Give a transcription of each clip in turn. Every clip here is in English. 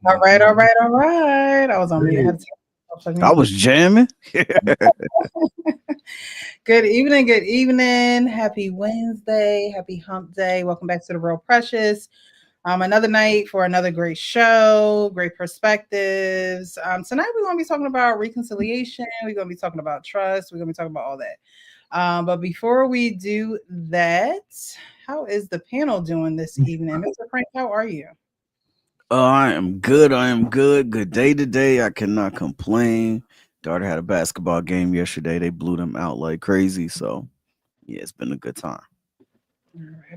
All right. I was on mute. I was jamming. Good evening. Happy Wednesday. Happy hump day. Welcome back to the Real Precious. Another night for another great show, great perspectives. Tonight we're going to be talking about reconciliation. We're going to be talking about trust. We're going to be talking about all that. But before we do that, how is the panel doing this evening? Mr. Frank, how are you? I am good. Good day today. I cannot complain. Daughter had a basketball game yesterday. They blew them out like crazy. So, yeah, it's been a good time.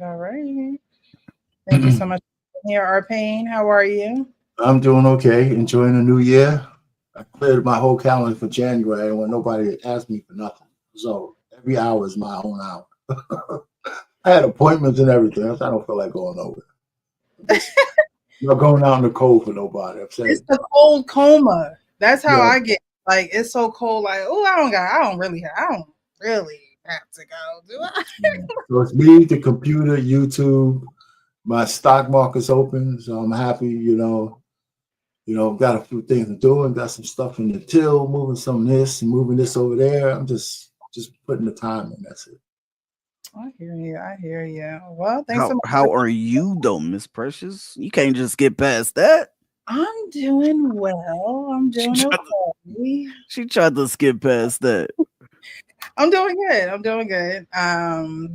All right. Thank you so much for being here, Arpain. How are you? I'm doing okay. Enjoying the new year. I cleared my whole calendar for January when nobody asked me for nothing. So every hour is my own hour. I had appointments and everything. I don't feel like going over. Not going out in the cold for nobody. It's the cold coma. That's how I get. Like, it's so cold. Like, oh, I don't really have to go, do I? So it's me, the computer, YouTube. My stock market's open, so I'm happy. Got a few things to do and got some stuff in the till, moving some of this and moving this over there. I'm just putting the time in. That's it. I hear you. Well, thanks so much. How are you though, Miss Precious? You can't just get past that. I'm doing well. I'm doing okay. She tried to skip past that. I'm doing good.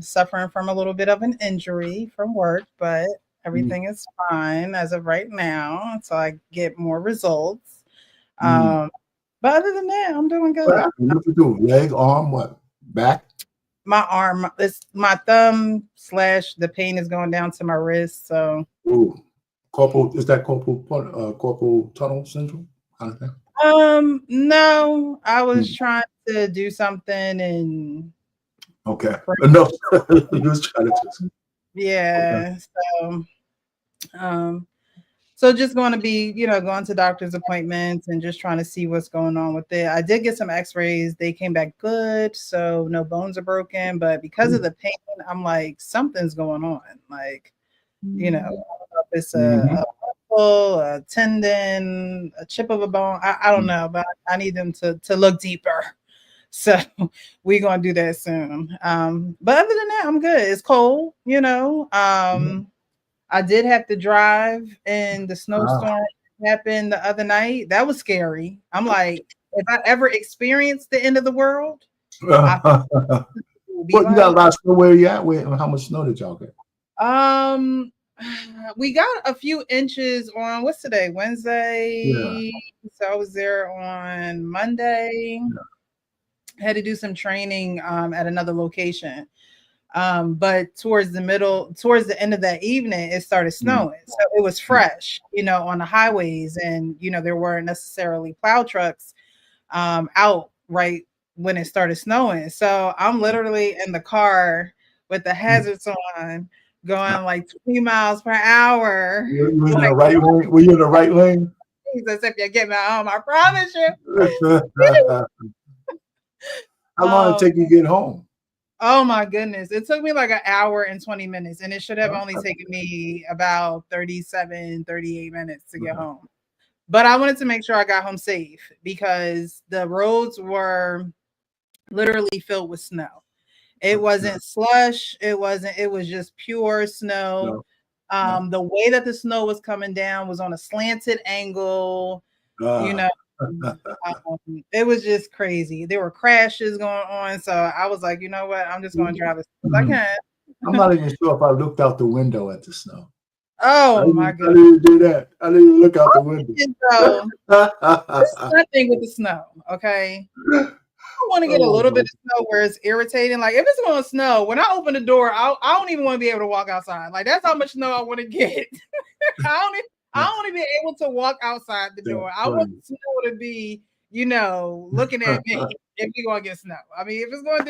Suffering from a little bit of an injury from work, but everything is fine as of right now until I get more results. But other than that, I'm doing good. What you do? Leg, arm, what? Back? My arm, it's my thumb / the pain is going down to my wrist. So, is that carpal tunnel syndrome kind of thing? No, I was trying to do something and okay, no, you was trying to. Yeah, okay. So just going to be, going to doctor's appointments and just trying to see what's going on with it. I did get some x-rays. They came back good. So no bones are broken. But because of the pain, I'm like, something's going on. Like, I don't know if it's a muscle, a tendon, a chip of a bone. I don't know, but I need them to look deeper. So we're going to do that soon. But other than that, I'm good. It's cold, I did have to drive in the snowstorm happened the other night. That was scary. I'm like, if I ever experienced the end of the world. You got a lot of snow where you at? How much snow did y'all get? We got a few inches on what's today? Wednesday. Yeah. So I was there on Monday. Yeah. Had to do some training at another location. But towards the end of that evening, it started snowing. So it was fresh, on the highways, and there weren't necessarily plow trucks out right when it started snowing. So I'm literally in the car with the hazards on, going like 20 miles per hour. Were you in the right lane? Were you in the right lane? Jesus, if you get me home, I promise you. How long did it take you to get home? Oh my goodness. It took me like an hour and 20 minutes, and it should have only taken me about 37, 38 minutes to get home. But I wanted to make sure I got home safe because the roads were literally filled with snow. It wasn't slush. It was just pure snow. The way that the snow was coming down was on a slanted angle. You know, it was just crazy. There were crashes going on. So I was like, you know what? I'm just going to drive as fast as I can. I'm not even sure if I looked out the window at the snow. Oh my goodness. I didn't do that. I didn't even look out the window. It's nothing with the snow, okay? I want to get a little bit of snow where it's irritating. Like if it's going to snow, when I open the door, I don't even want to be able to walk outside. Like that's how much snow I want to get. I don't want to be able to walk outside the door. I want the snow to be, looking at me if you're gonna get snow. I mean, if it's gonna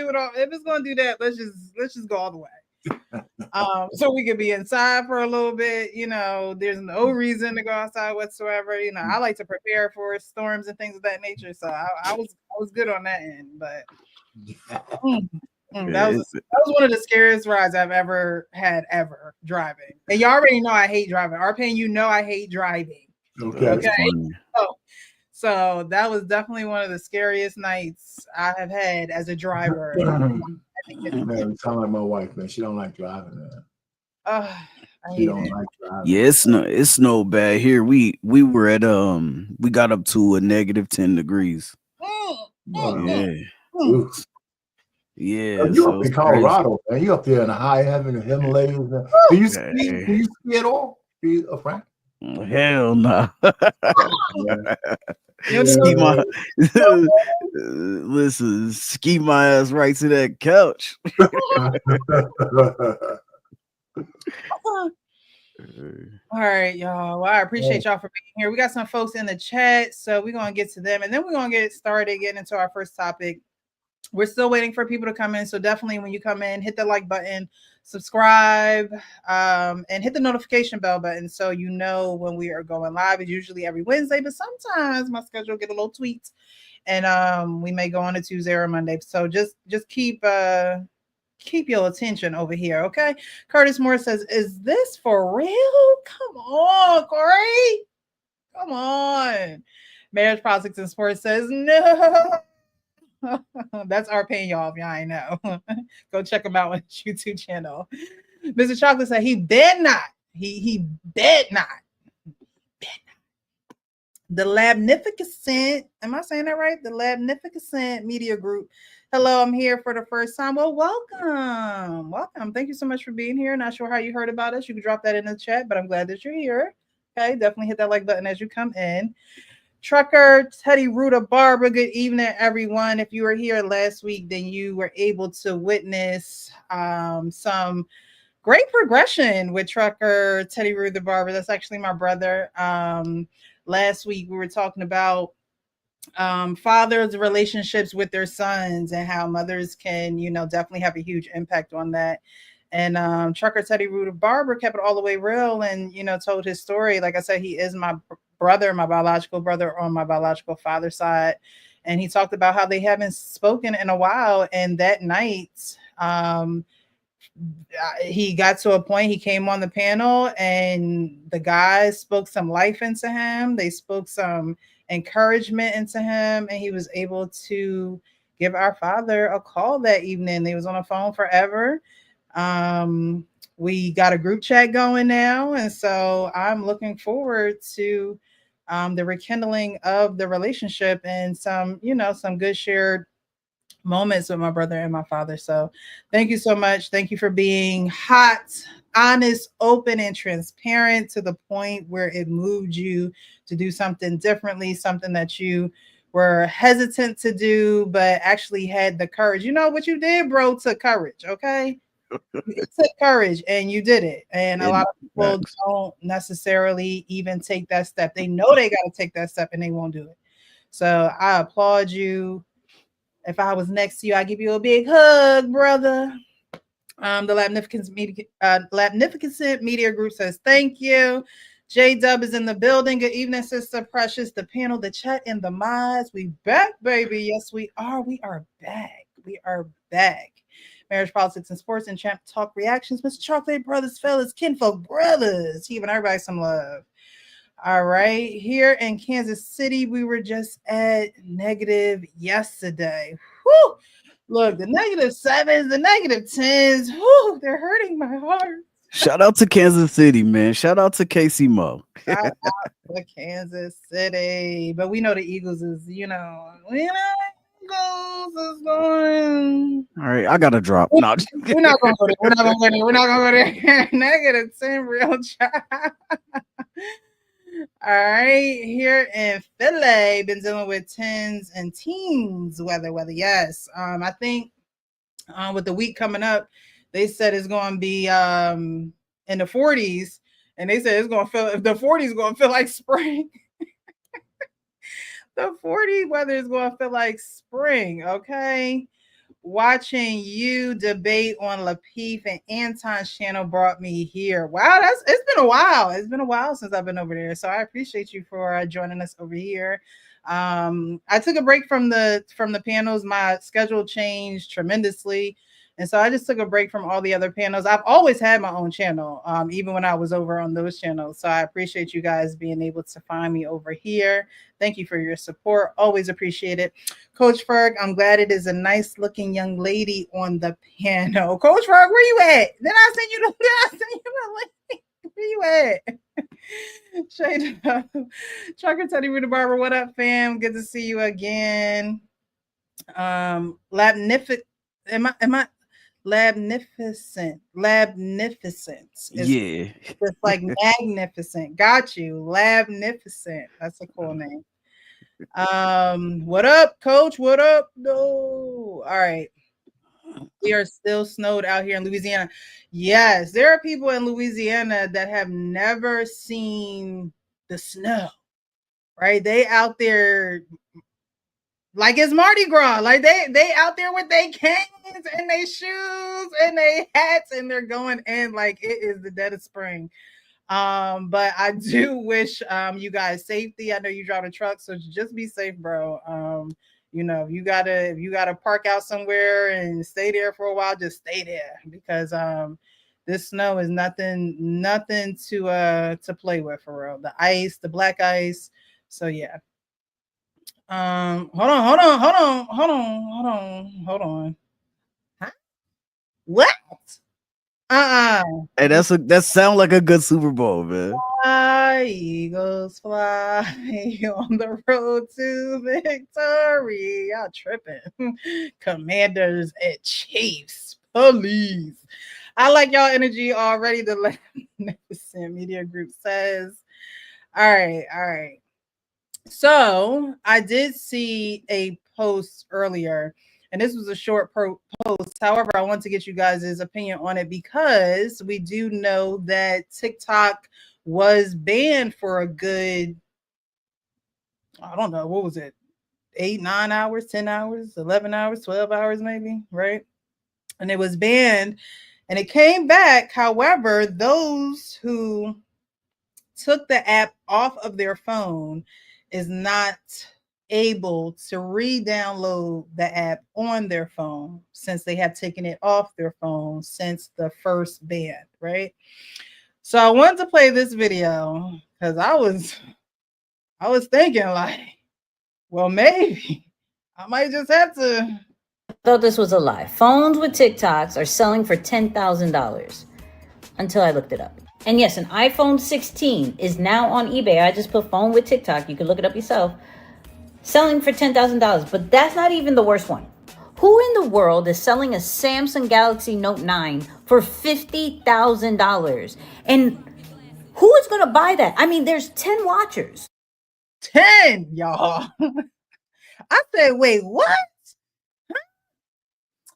do that, let's just go all the way. So we could be inside for a little bit. There's no reason to go outside whatsoever. I like to prepare for storms and things of that nature. So I was good on that end, but that was one of the scariest rides I've ever had driving. And you already know I hate driving. Arpan, I hate driving. Okay. So that was definitely one of the scariest nights I have had as a driver. Man, you sound like my wife, man. She don't like driving, man. She don't like driving. Yeah, it snowed bad here. We were at we got up to a negative 10 degrees. Yeah. You up in Colorado, man. You up there in the high heaven, the Himalayas. Man. Do you ski at all? Frank? Hell no. Ski my ass right to that couch. All right, y'all. Well, I appreciate y'all for being here. We got some folks in the chat, so we're gonna get to them, and then we're gonna get started getting into our first topic. We're still waiting for people to come in, so definitely when you come in, hit the like button, subscribe, and hit the notification bell button so you know when we are going live. It's usually every Wednesday, but sometimes my schedule get a little tweaked, and we may go on a Tuesday or a Monday. So just keep your attention over here, okay? Curtis Moore says, "Is this for real? Come on, Cory. Come on." Marriage, Politics, and Sports says, "No." That's our pain, y'all. If y'all ain't know, go check him out on his YouTube channel. Mr. Chocolate said he bet not. He bet not. The Labnificent, am I saying that right? The Labnificent Media Group. Hello, I'm here for the first time. Well, welcome. Thank you so much for being here. Not sure how you heard about us. You can drop that in the chat, but I'm glad that you're here. Okay, definitely hit that like button as you come in. Trucker Teddy Ruta Barber, good evening, everyone. If you were here last week, then you were able to witness some great progression with Trucker Teddy Ruta Barber. That's actually my brother. Last week, we were talking about fathers' relationships with their sons and how mothers can, definitely have a huge impact on that. And Trucker Teddy Ruta Barber kept it all the way real and, told his story. Like I said, he is my brother, my biological brother on my biological father's side. And he talked about how they haven't spoken in a while. And that night, he got to a point, he came on the panel and the guys spoke some life into him. They spoke some encouragement into him. And he was able to give our father a call that evening. They was on the phone forever. We got a group chat going now. And so I'm looking forward to the rekindling of the relationship and some good shared moments with my brother and my father. So thank you so much. Thank you for being hot, honest, open, and transparent to the point where it moved you to do something differently, something that you were hesitant to do, but actually had the courage. You know what you did, bro, took courage, okay? It took courage and you did it. And a lot of people don't necessarily even take that step. They know they got to take that step and they won't do it. So I applaud you. If I was next to you, I'd give you a big hug, brother. The Labnificent Media Group says, thank you. J-Dub is in the building. Good evening, Sister Precious. The panel, the chat, and the mods. We back, baby. Yes, we are. We are back. We are back. Marriage, Politics, and Sports and Champ Talk Reactions. Mr. Chocolate Brothers, fellas, kinfolk brothers. Giving everybody some love. All right. Here in Kansas City, we were just at negative yesterday. Whew. Look, the -7s, the -10s, whew, they're hurting my heart. Shout out to Kansas City, man. Shout out to Casey Mo. Shout out to Kansas City. But we know the Eagles is, we know Eagles is going. All right, I got to drop. No, We're not going to go there. We're not going to go there. We're not going to go there. -10 real chat. All right, here in Philly, been dealing with 10s and teens weather. Yes, I think with the week coming up, they said it's going to be in the 40s, and they said it's going to feel the 40s going to feel like spring. The 40 weather is going to feel like spring. Okay. Watching you debate on Lapeef and Anton's channel brought me here. Wow, it's been a while. It's been a while since I've been over there. So I appreciate you for joining us over here. I took a break from the panels. My schedule changed tremendously. And so I just took a break from all the other panels. I've always had my own channel, even when I was over on those channels. So I appreciate you guys being able to find me over here. Thank you for your support. Always appreciate it. Coach Ferg, I'm glad it is a nice looking young lady on the panel. Coach Ferg, where you at? Then I send you the link. Where you at? Shade up. Trucker Teddy Rita Barber, what up, fam? Good to see you again. Labnificent. Am I Labnificent. yeah. It's like magnificent. Got you. Labnificent. That's a cool name. What up, coach? What up? No. All right. We are still snowed out here in Louisiana. Yes, there are people in Louisiana that have never seen the snow. Right? They out there like it's Mardi Gras. Like they out there with their canes and their shoes and their hats, and they're going in like it is the dead of spring. But I do wish you guys safety. I know you drive a truck, so just be safe, bro. If you gotta park out somewhere and stay there for a while, just stay there because this snow is nothing to play with for real. The ice, the black ice. So yeah. Hold on. Huh? What? Hey, that sound like a good Super Bowl, man. Fly, Eagles fly on the road to victory. Y'all tripping. Commanders and Chiefs. Police. I like y'all energy already. The Magnificent Media Group says. All right. So I did see a post earlier, and this was a short post. However, I want to get you guys' opinion on it because we do know that TikTok was banned for a good, I don't know, what was it? 8, 9 hours, 10 hours, 11 hours, 12 hours, maybe, right? And it was banned and it came back. However, those who took the app off of their phone is not able to re-download the app on their phone since they have taken it off their phone since the first ban, right? So I wanted to play this video because I was thinking like, well, maybe I might just have to. I thought this was a lie. Phones with TikToks are selling for $10,000 until I looked it up. And yes, an iPhone 16 is now on eBay. I just put phone with TikTok. You can look it up yourself. Selling for $10,000. But that's not even the worst one. Who in the world is selling a Samsung Galaxy Note 9 for $50,000? And who is going to buy that? I mean, there's 10 watchers. 10, y'all. I said, wait, what?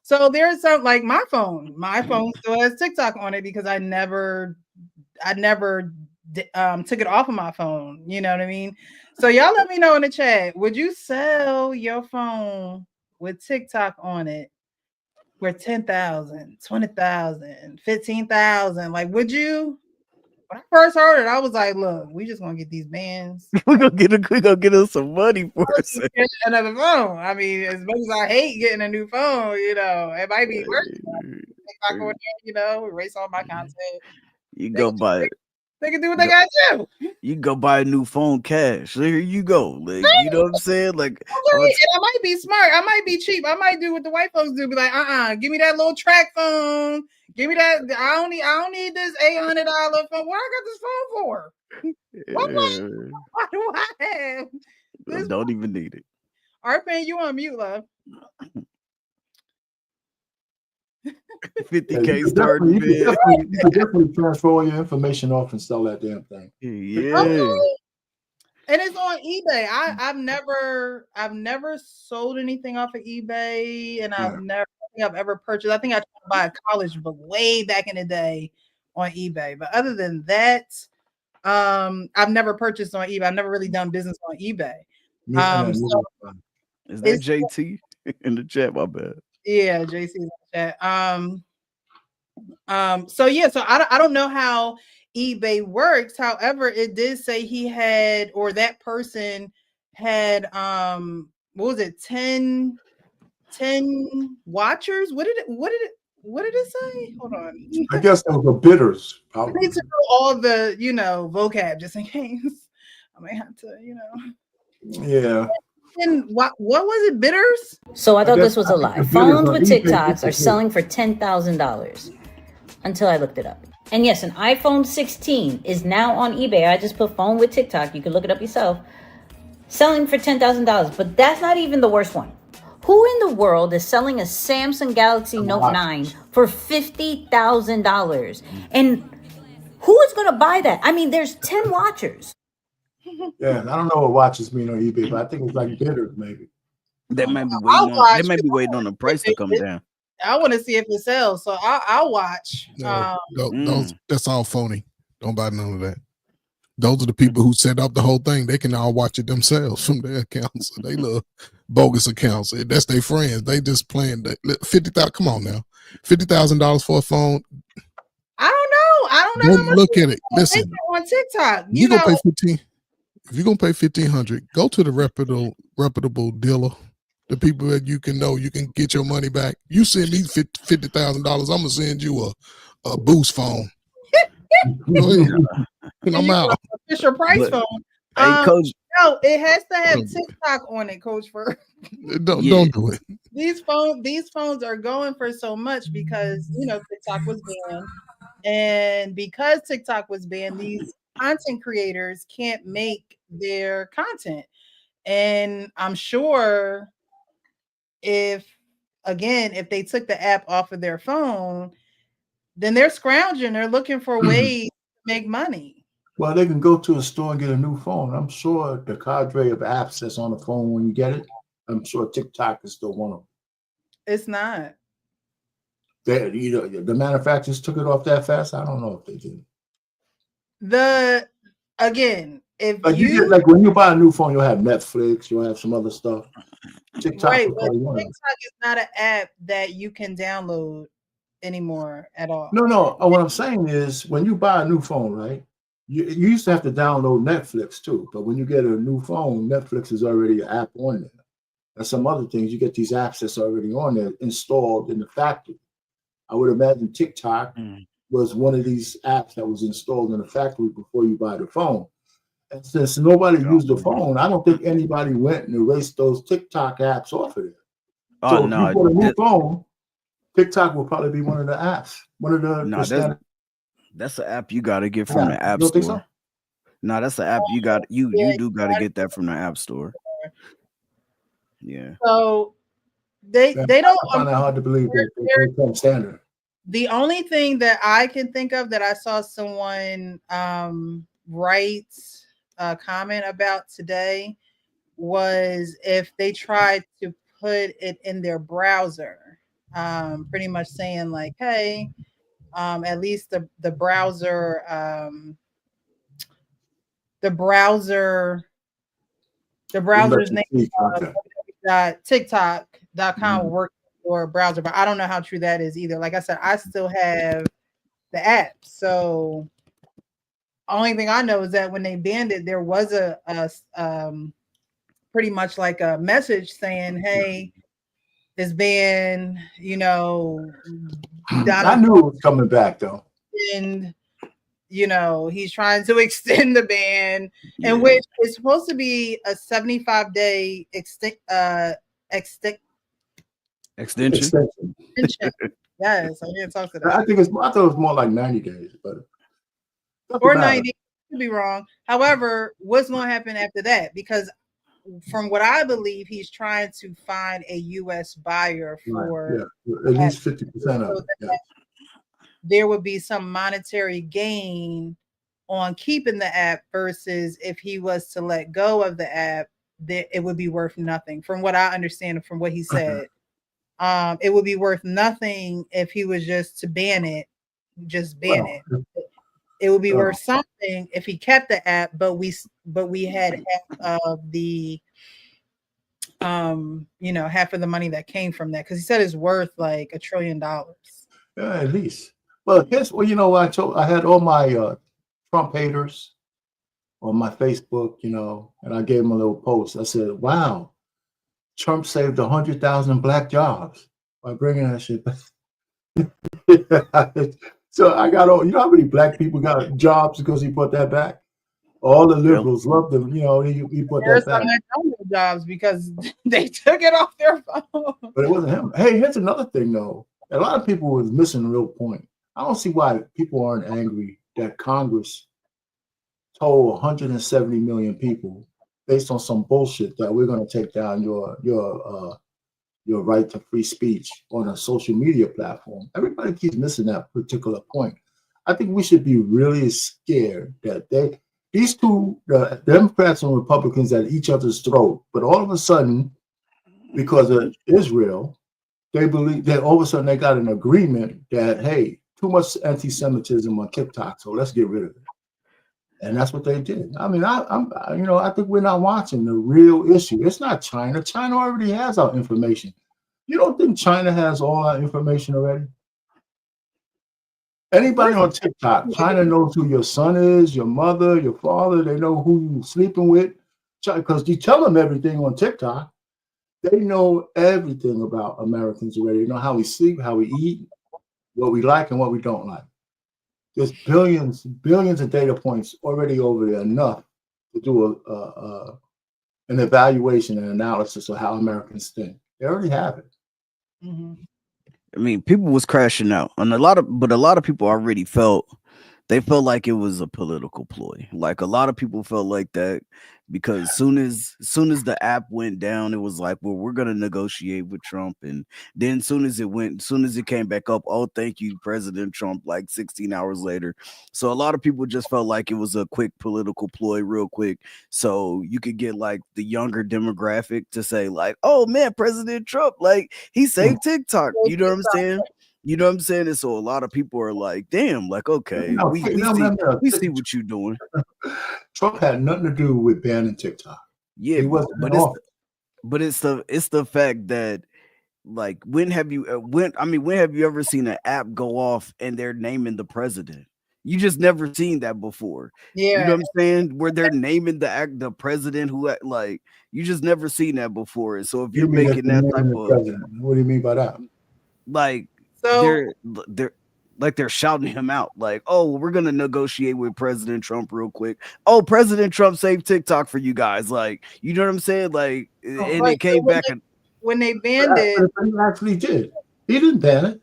So there's some, like my phone still has TikTok on it because I never took it off of my phone. You know what I mean? So y'all let me know in the chat. Would you sell your phone with TikTok on it for 10,000, 20,000, 15,000? Like, would you? When I first heard it, I was like, look, we just gonna get these bands. we gonna get us some money for it. Another phone. I mean, as much as I hate getting a new phone, it might be worth it. TikTok on there, erase all my content. You go buy it. They can do what they got to do. You can go buy a new phone cash. Here you go. Like, you know what I'm saying? Like, okay, and I might be smart. I might be cheap. I might do what the white folks do. Be like, give me that little track phone. Give me that. I don't need this $800 phone. What I got this phone for? Why do I have this? Don't even need it. Arpan, you on mute, love. 50K starting you could definitely transfer all your information off and sell that damn thing. Yeah. Okay. And it's on eBay. I've never sold anything off of eBay, and I've ever purchased. I think I tried to buy a college book way back in the day on eBay. But other than that, I've never purchased on eBay. I've never really done business on eBay. Is that JT in the chat? My bad. Yeah, JC in the chat. So I don't know how eBay works. However, it did say he had, or that person had, what was it, 10 watchers? What did it say? Hold on. I guess those were bidders. I need to know all the, vocab just in case. I might have to, Yeah. And what was it, bidders? So I thought this was a lie. Phones with TikToks are selling for $10,000 until I looked it up. And yes, an iPhone 16 is now on eBay. I just put phone with TikTok. You can look it up yourself. Selling for $10,000. But that's not even the worst one. Who in the world is selling a Samsung Galaxy Note 9 for $50,000? And who is going to buy that? I mean, there's 10 watchers. Yeah, I don't know what watches mean on eBay, but I think it's like bidders, maybe. They might be waiting on the price to come down. I want to see if it sells, so I'll watch. That's all phony. Don't buy none of that. Those are the people who set up the whole thing. They can all watch it themselves from their accounts. They love bogus accounts. That's their friends. They just playing that. 50,000. Come on now, $50,000 for a phone. I don't know. How much look at it. Listen, on TikTok, you gonna pay 15. If you're gonna pay $1,500, go to the reputable dealer, the people that you can get your money back. You send me $50,000, I'm gonna send you a Boost phone. Go ahead. And I'm out. Official price phone. Hey, Coach. No, it has to have TikTok on it, Coach. Don't do it. These phones are going for so much because TikTok was banned, and because TikTok was banned, these content creators can't make their content. And I'm sure if they took the app off of their phone, then they're scrounging. They're looking for ways to make money. Well, they can go to a store and get a new phone. I'm sure the cadre of apps that's on the phone when you get it, I'm sure TikTok is still one of them. It's not. The manufacturers took it off that fast. I don't know if they did. If you get, like when you buy a new phone, you'll have Netflix, you'll have some other stuff. TikTok, right? But TikTok is not an app that you can download anymore at all. No. What I'm saying is, when you buy a new phone, right? You used to have to download Netflix too, but when you get a new phone, Netflix is already an app on there. And some other things, you get these apps that's already on there installed in the factory. I would imagine TikTok was one of these apps that was installed in the factory before you buy the phone. And since nobody used the phone, I don't think anybody went and erased those TikTok apps off of there. So if you put a new phone, TikTok will probably be one of the apps. That's an app you got to get from the app store. So? No, that's an app you got. You do got to get that from the app store. Yeah. So they don't. I find it hard to believe they're standard. The only thing that I can think of that I saw someone write a comment about today was if they tried to put it in their browser, pretty much saying like, hey, at least the browser browser's name TikTok.com will work for a browser, but I don't know how true that is either. Like I said, I still have the app, so only thing I know is that when they banned it, there was a pretty much like a message saying, hey, it's banned, I knew it was coming back though. And he's trying to extend the ban, and which is supposed to be a 75-day extension. Yes, I didn't talk to that. I thought it was more like 90 days, but or 90. Could be wrong. However, what's going to happen after that? Because from what I believe, he's trying to find a U.S. buyer for at least 50% of it. There would be some monetary gain on keeping the app versus if he was to let go of the app, that it would be worth nothing. From what I understand, from what he said, it would be worth nothing if he was just to ban it, it. It would be worth something if he kept the app, but we had half of the half of the money that came from that, because he said it's worth like $1 trillion. Yeah, at least. Well, I had all my Trump haters on my Facebook, and I gave them a little post. I said, "Wow, Trump saved 100,000 black jobs by bringing that shit back." So I got all, how many black people got jobs because he put that back? All the liberals loved him, he put that back. There's some that jobs because they took it off their phone. But it wasn't him. Hey, here's another thing though. A lot of people was missing the real point. I don't see why people aren't angry that Congress told 170 million people based on some bullshit that we're going to take down your right to free speech on a social media platform. Everybody keeps missing that particular point. I think we should be really scared that these two, the Democrats and Republicans, at each other's throat. But all of a sudden, because of Israel, they believe that all of a sudden they got an agreement that, hey, too much anti-Semitism on TikTok, so let's get rid of it. And that's what they did. I mean, I think we're not watching the real issue. It's not China. China already has our information. You don't think China has all our information already? Anybody on TikTok, China knows who your son is, your mother, your father. They know who you're sleeping with, because you tell them everything on TikTok. They know everything about Americans already. They know how we sleep, how we eat, what we like and what we don't like. There's billions of data points already over there, enough to do an evaluation and analysis of how Americans think. They already have it. Mm-hmm. I mean, people was crashing out, and a lot of people already felt like it was a political ploy. Like a lot of people felt like that because soon as the app went down, it was like, well, we're gonna negotiate with Trump, and then soon as it came back up, oh, thank you, President Trump, like 16 hours later. So a lot of people just felt like it was a quick political ploy, real quick, so you could get like the younger demographic to say like, oh man, President Trump, like he saved TikTok. You know what I'm saying? You know what I'm saying? And so a lot of people are like, damn, like, okay, we see what you're doing. Trump had nothing to do with banning TikTok. Yeah, but it's the fact that, like, when have you ever seen an app go off and they're naming the president? You just never seen that before. Yeah. You know what I'm saying? Where they're naming the president who, like, you just never seen that before. And so if you're making that type of, what do you mean by that? Like, so they're shouting him out like, oh, we're gonna negotiate with President Trump real quick. Oh, President Trump saved TikTok for you guys. Like, you know what I'm saying? Like, and it came back when they banned it. He actually did. He didn't ban it.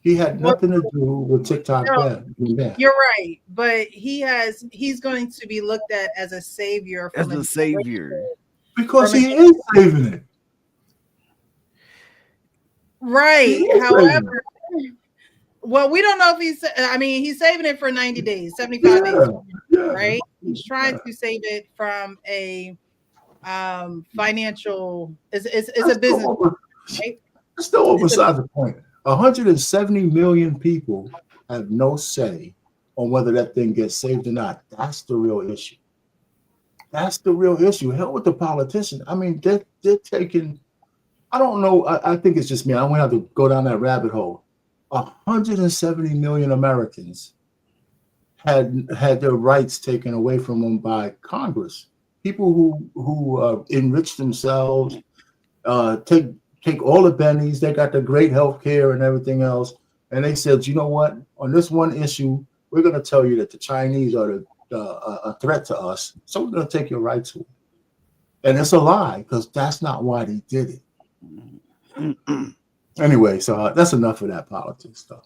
He had nothing to do with TikTok ban. You're right, but he's going to be looked at as a savior. Because he is saving it. Right. However, well, we don't know if he's saving it for 90 days, 75 days, right? He's trying to save it from a financial, it's a business. Right? It's still besides the point. 170 million people have no say on whether that thing gets saved or not. That's the real issue. That's the real issue. Hell with the politicians. I mean, they're taking, I don't know. I think it's just me. I won't have to go down that rabbit hole. 170 million Americans had their rights taken away from them by Congress. People who enrich themselves, take all the bennies. They got the great health care and everything else. And they said, you know what? On this one issue, we're going to tell you that the Chinese are a threat to us, so we're going to take your rights away. And it's a lie, because that's not why they did it. Anyway, so that's enough of that politics stuff.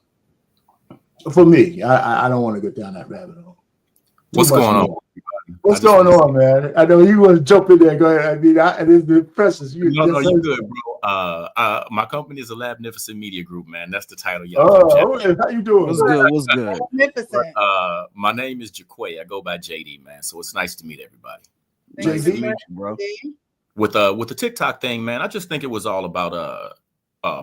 For me, I don't want to go down that rabbit hole. What's going on? What's going on, man? I know you want to jump in there. Go ahead. I mean, it's been precious. No, you good, bro. My company is a Labnificent Media Group, man. That's the title. How you doing? What's good? What's good? Magnificent. My name is Jaquay. I go by JD, man. So it's nice to meet everybody. Nice to meet you, bro. With the TikTok thing, man, I just think it was all about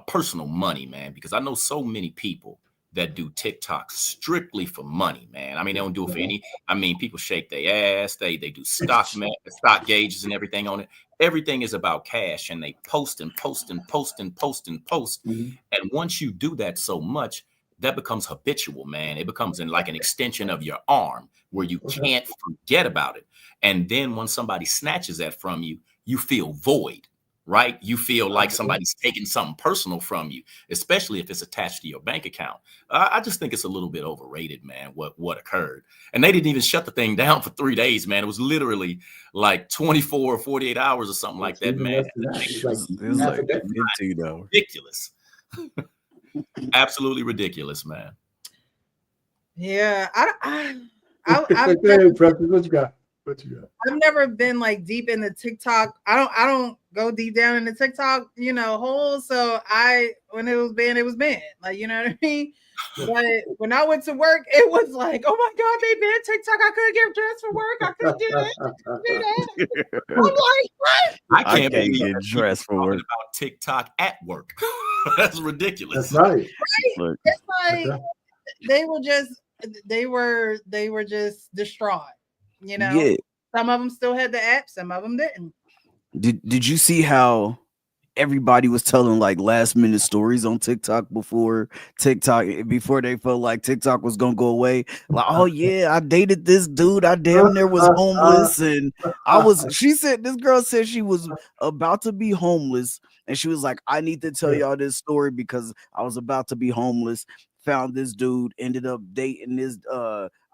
personal money, man, because I know so many people that do TikTok strictly for money, man. I mean, they don't do it for any. I mean, people shake their ass. They do stock gauges and everything on it. Everything is about cash, and they post and post and post and post and post. And once you do that so much, that becomes habitual, man. It becomes like an extension of your arm where you can't forget about it. And then when somebody snatches that from you, you feel void. Right? You feel like somebody's taking something personal from you, especially if it's attached to your bank account. I just think it's a little bit overrated, man, what occurred. And they didn't even shut the thing down for 3 days, man. It was literally like 24 or 48 hours or something like that, man. It was like 15 hours. Ridiculous. Absolutely ridiculous, man. Yeah. What you got? I've never been like deep into TikTok. I don't go deep down into TikTok, hole. So when it was banned, like, you know what I mean? But when I went to work, it was like, oh my God, they banned TikTok. I couldn't get dressed for work. I couldn't do that. I'm like, what? I can't get dressed for work. About TikTok at work. That's ridiculous. That's right. Right? It's like they were just distraught. Yeah. Some of them still had the app, some of them didn't. Did you see how everybody was telling like last minute stories on TikTok before they felt like TikTok was gonna go away? Like, oh yeah, I dated this dude, I damn near was homeless, and this girl said she was about to be homeless, and she was like, I need to tell y'all this story because I was about to be homeless. Found this dude, ended up dating this.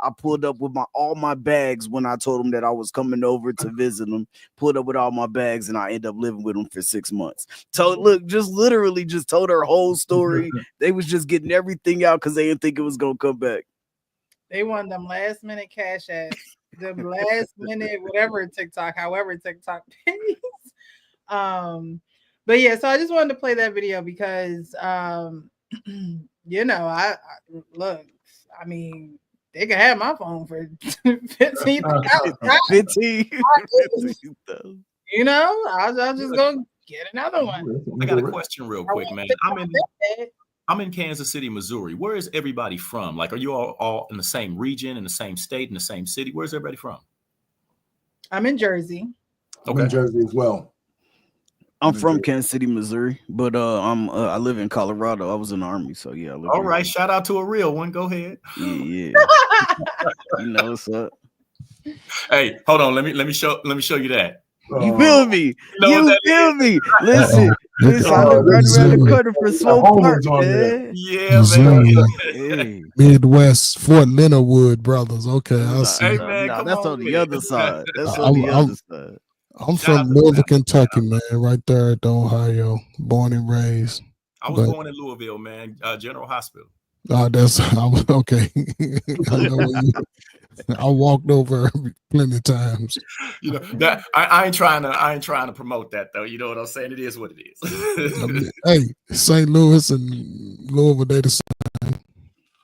I pulled up with all my bags when I told him that I was coming over to visit him. Pulled up with all my bags, and I ended up living with him for 6 months. So look, just literally just told her whole story. They was just getting everything out because they didn't think it was gonna come back. They want them last minute cash apps, the last minute whatever TikTok, however TikTok pays. But yeah, so I just wanted to play that video because I look, I mean, they could have my phone for 15. I'll just go get another one. I got a question real quick, man. I'm in Kansas City, Missouri. Where is everybody from? Like, are you all in the same region, in the same state, in the same city? Where's everybody from? I'm in Jersey. I'm in Jersey as well. I'm from Kansas City, Missouri, but I live in Colorado. I was in the Army, so yeah. All right, shout out to a real one. Go ahead. Yeah. You know what's up. Hey, hold on. Let me show you that. You feel me? You feel me? Listen, I live right around the corner from Slow Park, man. Yeah, man. Hey. Midwest, Fort Leonard Wood brothers. Okay, I see. Hey, man, that's on the other side. That's on the other side. I'm from Louisville, Kentucky, man, right there at the Ohio, born and raised. I was born in Louisville, man, General Hospital. I was okay. I walked over plenty of times. That I ain't trying to promote that though. You know what I'm saying? It is what it is. Hey, St. Louis and Louisville, they the same.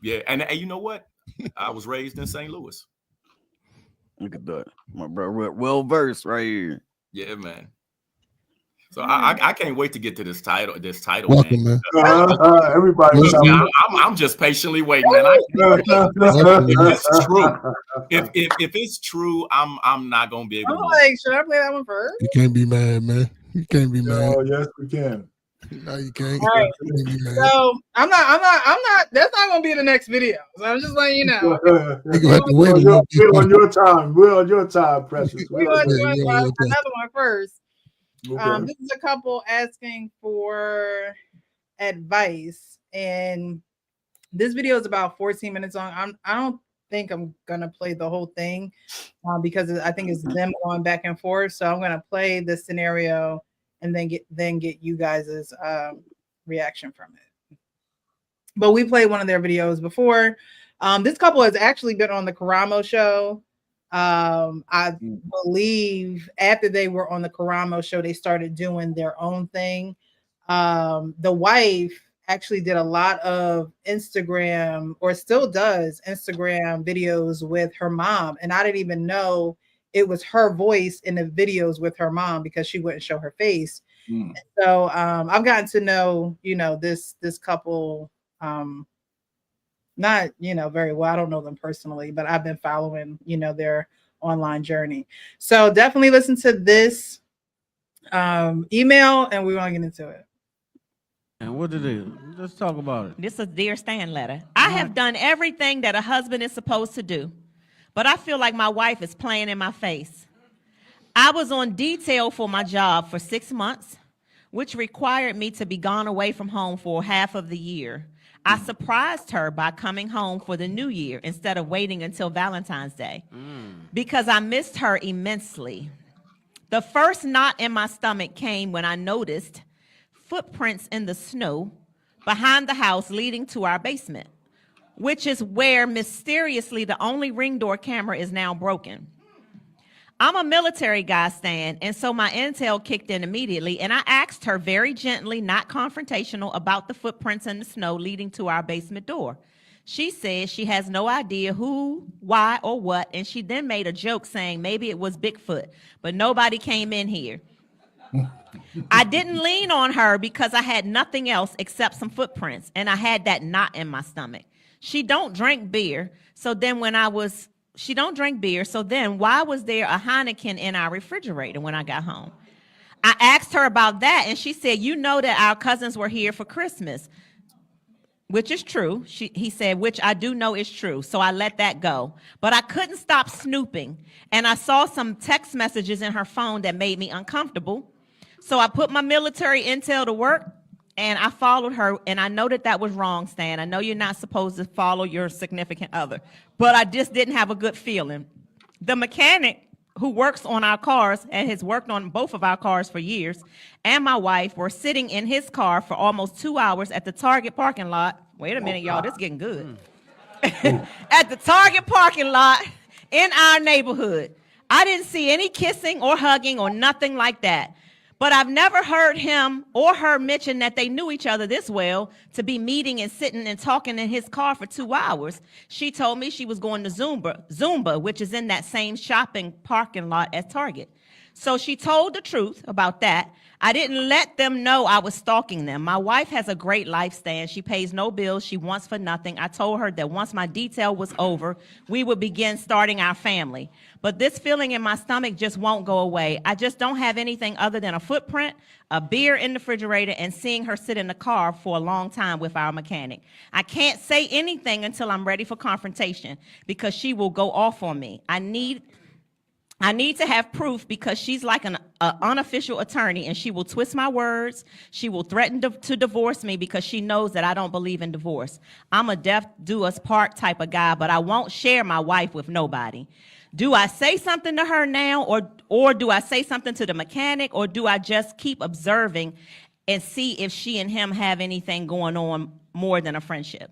Yeah, and you know what? I was raised in St. Louis. Look at that, my bro, well versed right here. Yeah, man. So I can't wait to get to this title. Welcome, man. Everybody, I'm just patiently waiting, man. If it's true, if it's true, I'm not gonna be able. I'm like, should I play that one first? You can't be mad, man. You can't be mad. Oh yes, we can. No, you can't. All right. So I'm not. That's not gonna be the next video. So I'm just letting you know. You gonna have to wait we're on your time. We're on your time, Precious. We're going to do another one first. Okay. This is a couple asking for advice, and this video is about 14 minutes long. think I'm gonna play the whole thing because I think it's them going back and forth. So I'm gonna play the scenario and then get you guys' reaction from it. But we played one of their videos before. This couple has actually been on the Karamo show. I believe after they were on the Karamo show, they started doing their own thing. The wife actually did a lot of Instagram, or still does Instagram videos with her mom, and I didn't even know it was her voice in the videos with her mom because she wouldn't show her face. So I've gotten to know, this couple, not, very well. I don't know them personally, but I've been following, their online journey. So definitely listen to this email, and we want to get into it. And what it is? Let's talk about it. This is a Dear Stan letter. I have done everything that a husband is supposed to do, but I feel like my wife is playing in my face. I was on detail for my job for 6 months, which required me to be gone away from home for half of the year. I surprised her by coming home for the new year instead of waiting until Valentine's Day because I missed her immensely. The first knot in my stomach came when I noticed footprints in the snow behind the house leading to our basement, which is where mysteriously the only ring door camera is now broken. I'm a military guy, Stan, and so my intel kicked in immediately, and I asked her very gently, not confrontational, about the footprints in the snow leading to our basement door. She says she has no idea who, why, or what, and she then made a joke saying maybe it was Bigfoot, but nobody came in here. I didn't lean on her because I had nothing else except some footprints, and I had that knot in my stomach. She don't drink beer, so then why was there a Heineken in our refrigerator when I got home? I asked her about that, and she said, you know that our cousins were here for Christmas, which is true. He said, which I do know is true, so I let that go. But I couldn't stop snooping, and I saw some text messages in her phone that made me uncomfortable. So I put my military intel to work, and I followed her, and I know that was wrong, Stan. I know you're not supposed to follow your significant other, but I just didn't have a good feeling. The mechanic who works on our cars and has worked on both of our cars for years, and my wife were sitting in his car for almost 2 hours at the Target parking lot. Wait a minute, y'all, this is getting good. At the Target parking lot in our neighborhood. I didn't see any kissing or hugging or nothing like that. But I've never heard him or her mention that they knew each other this well to be meeting and sitting and talking in his car for 2 hours. She told me she was going to Zumba, which is in that same shopping parking lot as Target. So she told the truth about that. I didn't let them know I was stalking them. My wife has a great lifestyle. She pays no bills. She wants for nothing. I told her that once my detail was over, we would begin starting our family. But this feeling in my stomach just won't go away. I just don't have anything other than a footprint, a beer in the refrigerator, and seeing her sit in the car for a long time with our mechanic. I can't say anything until I'm ready for confrontation because she will go off on me. I need to have proof because she's like an unofficial attorney, and she will twist my words. She will threaten to divorce me because she knows that I don't believe in divorce. I'm a death do us part type of guy, but I won't share my wife with nobody. Do I say something to her now, or do I say something to the mechanic, or do I just keep observing and see if she and him have anything going on more than a friendship?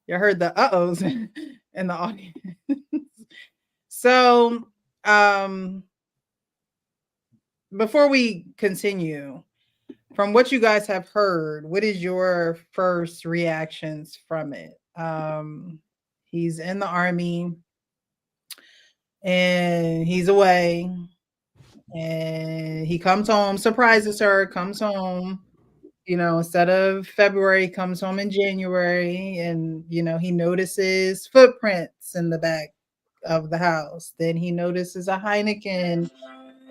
You heard the uh-ohs in the audience. So, before we continue, from what you guys have heard, what is your first reactions from it? He's in the Army and he's away, and he comes home, surprises her, comes home, instead of February, comes home in January, and, he notices footprints in the back of the house. Then he notices a Heineken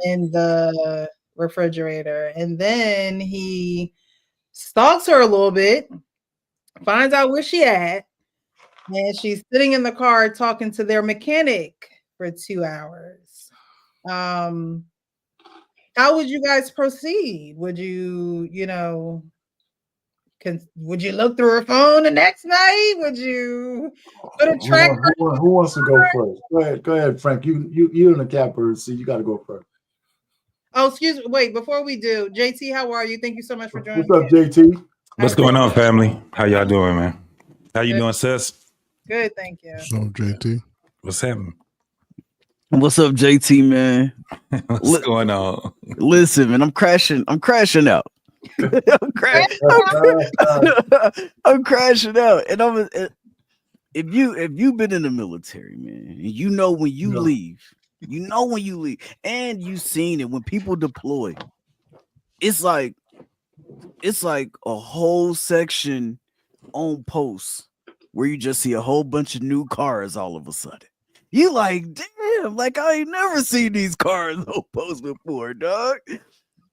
in the refrigerator. And then he stalks her a little bit, finds out where she at, and she's sitting in the car talking to their mechanic for 2 hours. How would you guys proceed? Would you, would you look through her phone the next night? Would you put a tracker? Who wants to go first? Go ahead, Frank. You in the catbird seat. You got to go first. Oh, excuse me. Wait, before we do, JT, how are you? Thank you so much for joining. What's up, JT? What's going on, family? How y'all doing, man? How you doing, sis? Good, thank you. So, JT. What's happening? What's up, JT, man? What's going on? Listen, man, I'm crashing out. I'm crashing out. And if you've been in the military, man, and you know when you leave, and you've seen it when people deploy, it's like a whole section on post where you just see a whole bunch of new cars all of a sudden. You like, damn, like I ain't never seen these cars on post before, dog.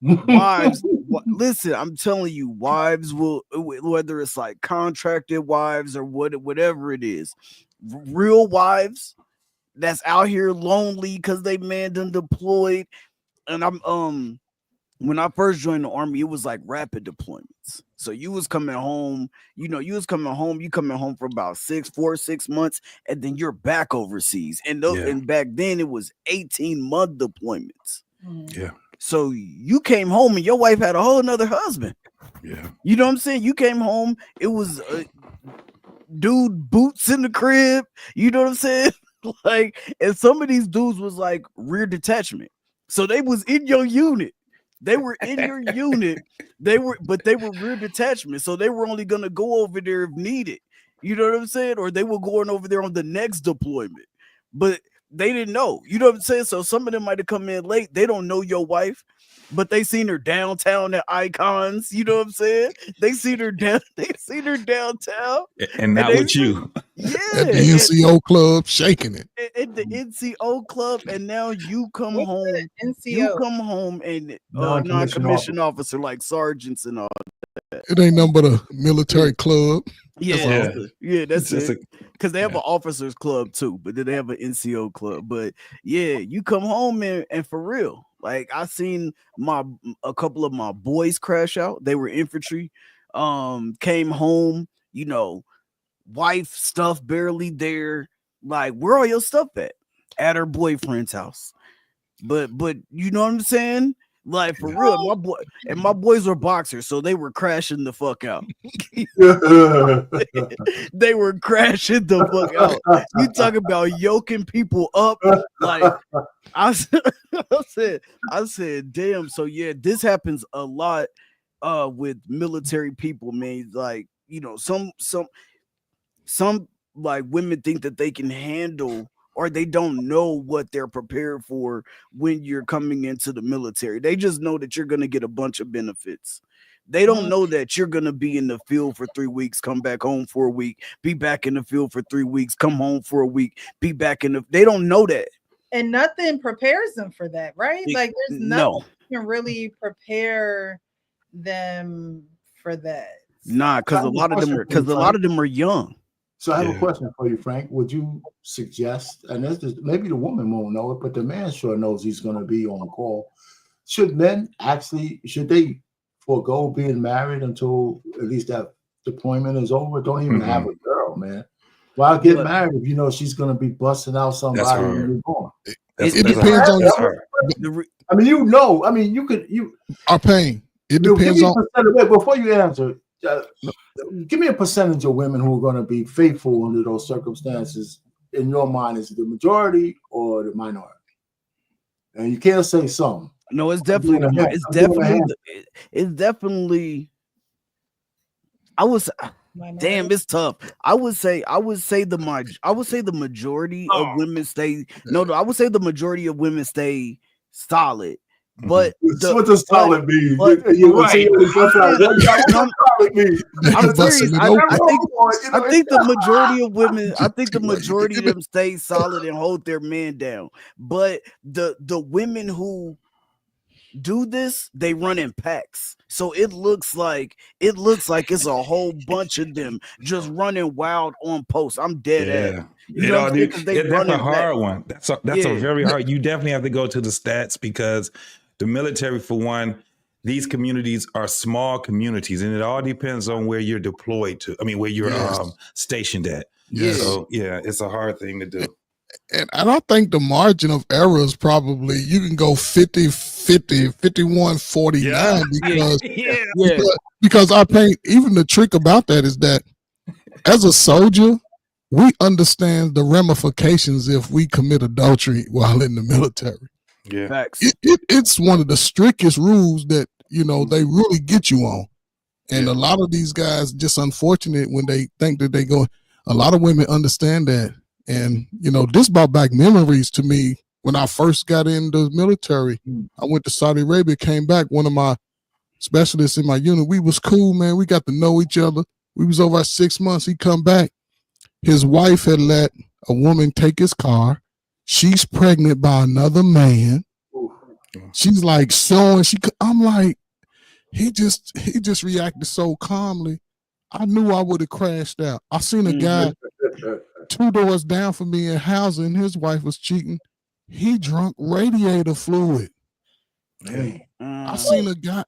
Wives, listen, I'm telling you, wives will, whether it's like contracted wives or whatever it is, real wives that's out here lonely because they man done deployed. And I'm when I first joined the army, it was like rapid deployments. So you coming home for about 6 months, and then you're back overseas. And back then it was 18-month deployments. Yeah. So you came home and your wife had a whole nother husband. Yeah. You know what I'm saying? You came home, it was dude boots in the crib. You know what I'm saying? Like, and some of these dudes was like rear detachment. So they was in your unit. They were in your unit. They were rear detachment. So they were only gonna go over there if needed. You know what I'm saying? Or they were going over there on the next deployment. But they didn't know. You know what I'm saying? So some of them might have come in late. They don't know your wife, but they seen her downtown at Icons. You know what I'm saying? They seen her downtown. And not with you. Yeah. At the NCO club, shaking it. At the NCO club, and now you come home. NCO? You come home and non-commissioned officer like sergeants and all. It ain't nothing but a military club. Yeah, that's it. Because they have an officers club too, but then they have an NCO club. But yeah, you come home and for real, like I seen a couple of my boys crash out. They were infantry. Came home, you know, wife stuff barely there. Like, where all your stuff at? At her boyfriend's house. But you know what I'm saying? Like, for real, my boys were boxers, so they were crashing the fuck out. They were crashing the fuck out. You talk about yoking people up. Like, I said, damn. So yeah, this happens a lot with military people, man. Like, you know, some like women think that they can handle, or they don't know what they're prepared for when you're coming into the military. They just know that you're going to get a bunch of benefits. They don't know that you're going to be in the field for 3 weeks, come back home for a week, be back in the field for 3 weeks, come home for a week, be back in the. They don't know that. And nothing prepares them for that, right? Like, there's nothing that can really prepare them for that. Nah, because a lot of them are young. So I have a question for you, Frank. Would you suggest, and this is, maybe the woman won't know it, but the man sure knows he's going to be on call. Should they forego being married until at least that deployment is over? Don't even have a girl, man. Why get married if you know she's going to be busting out somebody when you're born? It depends on you. I mean, you know. I mean, you our pain. It depends on. Wait, before you answer. Give me a percentage of women who are going to be faithful under those circumstances. In your mind, is it the majority or the minority? And you can't say some. No, it's definitely. It's definitely. I was. Damn, it's tough. I would say the majority of women stay. No, I would say the majority of women stay solid. But what does solid mean? I'm serious. I think the majority of women. I think the majority of them stay solid and hold their man down. But the women who do this, they run in packs. So it looks like it's a whole bunch of them just running wild on post. I'm dead at it. You know, that's a hard one. That's a very hard. You definitely have to go to the stats because the military, for one, these communities are small communities, and it all depends on where you're deployed to. I mean, where you're stationed at. Yes. So yeah, it's a hard thing to do. And I think the margin of error is probably you can go 50, 50, 51, 49 because I think even the trick about that is that as a soldier, we understand the ramifications if we commit adultery while in the military. Yeah. Facts. It's one of the strictest rules that, you know, they really get you on. And a lot of these guys just unfortunate when they think that they go, a lot of women understand that. And, you know, this brought back memories to me when I first got in the military. I went to Saudi Arabia, came back, one of my specialists in my unit, we was cool, man. We got to know each other. We was over 6 months. He come back. His wife had let a woman take his car. She's pregnant by another man. She's like showing. I'm like, he just reacted so calmly. I knew I would have crashed out. I seen a guy 2 doors down from me in housing. And his wife was cheating. He drunk radiator fluid. I seen a guy.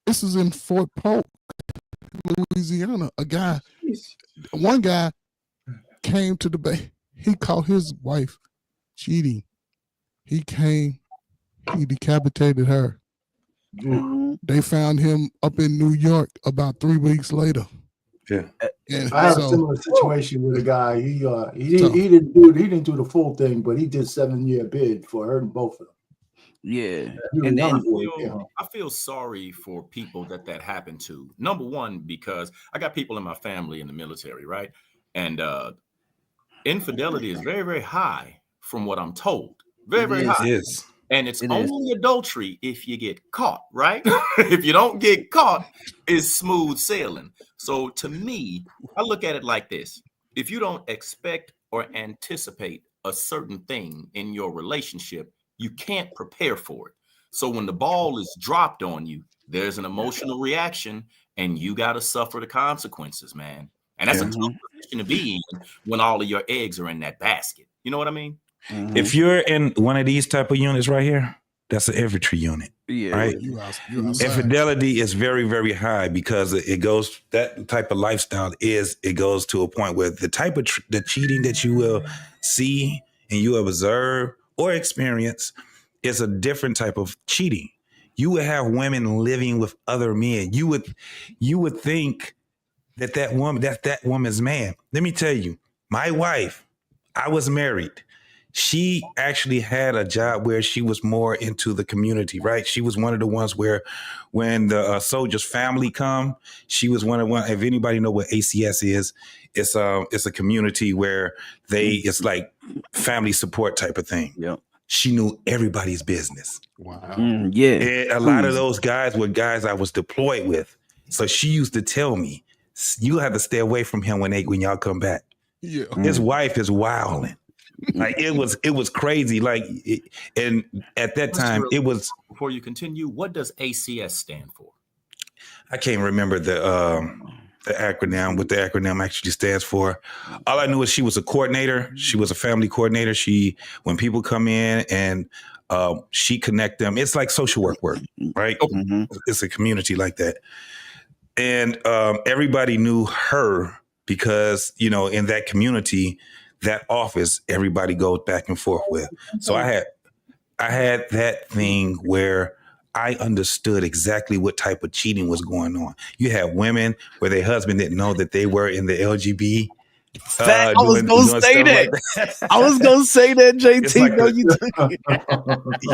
This is in Fort Polk, Louisiana. One guy came to the bay. He caught his wife cheating. He decapitated her. They found him up in New York about 3 weeks later. Yeah. And I had a similar situation with a guy. He didn't do the full thing, but he did 7-year bid for hurting both of them. Yeah. And then I feel sorry for people that happened to. Number one, because I got people in my family in the military, right? And infidelity is very, very high from what I'm told. Very, very high. It is. And it's only adultery if you get caught, right? If you don't get caught, it's smooth sailing. So to me, I look at it like this. If you don't expect or anticipate a certain thing in your relationship, you can't prepare for it. So when the ball is dropped on you, there's an emotional reaction and you got to suffer the consequences, man. And that's a tough position to be in when all of your eggs are in that basket. You know what I mean? If you're in one of these type of units right here, that's an infantry unit, right? Infidelity is very, very high because it goes, that type of lifestyle it goes to a point where the type of the cheating that you will see and you observe or experience is a different type of cheating. You would have women living with other men. You would think that woman's man. Let me tell you, my wife, I was married. She actually had a job where she was more into the community, right? She was one of the ones where when the soldiers' family come, she was one of one. If anybody know what ACS is, it's a community where it's like family support type of thing. Yeah. She knew everybody's business. Wow. And a lot of those guys were guys I was deployed with. So she used to tell me, you have to stay away from him when y'all come back. Yeah. His wife is wilding. Like it was crazy. Like, and at that time it was. Before you continue, what does ACS stand for? I can't remember the acronym. What the acronym actually stands for. All I knew is she was a coordinator. She was a family coordinator. When people come in and she connect them. It's like social work, right? It's a community like that, and everybody knew her because in that community. That office, everybody goes back and forth with. So I had that thing where I understood exactly what type of cheating was going on. You had women where their husband didn't know that they were in the LGB. I was gonna say that. I was gonna say that, JT.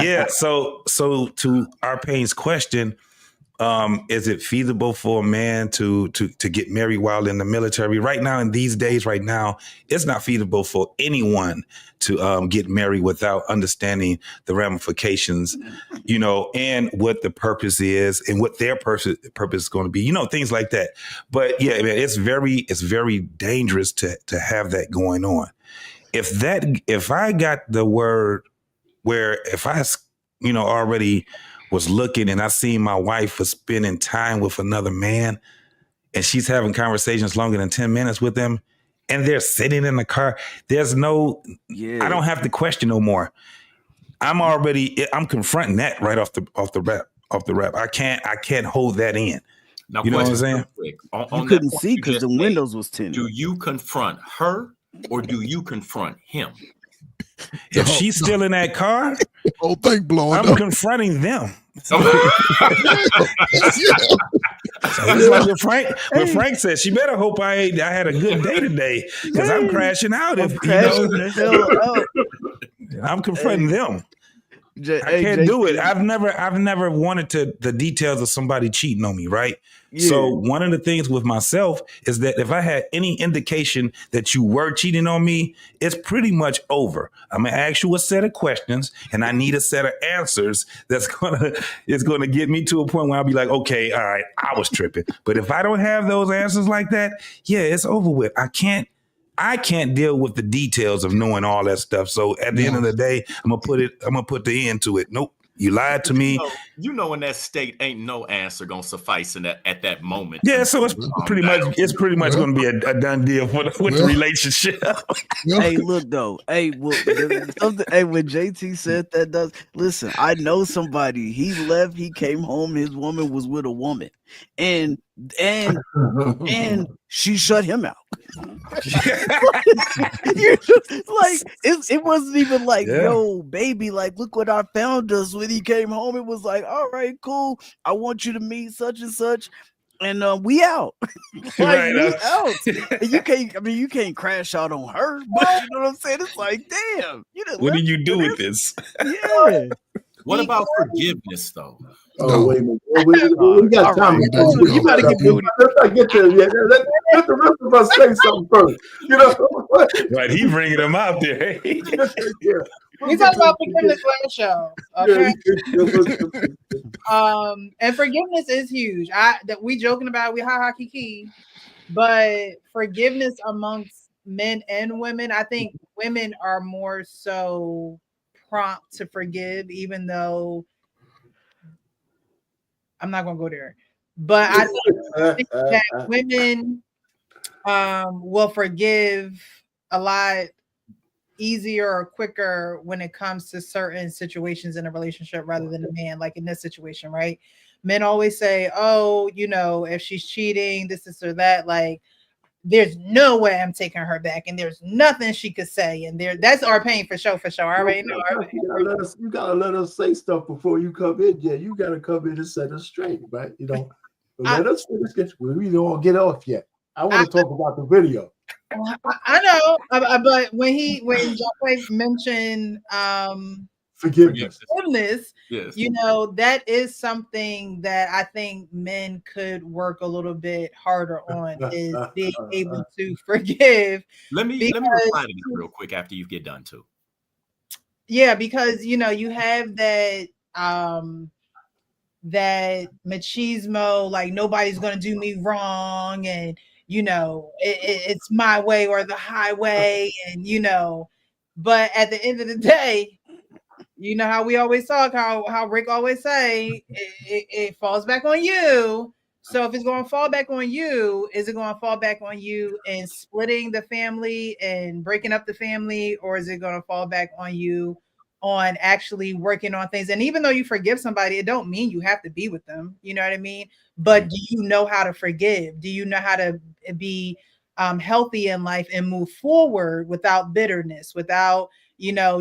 Yeah. So to our Payne's question, is it feasible for a man to get married while in the military? Right now, in these days, it's not feasible for anyone to get married without understanding the ramifications, and what the purpose is and what their purpose is going to be, things like that. But yeah, man, it's very dangerous to have that going on. If I got the word where if I, already was looking and I seen my wife was spending time with another man and she's having conversations longer than 10 minutes with them and they're sitting in the car, I don't have to question no more. I'm confronting that right off the bat. off the rap. I can't hold that in. Now, you know what I'm saying? You couldn't see because the windows was tinted. Do you confront her or do you confront him? If she's still in that car, whole thing blowing I'm up. confronting them. So it's like what Frank said. She better hope I had a good day today because I'm crashing out. I'm confronting them. I can't do it. I've never wanted the details of somebody cheating on me, right? Yeah. So one of the things with myself is that if I had any indication that you were cheating on me, it's pretty much over. I'm gonna ask you a set of questions, and I need a set of answers that's gonna get me to a point where I'll be like, okay, all right, I was tripping. But if I don't have those answers like that, yeah, it's over with. I can't deal with the details of knowing all that stuff. So at the end of the day, I'm gonna put the end to it. Nope. You lied to me. You know, in that state, ain't no answer gonna suffice at that moment. Yeah, so it's pretty much gonna be a done deal with the relationship. Hey, look though. Hey, when JT said that, listen. I know somebody. He left. He came home. His woman was with a woman, and she shut him out. It wasn't even like, yo, baby, like, look what I found us when he came home. It was like, all right, cool. I want you to meet such and such, and we out. Like, we out. And you can't crash out on her. But you know what I'm saying? It's like, damn. What do you do with this? Yeah. What about forgiveness, though? Oh, wait a minute. We got time. You gotta get to let the rest of us say something first. You know? Right, he bringing them out there. Yeah. We talked about forgiveness last show. Okay. And forgiveness is huge. That we joking about, we ha kiki, but forgiveness amongst men and women, I think women are more so prompt to forgive, even though I'm not gonna go there. But I think that women will forgive a lot easier or quicker when it comes to certain situations in a relationship rather than a man, like in this situation, right? Men always say, oh, if she's cheating, this or that, like, there's no way I'm taking her back, and there's nothing she could say, and that's our pain for sure. I already know. You gotta let us say stuff before you come in. Yeah, you gotta come in and set us straight, right? Let us finish. We don't get off yet. I want to talk about the video. I know, but when Jacque mentioned forgiveness, yes. That is something that I think men could work a little bit harder on, is being able to forgive. Let me reply to that real quick after you get done too. Yeah, because you have that that machismo, like nobody's gonna do me wrong, and it's my way or the highway, and but at the end of the day, how we always talk, how Rick always say, it falls back on you. So if it's going to fall back on you, is it going to fall back on you in splitting the family and breaking up the family, or is it going to fall back on you on actually working on things? And even though you forgive somebody, it don't mean you have to be with them. You know what I mean? But do you know how to forgive? Do you know how to be healthy in life and move forward without bitterness, without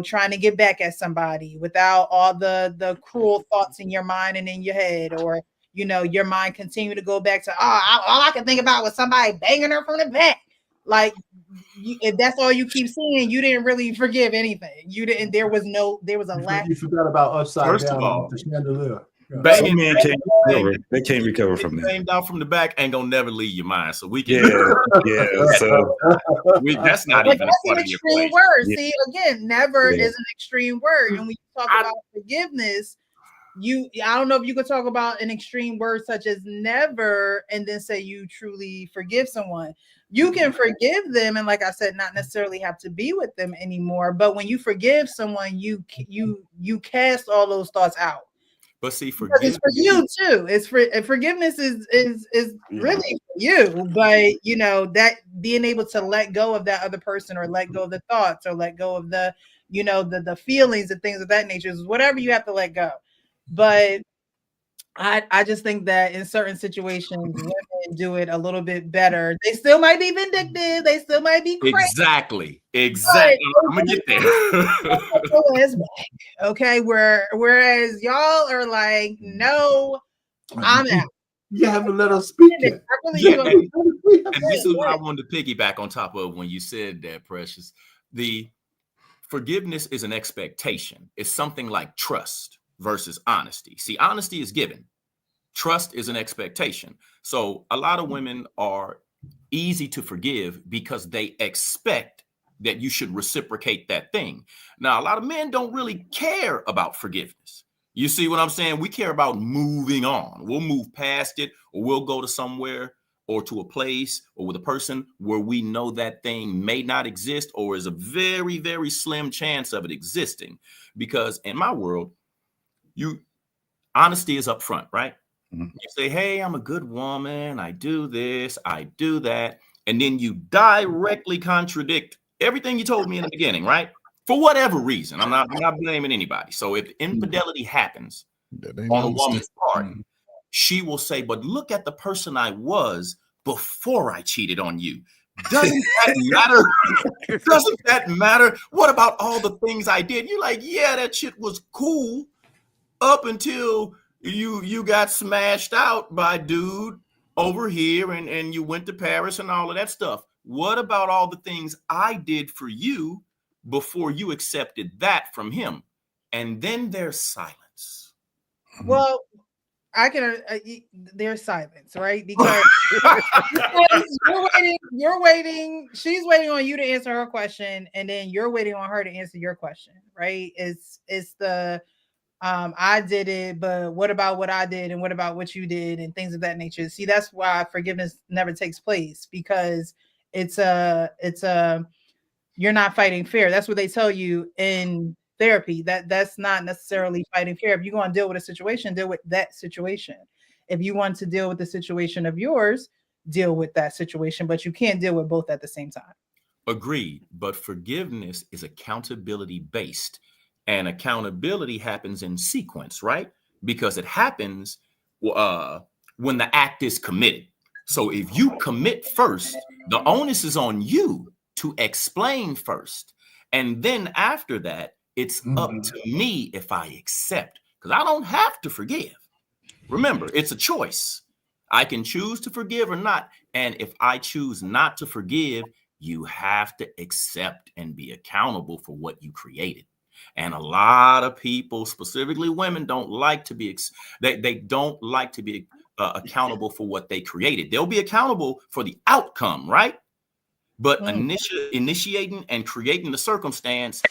trying to get back at somebody, without all the cruel thoughts in your mind and in your head, or your mind continue to go back to all I can think about was somebody banging her from the back. Like, if that's all you keep seeing, you didn't really forgive anything. You didn't. There was a lack. You forgot about upside First down of all, the chandelier. Some men they can't recover from that. Bang down from the back ain't gonna never leave your mind. So we can, So that's not even that's an extreme word. Yeah. See, again, never is an extreme word. And when you talk about forgiveness, I don't know if you could talk about an extreme word such as never and then say you truly forgive someone. You can forgive them, and like I said, not necessarily have to be with them anymore. But when you forgive someone, you cast all those thoughts out. But see, forgiveness it's for you too. It's for forgiveness is really for you. But that being able to let go of that other person, or let go of the thoughts, or let go of the the feelings and things of that nature, is whatever you have to let go. But I just think that in certain situations, women do it a little bit better. They still might be vindictive. They still might be crazy. Exactly. I'm gonna get there. Okay, whereas y'all are like, no, I'm out. You have to let us speak. And this is what I wanted to piggyback on top of when you said that, Precious. The forgiveness is an expectation. It's something like trust versus honesty. See, honesty is given. Trust is an expectation. So a lot of women are easy to forgive because they expect that you should reciprocate that thing. Now, a lot of men don't really care about forgiveness. You see what I'm saying? We care about moving on. We'll move past it, or we'll go to somewhere or to a place or with a person where we know that thing may not exist or is a very, very slim chance of it existing. Because in my world, honesty is up front, right? You say, hey, I'm a good woman. I do this, I do that. And then you directly contradict everything you told me in the beginning, right? For whatever reason. I'm not blaming anybody. So if infidelity happens on a woman's part, she will say, but look at the person I was before I cheated on you. Doesn't that matter? Doesn't that matter? What about all the things I did? You're like, yeah, that shit was cool up until you got smashed out by dude over here and you went to Paris and all of that stuff. What about all the things I did for you before you accepted that from him? And then there's silence. Well, I can. There's silence, right? Because you're waiting. She's waiting on you to answer her question, and then you're waiting on her to answer your question, right? It's the I did it, but what about what I did, and what about what you did, and things of that nature. See, that's why forgiveness never takes place, because it's a you're not fighting fair. That's what they tell you in therapy. That's not necessarily fighting fair. If you're going to deal with a situation, deal with that situation. If you want to deal with the situation of yours, deal with that situation, but you can't deal with both at the same time. Agreed. But forgiveness is accountability based, and accountability happens in sequence, right? Because it happens when the act is committed. So if you commit first, the onus is on you to explain first. And then after that, it's up to me if I accept, because I don't have to forgive. Remember, it's a choice. I can choose to forgive or not. And if I choose not to forgive, you have to accept and be accountable for what you created. And a lot of people, specifically women, don't like to be, they don't like to be accountable for what they created. They'll be accountable for the outcome, right? But initiating and creating the circumstance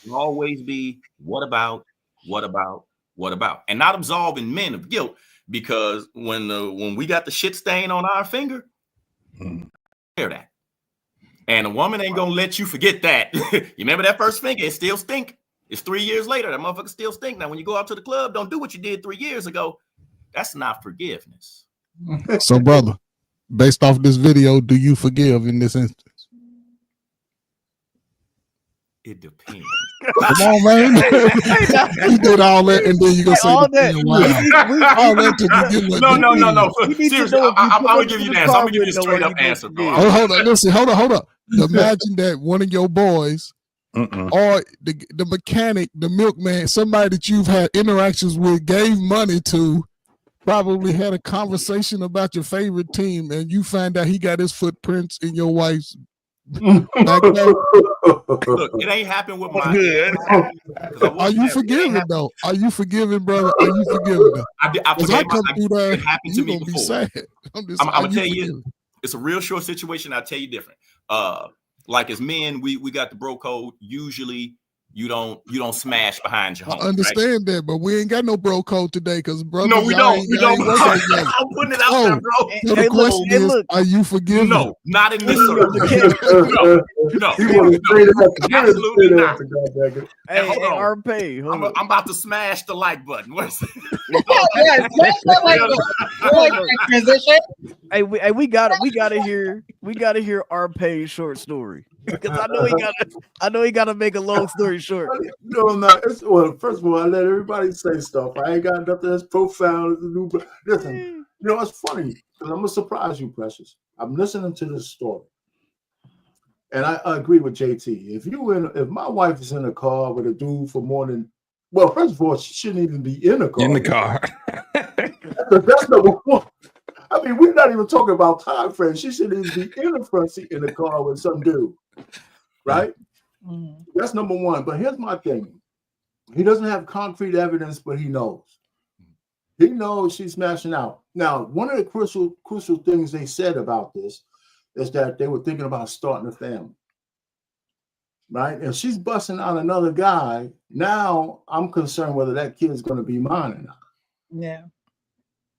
will always be what about, and not absolving men of guilt, because when we got the shit stain on our finger, that, and a woman ain't gonna let you forget that. You remember that first finger? It still stink. It's 3 years later. That motherfucker still stink. Now, when you go out to the club, don't do what you did 3 years ago. That's not forgiveness. So, brother, based off this video, do you forgive in this instance? It depends. Come on, man. You did all that, and then you gonna say all that. All that to begin with. No. Seriously, I'm gonna give you that. I'm gonna give you a straight up answer, bro. Hold on. Listen. Hold on. Imagine that one of your boys, or the mechanic, the milkman, somebody that you've had interactions with, gave money to, probably had a conversation about your favorite team, and you find out he got his footprints in your wife's backyard. Look, it ain't happened with my. Are you forgiving though? Are you forgiving, brother? Are you forgiving though? I forgave. It happened to me before. Be sad. I'm gonna tell you, it's a real short situation. I'll tell you different. Like as men, we got the bro code. Usually, you don't smash behind your home. I understand that, but we ain't got no bro code today, because brother. No, we don't. I'm putting it out there, bro. So the question is, are you forgiving? No, not in this circumstance. No, absolutely not. Hey, hold on. I'm about to smash the like button. What's Hey, we gotta hear our short story. Because I know he gotta make a long story short. No, I'm not. Well, first of all, I let everybody say stuff. I ain't got nothing that's profound to do. But listen, it's funny because I'm gonna surprise you, Precious. I'm listening to this story, and I agree with JT. If my wife is in a car with a dude for more than, well, first of all, she shouldn't even be in the car. In the car. That's number one. I mean, we're not even talking about time frames. She shouldn't even be in the front seat in the car with some dude, right? Mm-hmm. That's number one. But here's my thing. He doesn't have concrete evidence, but he knows. He knows she's smashing out. Now, one of the crucial things they said about this is that they were thinking about starting a family, right? If she's busting out another guy, now I'm concerned whether that kid is going to be mine or not. Yeah.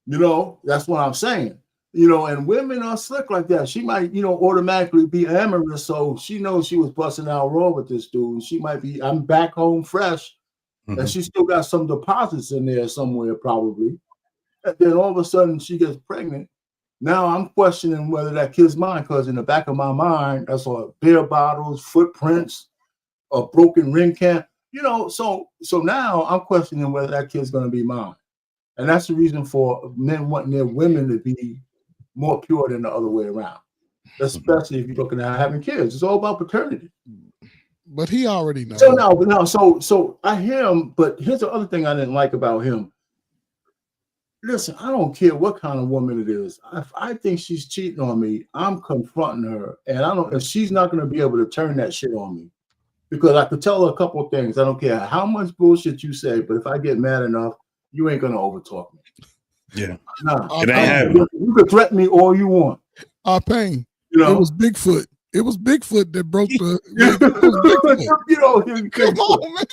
That's what I'm saying. And women are slick like that. She might, automatically be amorous. So she knows she was busting out raw with this dude. She might be, I'm back home fresh. Mm-hmm. And she still got some deposits in there somewhere, probably. And then all of a sudden she gets pregnant. Now I'm questioning whether that kid's mine, because in the back of my mind, I saw beer bottles, footprints, a broken ring can. So now I'm questioning whether that kid's going to be mine. And that's the reason for men wanting their women to be more pure than the other way around, especially if you're looking at having kids. It's all about paternity. But he already knows. So I hear him, but here's the other thing I didn't like about him. Listen, I don't care what kind of woman it is. If I think she's cheating on me, I'm confronting her. And she's not going to be able to turn that shit on me. Because I could tell her a couple of things. I don't care how much bullshit you say, but if I get mad enough, you ain't gonna overtalk me. Yeah. Nah, it ain't happening. You can threaten me all you want. Pain. It was Bigfoot. It was Bigfoot that broke the. Come on, man.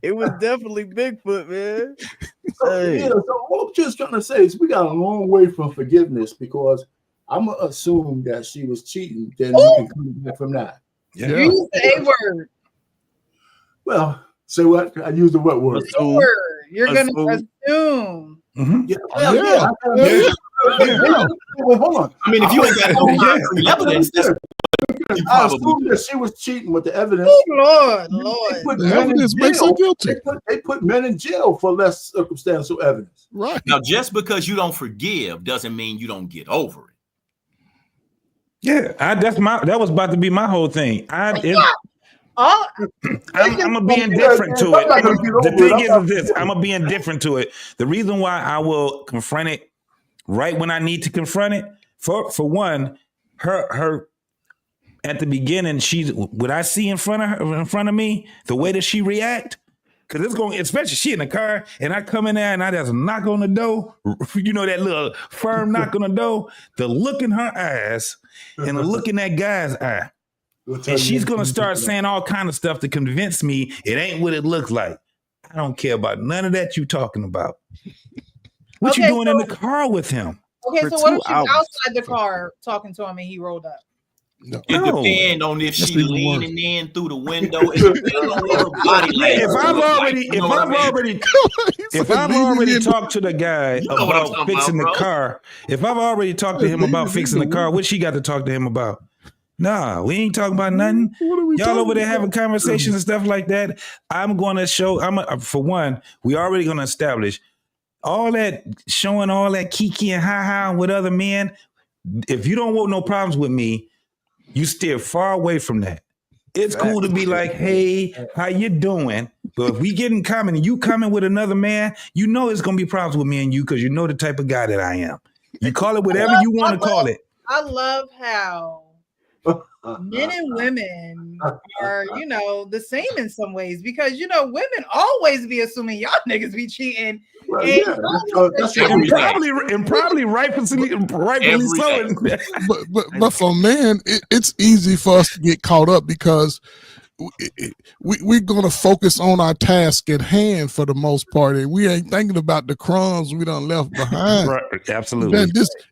It was definitely Bigfoot, man. So what I'm just trying to say is we got a long way from forgiveness, because I'm gonna assume that she was cheating. Then we can come back from that. Yeah. Use the A word. Well, say what? I use the what word? You're going to assume. Mm-hmm. Yeah. Well, hold on. I mean, if you ain't got no evidence, I assume that she was cheating with the evidence. Oh, Lord. The evidence makes her guilty. They put men in jail for less circumstantial evidence. Right. Now, just because you don't forgive doesn't mean you don't get over it. Yeah, that was about to be my whole thing. I'm being indifferent to it. The thing is this: I'm being indifferent to it. The reason why I will confront it right when I need to confront it, for one, her at the beginning, what I see in front of me, the way that she react, because it's going, especially she in the car, and I come in there and I just knock on the door, that little firm knock on the door, the look in her eyes and the look in that guy's eye. And she's going to start saying all kind of stuff to convince me it ain't what it looks like. I don't care about none of that you talking about. What you doing in the car with him? Okay, so what if she's outside the car talking to him and he rolled up? No. It depends on if she's leaning in through the window. It depends on her body language. If I've already talked to the guy about fixing the car, if I've already talked to him about fixing the car, what she got to talk to him about? Nah, we ain't talking about nothing. Y'all over there having conversations and stuff like that. I'm going to show, for one, we already going to establish all that, showing all that kiki and ha-ha with other men. If you don't want no problems with me, you steer far away from that. It's cool to be like, hey, how you doing? But if we get in common and you coming with another man, you know it's going to be problems with me and you, because you know the type of guy that I am. You call it whatever you want to call it. I love how men and women are, the same in some ways, because women always be assuming y'all niggas be cheating. Well, and probably rightfully so. But for men, it's easy for us to get caught up because we're gonna focus on our task at hand for the most part, and we ain't thinking about the crumbs we done left behind. Right, absolutely.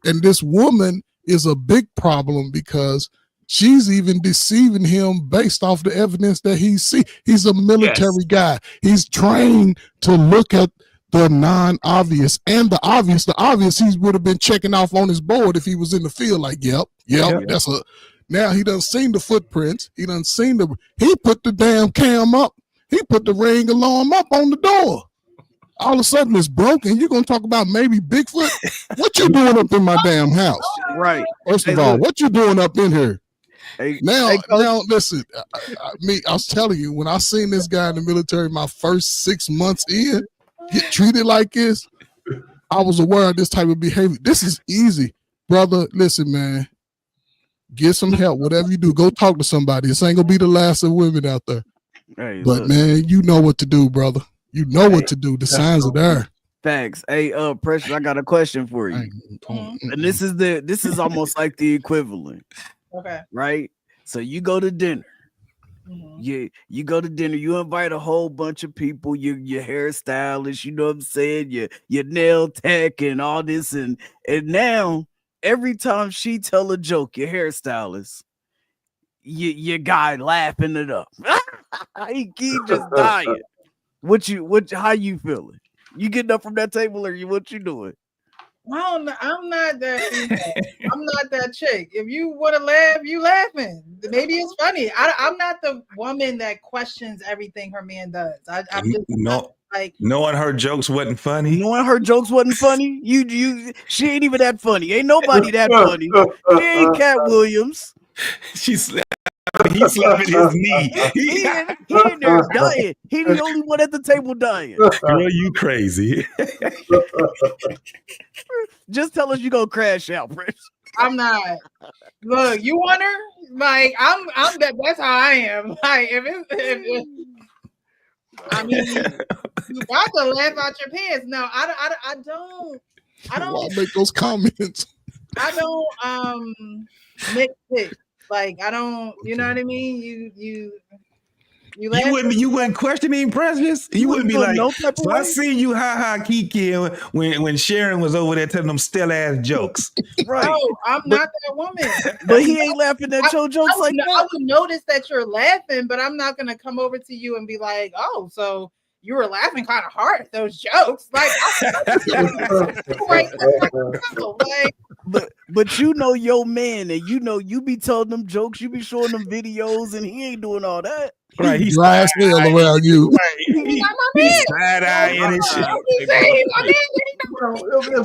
And this woman is a big problem because she's even deceiving him based off the evidence that he see. He's a military guy. He's trained to look at the non-obvious and the obvious. The obvious he would have been checking off on his board if he was in the field. Like, yep. Now he done seen the footprints. He put the damn cam up. He put the ring alarm up on the door. All of a sudden it's broken. You're going to talk about maybe Bigfoot? What you doing up in my damn house? Right. First of all, what you doing up in here? Now, listen, I was telling you, when I seen this guy in the military my first 6 months in, get treated like this, I was aware of this type of behavior. This is easy. Brother, listen, man, get some help. Whatever you do, go talk to somebody. This ain't going to be the last of women out there. But, look, man, you know what to do, brother. You know what to do. The signs are there. Thanks. Hey, Precious, I got a question for you. And this is almost like the equivalent. Okay. Right? So you go to dinner. You go to dinner, you invite a whole bunch of people, your hairstylist, you know what I'm saying, your nail tech and all this, and now every time she tell a joke, your hairstylist, your guy laughing it up. he just dying. How you feeling? You getting up from that table, or what you doing? I'm not that female. I'm not that chick. If you want to laugh, you laughing. Maybe it's funny. I'm not the woman that questions everything her man does. I'm just like knowing her jokes wasn't funny. Knowing her jokes wasn't funny. She ain't even that funny. Ain't nobody that funny. She ain't Cat Williams. He's slapping his knee. He in there dying. He the only one at the table dying. Girl, you crazy. Just tell us you gonna crash out, Prince. I'm not. Look, you want her? Like I'm that's how I am. Like if I mean, you got to laugh out your pants. No, I don't. Why make those comments? I don't nitpick. Like I don't, you know what I mean? You wouldn't question me, Precious. You wouldn't be like, so I seen you Kiki when Sharon was over there telling them still ass jokes. Right. No, I'm not that woman. But he ain't laughing at your jokes like that. I would notice that you're laughing, but I'm not gonna come over to you and be like, oh, so you were laughing kind of hard at those jokes. Like, but you know your man, and you be telling them jokes, you be showing them videos, and he ain't doing all that. Right, he's dry as hell around you. Right. He's side-eyeing and shit.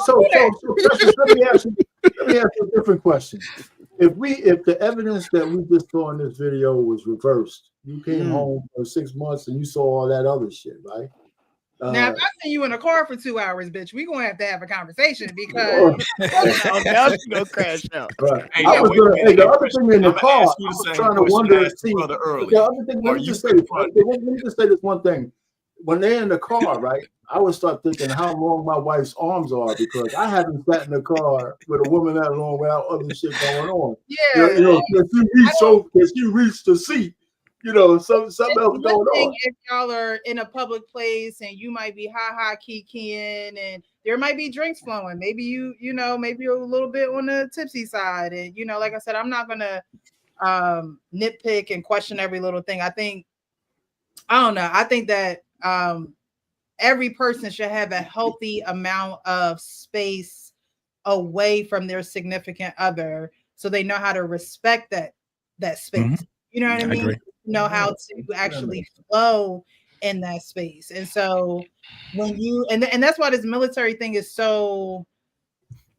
So let me ask you a different question. If the evidence that we just saw in this video was reversed, you came home for 6 months and you saw all that other shit, right? Now, if I see you in a car for 2 hours, bitch, we're gonna have a conversation because now she's gonna crash out. Right. The other thing in the car, I was trying to wonder and see. The other thing, let me just say this one thing. When they're in the car, right, I would start thinking how long my wife's arms are, because I haven't sat in the car with a woman that long without other shit going on. Yeah, can she reach the seat? Something else going on. If y'all are in a public place and you might be kikiing and there might be drinks flowing, maybe maybe a little bit on the tipsy side, and like I said, I'm not gonna nitpick and question every little thing. I think that every person should have a healthy amount of space away from their significant other, so they know how to respect that space. Mm-hmm. You know what I mean? Agree. Know how to actually flow in that space. And so when you and that's why this military thing is so,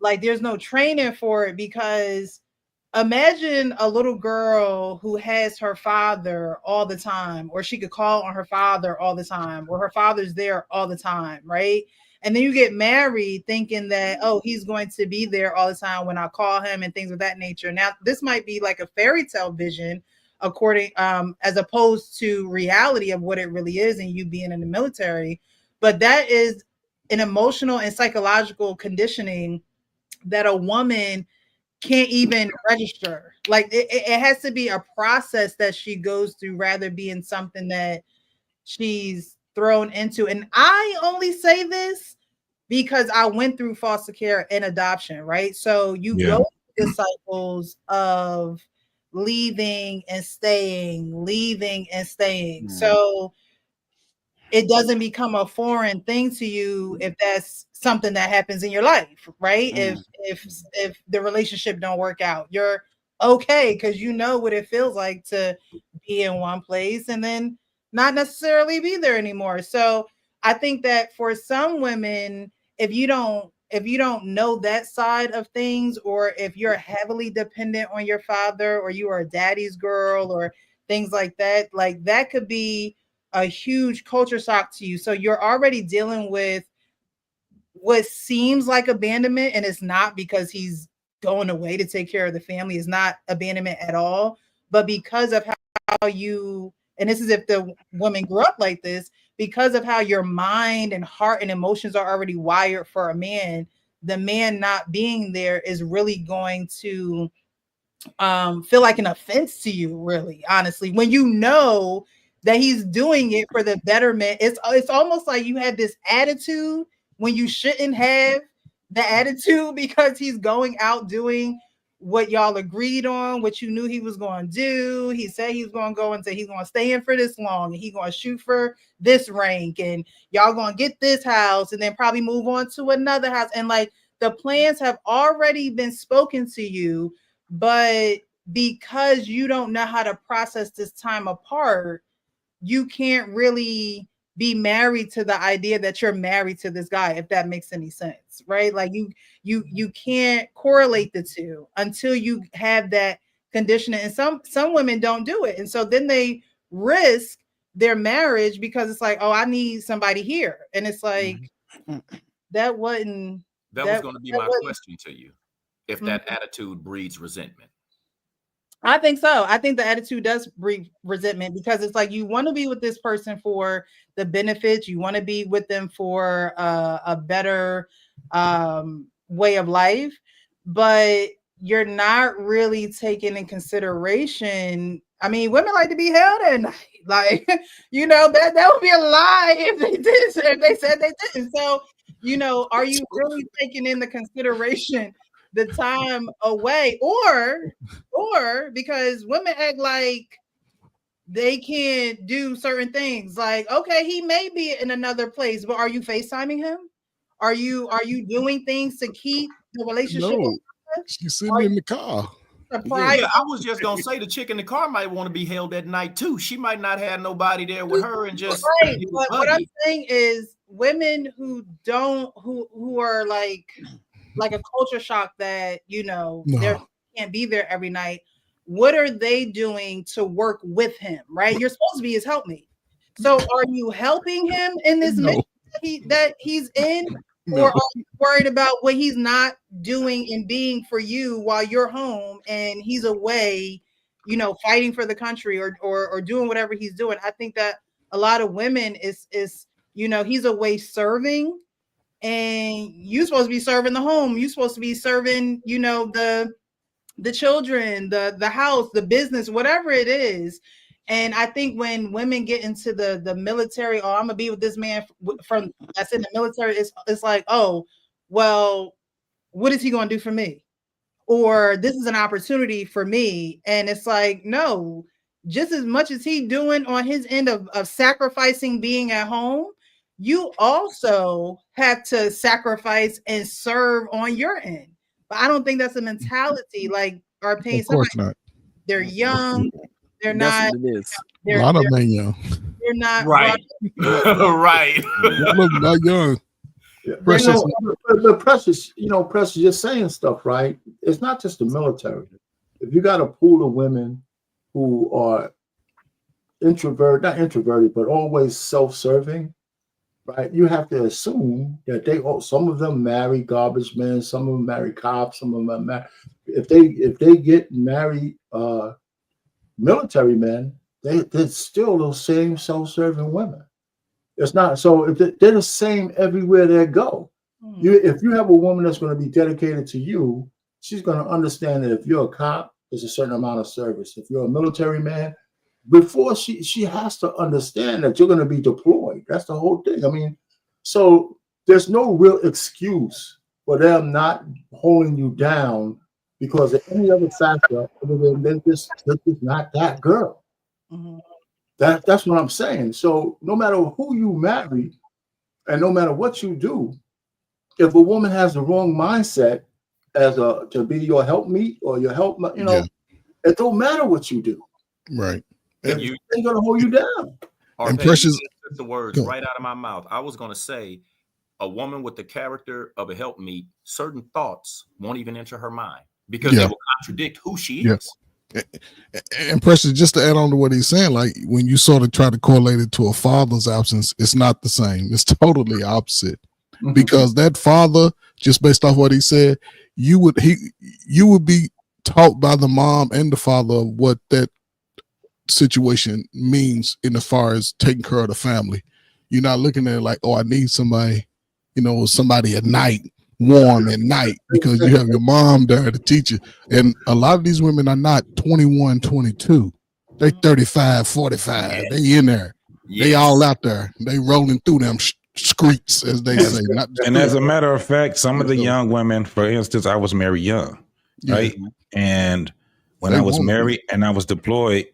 like, there's no training for it, because imagine a little girl who has her father all the time, or she could call on her father all the time, or her father's there all the time, right? And then you get married thinking that, oh, he's going to be there all the time when I call him and things of that nature. Now, this might be like a fairy tale vision, according as opposed to reality of what it really is, and you being in the military. But that is an emotional and psychological conditioning that a woman can't even register. Like it has to be a process that she goes through, rather being something that she's thrown into. And I only say this because I went through foster care and adoption, right? So you go through the cycles of leaving and staying. So it doesn't become a foreign thing to you if that's something that happens in your life, right? If the relationship don't work out, your okay, because you know what it feels like to be in one place and then not necessarily be there anymore. So I think that for some women, if you don't know that side of things, or if you're heavily dependent on your father, or you are a daddy's girl or things like that could be a huge culture shock to you. So you're already dealing with what seems like abandonment, and it's not, because he's going away to take care of the family. Is not abandonment at all, but because of how you, and this is if the woman grew up like this, because of how your mind and heart and emotions are already wired for a man, the man not being there is really going to feel like an offense to you, really, honestly, when you know that he's doing it for the betterment. It's almost like you have this attitude when you shouldn't have the attitude, because he's going out doing what y'all agreed on, what you knew he was going to do. He said he was going to go and say he's going to stay in for this long, and he's going to shoot for this rank, and y'all going to get this house, and then probably move on to another house. And like, the plans have already been spoken to you, but because you don't know how to process this time apart, you can't really be married to the idea that you're married to this guy, if that makes any sense, right? Like you can't correlate the two until you have that conditioning. And some women don't do it, and so then they risk their marriage because it's like, oh, I need somebody here, and it's like that was going to be my question to you. If that attitude breeds resentment. I think so. I think the attitude does breed resentment, because it's like you want to be with this person for the benefits. You want to be with them for a better way of life, but you're not really taking in consideration. I mean, women like to be held at night. Like, you know, that would be a lie if they did, if they said they didn't. So, you know, are you really taking in the consideration the time away, or because women act like they can't do certain things? Like, okay, he may be in another place, but are you FaceTiming him? Are you doing things to keep the relationship? No, she's sitting in the car. Yeah, I was just gonna say the chick in the car might want to be held at night too. She might not have nobody there with her, and just right. But what I'm saying is, women who are like a culture shock that, you know, they can't be there every night. What are they doing to work with him? Right? You're supposed to be his helpmate. So are you helping him in this mission that he's in? Or are you worried about what he's not doing and being for you while you're home and he's away, you know, fighting for the country or doing whatever he's doing? I think that a lot of women is, you know, he's away serving, and you're supposed to be serving the home. You're supposed to be serving, you know, the children, the house, the business, whatever it is. And I think when women get into the military, oh, I'm gonna be with this man from that's in the military, it's like, oh, well, what is he gonna do for me? Or this is an opportunity for me. And it's like, no, just as much as he doing on his end of sacrificing being at home, you also have to sacrifice and serve on your end. But I don't think that's a mentality like our paying. Of course not. They're young. They're That's not. what it is. A lot of men young. They're not right. Right. Not young. Yeah. Precious. But Precious, you know, Precious, you're saying stuff, right? It's not just the military. If you got a pool of women who are not introverted, but always self-serving, right? You have to assume that some of them marry garbage men, some of them marry cops, some of them marry. If they get married military men, they're still those same self-serving women. It's not so. They're the same everywhere they go. If you have a woman that's going to be dedicated to you, she's going to understand that if you're a cop, there's a certain amount of service. If you're a military man, before she has to understand that you're going to be deployed. That's the whole thing. I mean, so there's no real excuse for them not holding you down because of any other factor other than this is not that girl. Mm-hmm. That's what I'm saying. So no matter who you marry and no matter what you do, if a woman has the wrong mindset to be your helpmeet or your help, you know, It don't matter what you do. Right. And you ain't gonna hold you down. And Precious, the words right out of my mouth. I was gonna say, a woman with the character of a helpmeet, certain thoughts won't even enter her mind because they will contradict who she is. And Precious, just to add on to what he's saying, like when you sort of try to correlate it to a father's absence, it's not the same. It's totally opposite. Because that father, just based off what he said, you would be taught by the mom and the father of what that situation means in as far as taking care of the family. You're not looking at it like, oh, I need somebody, somebody at night, warm at night, because you have your mom there to teach you. And a lot of these women are not 21, 22. They 35, 45. They in there. They all out there. They rolling through them streets, as they say. And as a matter of fact, some of the young women, for instance, I was married young, right? And when I was married and I was deployed,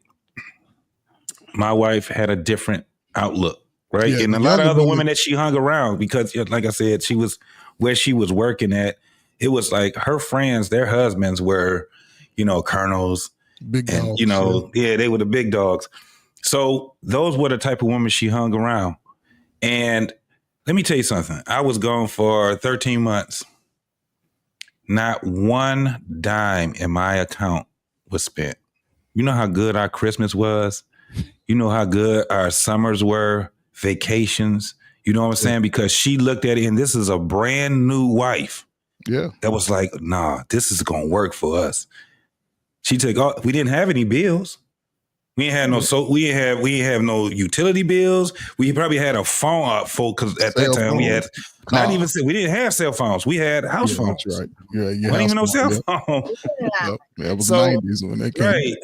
my wife had a different outlook, right? And a lot of other women that she hung around, because like I said, she was where she was working at. It was like her friends, their husbands were, colonels, big dogs, they were the big dogs. So those were the type of women she hung around. And let me tell you something. I was gone for 13 months. Not one dime in my account was spent. You know how good our Christmas was? You know how good our summers were, vacations. You know what I'm saying? Because she looked at it, and this is a brand new wife. Yeah. That was like, nah, this is going to work for us. She took we didn't have any bills. We ain't had we ain't have no utility bills. We probably had a phone because at that time we had we didn't have cell phones. We had house phones. That's right. Yeah, wasn't even no cell phone. That was 90s when they came. Right.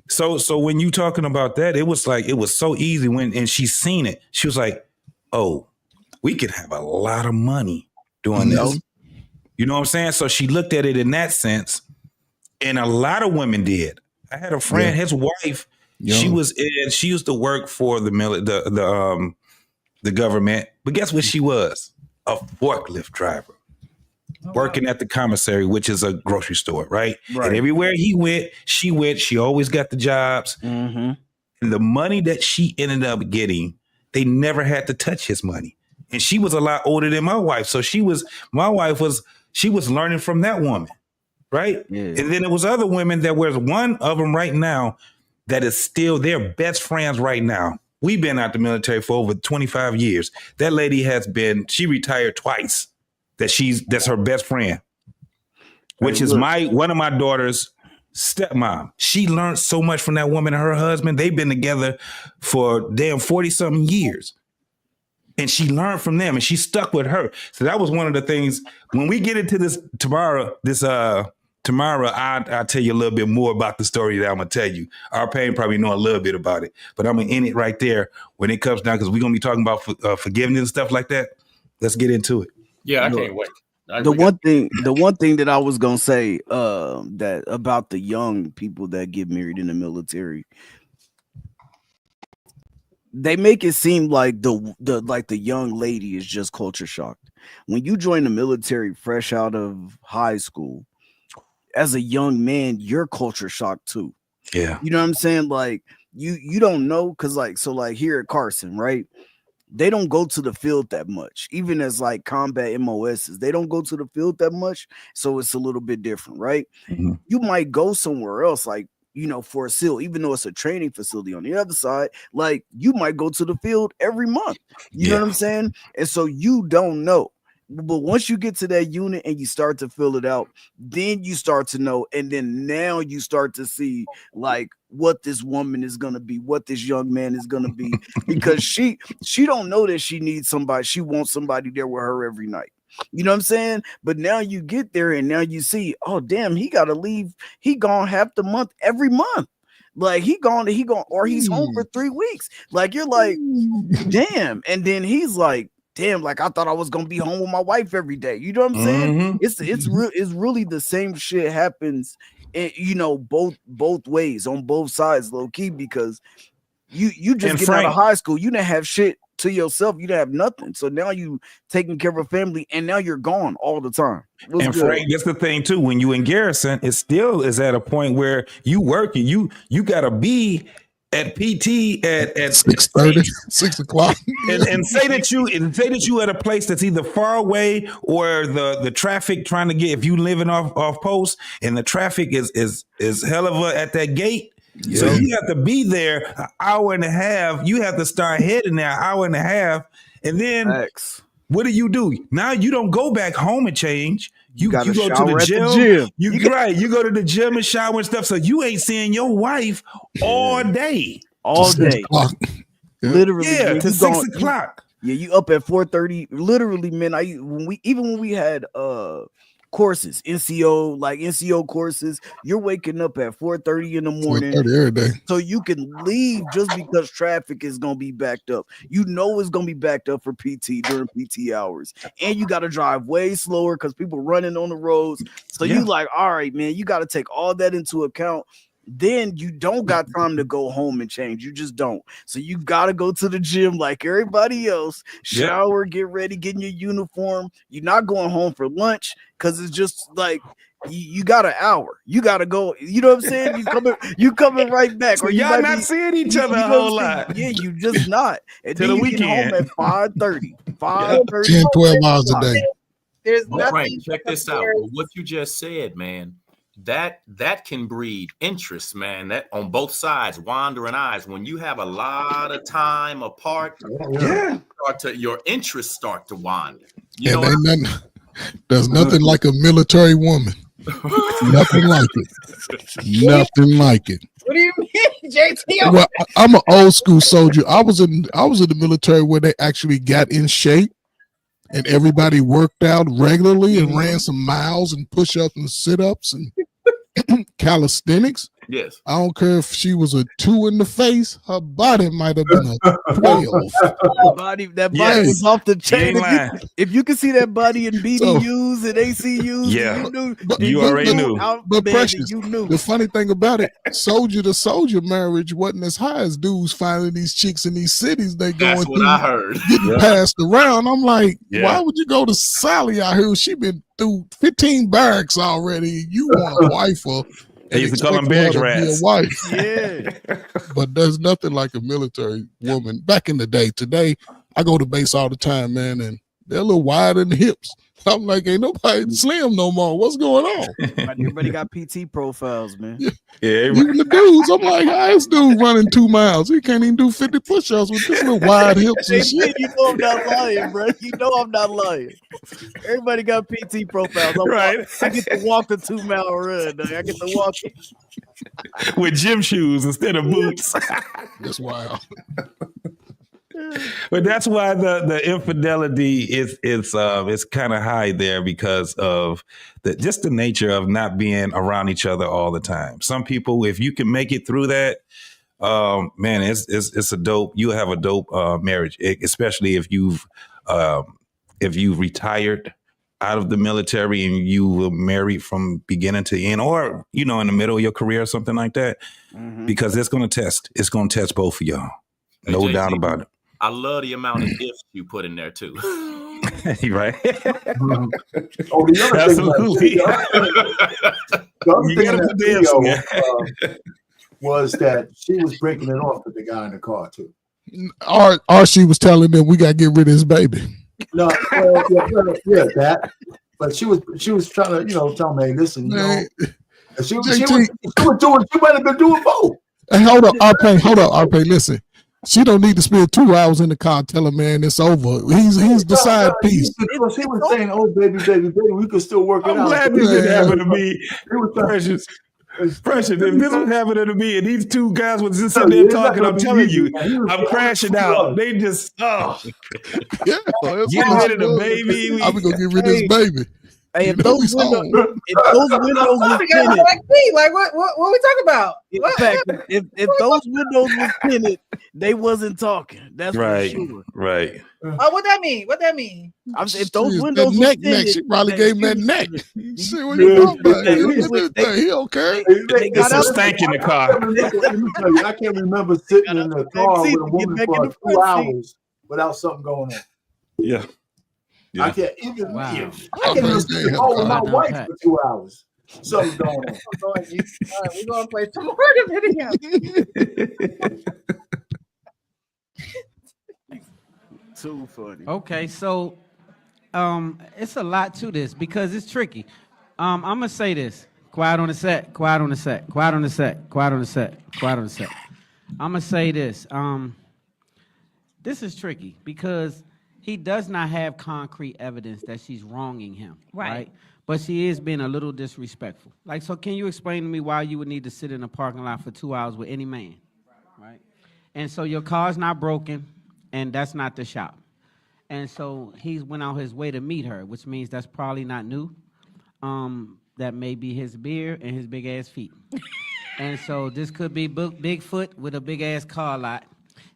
So when you talking about that, it was like, it was so easy and she seen it. She was like, oh, we could have a lot of money doing this. You know what I'm saying? So she looked at it in that sense, and a lot of women did. I had a friend, his wife, she used to work for the government, but guess what she was? A forklift driver. Working at the commissary, which is a grocery store, right? And everywhere she went, she always got the jobs. And the money that she ended up getting, they never had to touch his money. And she was a lot older than my wife. So she was learning from that woman, right? Yeah. And then there was other women that was one of them right now that is still their best friends right now. We've been out the military for over 25 years. That lady she retired twice. That's her best friend, which is one of my daughter's stepmom. She learned so much from that woman and her husband. They've been together for 40 something years. And she learned from them and she stuck with her. So that was one of the things. When we get into this tomorrow, I'll tell you a little bit more about the story that I'm going to tell you. Our Payne probably know a little bit about it, but I'm going to end it right there when it comes down, because we're going to be talking about forgiveness and stuff like that. Let's get into it. Yeah, I can't wait. The one thing that I was gonna say that about the young people that get married in the military, they make it seem like the young lady is just culture shocked. When you join the military fresh out of high school, as a young man, you're culture shocked too. Yeah, you know what I'm saying? Like you don't know, because like here at Carson, right? They don't go to the field that much, even as like combat MOSs. They don't go to the field that much, so it's a little bit different, right? You might go somewhere else, like for a SEAL, even though it's a training facility on the other side. Like you might go to the field every month. You know what I'm saying? And so you don't know. But once you get to that unit and you start to fill it out, then you start to know. And then now you start to see like what this woman is going to be, what this young man is going to be, because she don't know that she needs somebody. She wants somebody there with her every night. You know what I'm saying? But now you get there and now you see, oh, damn, he got to leave. He gone half the month every month. Like he gone, or he's home for 3 weeks. Like you're like, damn. And then he's like, damn, like I thought I was gonna be home with my wife every day. You know what I'm saying? It's really the same shit happens, both ways, on both sides, low key, because you just get out of high school, you didn't have shit to yourself, you have nothing. So now you taking care of a family, and now you're gone all the time. And Frank, that's the thing too. When you in Garrison, it still is at a point where you working. You gotta be at PT at 6:30, 6 o'clock, and say that you at a place that's either far away or the traffic trying to get, if you living off post and the traffic is hell of a at that gate. Yeah. So you have to be there an hour and a half. You have to start heading there an hour and a half, and then what do? Now you don't go back home and change. You go to the gym. You go to the gym and shower and stuff. So you ain't seeing your wife all day. All day. Literally. Yeah, to 6 o'clock. You up at 4:30. Literally, man. When we had courses, NCO courses, you're waking up at 4:30 in the morning every day. So you can leave just because traffic is gonna be backed up. You know it's gonna be backed up for PT during PT hours, and you got to drive way slower because people running on the roads. So you like, all right, man, you got to take all that into account. Then you don't got time to go home and change. You just don't. So you got to go to the gym like everybody else, shower, get ready, get in your uniform. You're not going home for lunch because it's just like you got an hour. You got to go. You know what I'm saying? You coming right back. So or y'all not seeing each other a whole lot. Yeah, you just not. And then you get home at 5:30. 5:30. 10, 12 hours a day. There's nothing. Right, check this out. What you just said, man. That can breed interest, man. That on both sides, wandering eyes. When you have a lot of time apart, your interests start to wander. There's nothing like a military woman. Nothing like it. Nothing like it. What do you mean, JT? Well, I'm an old school soldier. I was in the military where they actually got in shape. And everybody worked out regularly and ran some miles and push-ups and sit-ups and calisthenics. Yes. I don't care if she was a 2 in the face, her body might have been a 12. That body was off the chain. If you can see that body in BDUs and ACUs, you already knew. But Precious, you knew. The funny thing about it, soldier to soldier marriage wasn't as high as dudes finding these chicks in these cities they going That's what I heard. Getting passed around. I'm like, why would you go to Sally out here? She been through 15 barracks already. You want a wife or they used to call them barrack rats. Yeah. But there's nothing like a military woman. Back in the day, today, I go to base all the time, man, and they're a little wide in the hips. I'm like, ain't nobody slim no more. What's going on? Everybody got PT profiles, man. Yeah, even the dudes. I'm like, this dude running 2 miles. He can't even do 50 push-ups with this little wide hips and shit. You know I'm not lying, bro. You know I'm not lying. Everybody got PT profiles. I get to walk the 2 mile run. I get to walk with gym shoes instead of boots. That's wild. But that's why the infidelity is kind of high there because of just the nature of not being around each other all the time. Some people, if you can make it through that, man, it's a dope. You have a dope marriage, especially if you've retired out of the military and you were married from beginning to end, or in the middle of your career or something like that, because it's going to test both of y'all. No JT, doubt about it. I love the amount of ifs you put in there too. Right? Absolutely. Was that she was breaking it off with the guy in the car too. Or she was telling them we got to get rid of his baby. No, that. But she was trying to, tell me, listen, she might have been doing both. Hey, hold up, RP, listen. She don't need to spend 2 hours in the car telling man it's over. He's the side piece. She was saying, "Oh, baby, we could still work it out." I'm glad this didn't happen to me. Precious. If this was happening to me and these 2 guys was just sitting there talking, I'm telling you, I'm crashing out. They just, getting rid of the baby. I'm gonna get rid of this baby. Hey, if those windows was tinted, like what we talking about? If those windows was tinted, they wasn't talking. That's right, for sure. Right. Oh, what that mean? If those windows was tinted, she probably gave him that neck. See what you talking about? He don't care. It's a stank in the car. I can't remember sitting in the car with a woman for 2 hours without something going on. Yeah. I can't even Wow. leave. I can't even sit home with my wife for 2 hours. Something's going on. All right, we're gonna play some more of the video. Too funny. Okay, so it's a lot to this because it's tricky. I'm gonna say this. Quiet on the set, quiet on the set, quiet on the set, quiet on the set, quiet on the set. I'm gonna say this. This is tricky because he does not have concrete evidence that she's wronging him. Right. But she is being a little disrespectful. Like, so can you explain to me why you would need to sit in a parking lot for 2 hours with any man? Right. And so your car's not broken, and that's not the shop. And so he went out his way to meet her, which means that's probably not new. That may be his beard and his big ass feet. And so this could be Bigfoot with a big ass car lot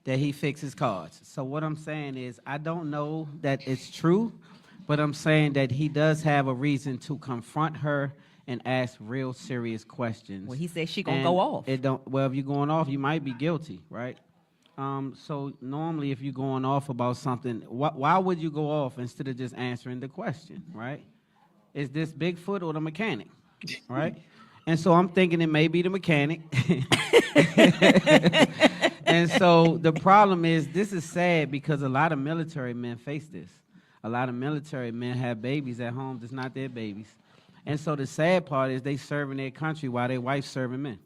that he fixes cars. So what I'm saying is, I don't know that it's true, but I'm saying that he does have a reason to confront her and ask real serious questions. Well, he said she gonna go off. If you're going off, you might be guilty, right? So normally if you're going off about something, why would you go off instead of just answering the question, right? Is this Bigfoot or the mechanic, right? And so I'm thinking it may be the mechanic. And so the problem is, this is sad because a lot of military men face this. A lot of military men have babies at home that's not their babies. And so the sad part is they serving their country while their wife's serving men.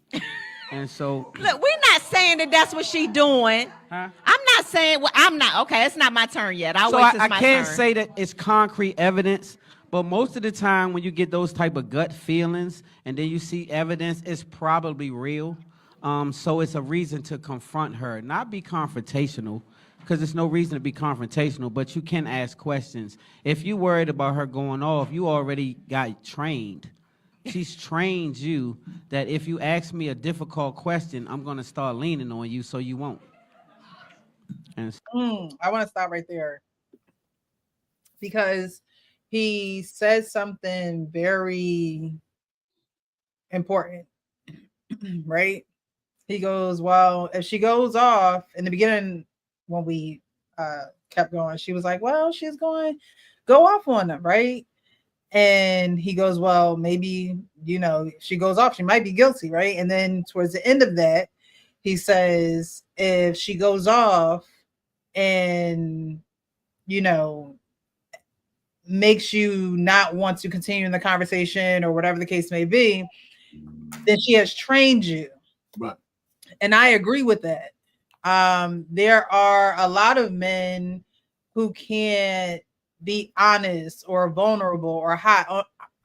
And so look, we're not saying that that's what she doing. Huh? I'm not saying, well, I'm not. Okay, it's not my turn yet. I'll wait till it's my turn. I can't say that it's concrete evidence, but most of the time when you get those type of gut feelings and then you see evidence, it's probably real. So it's a reason to confront her, not be confrontational, because there's no reason to be confrontational, but you can ask questions. If you're worried about her going off, you already got trained. She's trained you that if you ask me a difficult question, I'm going to start leaning on you so you won't. And I want to stop right there because he says something very important, right? He goes, well, if she goes off in the beginning, when we kept going, she was like, well, she's going to go off on them, right? And he goes, well, maybe, if she goes off, she might be guilty, right? And then towards the end of that, he says, if she goes off and, makes you not want to continue in the conversation or whatever the case may be, then she has trained you. Right. And I agree with that. There are a lot of men who can't be honest or vulnerable or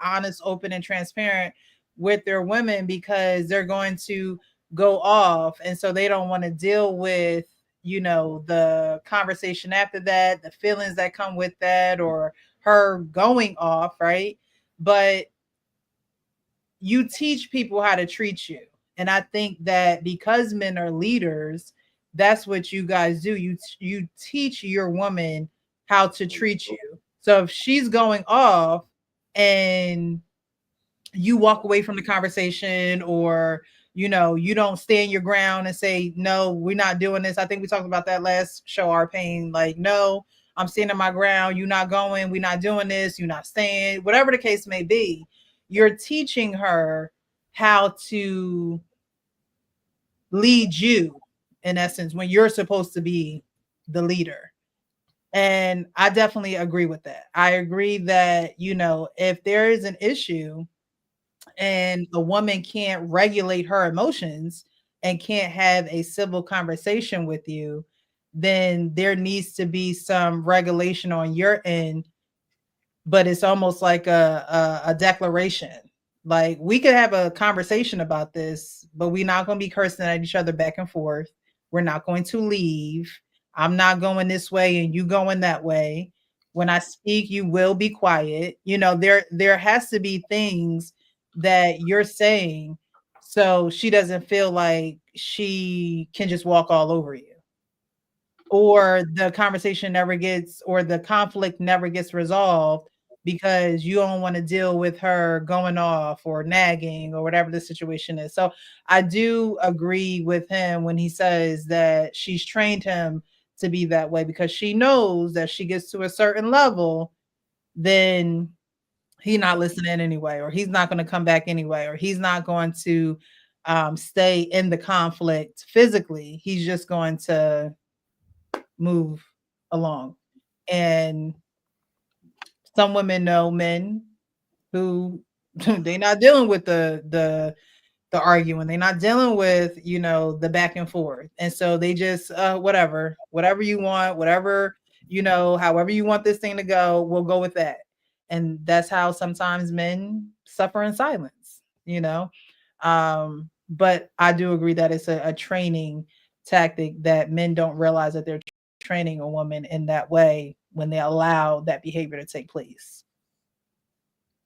honest, open, and transparent with their women because they're going to go off. And so they don't want to deal with, the conversation after that, the feelings that come with that, or her going off, right? But you teach people how to treat you. And I think that because men are leaders, that's what you guys do. You teach your woman how to treat you. So if she's going off and you walk away from the conversation, or you don't stand your ground and say, no, we're not doing this. I think we talked about that last show, our pain. Like, no, I'm standing my ground. You're not going. We're not doing this. You're not staying. Whatever the case may be, you're teaching her how to lead you, in essence, when you're supposed to be the leader. And I definitely agree with that. I agree that, if there is an issue and a woman can't regulate her emotions and can't have a civil conversation with you, then there needs to be some regulation on your end. But it's almost like a declaration. Like, we could have a conversation about this, but we're not going to be cursing at each other back and forth. We're not going to leave. I'm not going this way and you going that way. When I speak, you will be quiet. There has to be things that you're saying so she doesn't feel like she can just walk all over you, or the conversation never gets, or the conflict never gets resolved because you don't want to deal with her going off or nagging or whatever the situation is. So I do agree with him when he says that she's trained him to be that way, because she knows that she gets to a certain level, then he's not listening anyway, or he's not going to come back anyway, or he's not going to stay in the conflict physically. He's just going to move along. And some women know men who they're not dealing with the arguing, they're not dealing with, you know, the back and forth, and so they just whatever you want, whatever, you know, however you want this thing to go, we'll go with that. And that's how sometimes men suffer in silence, you know. But I do agree that it's a training tactic, that men don't realize that they're training a woman in that way when they allow that behavior to take place.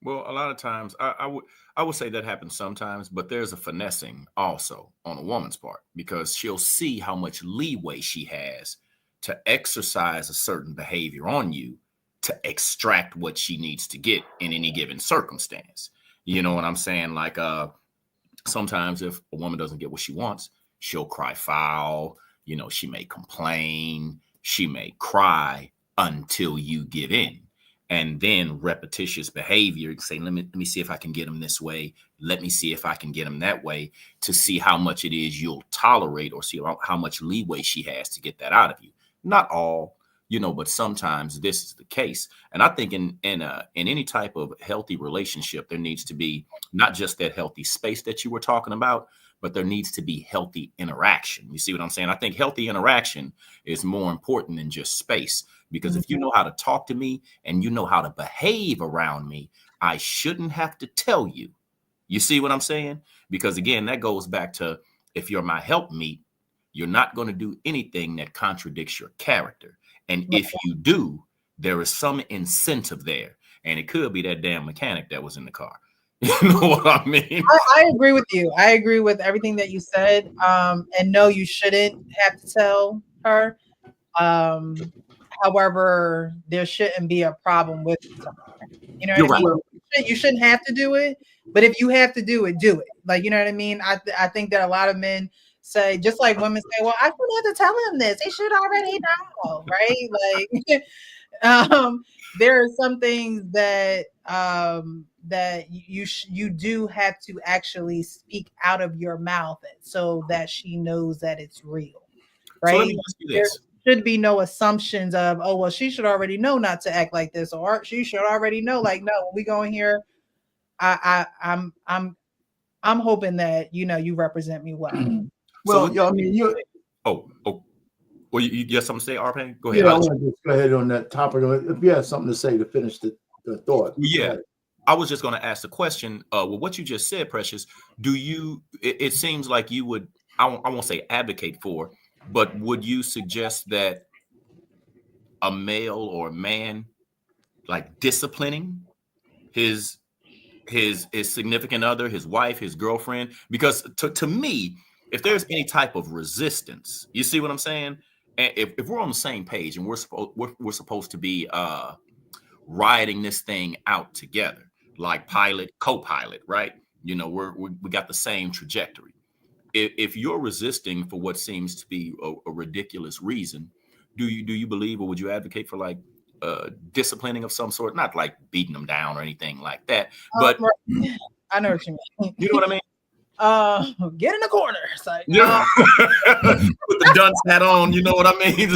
Well, a lot of times I would say that happens sometimes, but there's a finessing also on a woman's part, because she'll see how much leeway she has to exercise a certain behavior on you to extract what she needs to get in any given circumstance. You know what I'm saying? Like sometimes if a woman doesn't get what she wants, she'll cry foul, you know, she may complain, she may cry until you give in. And then repetitious behavior, say, let me see if I can get him this way. Let me see if I can get him that way, to see how much it is you'll tolerate, or see how much leeway she has to get that out of you. Not all, you know, but sometimes this is the case. And I think in any type of healthy relationship, there needs to be not just that healthy space that you were talking about, but there needs to be healthy interaction. You see what I'm saying? I think healthy interaction is more important than just space, because if you know how to talk to me and you know how to behave around me, I shouldn't have to tell you. You see what I'm saying? Because again, that goes back to, if you're my helpmeet, you're not going to do anything that contradicts your character. And if you do, there is some incentive there. And it could be that damn mechanic that was in the car. You know what I mean? I agree with you. I agree with everything that you said. And no, you shouldn't have to tell her. However, there shouldn't be a problem with it. You know what I mean? You shouldn't have to do it, but if you have to do it, do it. Like, you know what I mean? I think that a lot of men say, just like women say, well, I shouldn't have to tell him this. He should already know, right? Like, there are some things that that you do have to actually speak out of your mouth, so that she knows that it's real, right? So let me ask you this. There should be no assumptions of, oh, well, she should already know not to act like this, or she should already know, like, no, when we go in here, I'm hoping that, you know, you represent me well. Well, yeah, I mean, you. Well, you have something to say, Arpan? Go ahead. Yeah, I want to just go ahead on that topic. If you have something to say to finish the thought. Yeah, I was just going to ask the question. Well, what you just said, Precious, it seems like you would, I won't say advocate for, but would you suggest that a male or a man, like, disciplining his significant other, his wife, his girlfriend? Because to me, if there's any type of resistance, you see what I'm saying? And if we're on the same page and we're supposed to be riding this thing out together, like pilot, co-pilot, right? You know, we got the same trajectory. If you're resisting for what seems to be a ridiculous reason, do you believe, or would you advocate for, like, disciplining of some sort? Not like beating them down or anything like that, but I know what you mean. You know what I mean? Get in the corner. Like, put the dunce hat on. You know what I mean?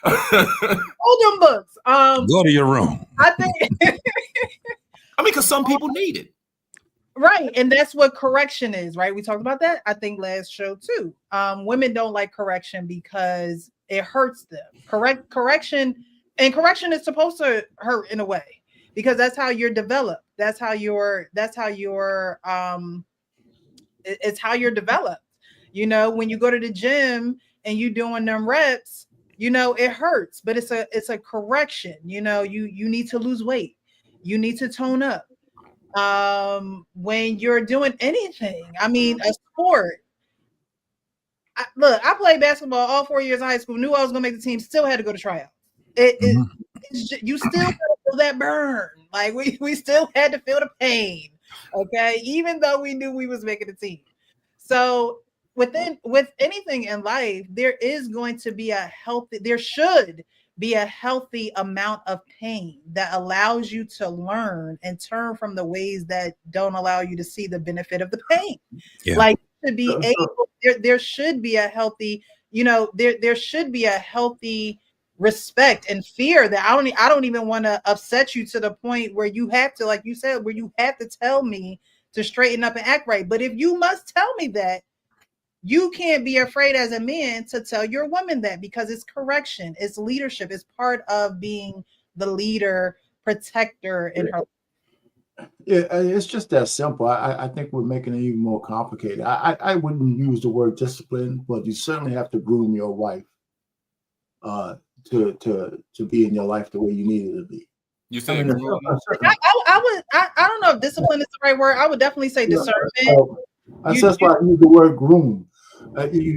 Hold them books. Go to your room. I think. I mean, because some people need it. Right. And that's what correction is, right? We talked about that, I think, last show too. Women don't like correction because it hurts them. Correction is supposed to hurt in a way, because that's how you're developed. It's how you're developed. You know, when you go to the gym and you doing them reps, you know, it hurts, but it's a correction. You know, you need to lose weight. You need to tone up. When you're doing anything, I mean, a sport. I played basketball all 4 years of high school, knew I was gonna make the team, still had to go to tryouts. You still gotta feel that burn. Like we still had to feel the pain. Okay, even though we knew we was making the team. So with anything in life, there should be a healthy amount of pain that allows you to learn and turn from the ways that don't allow you to see the benefit of the pain. Yeah. Like to be able, there should be a healthy, there should be a healthy respect and fear that I don't even want to upset you to the point where you have to, like you said, where you have to tell me to straighten up and act right. But if you must tell me that, you can't be afraid as a man to tell your woman that, because it's correction, it's leadership, it's part of being the leader, protector in her. Yeah, it's just that simple. I think we're making it even more complicated. I wouldn't use the word discipline, but you certainly have to groom your wife to be in your life the way you need it to be. You said I don't know if discipline is the right word. I would definitely say discernment. That's why I use the word groom.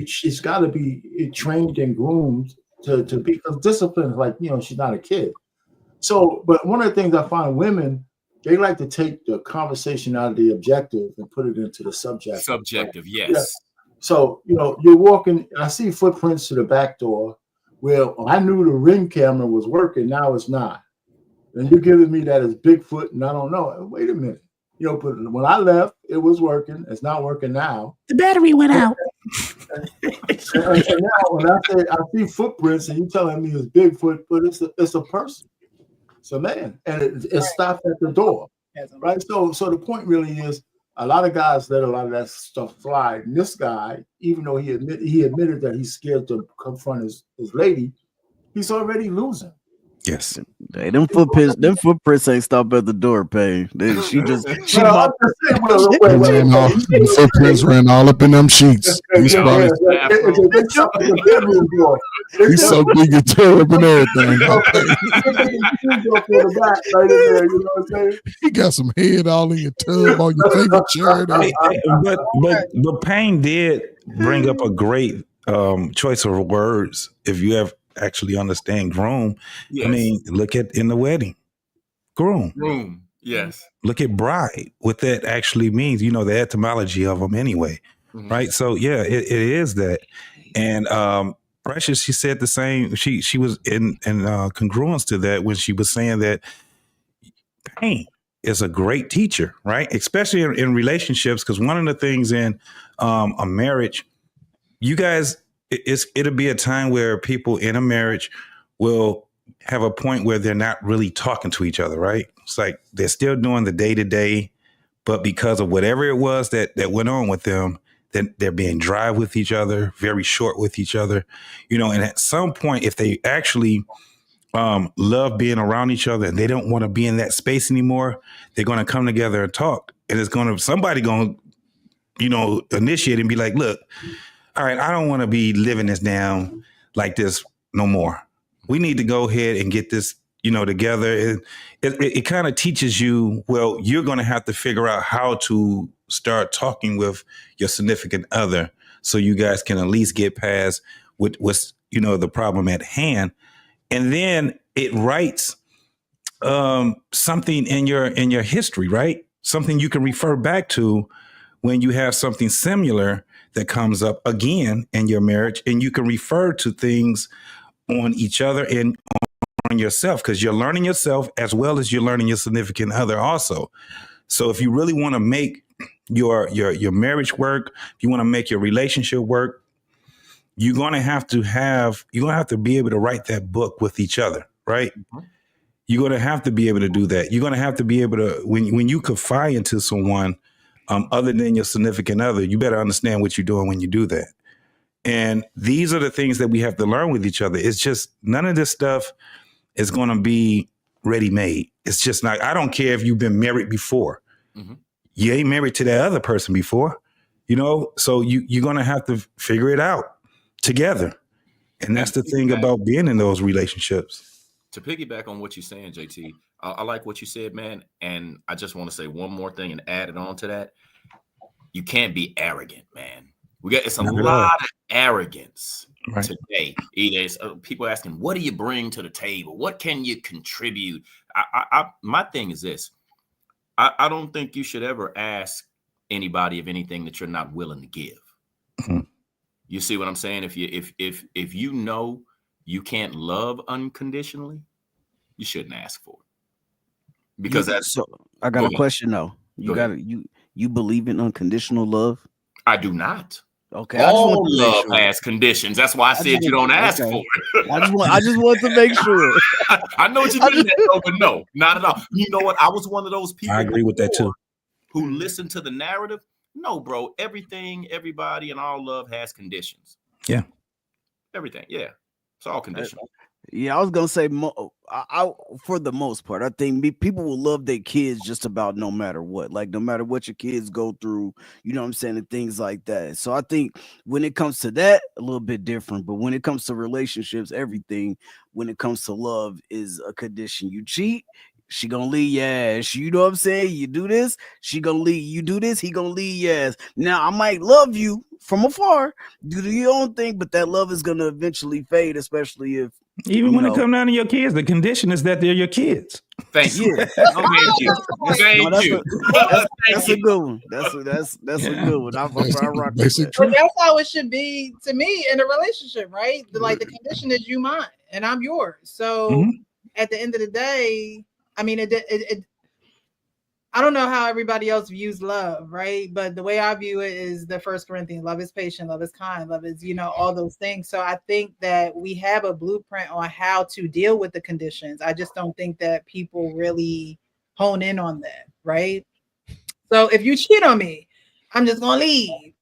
She's got to be trained and groomed to be, because discipline is like, she's not a kid. So, but one of the things I find women, they like to take the conversation out of the objective and put it into the subjective. Subjective, yes. Yeah. So, you're walking, I see footprints to the back door. Well, I knew the Ring camera was working, now it's not. And you're giving me that as Bigfoot, and I don't know. Wait a minute. But when I left, it was working. It's not working now. The battery went out. And now when I say I see footprints, and you're telling me it's Bigfoot, but it's a person. It's a man. And it stops at the door. Right? So the point really is, a lot of guys let a lot of that stuff slide. And this guy, even though he admitted that he's scared to confront his lady, he's already losing. Yes. Hey, them footprints ain't stop at the door, Pay. Footprints ran all up in them sheets. He's so big and tear up and everything. He got some head all in your tub on your favorite chair. But Payne did bring up a great choice of words. If you have actually understand groom, yes. I mean, look at in the wedding, groom, yes. Look at bride, what that actually means. The etymology of them anyway, right? So yeah, it is that. And Precious, she said the same. She was in congruence to that when she was saying that pain is a great teacher, right? Especially in relationships, because one of the things in a marriage, you guys. It'll be a time where people in a marriage will have a point where they're not really talking to each other, right? It's like they're still doing the day-to-day, but because of whatever it was that went on with them, then they're being dry with each other, very short with each other, and at some point, if they actually love being around each other and they don't want to be in that space anymore, they're going to come together and talk. And somebody going to, initiate and be like, look, all right, I don't want to be living this down like this no more. We need to go ahead and get this, together. It kind of teaches you, well, you're going to have to figure out how to start talking with your significant other so you guys can at least get past what's, the problem at hand. And then it writes something in your history, right? Something you can refer back to when you have something similar that comes up again in your marriage, and you can refer to things on each other and on yourself, because you're learning yourself as well as you're learning your significant other also. So if you really want to make your marriage work, if you want to make your relationship work, you're going to have to be able to write that book with each other, right? Mm-hmm. You're going to have to be able to do that. You're going to have to be able to, when you confide into someone, other than your significant other, you better understand what you're doing when you do that. And these are the things that we have to learn with each other. It's just none of this stuff is going to be ready-made. It's just not. I don't care if you've been married before. Mm-hmm. You ain't married to that other person before, so you're going to have to figure it out together. And that's the thing about being in those relationships. To piggyback on what you're saying, JT, I like what you said, man. And I just want to say one more thing and add it on to that. You can't be arrogant, man. It's a lot of arrogance today. It's people asking, what do you bring to the table? What can you contribute? My thing is this. I don't think you should ever ask anybody of anything that you're not willing to give. Mm-hmm. You see what I'm saying? If you know you can't love unconditionally, you shouldn't ask for it. Because so I got a question though. You believe in unconditional love? I do not. Okay, all love has conditions. That's why I said you don't ask for it. I just want to make sure. I know what you mean, but no, not at all. You know what? I was one of those people. I agree with that too. Who listen to the narrative? No, bro. Everything, everybody, and all love has conditions. Yeah. Everything. Yeah. It's all conditional. Yeah, I was gonna say, for the most part, I think people will love their kids just about no matter what. Like no matter what your kids go through, you know what I'm saying, and things like that. So I think when it comes to that, a little bit different. But when it comes to relationships, everything, when it comes to love, is a condition. You cheat, she gonna leave your ass. You know what I'm saying? You do this, she gonna leave. You do this, he gonna leave your ass. Now I might love you from afar, do your own thing, but that love is gonna eventually fade, especially if. Even when it comes down to your kids, the condition is that they're your kids. Thank you. Yeah. Thank you. Thank you. That's a good one. That's a good one. I rock basic truth. But that's how it should be to me in a relationship, right? Like the condition is you mine and I'm yours. So at the end of the day, I mean, I don't know how everybody else views love, right? But the way I view it is the 1 Corinthians: love is patient, love is kind, love is, all those things. So I think that we have a blueprint on how to deal with the conditions. I just don't think that people really hone in on that, right? So if you cheat on me, I'm just gonna leave.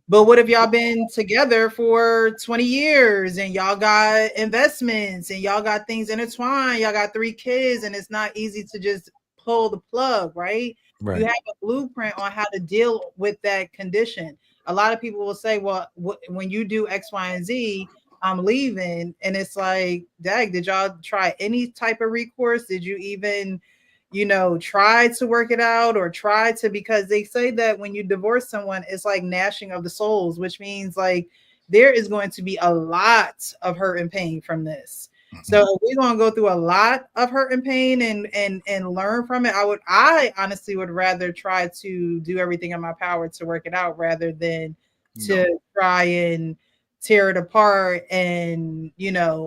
But what if y'all been together for 20 years and y'all got investments and y'all got things intertwined, y'all got 3 kids, and it's not easy to just pull the plug, right? You have a blueprint on how to deal with that condition. A lot of people will say, well, when you do X, Y, and Z, I'm leaving. And it's like, dag, did y'all try any type of recourse? Did you even, try to work it out or try to, because they say that when you divorce someone, it's like gnashing of the souls, which means like there is going to be a lot of hurt and pain from this. So we're gonna go through a lot of hurt and pain and learn from it. I honestly would rather try to do everything in my power to work it out rather than to try and tear it apart and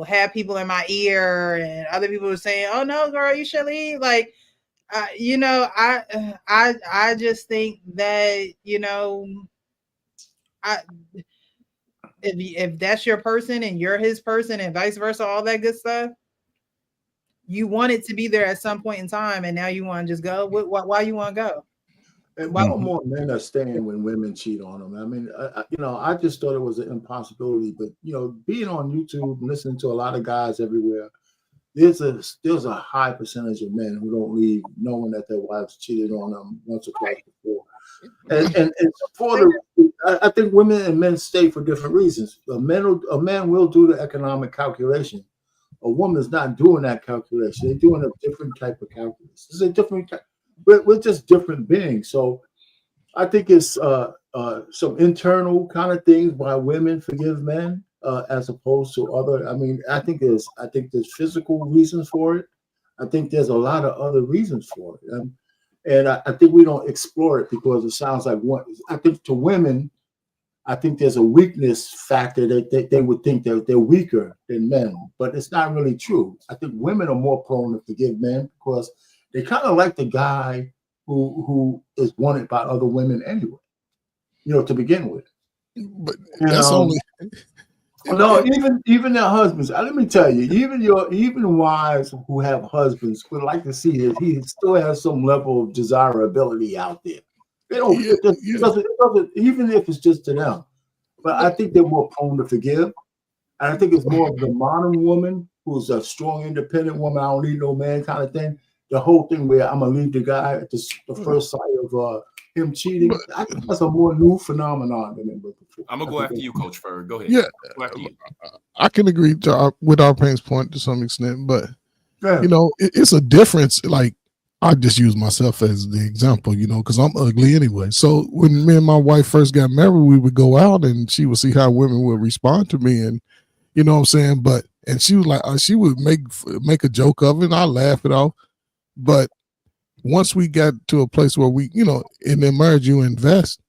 have people in my ear and other people saying, "Oh no, girl, you should leave." Like, I just think that if that's your person and you're his person and vice versa, all that good stuff, you want it to be there at some point in time, and now you want to just go. Why you want to go? And more men are staying when women cheat on them. I mean, I just thought it was an impossibility. But being on YouTube and listening to a lot of guys everywhere, there's a high percentage of men who don't leave knowing that their wives cheated on them once or twice before. And I think women and men stay for different reasons. A man will do the economic calculation. A woman's not doing that calculation. They're doing a different type of calculus. It's a different. We're just different beings. So I think it's some internal kind of things why women forgive men as opposed to other. I mean, I think there's physical reasons for it. I think there's a lot of other reasons for it. And I think we don't explore it because it sounds like one. I think to women, I think there's a weakness factor that they would think that they're weaker than men, but it's not really true. I think women are more prone to forgive men because they kind of like the guy who is wanted by other women anyway, to begin with. But that's only. No, even their husbands. Let me tell you, even wives who have husbands would like to see that he still has some level of desirability out there. They don't. It doesn't, even if it's just to them. But I think they're more prone to forgive, and I think it's more of the modern woman who's a strong, independent woman. I don't need no man kind of thing. The whole thing where I'm gonna leave the guy at the first sight of him cheating. I think that's a more new phenomenon than it was before. I'm gonna go after you, Coach Ferg. Go ahead. Yeah, go after you. I can agree with our parents' point to some extent, but it's a difference. Like I just use myself as the example, because I'm ugly anyway. So when me and my wife first got married, we would go out and she would see how women would respond to me, and you know what I'm saying. And she was like, she would make a joke of it, and I laugh it off. But once we got to a place where we, in the marriage, you invest.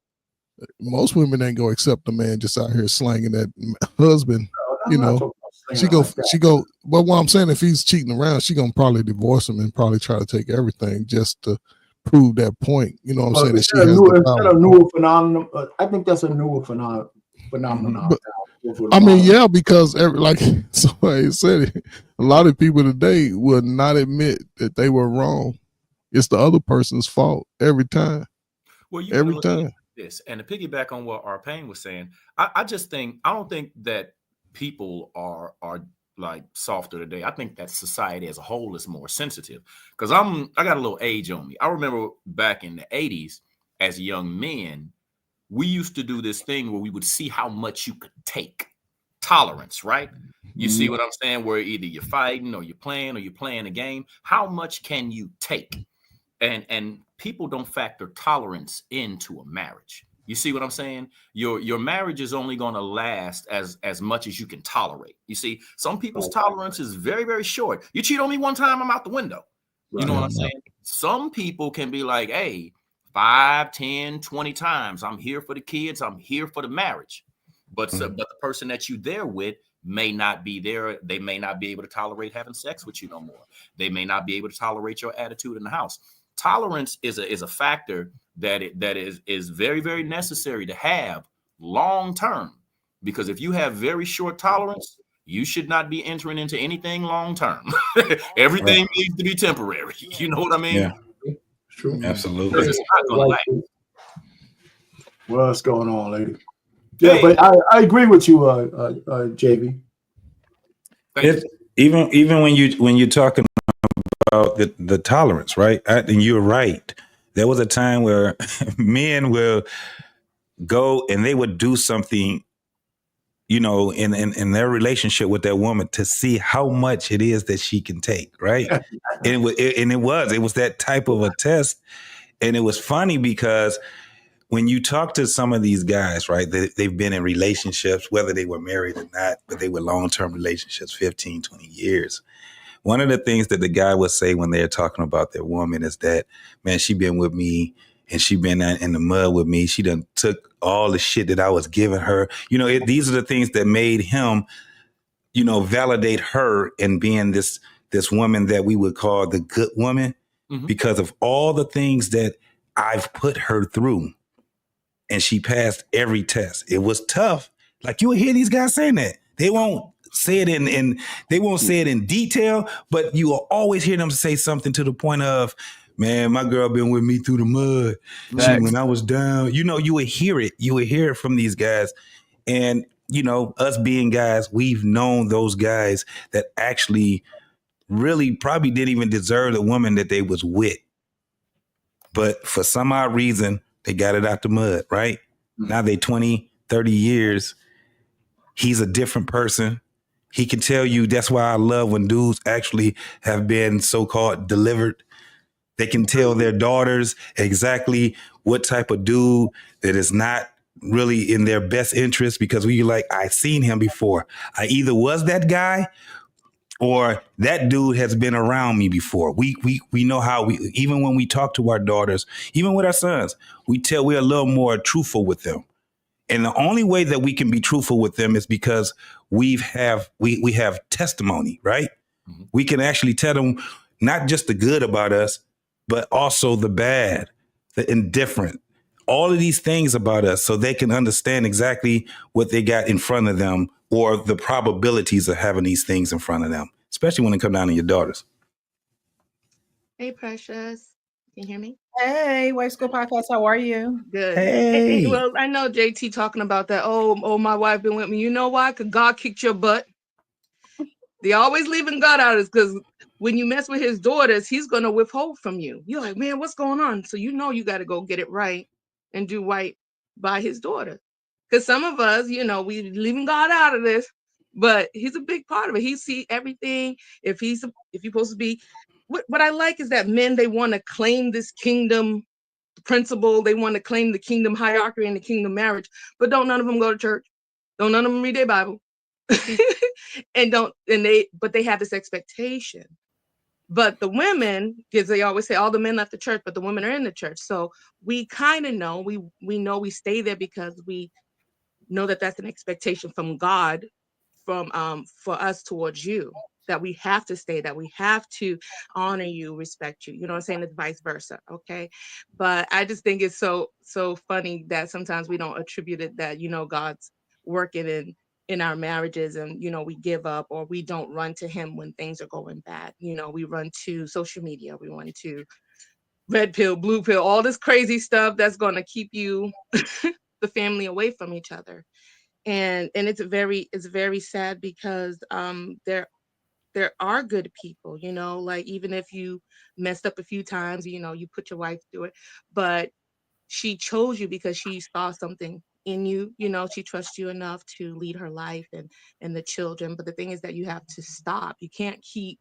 most women ain't gonna accept a man just out here slanging that husband. You know, she go. But what I'm saying, if he's cheating around, she gonna probably divorce him and probably try to take everything just to prove that point. You know what I'm saying? That she has a newer phenomenon. I think that's a newer phenomenon. But, I mean, yeah, because like somebody said it, a lot of people today will not admit that they were wrong. It's the other person's fault every time. Well, you every time. This and to piggyback on what Arpain was saying, I just think I don't think that people are like softer today. I think that society as a whole is more sensitive because I got a little age on me. I remember back in the 80s as young men, we used to do this thing where we would see how much you could take. Tolerance, right? You see what I'm saying? Where either you're fighting or you're playing a game. How much can you take? And people don't factor tolerance into a marriage. You see what I'm saying? Your marriage is only going to last as much as you can tolerate. You see, some people's tolerance is very, very short. You cheat on me one time, I'm out the window. You know what I'm saying? Some people can be like, hey, 5, 10, 20 times. I'm here for the kids. I'm here for the marriage. But the person that you there with may not be there. They may not be able to tolerate having sex with you no more. They may not be able to tolerate your attitude in the house. Tolerance is a factor that is very, very necessary to have long term. Because if you have very short tolerance, you should not be entering into anything long term. Everything needs to be temporary. You know what I mean? Yeah. True. Absolutely. It's not gonna last. What's going on, lady? Yeah, but I agree with you, JB. Even when you're talking about the tolerance, right? And you're right. There was a time where men will go and they would do something, you know, in their relationship with that woman to see how much it is that she can take, right? And it was that type of a test. And it was funny because when you talk to some of these guys, right, they've been in relationships, whether they were married or not, but they were long-term relationships, 15, 20 years. One of the things that the guy would say when they're talking about their woman is that, man, she been with me and she been in the mud with me. She done took all the shit that I was giving her. You know, these are the things that made him, you know, validate her in being this woman that we would call the good woman because of all the things that I've put her through. And she passed every test. It was tough. Like you will hear these guys saying that. They won't say it in detail, but you will always hear them say something to the point of, man, my girl been with me through the mud. When I was down, you know, you would hear it. You would hear it from these guys. And, you know, us being guys, we've known those guys that actually really probably didn't even deserve the woman that they was with. But for some odd reason, they got it out the mud, right? Now they 20, 30 years. He's a different person. He can tell you, that's why I love when dudes actually have been so-called delivered. They can tell their daughters exactly what type of dude that is not really in their best interest because we like, I've seen him before. I either was that guy or that dude has been around me before. We know how even when we talk to our daughters, even with our sons, we're a little more truthful with them. And the only way that we can be truthful with them is because we have testimony, right? Mm-hmm. We can actually tell them not just the good about us, but also the bad, the indifferent, all of these things about us so they can understand exactly what they got in front of them or the probabilities of having these things in front of them, especially when it comes down to your daughters. Hey, Precious. Can you hear me? Hey, Wife School Podcast. How are you? Good. Hey. Well, I know JT talking about that. Oh, my wife been with me. You know why? Because God kicked your butt. They always leaving God out is because when you mess with his daughters, he's going to withhold from you. You're like, man, what's going on? So you know you got to go get it right and do right by his daughter. Because some of us, you know, we leaving God out of this, but he's a big part of it. He see everything. If he's supposed to be, what I like is that men, they want to claim this kingdom principle. They want to claim the kingdom hierarchy and the kingdom marriage, but don't none of them go to church. Don't none of them read their Bible. But they have this expectation But the women, because they always say all the men left the church, but the women are in the church. So we kind of know, we know we stay there because we know that that's an expectation from God, from for us towards you, that we have to stay, that we have to honor you, respect you. You know what I'm saying? It's vice versa. Okay. But I just think it's so funny that sometimes we don't attribute it that, God's working in our marriages, and we give up, or we don't run to him when things are going bad. We run to social media, we run to red pill, blue pill, all this crazy stuff that's going to keep you the family away from each other. And it's very sad because there are good people, like even if you messed up a few times, you put your wife through it, but she chose you because she saw something in you. She trusts you enough to lead her life and the children. But the thing is that you have to stop. You can't keep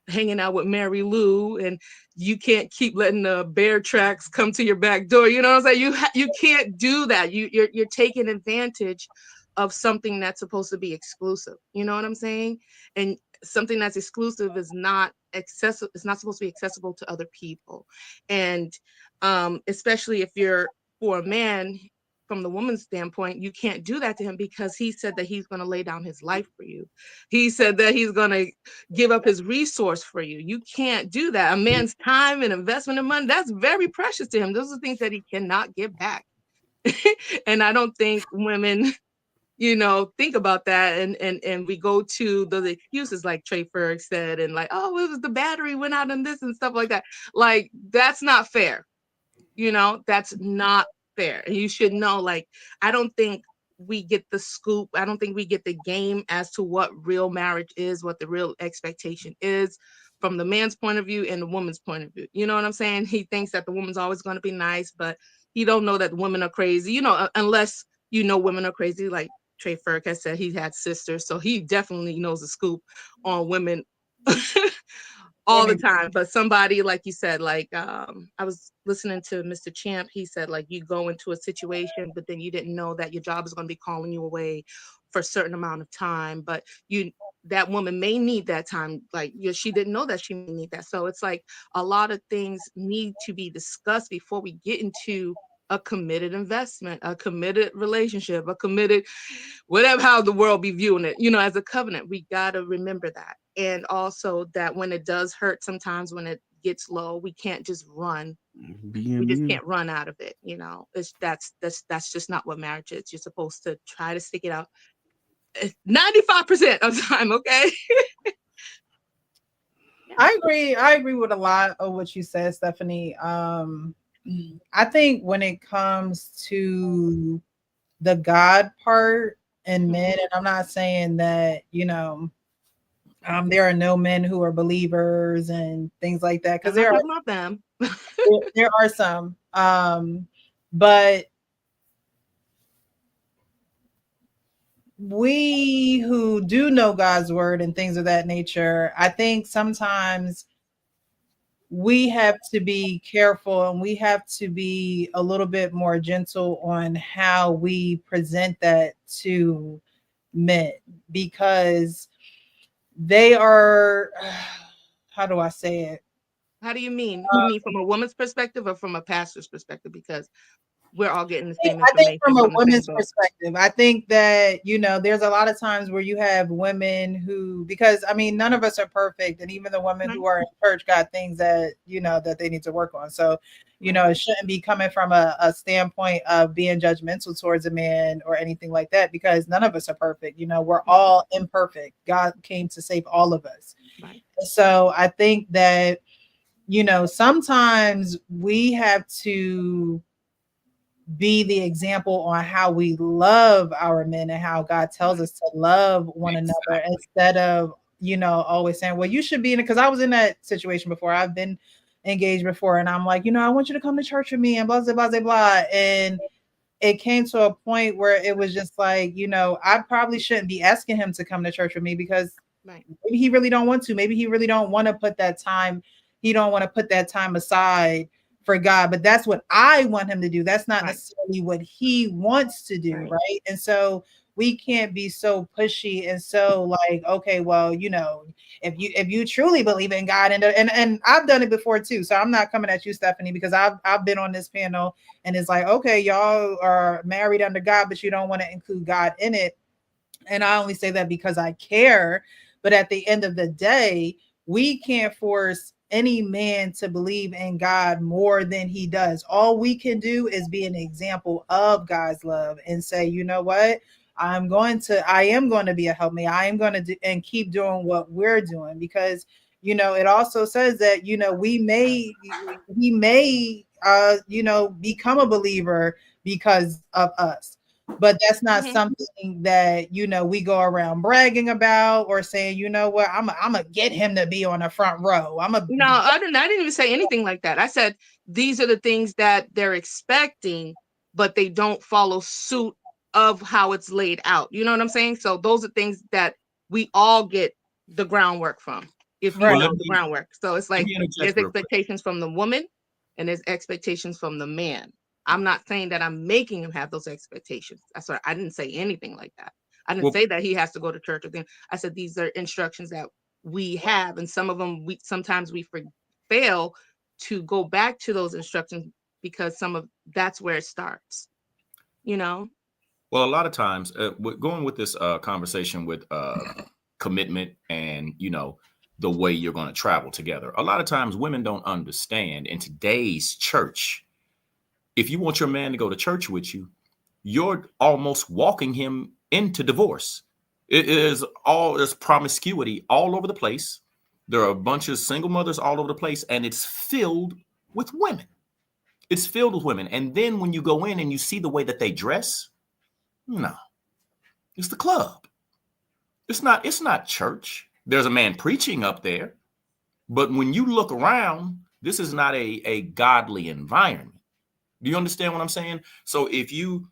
hanging out with Mary Lou, and you can't keep letting the bear tracks come to your back door. You know what I'm saying? You can't do that. You're taking advantage of something that's supposed to be exclusive. You know what I'm saying? And something that's exclusive is not accessible. It's not supposed to be accessible to other people. And especially if you're, for a man, from the woman's standpoint, you can't do that to him because he said that he's going to lay down his life for you. He said that he's going to give up his resource for you. You can't do that. A man's time and investment of money, that's very precious to him. Those are things that he cannot give back. And I don't think women, think about that. And we go to the excuses like Trey Ferg said, and like, oh, it was the battery went out on this and stuff like that. Like, that's not fair. That's not fair. And you should know, like, I don't think we get the scoop. I don't think we get the game as to what real marriage is, what the real expectation is from the man's point of view and the woman's point of view. You know what I'm saying? He thinks that the woman's always going to be nice, but he don't know that women are crazy, unless women are crazy. Like Trey Ferg has said, he had sisters, so he definitely knows the scoop on women all the time. But somebody, like you said, like I was listening to Mr. Champ, he said, like, you go into a situation, but then you didn't know that your job is going to be calling you away for a certain amount of time, but that woman may need that time. Like, she didn't know that she may need that. So it's like a lot of things need to be discussed before we get into a committed investment, a committed relationship, a committed whatever, how the world be viewing it, as a covenant. We got to remember that. And also that when it does hurt, sometimes when it gets low, we can't just run. We just can't run out of it. That's just not what marriage is. You're supposed to try to stick it out 95% of the time. Okay. I agree with a lot of what you said, Stephanie. I think when it comes to the God part and men, and I'm not saying that, there are no men who are believers and things like that, because there are not them. there are some, but we who do know God's word and things of that nature, I think sometimes we have to be careful and we have to be a little bit more gentle on how we present that to men, because they are, how do I say it? How do you mean? You mean from a woman's perspective or from a pastor's perspective? Because we're all getting the same information. I think from a woman's perspective, I think that, there's a lot of times where you have women who, because none of us are perfect. And even the women who are in church got things that, that they need to work on. So, it shouldn't be coming from a standpoint of being judgmental towards a man or anything like that, because none of us are perfect. We're all imperfect. God came to save all of us. Right. So I think that, sometimes we have to be the example on how we love our men and how God tells us to love one another, instead of, always saying, well, you should be in it. Because I was in that situation before. I've been engaged before, and I'm like, I want you to come to church with me and blah, blah, blah, blah, blah. And it came to a point where it was just like, I probably shouldn't be asking him to come to church with me, because maybe he really don't want to. Maybe he really don't want to put that time. He don't want to put that time aside for God, but that's what I want him to do. That's not necessarily what he wants to do, right? And so we can't be so pushy and so like, okay, well, you know, if you truly believe in God, and I've done it before too. So I'm not coming at you, Stephanie, because I've been on this panel and it's like, okay, y'all are married under God, but you don't want to include God in it. And I only say that because I care. But at the end of the day, we can't force any man to believe in God more than he does. All we can do is be an example of God's love and say, you know what? I am going to be a helpmate. I am going to do and keep doing what we're doing, because, you know, it also says that, you know, he may, you know, become a believer because of us. But that's not something that, you know, we go around bragging about or saying, you know what, I'm gonna get him to be on the front row. No, I didn't even say anything like that. I said these are the things that they're expecting, but they don't follow suit of how it's laid out. You know what I'm saying? So those are things that we all get the groundwork from, if you know the groundwork. So it's like there's expectations from the woman and there's expectations from the man. I'm not saying that I'm making him have those expectations. That's why I didn't say anything like that. I didn't say that he has to go to church or thing. I said these are instructions that we have, and some of them sometimes we fail to go back to those instructions because that's where it starts, you know. Well, a lot of times, going with this conversation with commitment and, you know, the way you're going to travel together, a lot of times women don't understand in today's church, if you want your man to go to church with you, you're almost walking him into divorce. There's promiscuity all over the place. There are a bunch of single mothers all over the place, and it's filled with women. It's filled with women. And then when you go in and you see the way that they dress, no, it's the club. It's not church. There's a man preaching up there, but when you look around, this is not a godly environment. Do you understand what I'm saying? So if you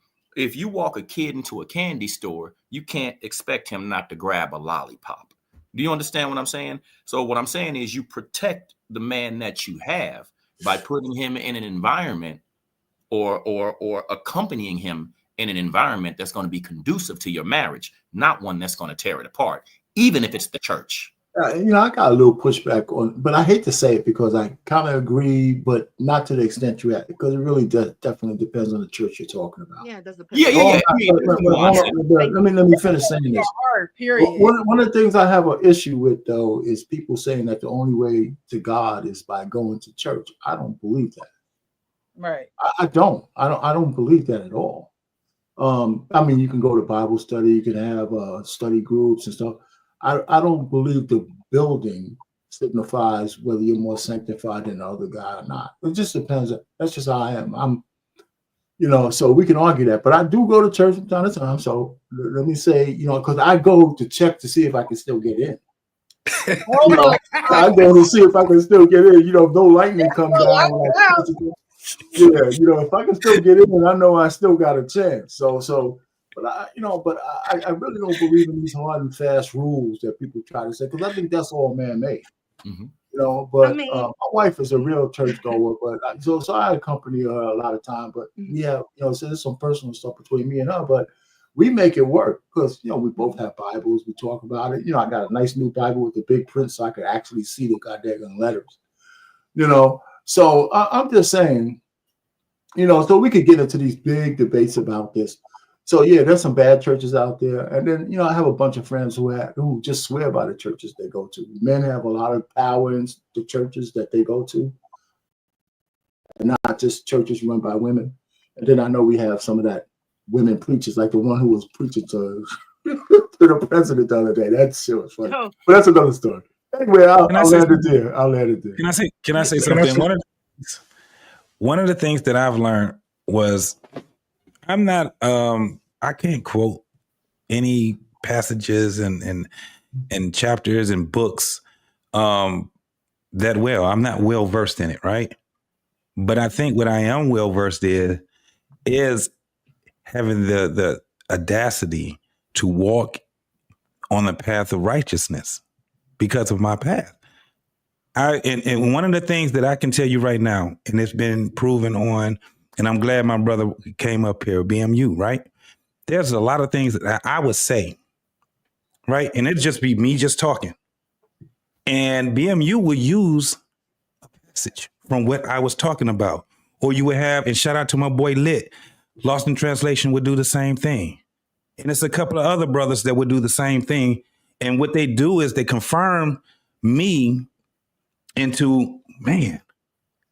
walk a kid into a candy store, you can't expect him not to grab a lollipop. Do you understand what I'm saying? So what I'm saying is you protect the man that you have by putting him in an environment or accompanying him in an environment that's going to be conducive to your marriage, not one that's going to tear it apart, even if it's the church. You know, I got a little pushback on, but I hate to say it because I kind of agree, but not to the extent you have, because it really definitely depends on the church you're talking about. Yeah, it does depend. Yeah. Let me finish saying this. One of the things I have an issue with, though, is people saying that the only way to God is by going to church. I don't believe that. Right. I don't believe that at all. I mean, you can go to Bible study, you can have study groups and stuff. I don't believe the building signifies whether you're more sanctified than the other guy or not. It just depends. That's just how I am. You know, so we can argue that. But I do go to church from time to time. So let me say, you know, because I go to check to see if I can still get in. You know, I go to see if I can still get in. You know, if no lightning comes down. Yeah, you know, if I can still get in, I know I still got a chance. But I really don't believe in these hard and fast rules that people try to say, because I think that's all man-made. Mm-hmm. You know, but my wife is a real churchgoer, but so I accompany her a lot of time. But we have, you know, so there's some personal stuff between me and her, but we make it work because, you know, we both have Bibles. We talk about it. You know, I got a nice new Bible with the big print so I could actually see the goddamn letters. You know, so I'm just saying, you know, so we could get into these big debates about this. So yeah, there's some bad churches out there, and then, you know, I have a bunch of friends who just swear by the churches they go to. Men have a lot of power in the churches that they go to, and not just churches run by women. And then I know we have some of that women preachers, like the one who was preaching to the president the other day. That shit was funny, but that's another story. Anyway, I'll let it there. Can I say something? One of the things that I've learned was I'm not I can't quote any passages and chapters and books that well. I'm not well versed in it, right? But I think what I am well versed in is having the audacity to walk on the path of righteousness because of my path. And one of the things that I can tell you right now, and it's been proven on, and I'm glad my brother came up here, BMU, right? There's a lot of things that I would say, right? And it'd just be me just talking. And BMU would use a passage from what I was talking about. Or you would have, and shout out to my boy Lit, Lost in Translation would do the same thing. And it's a couple of other brothers that would do the same thing. And what they do is they confirm me into, man,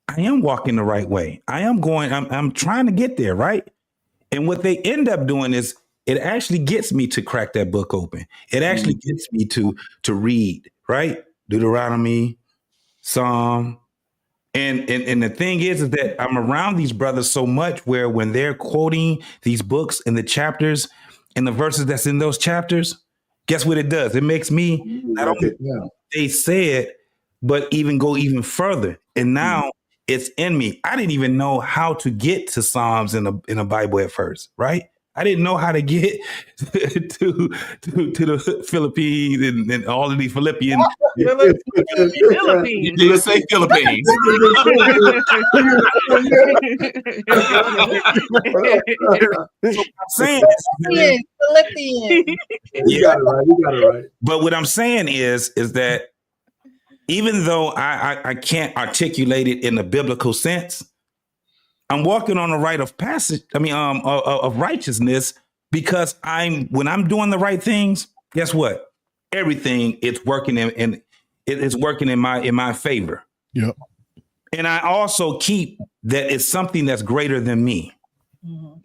I am walking the right way. I'm trying to get there, right? And what they end up doing is it actually gets me to crack that book open. It actually gets me to read, right? Deuteronomy, Psalm. And the thing is that I'm around these brothers so much where when they're quoting these books and the chapters and the verses that's in those chapters, guess what it does? It makes me not only they said, but even go even further. And now it's in me. I didn't even know how to get to Psalms in a Bible at first, right? I didn't know how to get to the Philippines and all of these Philippians. Philippines. You did say Philippines. Philippians. You got it right. You got it right. But what I'm saying is that even though I can't articulate it in a biblical sense, I'm walking on the right of passage. I mean, of righteousness, because when I'm doing the right things, guess what? Everything it's working it's working in my favor. Yep. And I also keep that it's something that's greater than me.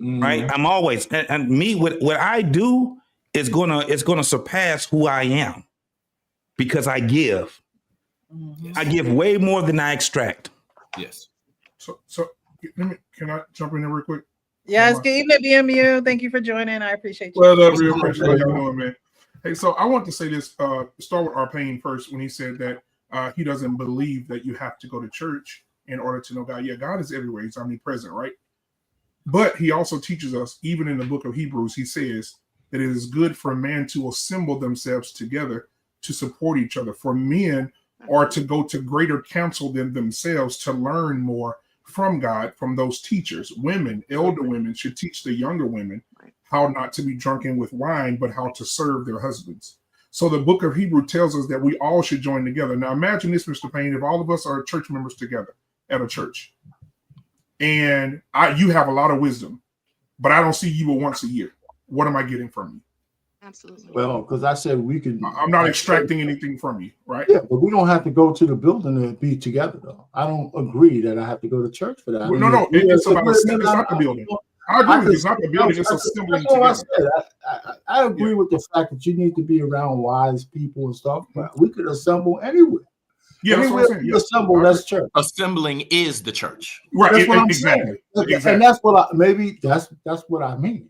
Right? I'm always and me. What I do is gonna surpass who I am because I give. I give way more than I extract. Yes. So can I jump in there real quick? Yes, good evening, BMU. Thank you for joining. I appreciate you. Well, real precious. How you doing, man? Hey, so I want to say this. Start with Arpain first when he said that he doesn't believe that you have to go to church in order to know God. Yeah, God is everywhere. He's omnipresent, right? But he also teaches us, even in the book of Hebrews, he says that it is good for a man to assemble themselves together to support each other. For men are to go to greater counsel than themselves to learn more from God, from those teachers. Women, elder women, should teach the younger women how not to be drunken with wine, but how to serve their husbands. So the book of Hebrew tells us that we all should join together. Now imagine this, Mr. Payne, if all of us are church members together at a church, and you have a lot of wisdom, but I don't see you once a year. What am I getting from you? Absolutely. Well, because I said we could. I'm not extracting anything from you, right? Yeah, but we don't have to go to the building to be together, though. I don't agree that I have to go to church for that. Well, no, it's about it's not the building. I agree with you. It's not the building. It's assembling together. I agree with the fact that you need to be around wise people and stuff, but we could assemble anywhere. Yeah, that's what I'm saying. Assemble, that's church. Assembling is the church. Right. That's what I'm exactly. saying. And that's what that's what I mean.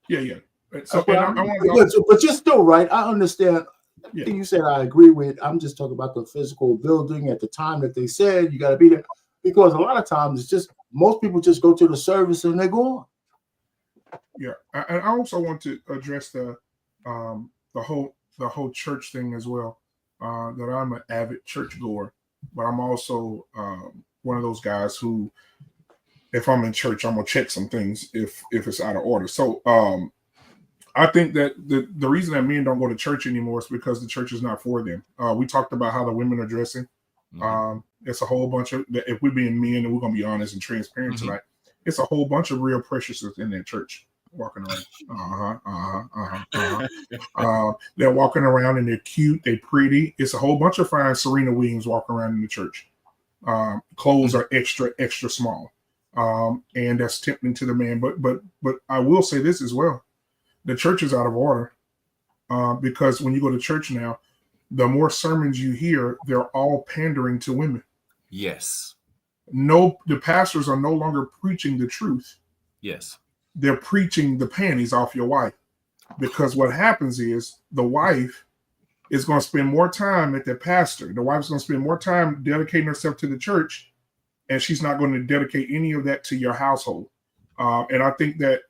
Yeah. So, but you're still right. I understand everything you said. I agree with. I'm just talking about the physical building at the time that they said you got to be there, because a lot of times it's just most people just go to the service and they go on. Yeah, and I also want to address the whole church thing as well. That I'm an avid churchgoer, but I'm also one of those guys who, if I'm in church, I'm gonna check some things if it's out of order. So I think that the reason that men don't go to church anymore is because the church is not for them. We talked about how the women are dressing. It's a whole bunch of, if we're being men and we're gonna be honest and transparent tonight, it's a whole bunch of real preciouses in that church walking around. They're walking around and they're cute, they're pretty. It's a whole bunch of fine Serena Williams walking around in the church. Clothes are extra small, and that's tempting to the man. But I will say this as well: the church is out of order, because when you go to church now, the more sermons you hear, they're all pandering to women. Yes. No, the pastors are no longer preaching the truth. Yes. They're preaching the panties off your wife, because what happens is the wife is going to spend more time at the pastor. The wife's going to spend more time dedicating herself to the church, and she's not going to dedicate any of that to your household. And I think that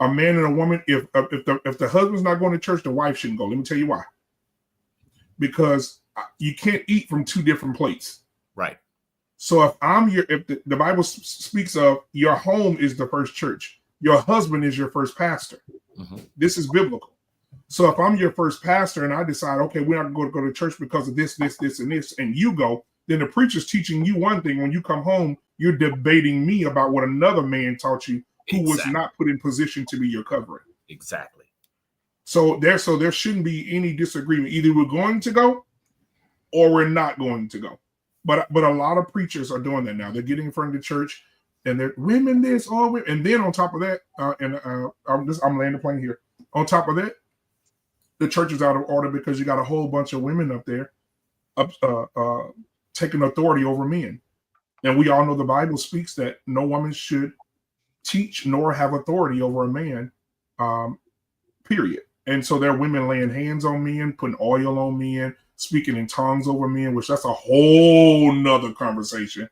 a man and a woman, if the husband's not going to church, the wife shouldn't go. Let me tell you why. Because you can't eat from two different plates. Right. So if the Bible speaks of your home is the first church, your husband is your first pastor. Mm-hmm. This is biblical. So if I'm your first pastor and I decide, okay, we're not going to go to church because of this, and this, and you go, then the preacher's teaching you one thing. When you come home, you're debating me about what another man taught you who was not put in position to be your covering. Exactly. So there shouldn't be any disagreement. Either we're going to go or we're not going to go. But a lot of preachers are doing that now. They're getting in front of the church and they're women this, all women. And then on top of that, I'm laying the plane here. On top of that, the church is out of order because you got a whole bunch of women up there taking authority over men. And we all know the Bible speaks that no woman should teach nor have authority over a man, period. And so there are women laying hands on men, putting oil on men, speaking in tongues over men, which that's a whole nother conversation.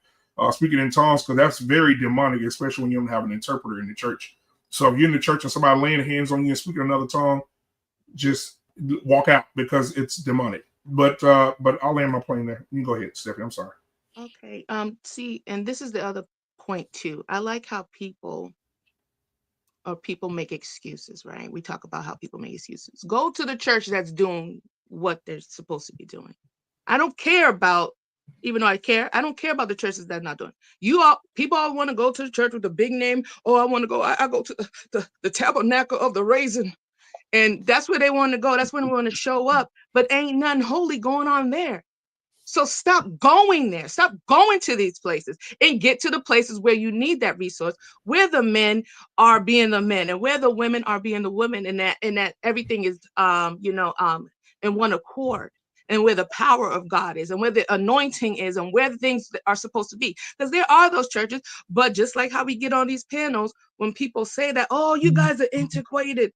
Speaking in tongues, because that's very demonic, especially when you don't have an interpreter in the church. So if you're in the church and somebody laying hands on you and speaking another tongue, just walk out because it's demonic. But I'll land my plane there. You can go ahead, Stephanie. I'm sorry. Okay. See, and this is the other point too. I like how people make excuses, right? We talk about how people make excuses. Go to the church that's doing what they're supposed to be doing. I don't care about, even though I don't care about the churches that are not doing. People all want to go to the church with a big name. Oh, I want to go. I go to the Tabernacle of the Raisin. And that's where they want to go. That's when we want to show up. But ain't nothing holy going on there. So stop going there. Stop going to these places and get to the places where you need that resource, where the men are being the men and where the women are being the women, and that everything is in one accord, and where the power of God is and where the anointing is and where the things are supposed to be. Because there are those churches, but just like how we get on these panels when people say that, oh, you guys are antiquated.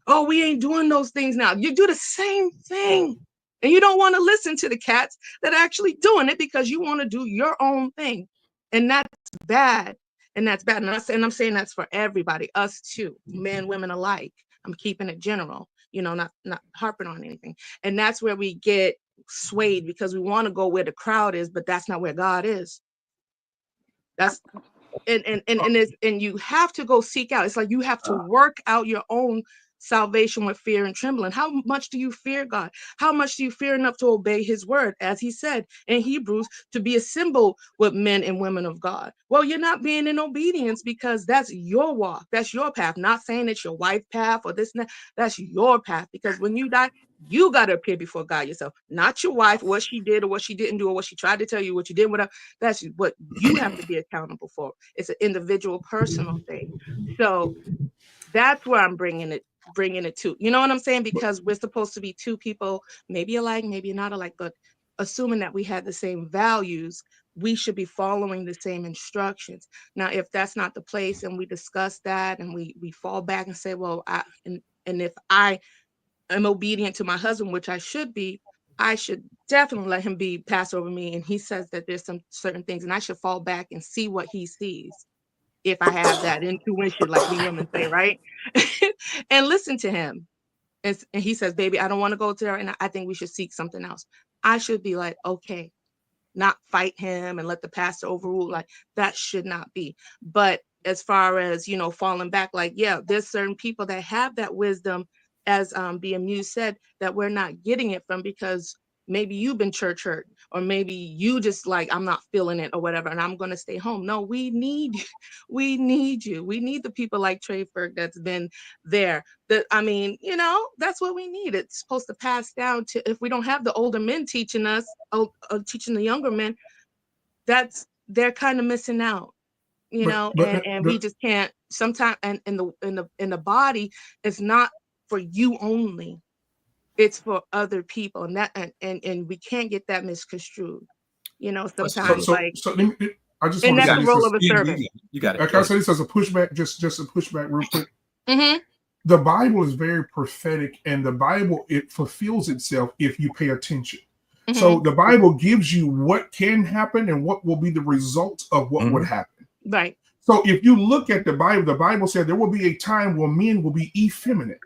Oh, we ain't doing those things now. You do the same thing. And you don't want to listen to the cats that are actually doing it because you want to do your own thing. And that's bad. And that's bad. And I'm saying that's for everybody, us too, men, women alike. I'm keeping it general, not harping on anything. And that's where we get swayed because we want to go where the crowd is, but that's not where God is. That's and you have to go seek out. It's like you have to work out your own salvation with fear and trembling. How much do you fear God? How much do you fear enough to obey his word, as he said in Hebrews, to be assembled with men and women of God? Well, you're not being in obedience because that's your walk. That's your path. Not saying it's your wife's path or this and that. That's your path, because when you die, you got to appear before God yourself, not your wife, what she did or what she didn't do or what she tried to tell you, what you did, whatever. That's what you have to be accountable for. It's an individual, personal thing. So that's where I'm bringing it to. You know what I'm saying? Because we're supposed to be two people, maybe alike, maybe not alike, but assuming that we had the same values, we should be following the same instructions. Now, if that's not the place and we discuss that and we fall back and say, well, and if I am obedient to my husband, which I should be, I should definitely let him be passed over me. And he says that there's some certain things and I should fall back and see what he sees. If I have that intuition, like we women say, right? And listen to him. And he says, baby, I don't want to go to there. And I think we should seek something else. I should be like, okay, not fight him and let the pastor overrule. Like that should not be. But as far as, falling back, like, yeah, there's certain people that have that wisdom, as BMU said, that we're not getting it from because maybe you've been church hurt, or maybe you just like, I'm not feeling it or whatever, and I'm going to stay home. No, we need you. We need you. We need the people like Treyberg that's been there. That's what we need. It's supposed to pass down to, if we don't have the older men teaching us, teaching the younger men, they're kind of missing out, and we just can't sometimes, and in the body, it's not for you only. It's for other people, and we can't get that misconstrued. Sometimes I just and want that's to the role of a servant. You got it. Like I say this as a pushback, just a pushback real quick. Mm-hmm. The Bible is very prophetic, and the Bible, it fulfills itself if you pay attention. Mm-hmm. So the Bible gives you what can happen and what will be the result of what would happen. Right. So if you look at the Bible said there will be a time where men will be effeminate,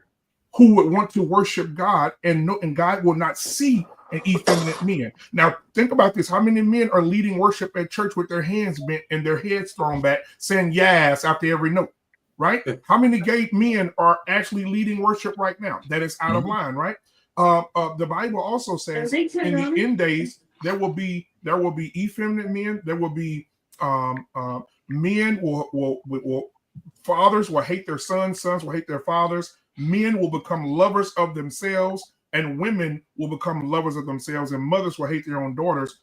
who would want to worship God, and God will not see and effeminate men. Now, think about this. How many men are leading worship at church with their hands bent and their heads thrown back, saying yes after every note, right? How many gay men are actually leading worship right now? That is out of line, right? The Bible also says in the end days, there will be effeminate men. There will be men will fathers will hate their sons will hate their fathers. Men will become lovers of themselves, and women will become lovers of themselves, and mothers will hate their own daughters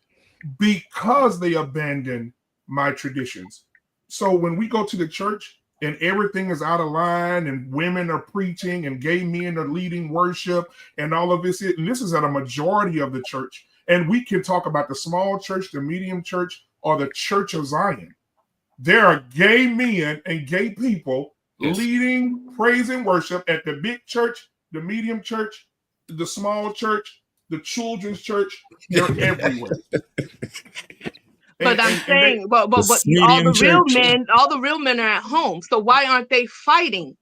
because they abandon my traditions. So when we go to the church and everything is out of line and women are preaching and gay men are leading worship and all of this, and this is at a majority of the church. And we can talk about the small church, the medium church, or the Church of Zion. There are gay men and gay people leading praise and worship at the big church, the medium church, the small church, the children's church. They're everywhere. But I'm saying, but all the real men are at home. So why aren't they fighting?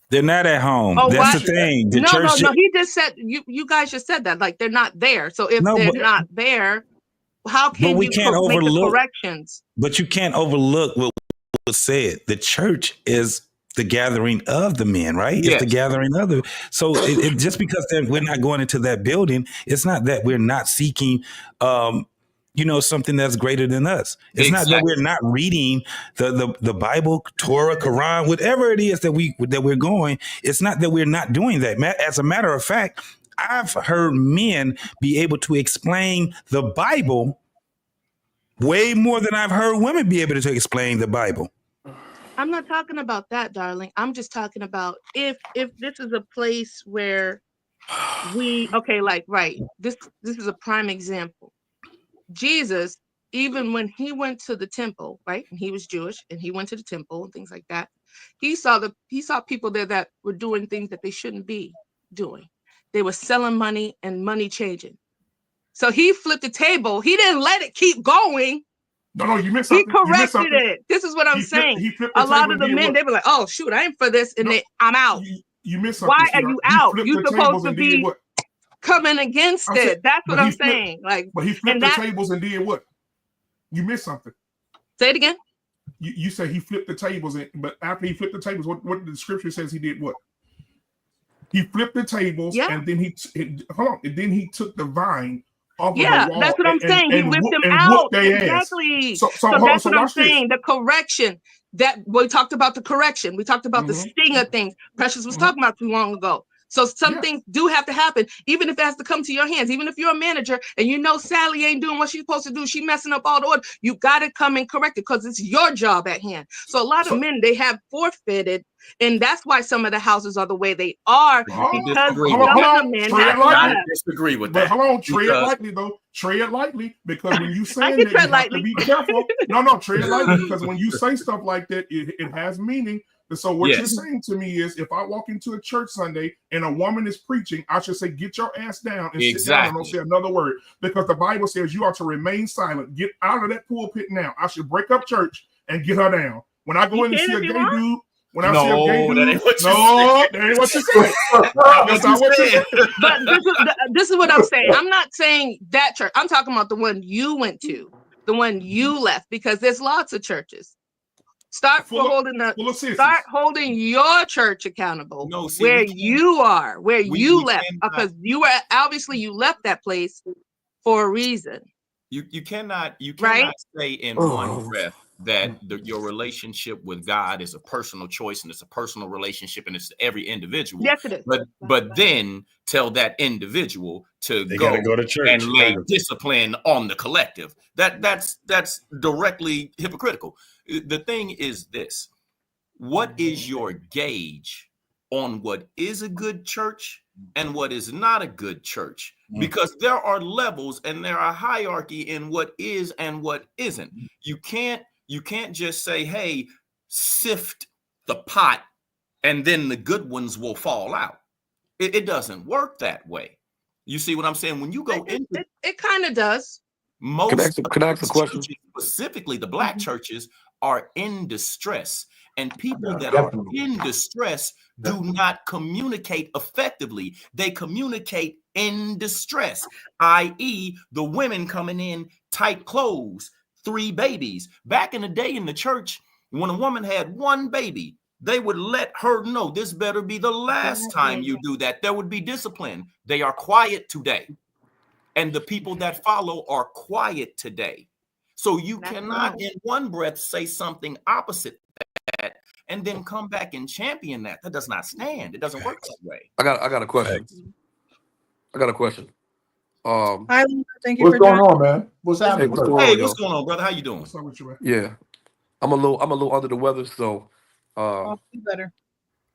They're not at home. Oh, that's the thing. The church. No. He just said you guys just said that, like they're not there. So if they're not there, how can you make the corrections? But you can't overlook what was said. The church is the gathering of the men, right? Yes. It's the gathering of the. So it just because we're not going into that building, it's not that we're not seeking. Something that's greater than us. It's not that we're not reading the Bible, Torah, Quran, whatever it is that we're going. It's not that we're not doing that. As a matter of fact, I've heard men be able to explain the Bible way more than I've heard women be able to explain the Bible. I'm not talking about that, darling. I'm just talking about if this is a place where this is a prime example. Jesus, even when he went to the temple, right? And he was Jewish and he went to the temple and things like that. He saw people there that were doing things that they shouldn't be doing. They were selling money and money changing. So he flipped the table. He didn't let it keep going. No, you missed something. He corrected it. This is what I'm saying. A lot of the men, they were like, "Oh shoot, I ain't for this," and I'm out. You missed something. Why are you out? You're supposed to be coming against it. That's what I'm saying. But he flipped the tables and did what? You missed something. Say it again. You say he flipped the tables, but after he flipped the tables, what the scripture says he did what? He flipped the tables, and then he took the vine off of the wall. That's what I'm saying. He whipped them out. Exactly. So that's what I'm saying. The correction that we talked about. The correction. We talked about the sting of things. Precious was talking about too long ago. So some things do have to happen, even if it has to come to your hands. Even if you're a manager and you know Sally ain't doing what she's supposed to do, she messing up all the order, you got to come and correct it because it's your job at hand. So a lot of men, they have forfeited, and that's why some of the houses are the way they are. Because some of the men I disagree with that. But hold on, tread lightly though. Tread lightly, because when you say that, you have to be careful. No, tread lightly, because when you say stuff like that, it has meaning. And so what you're saying to me is, if I walk into a church Sunday and a woman is preaching, I should say, "Get your ass down and sit down and don't say another word," because the Bible says you are to remain silent. Get out of that pulpit now. I should break up church and get her down. When I go in and see a gay dude, that ain't what you said. That's not what you said. But this is what I'm saying. I'm not saying that church. I'm talking about the one you went to, the one you left, because there's lots of churches. Start holding your church accountable where you are, where you left, because you left that place for a reason. You cannot say in one breath that your relationship with God is a personal choice and it's a personal relationship and it's every individual. Yes, it is. But then tell that individual to go to church and lay discipline on the collective. That's directly hypocritical. The thing is this: what is your gauge on what is a good church and what is not a good church? Because there are levels and there are hierarchy in what is and what isn't. You can't just say, "Hey, sift the pot and then the good ones will fall out." It doesn't work that way. You see what I'm saying? When you go into it kind of does. Could I ask a question? Specifically, the Black churches are in distress, and people that are in distress do not communicate effectively. They communicate in distress, i.e., the women coming in tight clothes, 3 babies. Back in the day in the church, when a woman had 1 baby, they would let her know this better be the last time you do that. There would be discipline. They are quiet today. And the people that follow are quiet today. So you cannot in one breath say something opposite that and then come back and champion that. That does not stand. It doesn't work that way. I got a question. I got a question. Hi, thank you what's for going joining. on, man? What's happening? What's going on, Hey, y'all? what's going on, brother? How you doing? What's up with you, man? Yeah, I'm a little under the weather, so Oh, better.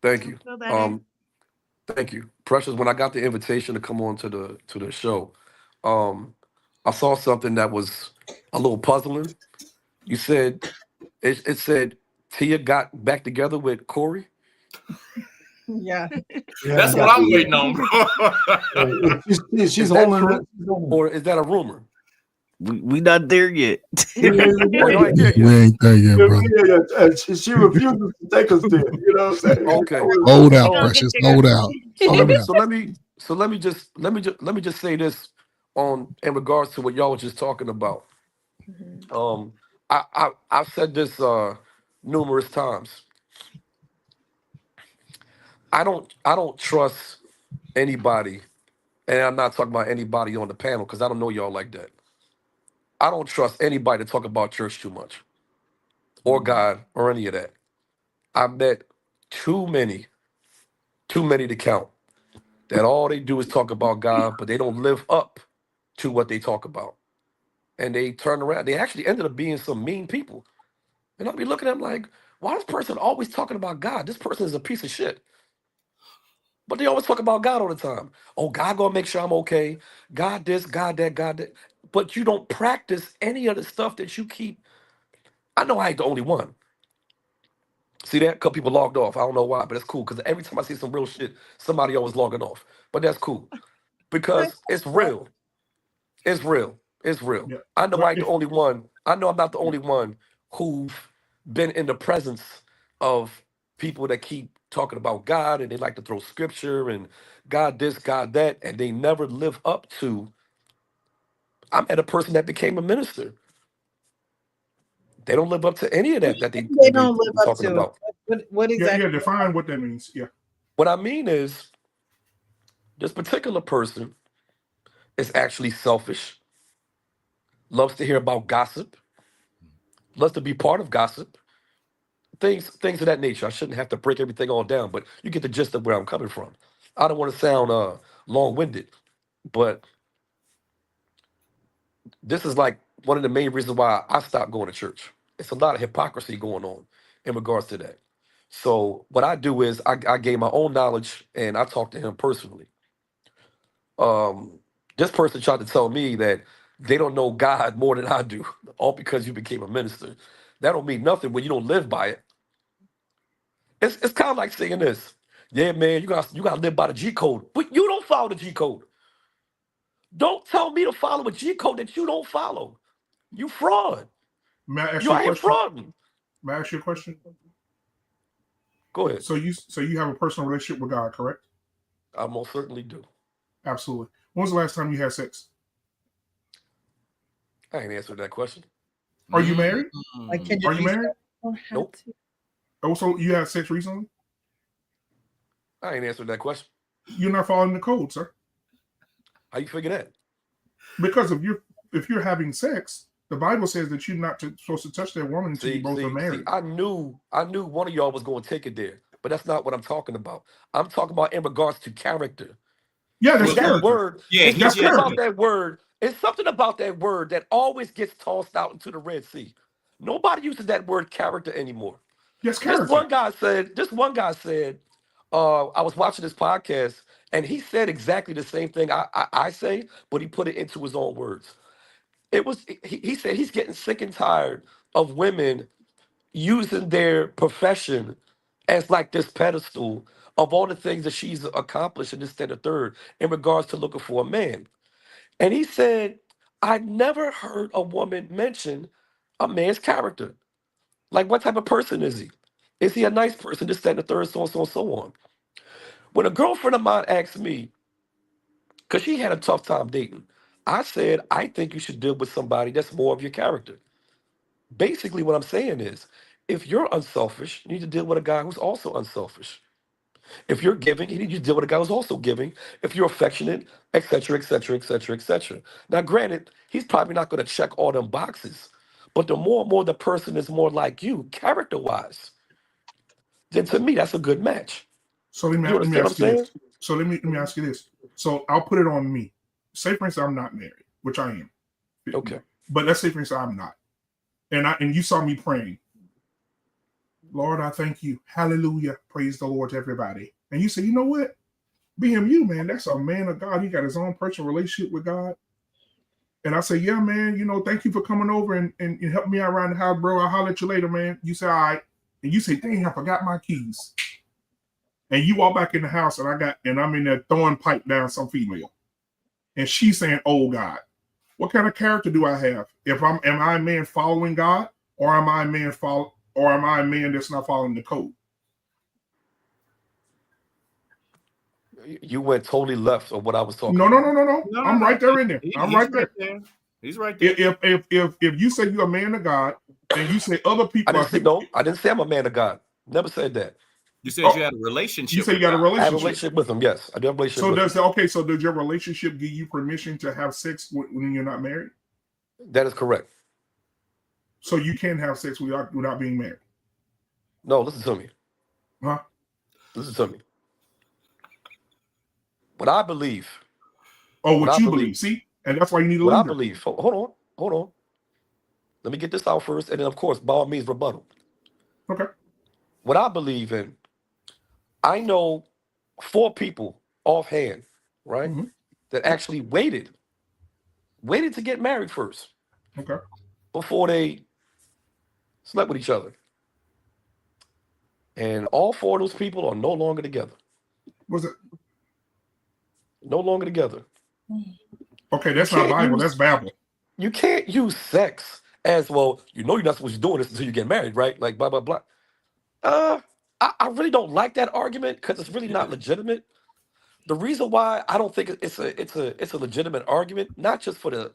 thank you. Thank you, Precious. When I got the invitation to come on to the show, I saw something that was a little puzzling. You said it said Tia got back together with Cory. Yeah. That's what I'm waiting on, bro. She's holding it. Or is that a rumor? We not there yet. We ain't there yet, brother. She refuses to take us there. You know what I'm saying? Okay. Hold out, Precious. Hold out. So let me just say this in regards to what y'all was just talking about. I've said this numerous times. I don't trust anybody, and I'm not talking about anybody on the panel because I don't know y'all like that. I don't trust anybody to talk about church too much, or God, or any of that. I've met too many to count, that all they do is talk about God, but they don't live up to what they talk about. And they turn around. They actually ended up being some mean people. And I'll be looking at them like, why is this person always talking about God? This person is a piece of shit. But they always talk about God all the time. Oh, God gonna make sure I'm okay. God this, God that, God that. But you don't practice any of the stuff that you keep. I know I ain't the only one. See that? A couple people logged off. I don't know why, but it's cool. Because every time I see some real shit, somebody always logging off. But that's cool. Because it's real. It's real. It's real. Yeah. I know But I ain't the only one. I know I'm not the only one who've been in the presence of people that keep talking about God and they like to throw scripture and God this, God that, and they never live up to. I met a person that became a minister. They don't live up to any of that They don't live up talking to about. what exactly? Yeah, define what that means. Yeah. What I mean is, this particular person is actually selfish, loves to hear about gossip, loves to be part of gossip, things of that nature. I shouldn't have to break everything all down, but you get the gist of where I'm coming from. I don't want to sound long-winded, but this is like one of the main reasons why I stopped going to church. It's a lot of hypocrisy going on in regards to that. So what I do is I gain my own knowledge and I talk to him personally. This person tried to tell me that they don't know God more than I do, all because you became a minister. That don't mean nothing when you don't live by it. It's kind of like saying this. Yeah, man, you gotta live by the G code, but you don't follow the G code. Don't tell me to follow a G code that you don't follow. You fraud. May I ask You you a out here question? frauding. May I ask you a question? Go ahead. So you have a personal relationship with God, correct? I most certainly do. Absolutely. When was the last time you had sex? I ain't answered that question. Are you married? Like, can Are you married? Nope. Oh, so you had sex recently? I ain't answered that question. You're not following the code, sir. How you figure that? Because if you're having sex, the Bible says that you're not supposed to touch that woman until you both are married. I knew one of y'all was going to take it there, but that's not what I'm talking about. I'm talking about in regards to character. Yeah, that's that word. Yeah, it's something about that word. It's something about that word that always gets tossed out into the Red Sea. Nobody uses that word character anymore. Yes, character. This one guy said, I was watching this podcast and he said exactly the same thing I say, but he put it into his own words. He said he's getting sick and tired of women using their profession as like this pedestal of all the things that she's accomplished in this, that, and the third in regards to looking for a man. And he said, I never heard a woman mention a man's character. Like, what type of person is he? Is he a nice person? This, that, and the third, so on, so on, so on. When a girlfriend of mine asked me, because she had a tough time dating. I said, I think you should deal with somebody that's more of your character. Basically, what I'm saying is, if you're unselfish, you need to deal with a guy who's also unselfish. If you're giving, you need to deal with a guy who's also giving. If you're affectionate, etc., etc., etc., etc. Now, granted, he's probably not going to check all them boxes, but the more and more the person is more like you, character-wise, then to me, that's a good match. So let me You understand what I'm ask you saying? this. So let me ask you this. So I'll put it on me. Say for instance, I'm not married, which I am. Okay. But let's say for instance, I'm not. And you saw me praying. Lord, I thank you. Hallelujah. Praise the Lord to everybody. And you say, you know what? BMU, man, that's a man of God. He got his own personal relationship with God. And I say, yeah, man, you know, thank you for coming over and helping me out around the house, bro. I'll holler at you later, man. You say, all right. And you say, dang, I forgot my keys. And you walk back in the house and I'm in there throwing pipe down some female. And she's saying, oh God, what kind of character do I have? Am I a man following God, or am I a man that's not following the code? You went totally left of what I was talking No. about. I'm right there in there. I'm right there. He's right there. If you say you're a man of God and you say other people I didn't say I'm a man of God. Never said that. You said you had a relationship. You said you got a I relationship. have a relationship with him. Yes, I do have a relationship with him. So does your relationship give you permission to have sex when you're not married? That is correct. So you can have sex without being married? No, listen to me. Huh? Listen to me. What I believe. Oh, what you believe. See? And that's why you need a leader. What I believe. Hold on. Let me get this out first, and then, of course, by all means, rebuttal. Okay. What I believe in, I know 4 people offhand, right, that actually waited to get married first. Okay. Before they slept with each other. And all 4 of those people are no longer together. Was it? No longer together. Okay, that's not Bible. That's Babel. You can't use sex as, well, you know you're not supposed to be doing this until you get married, right? Like, blah, blah, blah. I really don't like that argument because it's really not legitimate. The reason why I don't think it's a legitimate argument, not just for the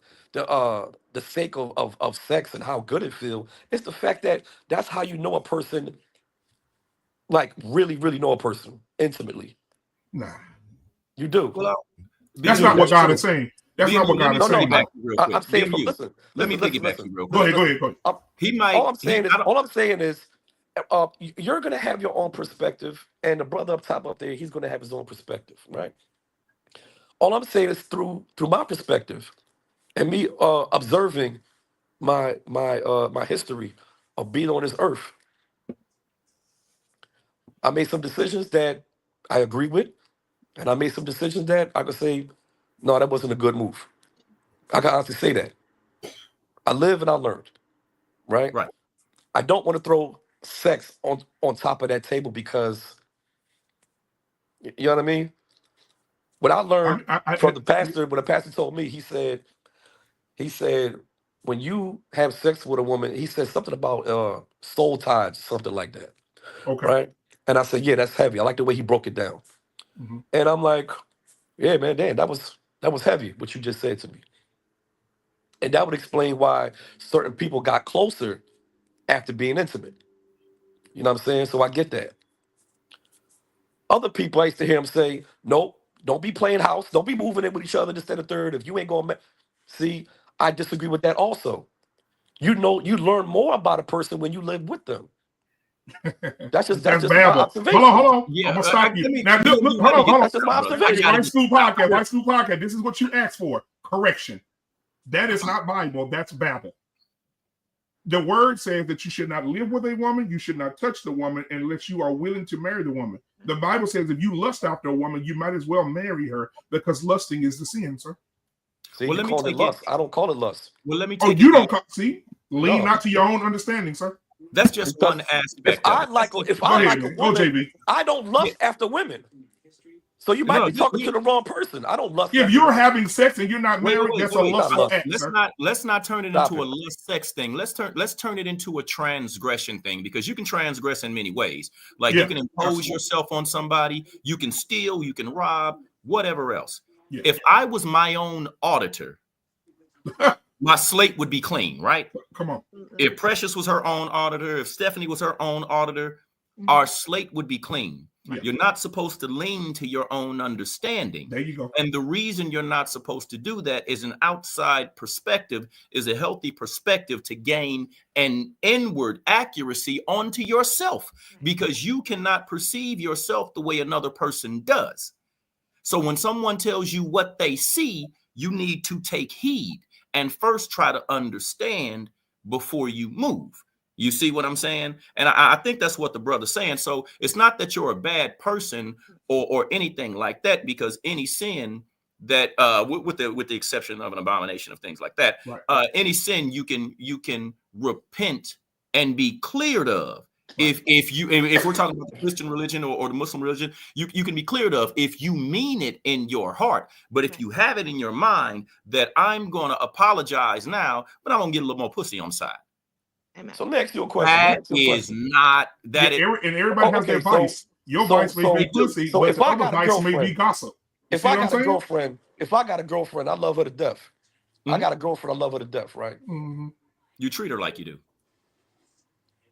sake of sex and how good it feels, it's the fact that that's how you know a person, like really, really know a person intimately. Nah. You do. Well, that's not what God is saying. That's not what God is saying. I'm saying, listen. Let me piggyback you real quick. Go ahead. He might. All I'm saying is, you're gonna have your own perspective, and the brother up top up there, he's gonna have his own perspective, right? All I'm saying is through my perspective, and me observing my history of being on this earth, I made some decisions that I agree with, and I made some decisions that I could say, no, that wasn't a good move. I can honestly say that. I live and I learned, right? Right. I don't want to throw sex on top of that table because, you know what I mean? What I learned from the pastor, when the pastor told me, he said, when you have sex with a woman, he said something about soul ties, something like that. Okay. Right? And I said, yeah, that's heavy. I like the way he broke it down. Mm-hmm. And I'm like, yeah, man, damn, that was heavy, what you just said to me. And that would explain why certain people got closer after being intimate. You know what I'm saying? So I get that. Other people, I used to hear him say, nope, don't be playing house. Don't be moving in with each other, this, that, and the third. If you ain't going to... See, I disagree with that also. You learn more about a person when you live with them. That's just my observation. Hold on. Yeah, I'm going to stop you. Now, look, hold on. That's just my observation. White School Podcast. This is what you asked for. Correction. That is not Bible. That's Babel. The word says that you should not live with a woman. You should not touch the woman unless you are willing to marry the woman. The Bible says if you lust after a woman, you might as well marry her because lusting is the sin, sir. See, well, you call it lust. I don't call it lust. Well, let me take lean not to your own understanding, sir. That's just one aspect. If I like a woman, I don't lust after women. So you might be talking to the wrong person. I don't lust. If you're having sex and you're not married, that's a lustful act. Let's not turn it into a lust sex thing. Let's turn it into a transgression thing, because you can transgress in many ways. Like you can impose yourself on somebody, you can steal, you can rob, whatever else. If I was my own auditor, my slate would be clean, right? Come on. If Precious was her own auditor, if Stephanie was her own auditor, our slate would be clean. Yeah. You're not supposed to lean to your own understanding. There you go. And the reason you're not supposed to do that is an outside perspective is a healthy perspective to gain an inward accuracy onto yourself, because you cannot perceive yourself the way another person does. So when someone tells you what they see, you need to take heed and first try to understand before you move. You see what I'm saying? And I think that's what the brother's saying. So it's not that you're a bad person or anything like that, because any sin that with the exception of an abomination of things like that, right. Any sin you can repent and be cleared of. Right. If we're talking about the Christian religion or the Muslim religion, you can be cleared of if you mean it in your heart. But if you have it in your mind that I'm going to apologize now, but I'm going to get a little more pussy on the side. Amen. So let me ask you a question. And everybody has their vice. Your vice may be pussy, but the other vice may be gossip. If I got a girlfriend, I love her to death. I got a girlfriend, I love her to death, right? You treat her like you do.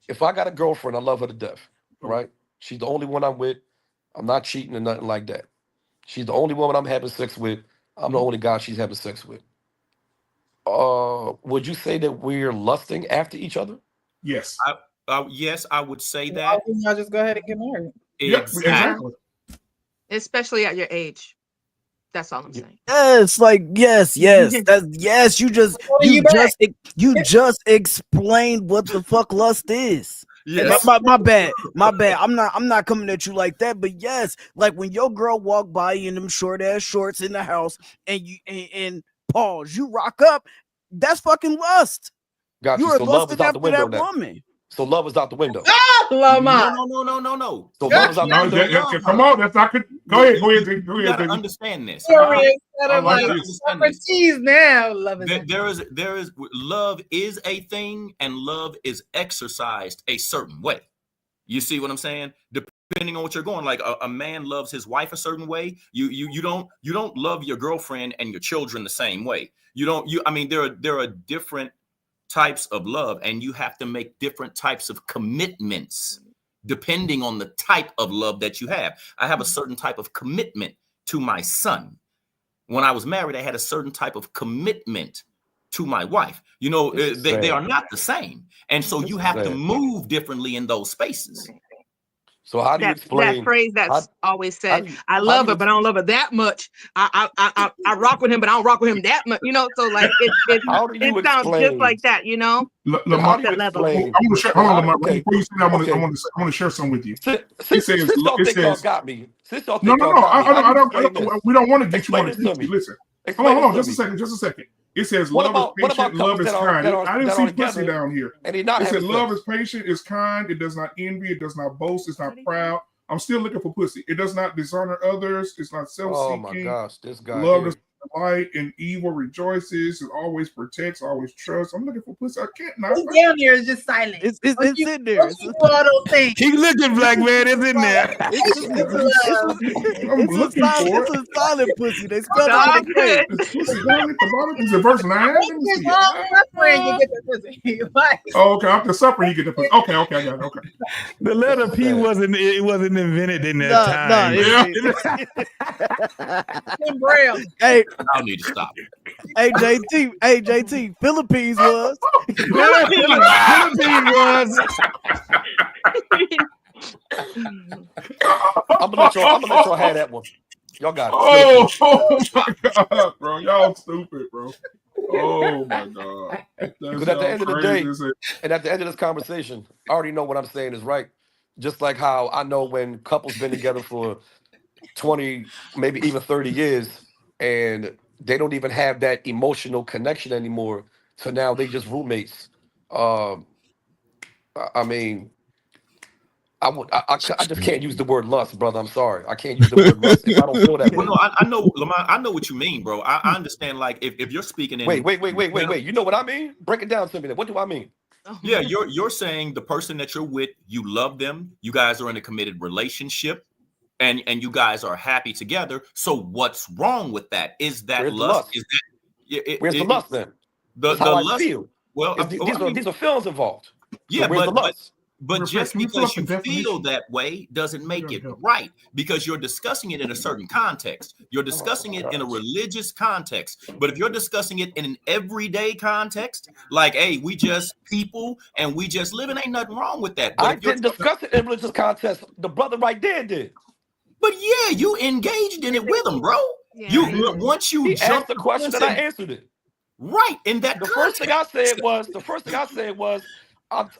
If I got a girlfriend, I love her to death, right? She's the only one I'm with. I'm not cheating or nothing like that. She's the only woman I'm having sex with. I'm the only guy she's having sex with. Would you say that we're lusting after each other? Yes. Yes, I would say that. Why wouldn't y'all just go ahead and get married? Exactly. Especially at your age. That's all I'm saying. Yes, like yes. That's yes. You just explained what the fuck lust is. Yes. My bad. I'm not coming at you like that, but yes, like when your girl walk by in them short ass shorts in the house and you pause, you rock up, that's fucking lust. Got you. You are so love is out the window that woman. So love is out the window. No. So love is out the window. Come on, that's not good. Go ahead. You gotta understand this. Now, love is a thing, and love is exercised a certain way. You see what I'm saying? Depending on what you're going, like a man loves his wife a certain way. You don't love your girlfriend and your children the same way. There are different types of love, and you have to make different types of commitments depending on the type of love that you have. I have a certain type of commitment to my son. When I was married, I had a certain type of commitment to my wife. They are not the same, and so you have to move differently in those spaces. So how do you explain that phrase that's always said? I love her, but I don't love her that much. I rock with him, but I don't rock with him that much. So like it sounds just like that. Lamar, I want to share. Hold on, Lamar. Before you say that, I want to share something with you. Since y'all got me. No. I don't. We don't want to get you on the pussy. Listen. Hold on. Just a second. It says love is patient, love is kind. I didn't see pussy down here. It said love is patient, is kind, it does not envy, it does not boast, it's not proud. I'm still looking for pussy. It does not dishonor others, it's not self-seeking. Oh my gosh, this guy. Love is light and evil rejoices, it always protects, always trusts. I'm looking for pussy. I can't not. Down here is just silent. It's in there. Keep looking, black man. It's in there. It's a silent pussy. They spelled it on the page. Is it verse 9? Okay, after supper he get the pussy. Okay, I got it. Okay. The letter P wasn't invented in that time. Hey, I need to stop. Hey JT, Philippines was. I'm gonna let y'all have that one. Y'all got it. Oh my god, bro. Y'all stupid, bro. Oh my god. Because at the end of the day, and at the end of this conversation, I already know what I'm saying is right. Just like how I know when couples been together for 20, maybe even 30 years, and they don't even have that emotional connection anymore. So now they just roommates. I just can't use the word lust, brother. I'm sorry. I can't use the word lust if I don't feel that way. No, I know, Lamar, I know what you mean, bro. I understand, like, if you're speaking in... Wait. You know what I mean? Break it down to me. What do I mean? Yeah, you're saying the person that you're with, you love them. You guys are in a committed relationship. and you guys are happy together. So what's wrong with that? Is that Where's lust? The lust? Is that Where's the lust then? the That's how I lust? feel. Well, These are feelings involved. Yeah, so where's the lust? but just because you feel that way doesn't make it right, because you're discussing it in a certain context. You're discussing it in a religious context. But if you're discussing it in an everyday context, like, hey, we just people and we just living, ain't nothing wrong with that. But I didn't discuss it in religious context. The brother right there did. But yeah, you engaged in it with him, bro. Yeah, once you he jumped asked the question and I answered it. Right. In that the first thing I said was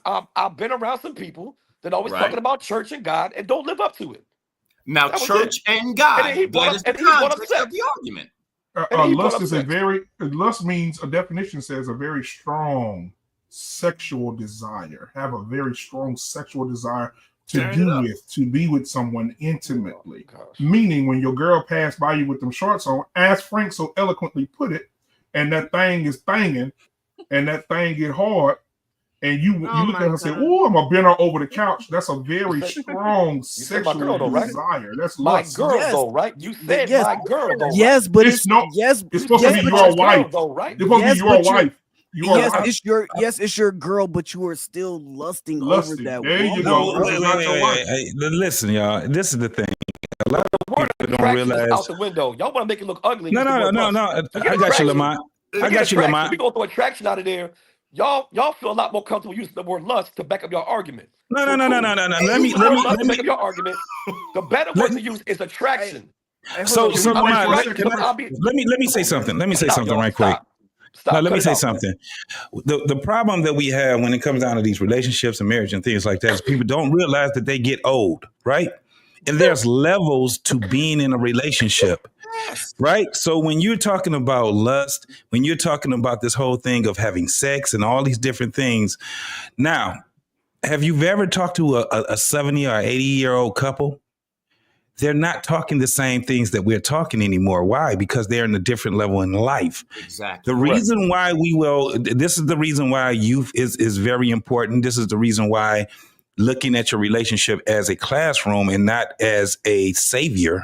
I've been around some people that always talking about church and God and don't live up to it. Now, church and God, and then he brought up sex. Of the argument. Lust means, a definition says, a very strong sexual desire. Have a very strong sexual desire to be with someone intimately. Meaning, when your girl passed by you with them shorts on, as Frank so eloquently put it, and that thing is thanging, and that thing get hard, and you look at her and say, "Oh, I'm gonna bend her over the couch." That's a very strong sexual desire. That's lust. My girl, though, right? You said my girl, though. Yes, but it's supposed to be your wife, though, right? It's supposed to be your wife. It's your girl, but you are still lusting over that. There you go. Wait. Listen, y'all. This is the thing. A lot of people don't realize. Out the window. Y'all want to make it look ugly. No. I got you, Lamont. We go through attraction out of there. Y'all feel a lot more comfortable using the word lust to back up your argument. No. Let me back up your argument. The better word to use is attraction. So Lamont, let me say something. Let me say something right quick. Let me say something. The problem that we have when it comes down to these relationships and marriage and things like that is people don't realize that they get old, right? And there's levels to being in a relationship, right? So when you're talking about lust, when you're talking about this whole thing of having sex and all these different things, now, have you ever talked to a 70 or 80-year-old couple? They're not talking the same things that we're talking anymore. Why? Because they're in a different level in life. Exactly. The reason why this is the reason why youth is very important. This is the reason why looking at your relationship as a classroom and not as a savior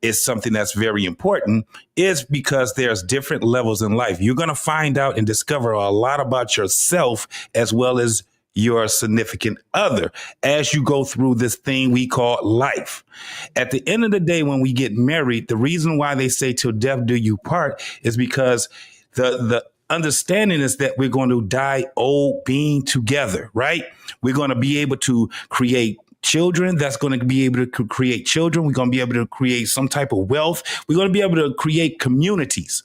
is something that's very important, is because there's different levels in life. You're going to find out and discover a lot about yourself as well as your significant other as you go through this thing we call life. At the end of the day, when we get married, the reason why they say till death do you part is because the understanding is that we're going to die old being together, right? We're going to be able to create children. That's going to be able to create children. We're going to be able to create some type of wealth. We're going to be able to create communities.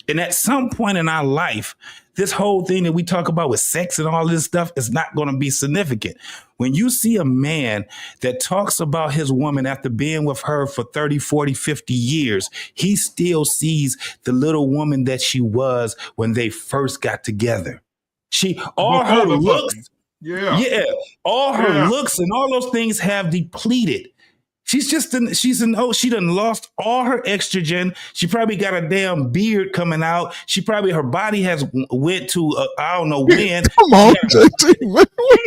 And at some point in our life, this whole thing that we talk about with sex and all this stuff is not going to be significant. When you see a man that talks about his woman after being with her for 30, 40, 50 years, he still sees the little woman that she was when they first got together. All her looks and all those things have depleted. She done lost all her estrogen. She probably got a damn beard coming out. Her body has went to I don't know when. Come on, JT.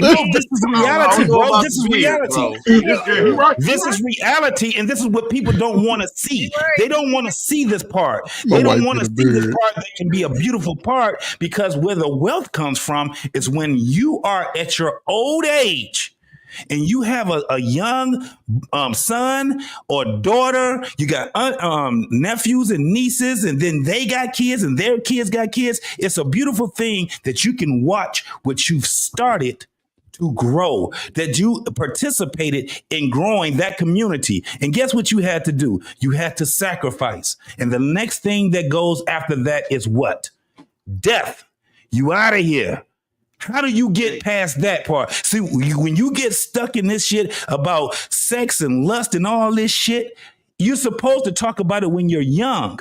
No, this is reality, bro. This is reality. This is reality, and this is what people don't want to see. They don't want to see this part. They don't want to see this part that can be a beautiful part, because where the wealth comes from is when you are at your old age. And you have a young son or daughter, you got nephews and nieces, and then they got kids and their kids got kids. It's a beautiful thing that you can watch what you've started to grow, that you participated in growing that community. And guess what you had to do? You had to sacrifice. And the next thing that goes after that is what? Death. You out of here. How do you get past that part? See, when you get stuck in this shit about sex and lust and all this shit, you're supposed to talk about it when you're young.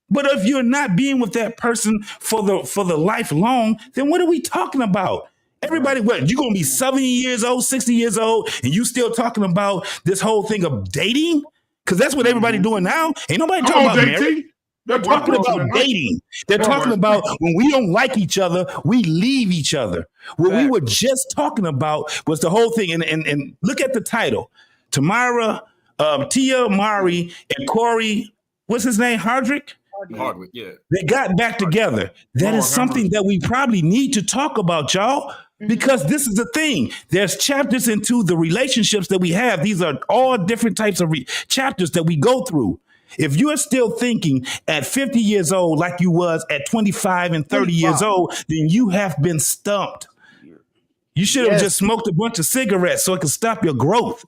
But if you're not being with that person for the lifelong, then what are we talking about? Everybody, you're going to be 70 years old, 60 years old, and you still talking about this whole thing of dating? Because that's what everybody doing now. Ain't nobody talking about marriage. They're talking about dating. They're talking about when we don't like each other, we leave each other. What we were just talking about was the whole thing. And look at the title. Tamara, Tia, Mowry, and Cory, what's his name? Hardrict? Hardwick, yeah. They got back together. That is something that we probably need to talk about, y'all, because this is the thing. There's chapters into the relationships that we have. These are all different types of chapters that we go through. If you are still thinking at 50 years old like you was at 25 and 30 years old, then you have been stumped. You should have just smoked a bunch of cigarettes so it could stop your growth.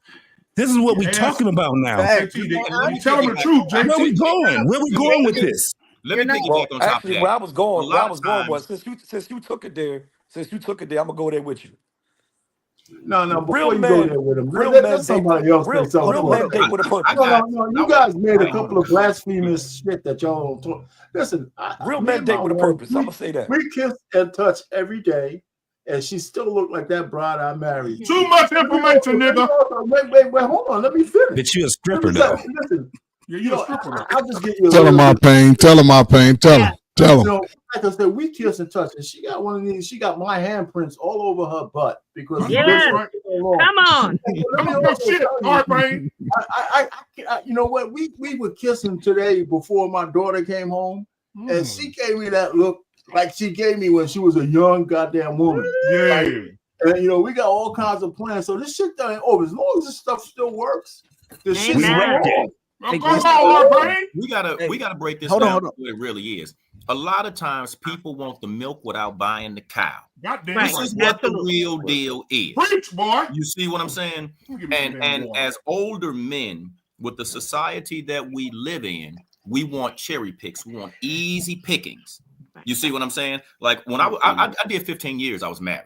This is what we're talking about now. JT, tell them the truth, JT. Where we going? Where we going with this? Let me piggyback on top of that. Where I was going was since you took it there, I'm gonna go there with you. No, before real you men, go there with him, real let men somebody else say something. Real men date with a purpose. No, you guys made a couple of blasphemous shit that y'all don't talk. Listen, real men date with a purpose. I'm gonna say that. We kiss and touch every day, and she still looked like that bride I married. Too much information, nigga. Wait, hold on. Let me finish. But you a stripper, though. Listen, you're a stripper. I'll just get you. Tell him my pain. Tell him my pain. Tell him. You know, like I said, we kiss and touch, and she got one of these. She got my handprints all over her butt because come on, shit, you know what? We were kissing today before my daughter came home, and she gave me that look like she gave me when she was a young goddamn woman. Yeah. Like, and you know, we got all kinds of plans. So this shit done over. As long as this stuff still works, this shit's we gotta break this down to what it really is. A lot of times people want the milk without buying the cow. This is what the real deal is. Preach, boy. You see what I'm saying? And as older men with the society that we live in, we want cherry picks. We want easy pickings. You see what I'm saying? Like when I did 15 years, I was married.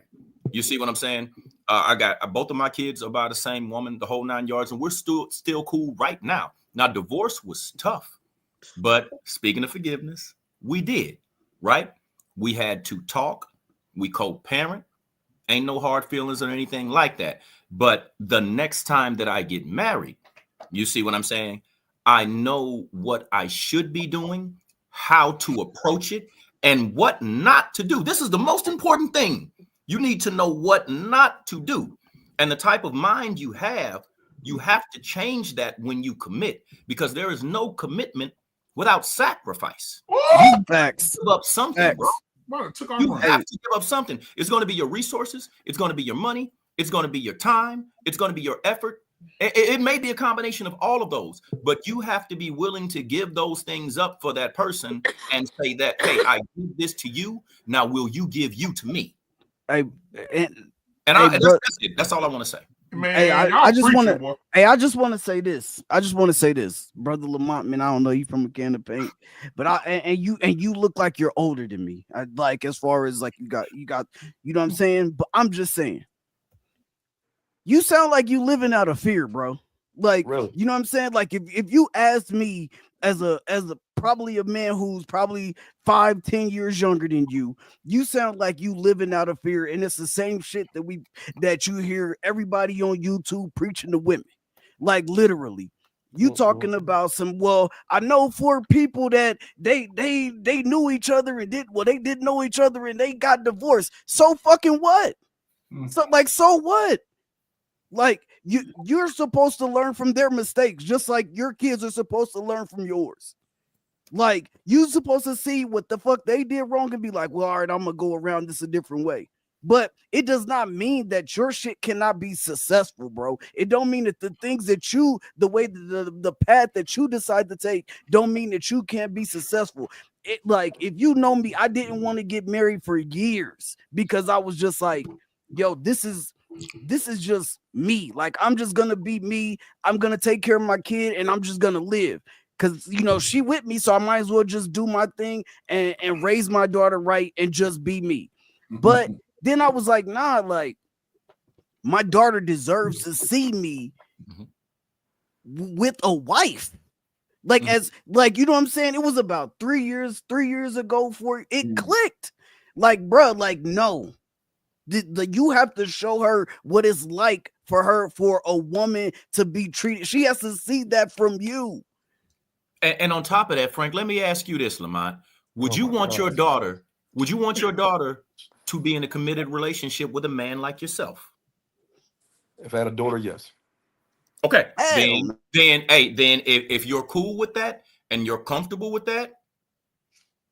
You see what I'm saying? I got both of my kids are by the same woman, the whole 9 yards, and we're still cool right now. Now, divorce was tough, but speaking of forgiveness, we did, right? We had to talk. We co-parent. Ain't no hard feelings or anything like that. But the next time that I get married, you see what I'm saying? I know what I should be doing, how to approach it, and what not to do. This is the most important thing. You need to know what not to do. And the type of mind you have to change that when you commit, because there is no commitment without sacrifice. Facts. Give up something, bro. You Bro, have to give up something. It's going to be your resources. It's going to be your money. It's going to be your time. It's going to be your effort. It may be a combination of all of those, but you have to be willing to give those things up for that person and say that, hey, I give this to you. Now, will you give you to me? That's it. That's all I want to say. Man, I just want to say this. Brother Lamont, man. I don't know you from a can of paint, but you look like you're older than me. Like as far as like you got, you know what I'm saying? But I'm just saying, you sound like you living out of fear, bro. Like, really? You know what I'm saying? Like if you asked me as a probably a man who's probably 5-10 years younger than you, you sound like you living out of fear, and it's the same shit that you hear everybody on YouTube preaching to women. Like literally, you talking about some. Well, I know 4 people that they knew each other and they didn't know each other and they got divorced. So fucking what? So what? Like you're supposed to learn from their mistakes, just like your kids are supposed to learn from yours. Like you're supposed to see what the fuck they did wrong and be like, well, all right, I'm gonna go around this a different way. But it does not mean that your shit cannot be successful, bro. It don't mean that the things that the path that you decide to take don't mean that you can't be successful. It like if you know me, I didn't want to get married for years because I was just like, yo, this is just me. Like I'm just gonna be me. I'm gonna take care of my kid and I'm just gonna live. Cause you know she with me, so I might as well just do my thing and raise my daughter right and just be me. But then I was like, nah, like my daughter deserves to see me with a wife. Like as like you know what I'm saying? It was about 3 years ago for it clicked. Like, bro, like no. You have to show her what it's like for a woman to be treated. She has to see that from you. And on top of that, Frank, let me ask you this, Lamont. Would you want your daughter to be in a committed relationship with a man like yourself? If I had a daughter, yes. Okay. Hell Then if you're cool with that and you're comfortable with that,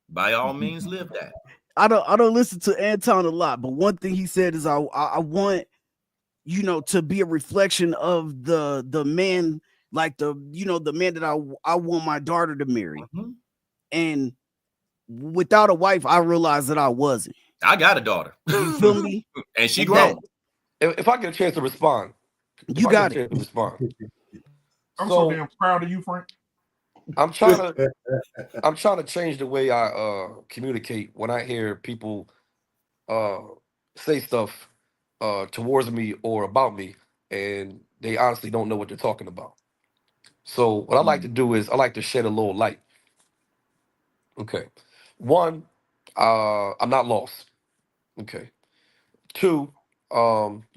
by all means live that. I don't listen to Anton a lot, but one thing he said is I want, to be a reflection of the man, like the man that I want my daughter to marry. Mm-hmm. And without a wife, I realized that I wasn't. I got a daughter. You feel me? And she grown. If I get a chance to respond, you got it. I'm so damn proud of you, Frank. I'm trying to change the way I communicate when I hear people say stuff towards me or about me, and they honestly don't know what they're talking about. So what I like to do is I like to shed a little light. Okay. One, I'm not lost. Okay. Two,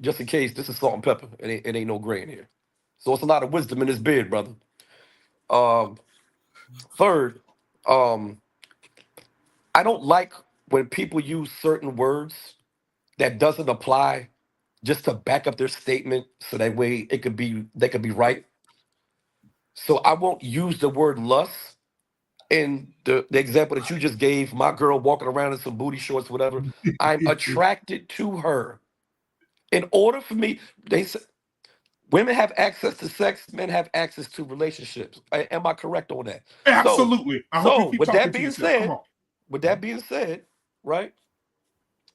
just in case, this is salt and pepper. It ain't no gray in here. So it's a lot of wisdom in this beard, brother. Third, I don't like when people use certain words that doesn't apply just to back up their statement so that way they could be right. So I won't use the word lust in the example that you just gave, my girl walking around in some booty shorts, whatever. I'm attracted to her. In order for me, they say women have access to sex, men have access to relationships. Am I correct on that? Absolutely. I hope you keep with talking that to being yourself. said, Come on. with that being said, right?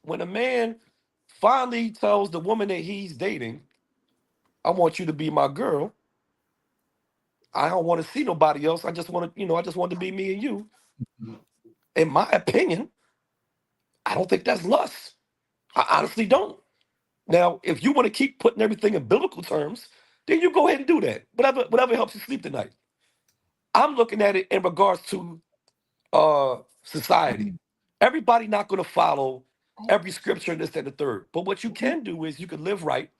When a man finally tells the woman that he's dating, I want you to be my girl. I don't want to see nobody else. I just want to, I just want to be me and you. In my opinion, I don't think that's lust. I honestly don't. Now, if you want to keep putting everything in biblical terms, then you go ahead and do that. Whatever helps you sleep tonight. I'm looking at it in regards to society. Everybody not going to follow every scripture and this and the third. But what you can do is you can live right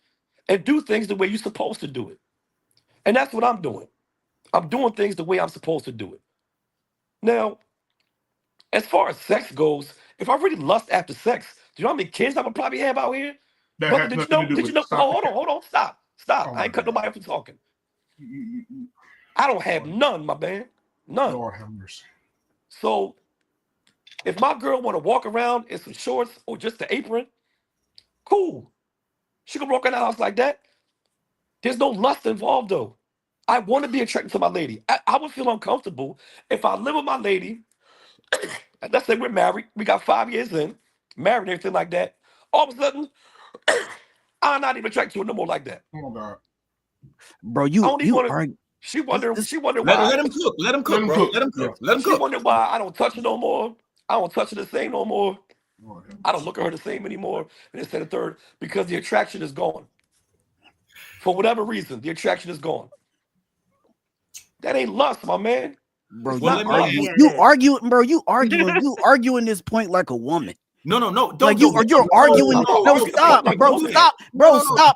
and do things the way you're supposed to do it. And that's what I'm doing. I'm doing things the way I'm supposed to do it. Now, as far as sex goes, if I really lust after sex, do you know how many kids I would probably have out here? That Brother, has did nothing to do you with know? stop Oh, the hold on, stop. Oh, I ain't cut nobody up from talking. I don't have none, my man. None. Lord have mercy. So if my girl want to walk around in some shorts or just the apron, cool. She can walk in the house like that. There's no lust involved though. I want to be attracted to my lady. I would feel uncomfortable if I live with my lady. And let's say we're married. We got 5 years in, married and everything like that. All of a sudden, I'm not even attracted to her no more like that. Oh God, bro, She wonder Let why. him cook. Let him cook, bro. Let him cook. Let him She cook. wonder why I don't touch her no more. I don't touch her the same no more. I don't look at her the same anymore. And this and the third, because the attraction is gone. For whatever reason, the attraction is gone. That ain't lust, my man. Bro, You arguing this point like a woman. No. Don't like you're arguing. Stop,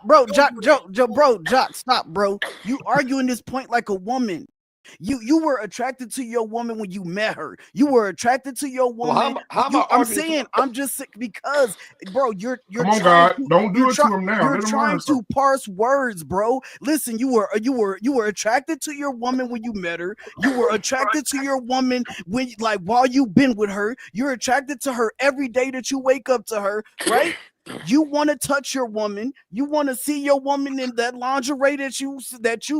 bro. Jock, stop, bro. You arguing this point like a woman. You were attracted to your woman when you met her. You were attracted to your woman. Well, I'm just sick because, bro, you're come on, God, don't do it to him now. You're trying to parse words, bro. Listen, you were attracted to your woman when you met her. You were attracted to your woman when, like, while you've been with her. You're attracted to her every day that you wake up to her, right? You want to touch your woman. You want to see your woman in that lingerie that you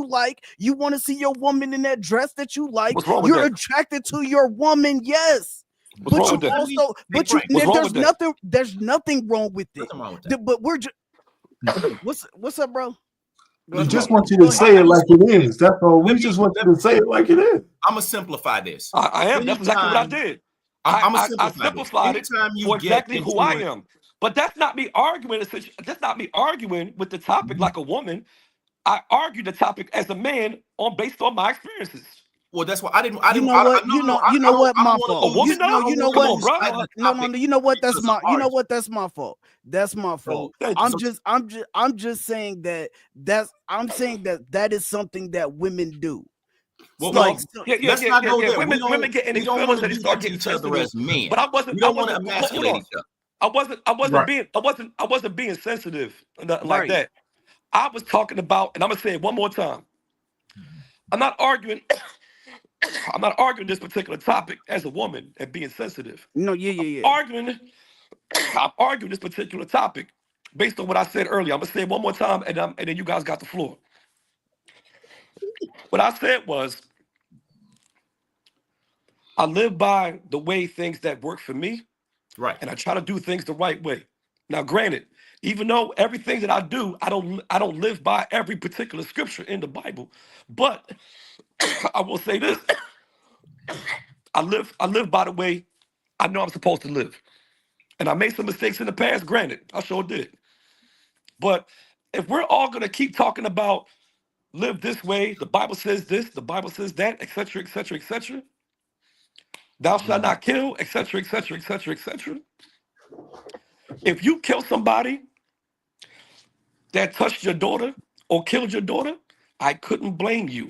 like. You want to see your woman in that dress that you like. You're attracted to your woman, yes. There's nothing wrong with it. But we're just what's up, bro? We just want you to say it like it is. That's all. We just want you to say it like it is. I'm gonna simplify this. I am. That's exactly what I did. I simplified it for exactly who I am. But that's not me arguing. That's not me arguing with the topic like a woman. I argue the topic as a man based on my experiences. Well, that's why I didn't. You know what? My fault. A woman, you know come what? on, bro. No. You know what? That's my. You know what? That's my fault. That's my fault. I'm just saying that. I'm saying that is something that women do. Well, like, let's not go there. Women get in these feelings and they start getting each other as men. But I wasn't. We don't want to emasculate each other. I wasn't being sensitive, nothing like that. I was talking about, and I'm gonna say it one more time. I'm not arguing. I'm not arguing this particular topic as a woman and being sensitive. No, yeah. I'm arguing this particular topic based on what I said earlier. I'm gonna say it one more time, and then you guys got the floor. What I said was, I live by the way things that work for me, right? And I try to do things the right way. Now, granted, even though everything that I do, I don't live by every particular scripture in the Bible, but I will say this: I live by the way I know I'm supposed to live. And I made some mistakes in the past, granted, I sure did. But if we're all gonna keep talking about live this way, the Bible says this, the Bible says that, etc., etc., etc., thou shalt not kill, etc., etc., etc., etc. If you kill somebody that touched your daughter or killed your daughter, I couldn't blame you.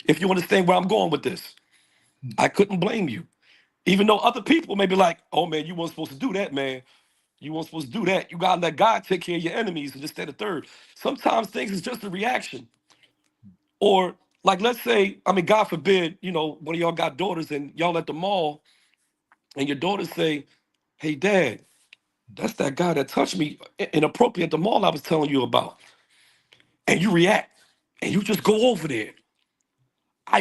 If you understand where I'm going with this, I couldn't blame you. Even though other people may be like, oh man, you weren't supposed to do that, man. You weren't supposed to do that. You gotta let God take care of your enemies and this, that, and the third. Sometimes things is just a reaction. Or like, let's say, I mean, God forbid, one of y'all got daughters and y'all at the mall and your daughters say, hey, Dad, that's that guy that touched me inappropriate at the mall I was telling you about. And you react and you just go over there.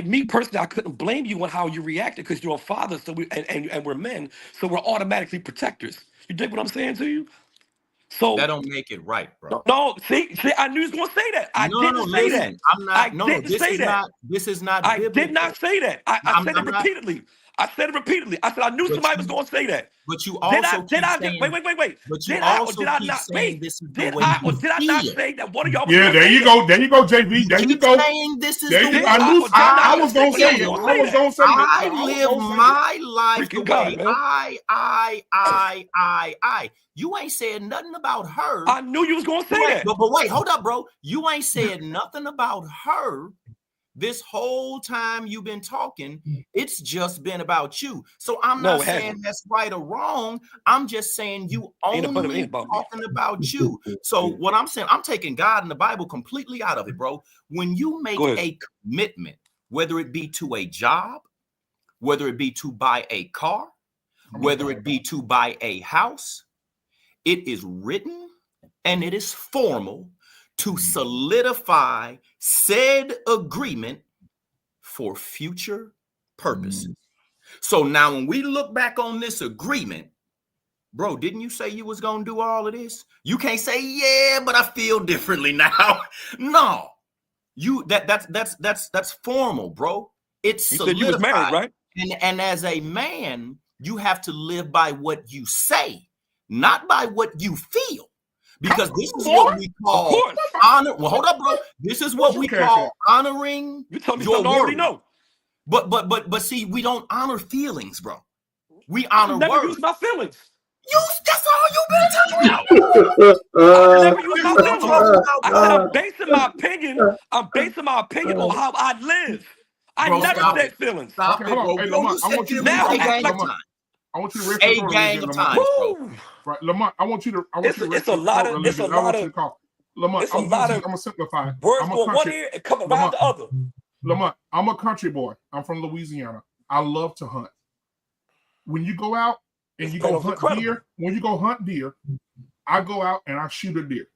Me personally, I couldn't blame you on how you reacted because you're a father, so and we're men, so we're automatically protectors. You dig what I'm saying to you? So that don't make it right, bro. No, see, I knew he was going to say that. I didn't say that. I'm not. This is not. I did not say that. I said it repeatedly. I said I knew somebody was going to say that. But you also did I wait. But you also keep saying this is the way you did I not say that one of y'all was Yeah, there you go. There you go, JV. There you go. Saying this is the way I was going to say it. I was going to say it. I live my life the way I. You ain't said nothing about her. I knew you was going to say that. But wait, hold up, bro. You ain't said nothing about her. This whole time you've been talking, it's just been about you. So I'm not saying that's right or wrong. I'm just saying you only talking about you. So what I'm saying, I'm taking God and the Bible completely out of it, bro. When you make a commitment, whether it be to a job, whether it be to buy a car, whether it be to buy a house, it is written and it is formal to solidify said agreement for future purposes. So now when we look back on this agreement, bro, didn't you say you was going to do all of this? You can't say, yeah, but I feel differently now. No. That's formal, bro. It's solidified. You said you was married, right? And as a man, you have to live by what you say, not by what you feel. Because this is what we call honor. Well, hold up, bro. This is what we call honoring. You told me something I already know. But see, we don't honor feelings, bro. We honor never words. Use my feelings. That's all you've been talking about. I never use my feelings. I said I'm basing my opinion on how I live. I never said feelings. Stop it, bro. Hey, Lamont, I want you to I want you to rest your gang of time, bro. Right, Lamont, I want you to it's a lot of Lamont, I'm gonna simplify it. Words go one ear and come around the other. Lamont, I'm a country boy. I'm from Louisiana. I love to hunt. When you go out and you go hunt deer, I go out and I shoot a deer.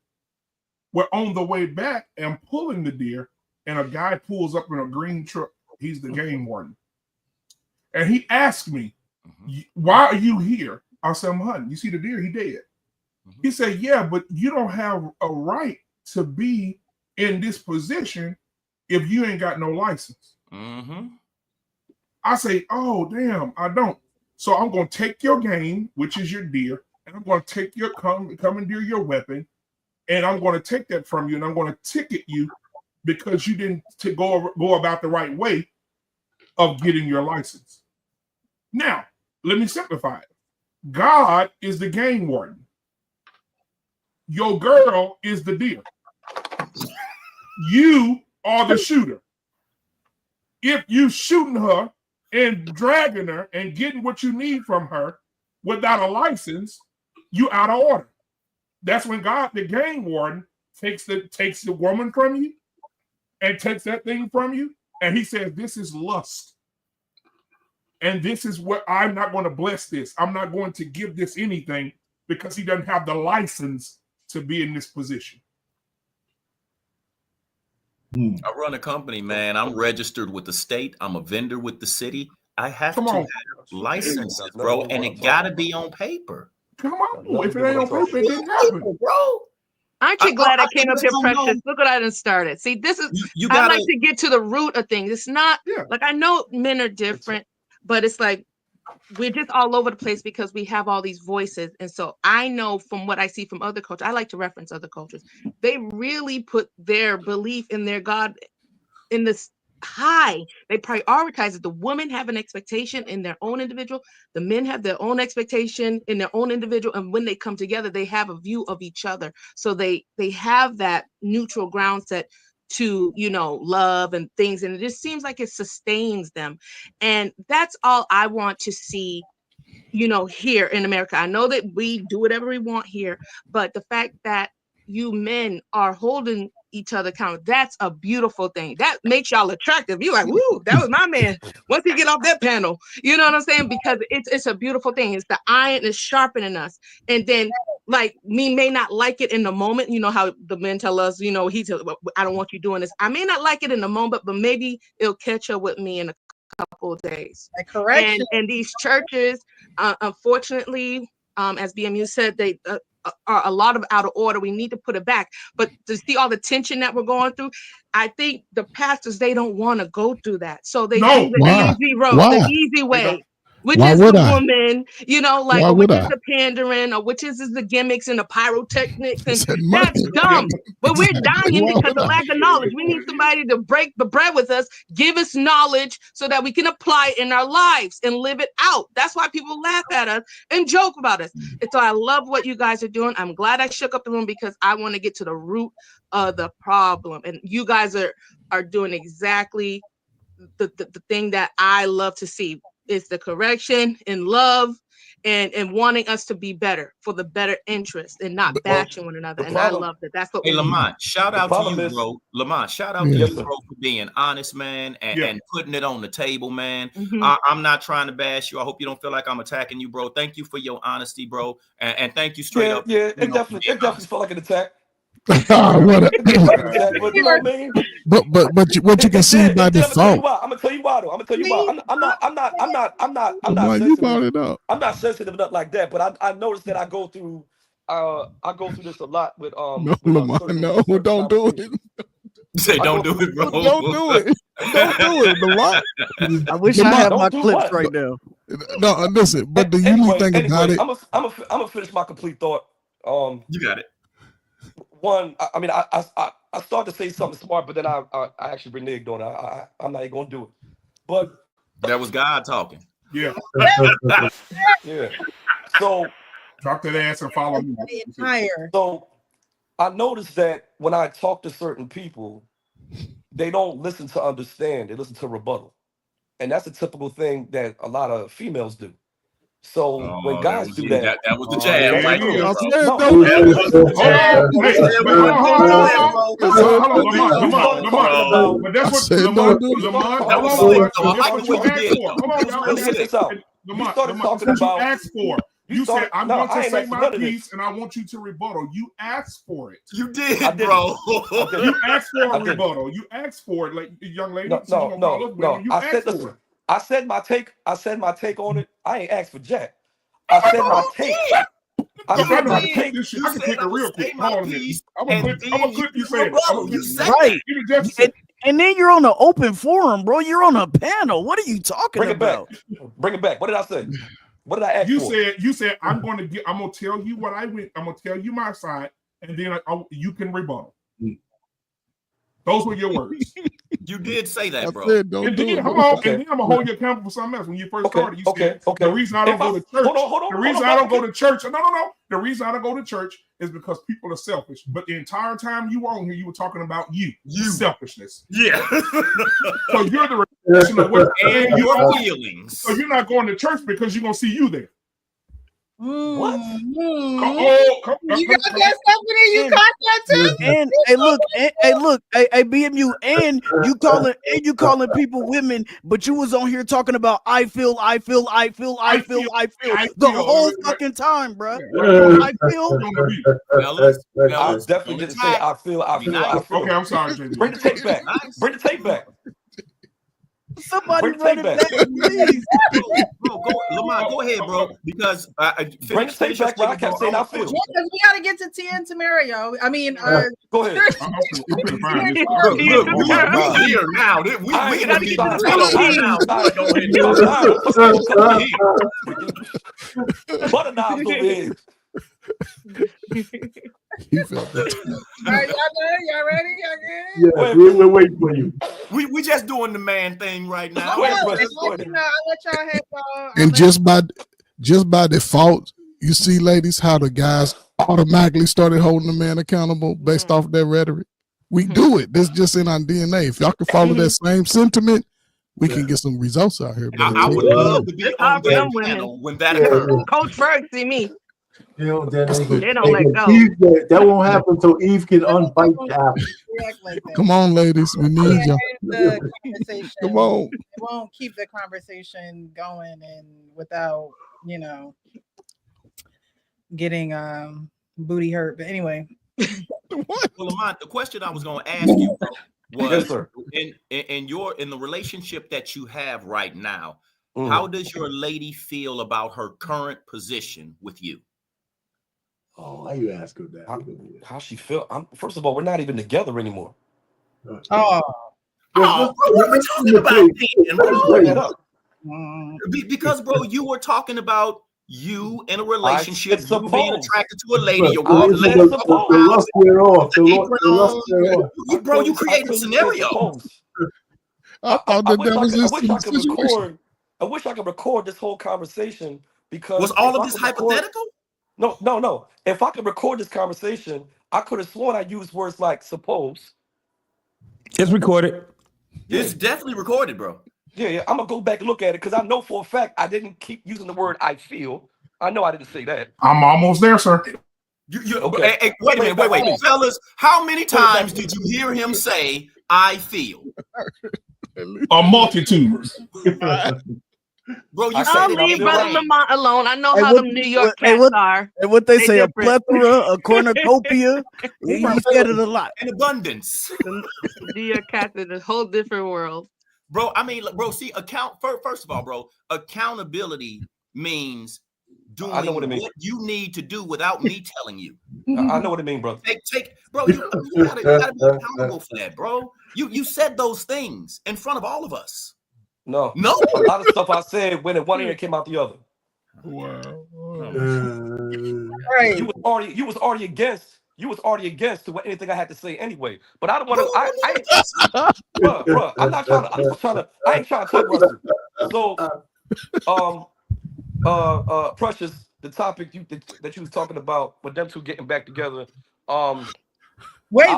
We're on the way back and pulling the deer, and a guy pulls up in a green truck. He's the game warden. And he asked me, why are you here? I said, I'm hunting. You see the deer? He dead. He said, yeah, but you don't have a right to be in this position if you ain't got no license. I say, oh, damn, I don't. So I'm going to take your game, which is your deer, and I'm going to take your commandeer your weapon, and I'm going to take that from you, and I'm going to ticket you because you didn't go about the right way of getting your license. Now, let me simplify it. God is the game warden. Your girl is the deer. You are the shooter. If you shooting her and dragging her and getting what you need from her without a license, you out of order. That's when God, the game warden, takes the woman from you, and takes that thing from you, and he says, this is lust. And this is what I'm not going to bless this. I'm not going to give this anything because he doesn't have the license to be in this position. I run a company, man. I'm registered with the state. I'm a vendor with the city. I have to have licenses, bro, and it got to be on paper. Come on. If it ain't on paper, it didn't happen. Bro. Aren't you glad I came up here, Precious? Look what I done started. See, this is, I like to get to the root of things. It's not, like, I know men are different, but it's like, we're just all over the place because we have all these voices. And so I know from what I see from other cultures, I like to reference other cultures. They really put their belief in their God in this high. They prioritize it. The women have an expectation in their own individual. The men have their own expectation in their own individual. And when they come together, they have a view of each other. So they have that neutral ground set to, you know, love and things. And it just seems like it sustains them. And that's all I want to see, you know, here in America. I know that we do whatever we want here, but the fact that you men are holding each other accountable, that's a beautiful thing. That makes y'all attractive. You're like, woo, that was my man. Once he get off that panel, you know what I'm saying? Because it's a beautiful thing. It's the iron is sharpening us. And then, like, me may not like it in the moment. You know how the men tell us, you know, I don't want you doing this. I may not like it in the moment, but maybe it'll catch up with me in a couple of days. Correction. And these churches, unfortunately, as BMU said, they are a lot of out of order. We need to put it back. But to see all the tension that we're going through, I think the pastors, they don't want to go through that. So they do the easy road, the easy way. Which is the woman, you know, like, or which is the pandering, or which is the gimmicks and the pyrotechnics, and that's dumb. But we're dying because of lack of knowledge. We need somebody to break the bread with us, give us knowledge so that we can apply it in our lives and live it out. That's why people laugh at us and joke about us. And so I love what you guys are doing. I'm glad I shook up the room because I want to get to the root of the problem. And you guys are doing exactly the thing that I love to see. It's the correction and love and wanting us to be better for the better interest and not bashing one another. And I love that. That's what Hey, Lamont, shout out to you, bro. Lamont, shout out to you, bro, for being honest, man, and putting it on the table, man. I'm not trying to bash you. I hope you don't feel like I'm attacking you, bro. Thank you for your honesty, bro. And thank you straight up. Yeah, it definitely felt like an attack. But you know what I mean? But what you can see by default. I'm gonna tell you why though. I'm gonna tell you why. I'm not you brought it up. I'm not sensitive enough like that, but I noticed that I go through this a lot with No, don't do it. Say don't do it, bro. Don't do it. Don't do it, Lamont. I wish I had my clips right now. No, listen, but do you think about it? I'm gonna finish my complete thought. You got it. One, I mean, I started to say something smart, but then I actually reneged on it. I'm not even gonna do it. But that was God talking. Yeah. Yeah. So drop that ass and follow me. Higher. So I noticed that when I talk to certain people, they don't listen to understand, they listen to rebuttal. And that's a typical thing that a lot of females do. So when guys do that, that was the jab. You said, I'm going to say my piece and I want you to rebuttal. You asked for it. You did, bro. You asked for a rebuttal. You asked for it, like young lady. No. I said my take on it. I ain't asked for jack. I said my take. I can take it real quick. Hold on a minute. I'm gonna clip you saying it. Right. And then you're on an open forum, bro. You're on a panel. What are you talking about? Bring it back. What did I say? What did I ask for? You said I'm gonna tell you what I went. I'm gonna tell you my side, and then you can rebuttal. Those were your words. You did say that, bro. And then I'm gonna hold you accountable for something else. When you first started, you said the reason I don't go to church. The reason I don't go to church. No. The reason I don't go to church is because people are selfish. But the entire time you were on here, you were talking about you selfishness. Yeah. So you're the reflection of what and your feelings. So you're not going to church because you're gonna see you there. What? You got that, Stephanie? You caught that too? And hey, BMU, and you calling people women, but you was on here talking about I feel the whole fucking time, bro. I feel. I definitely didn't say I feel. Okay, I'm sorry, JB. Bring the tape back. Bring the tape back. Somebody run it back, please. Bro, Lamont, go ahead, bro. Because bring the tape back. I kept saying I feel. Yeah, because we got to get to Tia and Tamario. I mean, go ahead. Look, we here now. We in the butter knives over here. He felt that. All right, y'all ready? Yeah, we're waiting for you. We just doing the man thing right now. I'll let y'all have y'all. And just by default, you see, ladies, how the guys automatically started holding the man accountable based off their rhetoric. We do it. This just in our DNA. If y'all can follow that same sentiment, we can get some results out here. I would love to be on that panel when that occurs. Coach Berg, see me. You know, then they don't let go. That won't happen until Eve can unbite the apple. Come on, ladies. We need you. The conversation. Come on. It won't keep the conversation going and without, getting booty hurt. But anyway. Well, Lamont, the question I was going to ask you was in the relationship that you have right now, how does your lady feel about her current position with you? Oh, why you ask her that? How she feel? First of all, we're not even together anymore. Bro, what are we talking about then, bro? Because, bro, you were talking about you in a relationship, you being attracted to a lady. Your the lust wear off. Bro, you created a scenario. I wish I could record this whole conversation because was all of this hypothetical? No. If I could record this conversation, I could have sworn I used words like suppose. It's recorded. It's definitely recorded, bro. Yeah. I'm gonna go back and look at it because I know for a fact I didn't keep using the word I feel. I know I didn't say that. I'm almost there, sir. Okay. Hey, wait a minute, fellas. How many times did you hear him say I feel? A multitude. Bro, you I'll leave Brother Lamont alone. I know how them New York cats are. And what they say, different. A plethora, a cornucopia. He said it a lot. An abundance. New York cats is a whole different world. Bro, I mean, bro, see, first of all, bro, accountability means doing what you need to do without me telling you. I know what it means, bro. Bro, you gotta be accountable for that, bro. You said those things in front of all of us. No. A lot of stuff I said when one ear came out the other. Wow. Right. You was already against to anything I had to say anyway. But I don't want to. Bro, I'm not trying to. I'm just trying to. I ain't trying to talk Russell. So, Precious, the topic that you was talking about with them two getting back together. Wait.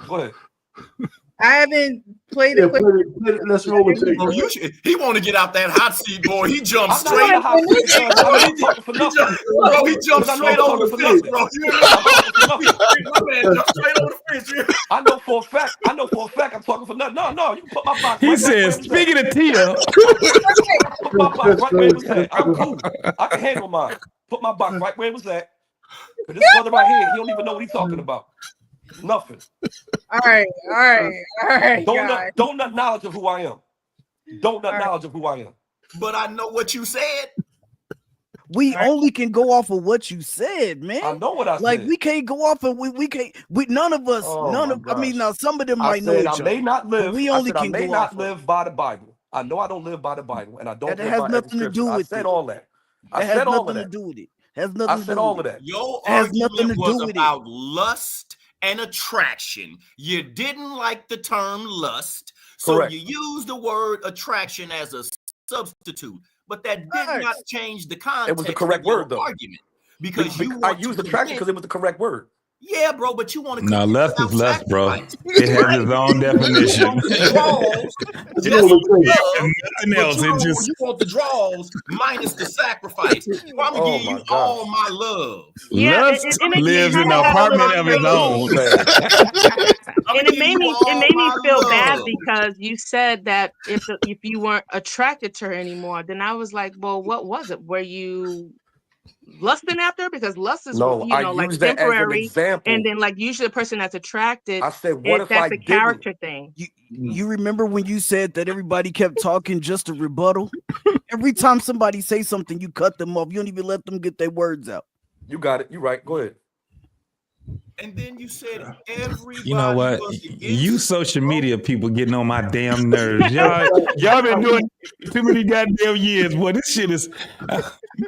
Go ahead. I haven't played it. Let's roll with it. He want to get out that hot seat, boy. He jumped straight. He jumped straight over the fence, bro. Straight over the fence. I know for a fact. I'm talking for nothing. No. You can put my box. He says, speaking of Tia, put my box right where it was at. I'm cool. I can handle mine. Put my box right where it was at. But this brother right here, he don't even know what he's talking about. Nothing. All right. Don't not knowledge of who I am. Knowledge of who I am. But I know what you said. We only can go off of what you said, man. I know what I said. Like we can't go off of we can't. None of us. I mean, now some of them might know each other. I may not live. We only can go off live by the Bible. I know I don't live by the Bible, and I don't. That has nothing to do with it. I said all that. I said all of that. To do with it. Has nothing. I said all of that. Your argument was about lust and attraction. You didn't like the term lust, so you used the word attraction as a substitute. But that did not change the context. It was the correct word, though. Argument because I used attraction because it was the correct word. Yeah, bro, but you want to No, lust is lust, bro. sacrifice. It has its own definition. Nothing else. You want the draws minus the sacrifice. So I'm gonna give you all my love. Yeah, lust lives in an apartment of its own. And it made me feel bad because you said that if you weren't attracted to her anymore, then I was like, well, what was it? Were you lusting after her? Because lust is like temporary, and then like usually the person that's attracted. I said, what if that's a character thing? You remember when you said that everybody kept talking just to rebuttal? Every time somebody say something, you cut them off. You don't even let them get their words out. You got it. You right. Go ahead. And then you said everybody. You know what? You social media people getting on my damn nerves. Y'all been doing too many goddamn years. Boy, this shit is.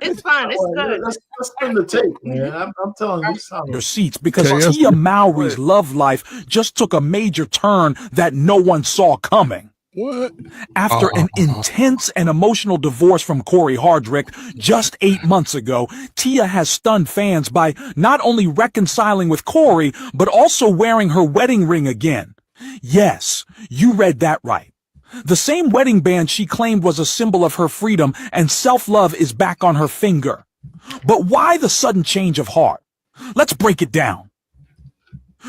It's fun. It's good. Let's spin the tape, man. I'm telling you something. Your seats because Tia Mowry's love life just took a major turn that no one saw coming. What? After an intense and emotional divorce from Cory Hardrict just 8 months ago, Tia has stunned fans by not only reconciling with Cory, but also wearing her wedding ring again. Yes, you read that right. The same wedding band she claimed was a symbol of her freedom and self-love is back on her finger. But why the sudden change of heart? Let's break it down.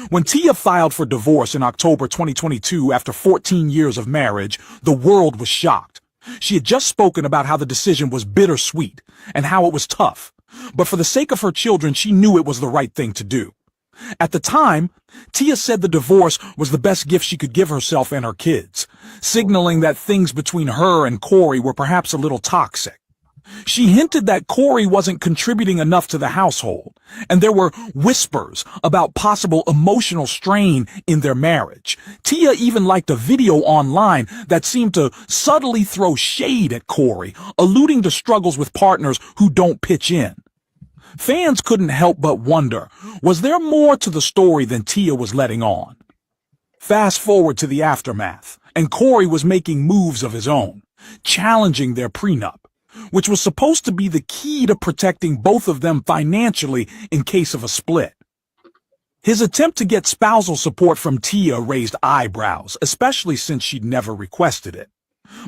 When Tia filed for divorce in October 2022 after 14 years of marriage, the world was shocked. She had just spoken about how the decision was bittersweet and how it was tough. But for the sake of her children, she knew it was the right thing to do. At the time, Tia said the divorce was the best gift she could give herself and her kids, signaling that things between her and Cory were perhaps a little toxic. She hinted that Cory wasn't contributing enough to the household, and there were whispers about possible emotional strain in their marriage. Tia even liked a video online that seemed to subtly throw shade at Cory, alluding to struggles with partners who don't pitch in. Fans couldn't help but wonder, was there more to the story than Tia was letting on? Fast forward to the aftermath, and Cory was making moves of his own, challenging their prenup, which was supposed to be the key to protecting both of them financially in case of a split. His attempt to get spousal support from Tia raised eyebrows, especially since she'd never requested it.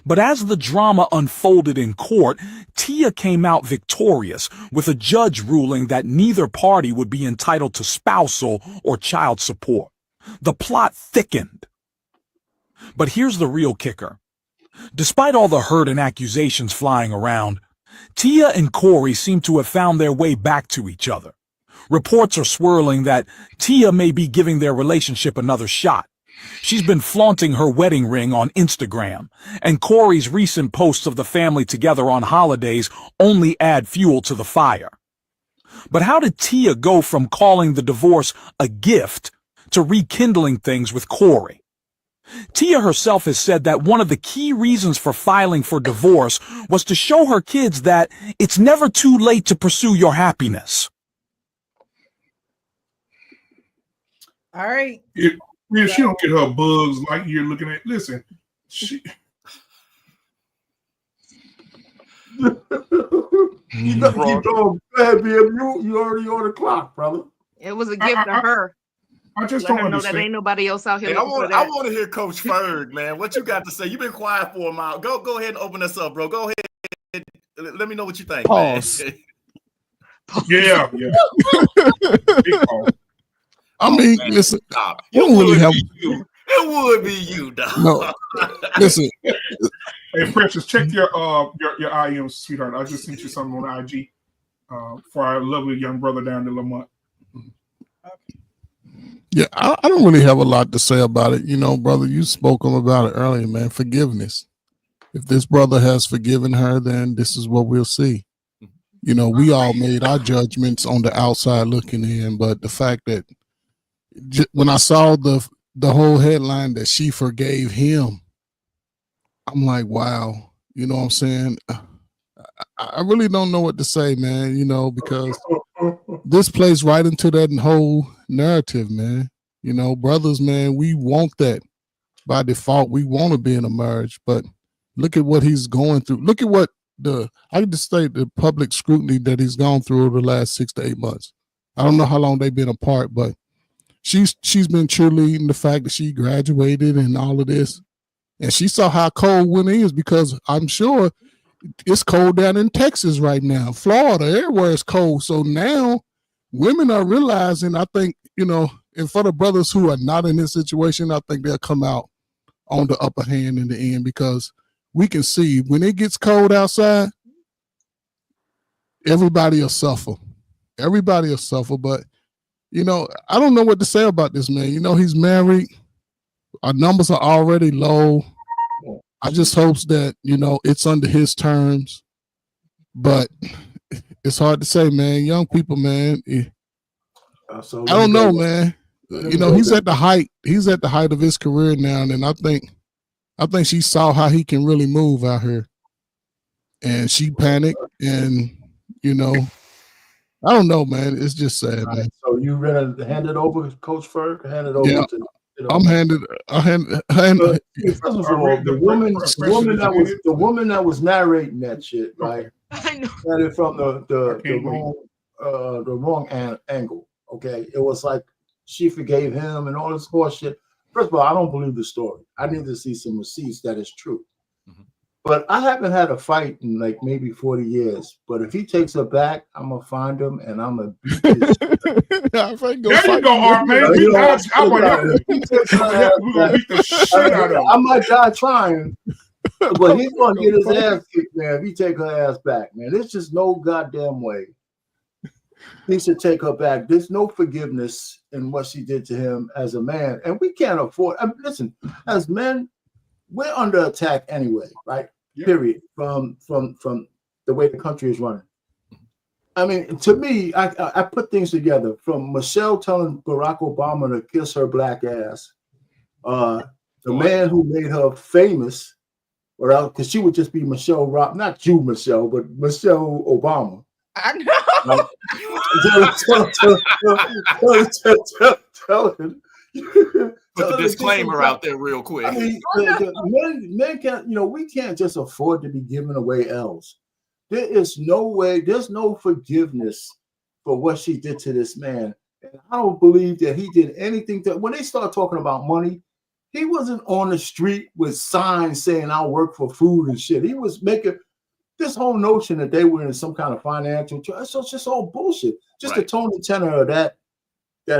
But as the drama unfolded in court, Tia came out victorious, with a judge ruling that neither party would be entitled to spousal or child support. The plot thickened. But here's the real kicker. Despite all the hurt and accusations flying around, Tia and Cory seem to have found their way back to each other. Reports are swirling that Tia may be giving their relationship another shot. She's been flaunting her wedding ring on Instagram, and Cory's recent posts of the family together on holidays only add fuel to the fire. But how did Tia go from calling the divorce a gift to rekindling things with Cory? Tia herself has said that one of the key reasons for filing for divorce was to show her kids that it's never too late to pursue your happiness. All right. Yeah, she don't get her bugs like you're looking at. Listen, she. You got to keep going. Go ahead, BM. You already on the clock, brother. It was a gift to her. I just Let don't her know understand. that ain't nobody else out here. Hey, I want to hear Coach Ferg, man. What you got to say? You've been quiet for a while. Go ahead and open us up, bro. Go ahead. Let me know what you think. Pause. Man. Yeah. I mean, man, listen. Stop. It would be you, dog. No, listen. Hey, Precious, check your IM, sweetheart. I just sent you something on IG for our lovely young brother down in Lamont. Yeah, I don't really have a lot to say about it. You know, brother, you spoke about it earlier, man. Forgiveness. If this brother has forgiven her, then this is what we'll see. You know, we all made our judgments on the outside looking in, but the fact that when I saw the whole headline that she forgave him, I'm like, wow. You know what I'm saying? I really don't know what to say, man, you know, because this plays right into that whole narrative, man. You know, brothers, man, we want that by default. We want to be in a marriage, but look at what he's going through. Look at what I can just say the public scrutiny that he's gone through over the last 6 to 8 months. I don't know how long they've been apart, but she's been cheerleading the fact that she graduated and all of this. And she saw how cold winter is, because I'm sure it's cold down in Texas right now, Florida, everywhere is cold. So now women are realizing, I think, and for the brothers who are not in this situation, I think they'll come out on the upper hand in the end, because we can see when it gets cold outside, everybody will suffer. Everybody will suffer. But, I don't know what to say about this man. He's married. Our numbers are already low. I just hope that, it's under his terms. But it's hard to say, man. Young people, man. I don't know, man. He's at the height. He's at the height of his career now, and I think she saw how he can really move out here, and she panicked. And I don't know, man. It's just sad, man. So you gonna hand it over to Coach Ferg? Hand it over to. I hand. First of all, the woman that was narrating that shit, right? I know. Had it from the wrong angle. Okay, it was like she forgave him and all this horse shit. First of all, I don't believe the story. I need to see some receipts that is true. But I haven't had a fight in like maybe 40 years. But if he takes her back, I'm gonna find him and I'm gonna beat his shit. There you go, Art, man. We're gonna beat the shit out of him. I might die trying, but he's gonna get his ass kicked, man, if he take her ass back, man. There's just no goddamn way he should take her back. There's no forgiveness in what she did to him as a man. And we can't afford, listen, as men, we're under attack anyway, right? Yep. Period. From the way the country is running. I mean, to me, I put things together from Michelle telling Barack Obama to kiss her black ass, the man who made her famous, or because she would just be Michelle Rock, not you, Michelle, but Michelle Obama. I know. Tell him. Put the disclaimer out there real quick. I mean, men can't, we can't just afford to be giving away L's. There is no way, there's no forgiveness for what she did to this man. And I don't believe that he did anything when they start talking about money, he wasn't on the street with signs saying I'll work for food and shit. He was making this whole notion that they were in some kind of financial, so it's just all bullshit. Just the tone and tenor of that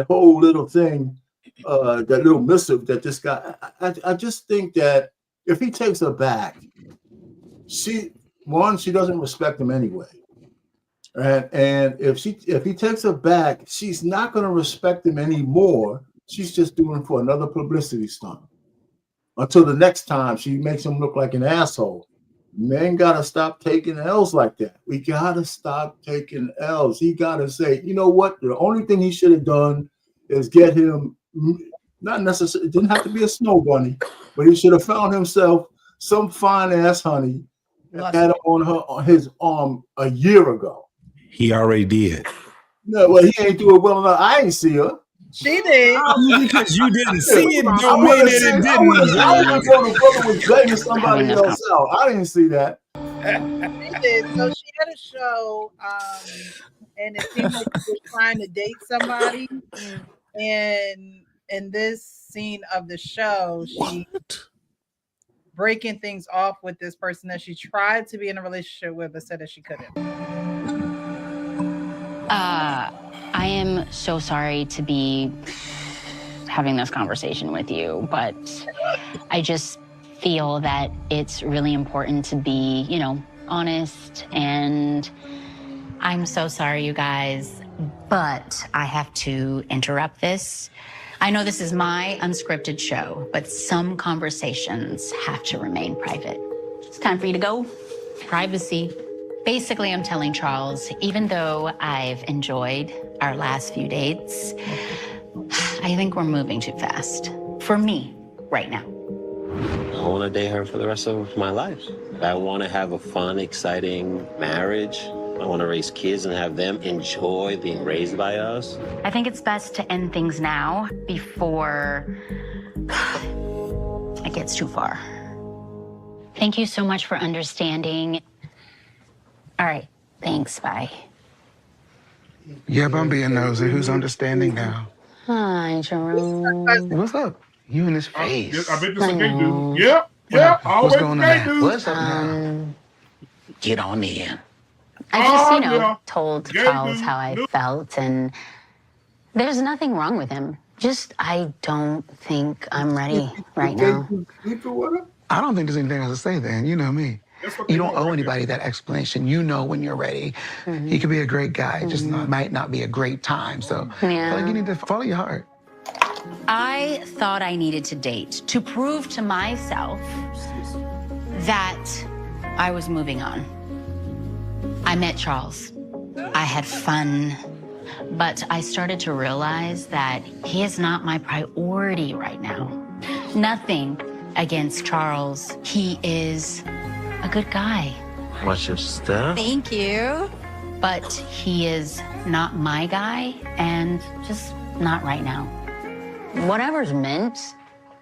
whole little thing. That little missive that this guy, I just think that if he takes her back, she doesn't respect him anyway, and if he takes her back, she's not going to respect him anymore. She's just doing for another publicity stunt until the next time she makes him look like an asshole. Men gotta stop taking L's like that. We gotta stop taking L's. He gotta say, you know what? The only thing he should have done is get him. Not necessarily, it didn't have to be a snow bunny, but he should have found himself some fine ass honey and had him on his arm a year ago. He already did. No, well, he ain't do it well enough. I ain't see her. She did. Because you didn't see it, don't mean that it didn't. I was on the brother was blaming somebody else out. I didn't see that. She did. So she had a show, and it seemed like she was trying to date somebody. And in this scene of the show, she breaking things off with this person that she tried to be in a relationship with, but said that she couldn't. I am so sorry to be having this conversation with you, but I just feel that it's really important to be, honest. And I'm so sorry, you guys, but I have to interrupt this. I know this is my unscripted show, but some conversations have to remain private. It's time for you to go. Privacy. Basically, I'm telling Charles, even though I've enjoyed our last few dates, I think we're moving too fast. For me, right now. I want to date her for the rest of my life. I want to have a fun, exciting marriage. I want to raise kids and have them enjoy being raised by us. I think it's best to end things now before it gets too far. Thank you so much for understanding. All right, thanks, bye. Yep, I'm being nosy. Who's understanding now? Hi, Jerome. What's up? You in his face. I bet this a gay dude. Yep. Always What's going gay on? dude. What's up now? Get on in. I just, yeah. told Gay Charles dude. how I felt, and there's nothing wrong with him. Just, I don't think I'm ready right now. I don't think there's anything else to say then. You know me. You don't owe anybody that explanation. You know when you're ready. He could be a great guy, just might not be a great time. So I feel like you need to follow your heart. I thought I needed to date to prove to myself that I was moving on. I met Charles. I had fun, but I started to realize that he is not my priority right now. Nothing against Charles. He is a good guy. Watch your step. Thank you. But he is not my guy, and just not right now. Whatever's meant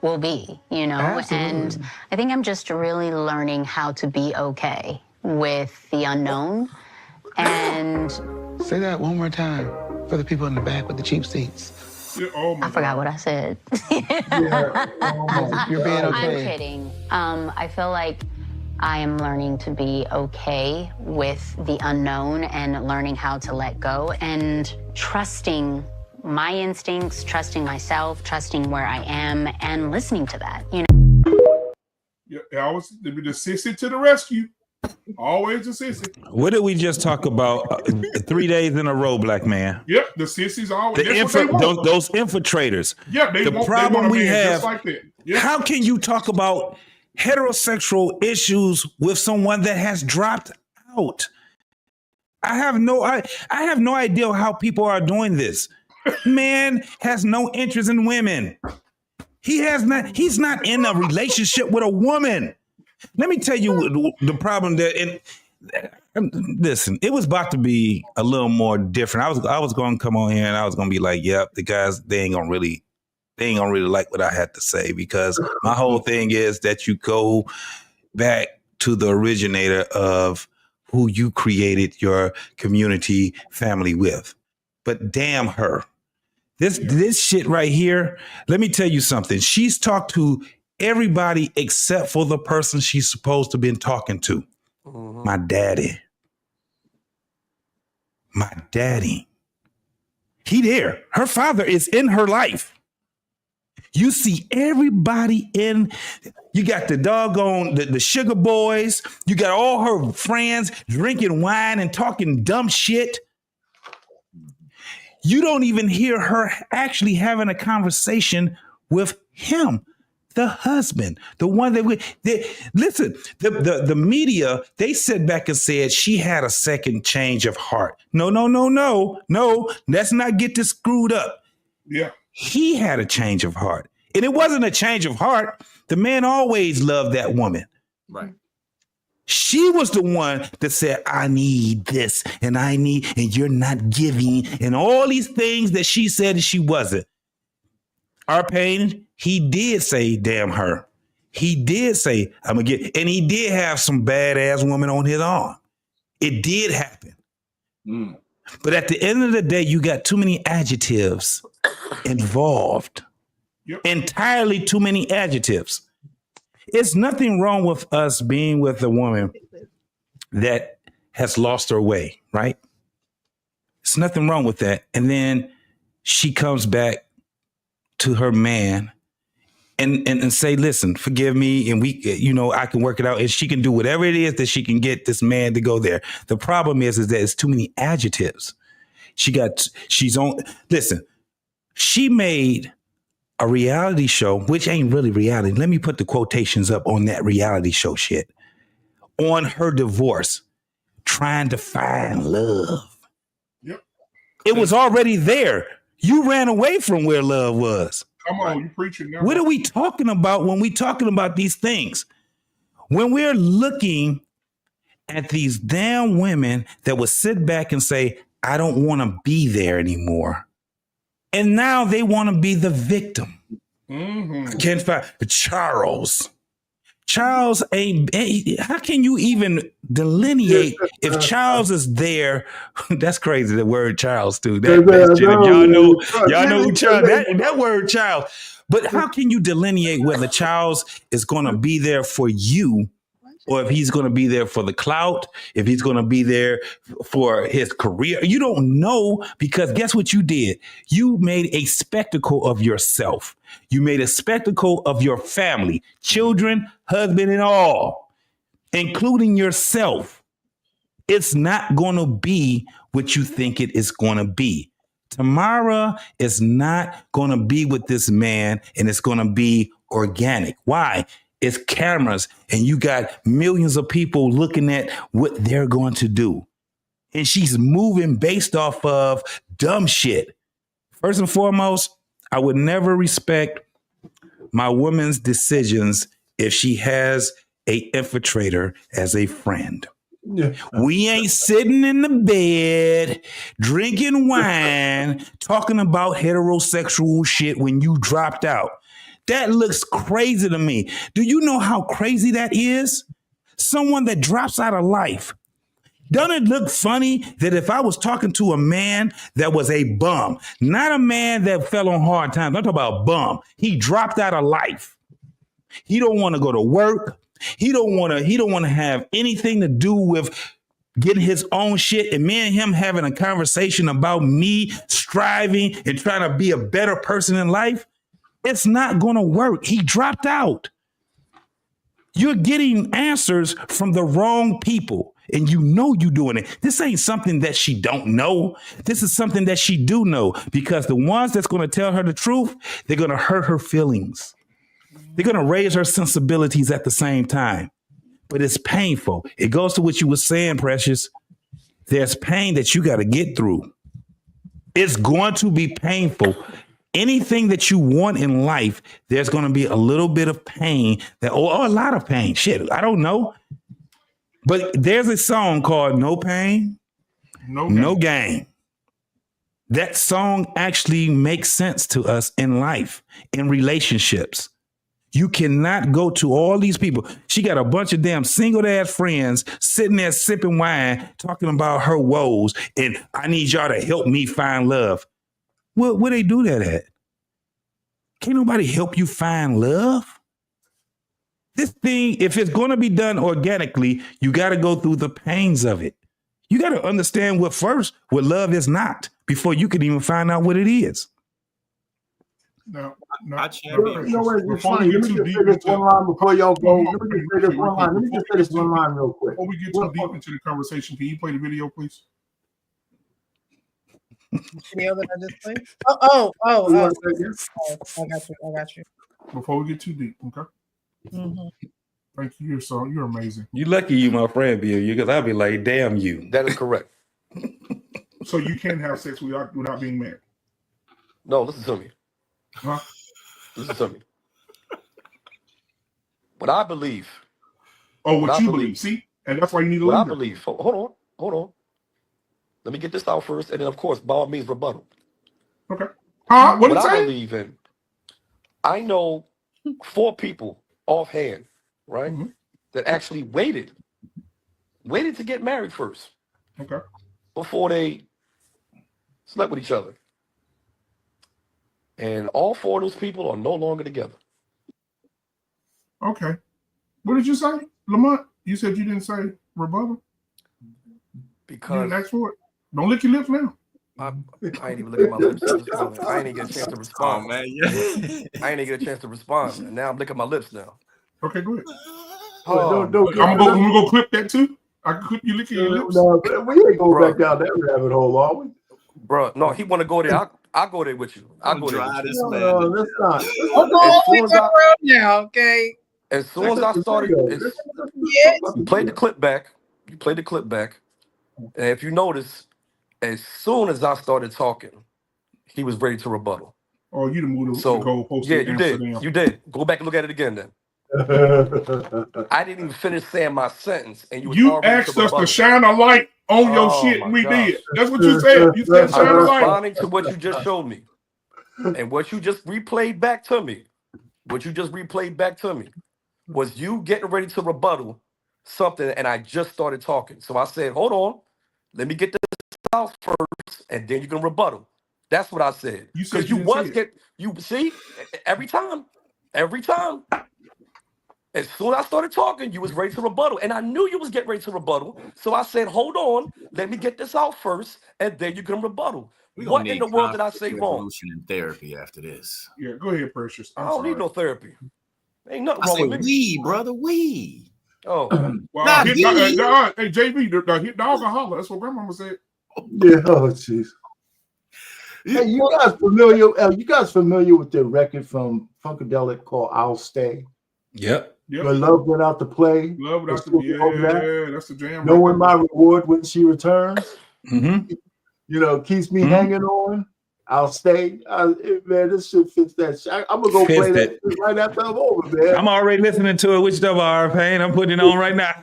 will be, Absolutely. and I think I'm just really learning how to be okay with the unknown. And say that one more time for the people in the back with the cheap seats. I forgot what I said. You're being okay. I'm kidding. I feel like I am learning to be okay with the unknown and learning how to let go and trusting my instincts, trusting myself, trusting where I am, and listening to that, Yeah, always the sissy to the rescue. Always the sissy. What did we just talk about 3 days in a row, black man? Yep, the sissies always. Those infiltrators. Yeah, the problem we have. Just like that. Yep. How can you talk about heterosexual issues with someone that has dropped out? I have no idea how people are doing this. Man has no interest in women. He's not in a relationship with a woman. Let me tell you the problem listen, it was about to be a little more different. I was going to come on here and I was going to be like, yep, the guys, they ain't gonna really like what I had to say, because my whole thing is that you go back to the originator of who you created your community family with. But damn her. This shit right here, let me tell you something. She's talked to everybody except for the person she's supposed to have been talking to. My daddy. He there. Her father is in her life. You see everybody you got the doggone, the sugar boys. You got all her friends drinking wine and talking dumb shit. You don't even hear her actually having a conversation with him, the husband, the one that listen, the media, they sat back and said she had a second change of heart. No. Let's not get this screwed up. Yeah. He had a change of heart. And it wasn't a change of heart. The man always loved that woman. Right. She was the one that said, I need this and you're not giving, and all these things that she said that she wasn't. Our pain, he did say, damn her. He did say, I'm gonna get, and he did have some badass woman on his arm. It did happen. But at the end of the day, you got too many adjectives involved. Yep. Entirely too many adjectives. It's nothing wrong with us being with a woman that has lost her way, right? It's nothing wrong with that. And then she comes back to her man and say, listen, forgive me. And I can work it out. And she can do whatever it is that she can get this man to go there. The problem is that it's too many adjectives. She made a reality show, which ain't really reality. Let me put the quotations up on that reality show shit. On her divorce, trying to find love. Yep. It was already there. You ran away from where love was. Come on, you preaching now. What are we talking about when we talking about these things? When we're looking at these damn women that would sit back and say, I don't want to be there anymore. And now they want to be the victim. I can't find Charles. Charles ain't. How can you even delineate if Charles is there? That's crazy. The word Charles too. Y'all know who Charles. That word Charles. But how can you delineate whether Charles is going to be there for you, or if he's going to be there for the clout, if he's going to be there for his career? You don't know, because guess what you did? You made a spectacle of yourself. You made a spectacle of your family, children, husband, and all, including yourself. It's not going to be what you think it is going to be. Tamara is not going to be with this man, and it's going to be organic. Why? It's cameras, and you got millions of people looking at what they're going to do. And she's moving based off of dumb shit. First and foremost, I would never respect my woman's decisions if she has a infiltrator as a friend. Yeah. We ain't sitting in the bed, drinking wine, talking about heterosexual shit when you dropped out. That looks crazy to me. Do you know how crazy that is? Someone that drops out of life. Doesn't it look funny that if I was talking to a man that was a bum, not a man that fell on hard times, I'm talking about a bum. He dropped out of life. He don't want to go to work. He don't want to have anything to do with getting his own shit. And me and him having a conversation about me striving and trying to be a better person in life. It's not going to work. He dropped out. You're getting answers from the wrong people, and you know you're doing it. This ain't something that she don't know. This is something that she do know, because the ones that's going to tell her the truth, they're going to hurt her feelings. They're going to raise her sensibilities at the same time. But it's painful. It goes to what you were saying, Precious. There's pain that you got to get through. It's going to be painful. Anything that you want in life, there's going to be a little bit of pain, or a lot of pain. Shit, I don't know. But there's a song called No Pain, No Gain. That song actually makes sense to us in life, in relationships. You cannot go to all these people. She got a bunch of damn single ass friends sitting there sipping wine, talking about her woes, and I need y'all to help me find love. Where they do that at? Can't nobody help you find love? This thing, if it's going to be done organically, you got to go through the pains of it. You got to understand what love is not, before you can even find out what it is. No, I champion. You know what? It's funny. Let me just say this one line before y'all go. Let me just say this one line real quick. Before we get too deep into the conversation, can you play the video, please? Video that I just played? Oh. I got you. Before we get too deep, okay? Mm-hmm. Thank you. You're amazing. You lucky you my friend, Bill, because I'll be like, damn you. That is correct. So you can have sex without being married? No, listen to me. Huh? Listen to me. What I believe. Oh, what you believe. See? And that's why you need a leader. What I believe. Hold on. Let me get this out first, and then, of course, by all means, rebuttal. Okay. What I believe in, I know 4 people offhand, right, that actually waited to get married first. Okay. Before they slept with each other. And all 4 of those people are no longer together. Okay. What did you say, Lamont? You said you didn't say rebuttal? Because you didn't ask for it. Don't lick your lips now. I ain't even looking at my lips. I ain't even get a chance to respond. Oh, man. Yeah. I ain't even get a chance to respond. And now I'm licking my lips now. Okay, go ahead. I'm gonna go clip that too. I can clip you licking your lips. No, we ain't going back down that rabbit hole, are we? Bro, no, he want to go there. I'll go there with you. I'll go there with you. No, let's not. Okay. As soon as I started, you played the clip back. And if you notice, as soon as I started talking, he was ready to rebuttal. Oh, you done moved the goalpost. Yeah, you did. Go back and look at it again then. I didn't even finish saying my sentence, and you asked us to shine a light on your shit. We did. That's what you said. You said shine a light. I'm responding to what you just showed me, and what you just replayed back to me. was you getting ready to rebuttal something, and I just started talking. So I said, hold on, let me get this out first, and then you can rebuttal. That's what I said. You said Because you you didn't say was it. get you see every time. As soon as I started talking, you was ready to rebuttal, and I knew you was getting ready to rebuttal. So I said, hold on, let me get this out first, and then you can rebuttal. We're gonna What in need the world did I conflict say wrong? resolution and therapy after this. Yeah, go ahead, Precious. I don't need no therapy. Ain't nothing I wrong say with me. we, brother, we. Oh, Well, Not hit thee. hey JB, hit dog and holler. That's what grandmama said. Yeah, oh jeez. Hey, you guys familiar? You guys familiar with the record from Funkadelic called "I'll Stay"? Yep. Where love went out to play. Love without the that's the jam. Knowing my reward when she returns. Mm-hmm. You know, keeps me hanging on. I'll stay. Man, this shit fits that shit. I'm gonna go play that shit right after I'm over, man. I'm already listening to it. Which double R pain? I'm putting it on right now.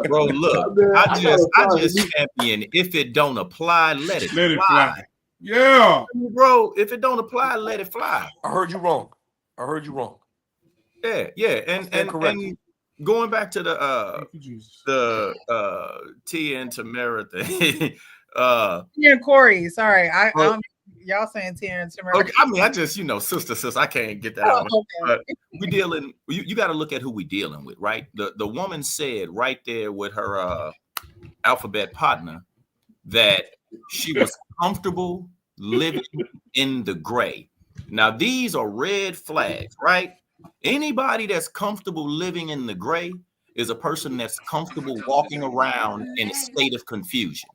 Bro, look, Man, I just champion. If it don't apply, let it fly. Yeah, bro. If it don't apply, let it fly. I heard you wrong. Yeah, and going back to the Tia and Tamara thing. Tia and Cory, sorry, y'all saying Tia and Tamara. Okay, I mean, I just sister, I can't get that out. But we dealing. You got to look at who we dealing with, right? The woman said right there with her alphabet partner that she was comfortable living in the gray. Now these are red flags, right? Anybody that's comfortable living in the gray is a person that's comfortable walking around in a state of confusion.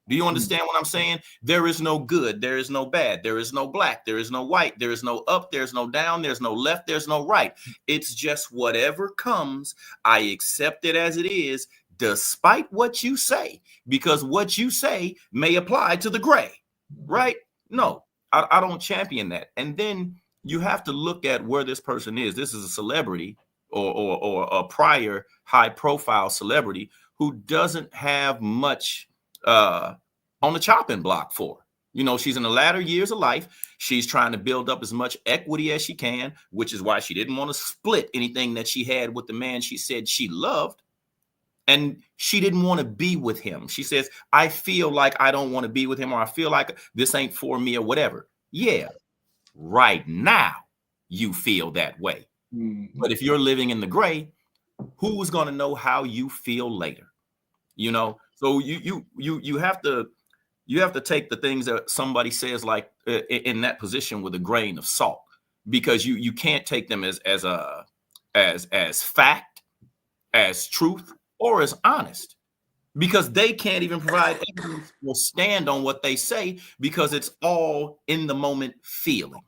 Do you understand what I'm saying? There is no good. There is no bad. There is no black. There is no white. There is no up. There's no down. There's no left. There's no right. It's just whatever comes, I accept it as it is, despite what you say, because what you say may apply to the gray, right? No, I don't champion that. And then you have to look at where this person is. This is a celebrity or a prior high profile celebrity who doesn't have much on the chopping block for. You know, she's in the latter years of life. She's trying to build up as much equity as she can, which is why she didn't want to split anything that she had with the man she said she loved. And she didn't want to be with him. She says, I feel like I don't want to be with him, or I feel like this ain't for me, or whatever. Yeah, right now you feel that way. But if you're living in the gray, who's going to know how you feel later? You know, so you have to take the things that somebody says like in that position with a grain of salt, because you can't take them as fact, as truth, or as honest, because they can't even provide evidence or stand on what they say, because it's all in the moment feeling.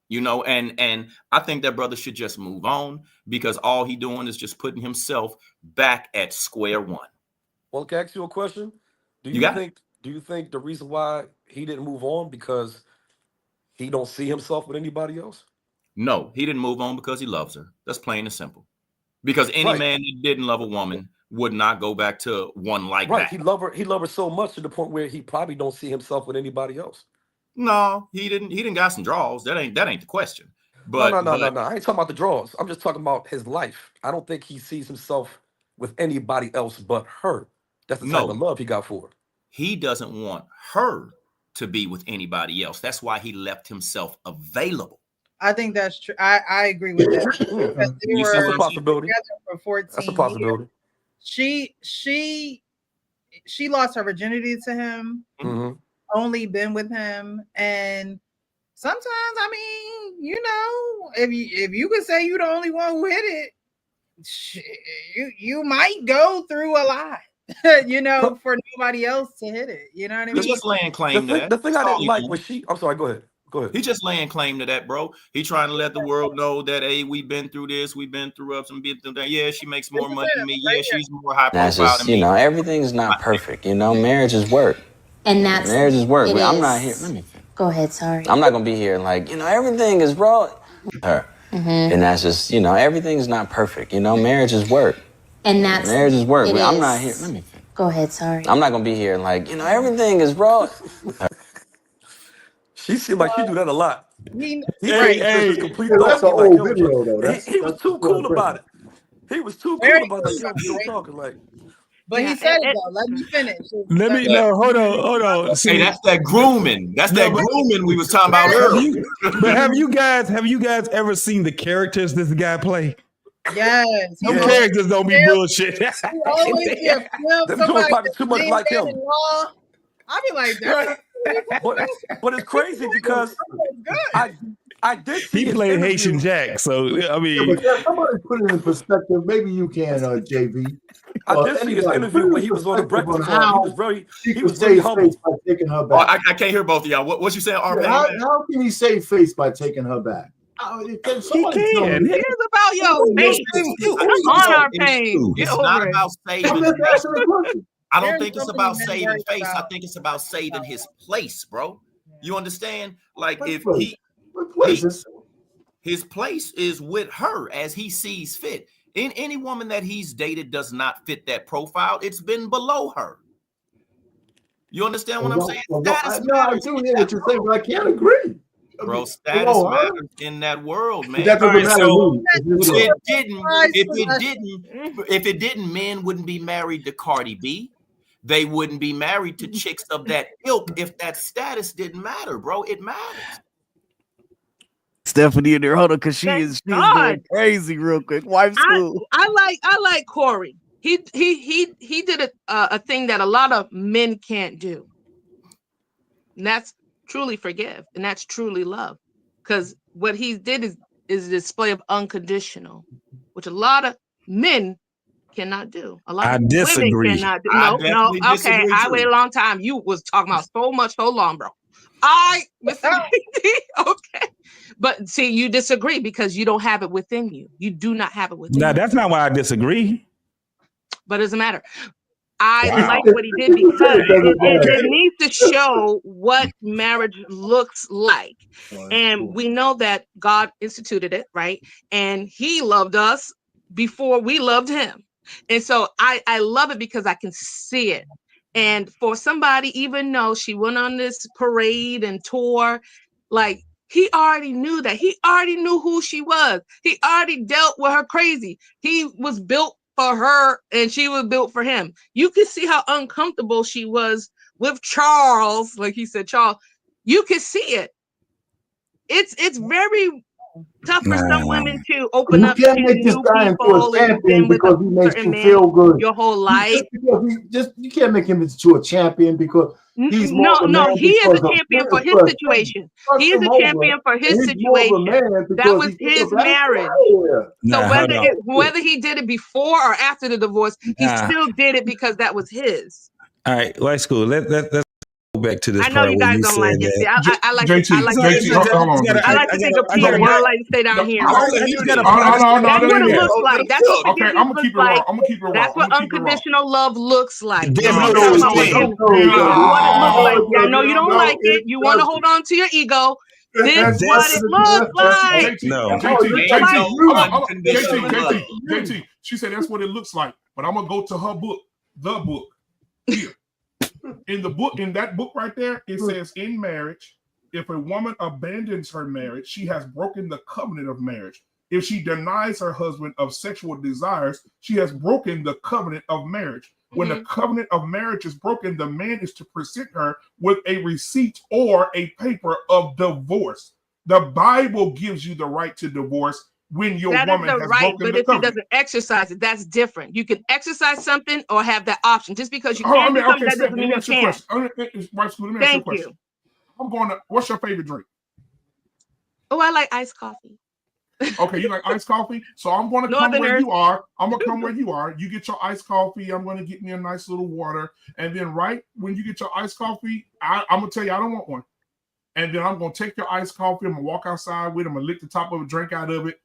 You know, and I think that brother should just move on, because all he doing is just putting himself back at square one. Well, can I ask you a question? Do you think the reason why he didn't move on because he don't see himself with anybody else? No, he didn't move on because he loves her. That's plain and simple. Because any man that didn't love a woman would not go back to one like that. He loved her so much to the point where he probably don't see himself with anybody else. No, he didn't got some draws. That ain't the question. But no. I ain't talking about the draws. I'm just talking about his life. I don't think he sees himself with anybody else but her. That's the type of love he got for her. He doesn't want her to be with anybody else. That's why he left himself available. I think that's true. I agree with that. That's a possibility. For 14 That's a possibility. She lost her virginity to him. Mm-hmm. Only been with him, and sometimes, I mean, you know, if you could say you're the only one who hit it, you might go through a lot, you know, for nobody else to hit it. You know what I mean? He's just laying claim to that. The thing I didn't like was I'm sorry, go ahead. He's just laying claim to that, bro. He trying to let the world know that, hey, we've been through this, we've been through ups and been through that. Yeah, she makes more money than me. Yeah, she's more high profile than me. You know, everything's not perfect. You know, marriage is work. And that's marriage is work. it I'm is. not here. Let me finish. Go ahead, sorry. I'm not gonna be here like, you know, everything is wrong. Her. And that's just, you know, everything's not perfect. You know, marriage is work. And that's marriage is work. it I'm is. not here. Let me finish. Go ahead, sorry. I'm not gonna be here like, you know, everything is wrong. She seemed like she do that a lot. He Hey, hey, complete that's thought. an He old video though. he was too cool about it. He was too cool Very about it. Like, you don't be talking like. But he said it though. Let me finish. Let me hold on. Hey, that's that grooming. That's that grooming we was talking about earlier. Have you guys ever seen the characters this guy play? Yes. Them characters don't be bullshit. He always be a pimp. Them Somebody probably too much like him. law. I be like that. But it's crazy because I did see he played Haitian Jack, so I mean, but somebody put it in perspective. Maybe you can, JV. I did see his interview when he was on the Breakfast Club. He was very humble. By taking her back. I can't hear both of y'all. What you saying, RP? How can he save face by taking her back? He can. Here's about your face. Come on, our pain. It's not about saving. I don't think it's about saving face. I think it's about saving his place, bro. You understand? Like if his place is with her as he sees fit. In any woman that he's dated does not fit that profile. It's been below her. You understand what I'm saying? I do hear what you're saying, but I can't agree. Bro, status matters in that world, man. That doesn't matter. If it didn't, men wouldn't be married to Cardi B. They wouldn't be married to chicks of that ilk if that status didn't matter, bro. It matters. Stephanie in there, hold on, because she's going crazy real quick. Wife school. I like Cory. He did a thing that a lot of men can't do. And that's truly forgive, and that's truly love. Because what he did is a display of unconditional, which a lot of men cannot do. A lot of women cannot do. No, okay. I waited a long time. You was talking about so long, bro. Okay. But see, you disagree because you don't have it within you. You do not have it within you. No, that's not why I disagree. But it doesn't matter. I like what he did because it needs to show what marriage looks like. And we know that God instituted it, right? And he loved us before we loved him. And so I love it because I can see it. And for somebody, even though she went on this parade and tour, like he already knew that. He already knew who she was. He already dealt with her crazy. He was built for her and she was built for him. You can see how uncomfortable she was with Charles. Like he said, Charles, you can see it. It's very tough for some women to open up to new people and been with because he makes you feel good your whole life. You can't make him into a champion because he's he is a champion for his situation. He is a champion for his situation. That was his marriage. So whether he did it before or after the divorce, he still did it because that was his. All right, white school. Let's go back to this. I know you guys don't like it. See, I like to think of Peter. You don't like to stay down here. That's what it looks like. That's what forgiveness looks like. I'm gonna keep it raw. That's what unconditional love looks like. What it looks like. I know you don't like it. You want to hold on to your ego. This is what it looks like. JT, she said that's what it looks like. But I'm gonna go to her book, the book here. In that book right there, it says in marriage, if a woman abandons her marriage, she has broken the covenant of marriage. If she denies her husband of sexual desires, she has broken the covenant of marriage. When the covenant of marriage is broken, the man is to present her with a receipt or a paper of divorce. The Bible gives you the right to divorce when your woman has broken but the if covenant. he doesn't exercise it, that's different. You can exercise something or have that option. Just because you can't do something, that doesn't mean you can't. Thank you. I'm going to, what's your favorite drink? Oh, I like iced coffee. Okay, you like iced coffee? So I'm going to come where you are. I'm going to come where you are. You get your iced coffee. I'm going to get me a nice little water. And then right when you get your iced coffee, I'm going to tell you I don't want one. And then I'm going to take your iced coffee. I'm going to walk outside with it. I'm going to lick the top of it, drink out of it.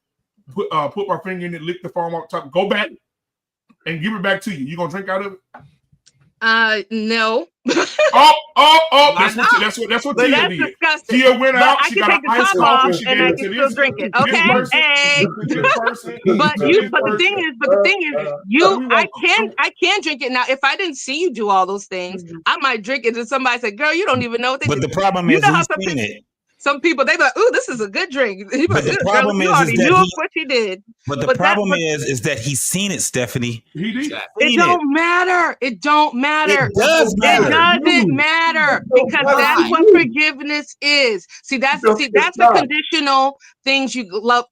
Put my finger in it, lick the foam off top, go back and give it back to you. You gonna drink out of it? No. That's what Tia did. Disgusting. Tia went out. I can take the top off and I can still drink it. Okay. But the thing is, I can drink it now. If I didn't see you do all those things, I might drink it. And somebody said, "Girl, you don't even know what they." But the problem is, we've seen it. Some people, they be like, ooh, this is a good drink. He But like, the problem you is already that knew he, what she did. but the But problem is that he's seen it, Stephanie. He did. It don't matter. It don't matter. It does matter. It doesn't matter because that's what forgiveness is. See, that's the conditional things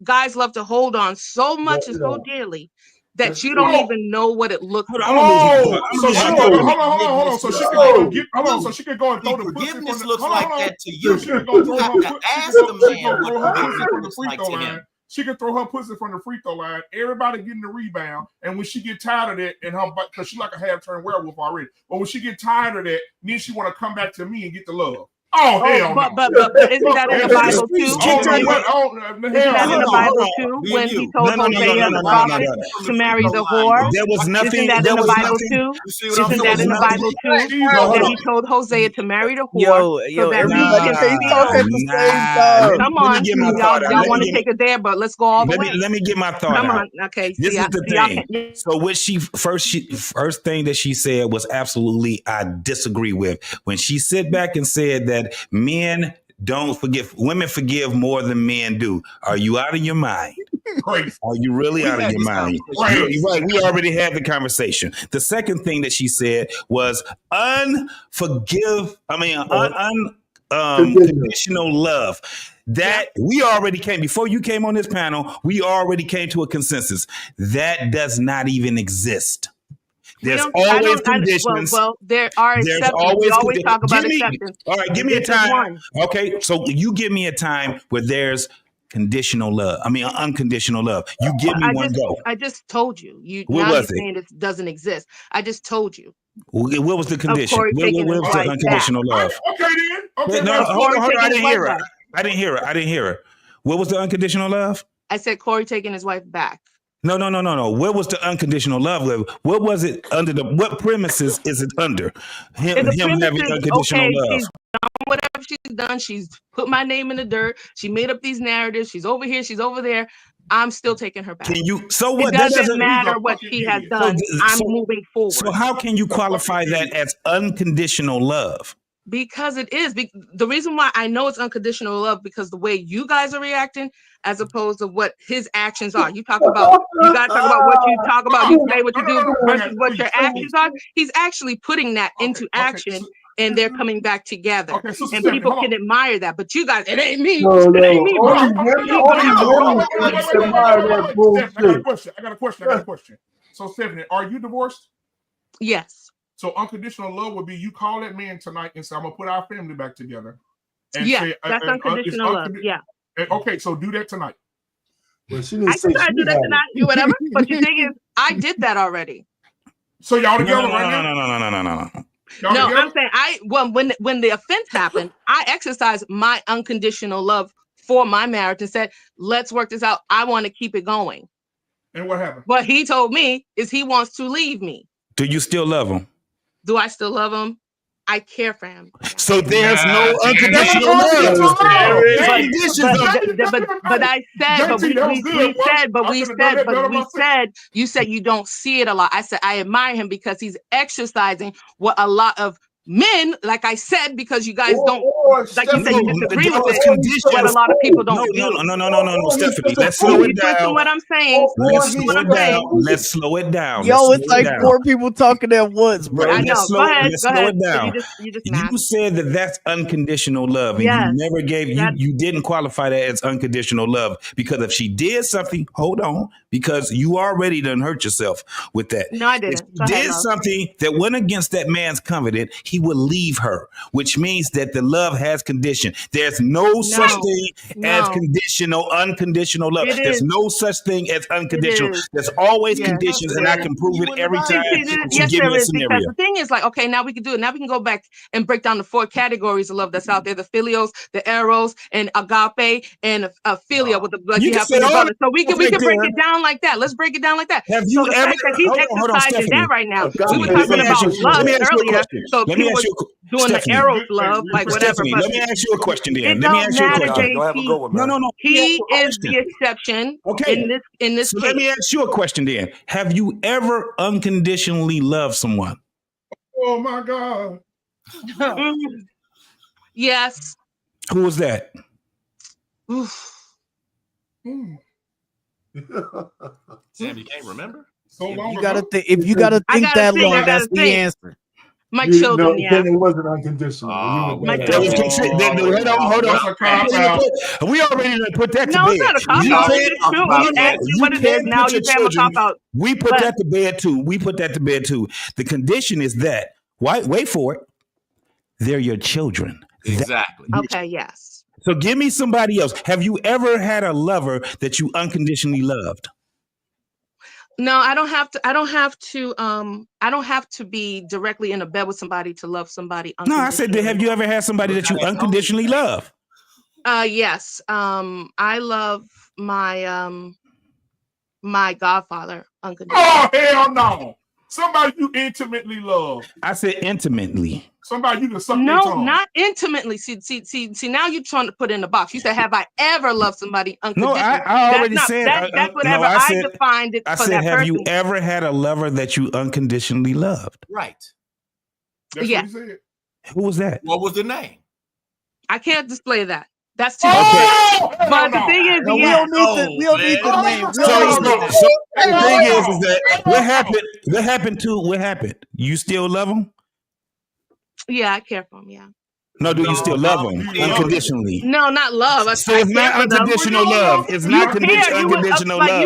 guys love to hold on so much and so dearly that you don't even know what it looks like. So she could hold on. So she could go and get So she could go and throw the pussy from the looks like that to you. She could go throw her pussy from the free like throw to him. line. She could throw her pussy from the free throw line. Everybody getting the rebound, and when she get tired of that, and her because she like a half-turn werewolf already. But when she get tired of that, then she want to come back to me and get the love. Oh hell no! But isn't that in the Bible too? Isn't that in the Bible too? When he told Hosea the prophet to marry the whore, there was nothing. Isn't that in the Bible too? Isn't that in the Bible too? That he told Hosea to marry the whore so that everybody can't talk at the same time. Come on, y'all want to take it there, but let's go all the way. Let me get my thought. Come out. on, okay. This is the thing. So what first thing that she said was absolutely I disagree with. When she sit back and said that men don't forgive, women forgive more than men do. Are you out of your mind? Crazy. Are you really out of your mind? You're right. We already had the conversation. The second thing that she said was unconditional love. That we already came before you came on this panel. We already came to a consensus that does not even exist. There's always conditions. Well, there are exceptions. We always talk about exceptions. All right, give me a time. Okay, so you give me a time where there's conditional love. I mean, unconditional love. You give me one go. I just told you. What was it? Saying it doesn't exist. I just told you. What was the condition? What was the unconditional love? Okay, then. Okay, no, hold on. I didn't hear her. What was the unconditional love? I said Cory taking his wife back. No. What was the unconditional love? What was it under what premises is it under? Him having unconditional love. She's done whatever she's done. She's put my name in the dirt. She made up these narratives. She's over here. She's over there. I'm still taking her back. So what? It doesn't matter what she has done. I'm moving forward. So how can you qualify that as unconditional love? Because it is. The reason why I know it's unconditional love because the way you guys are reacting as opposed to what his actions are. You guys talk about what you talk about, you say what you do versus what your actions are. He's actually putting that into action and they're coming back together. And people can admire that. But you guys, it ain't me. It ain't me. I got a question. So Stephanie, are you divorced? Yes. So unconditional love would be you call that man tonight and say, I'm gonna put our family back together. And yeah, that's unconditional love. Yeah. Okay, so do that tonight. Well, I can try to do that tonight, do whatever. But the thing is, I did that already. So y'all together right now? No, I'm saying when the offense happened, I exercised my unconditional love for my marriage and said, let's work this out. I want to keep it going. And what happened? What he told me is he wants to leave me. Do you still love him? Do I still love him? I care for him. So there's no unconditional love. But we said, you said you don't see it a lot. I said, I admire him because he's exercising what a lot of men, like I said, because you guys don't, like you said, you disagree with it, but a lot of people don't do. No, Stephanie, let's slow it down. What I'm saying. Let's slow it down. Yo, it's like four people talking at once, bro. I know. Go ahead. It down. You said that that's unconditional love, and you never gave you didn't qualify that as unconditional love because if she did something, hold on, because you already done hurt yourself with that. No, I didn't. If she did something that went against that man's covenant, he would leave her, which means that the love has condition. There's no such thing as unconditional love. There's no such thing as unconditional. There's always conditions, and I can prove it every time. Yes, there is. Because the thing is, like, okay, now we can do it. Now we can go back and break down the 4 categories of love that's out there: the philios, the eros, and agape, and philia with the blood you have for your brother. So we can break it down like that. Let's break it down like that. Have you ever? He's exercising that right now. We were talking about love earlier. So people were doing the eros love, like whatever. Let me ask you a question then. No. He is the exception. Okay. In this case. Let me ask you a question then. Have you ever unconditionally loved someone? Oh my God. Yes. Who was that? Damn, you can't remember? So long You gotta ago? think. If you gotta think that long, that's the answer. My children, yeah. Then it wasn't unconditional. My Hold on. That's a cop out. We already put that to No, bed. it's not a cop out. It's true. When you ask me what it is, now you say I'm a cop out. We put that to bed too. The condition is that, wait for it, they're your children. Exactly. Okay, yes. So give me somebody else. Have you ever had a lover that you unconditionally loved? No, I don't have to be directly in a bed with somebody to love somebody. No, I said, have you ever had somebody that you unconditionally love? Yes. I love my my godfather unconditionally. Oh, hell no. Somebody you intimately love. I said intimately. Somebody you can suck their No, tongue. not intimately. See. Now you're trying to put in the box. You said, "Have I ever loved somebody unconditionally?" No, I already said that's whatever I defined it. I for said, that have person. you ever had a lover that you unconditionally loved? Right. That's what he said. Who was that? What was the name? I can't display that. That's too. But the thing is, we don't need the name. So the thing is that what happened? You still love him? Yeah, I care for him. Yeah. No, do you still love him unconditionally? No, not love. So it's not unconditional love. It's not unconditional love.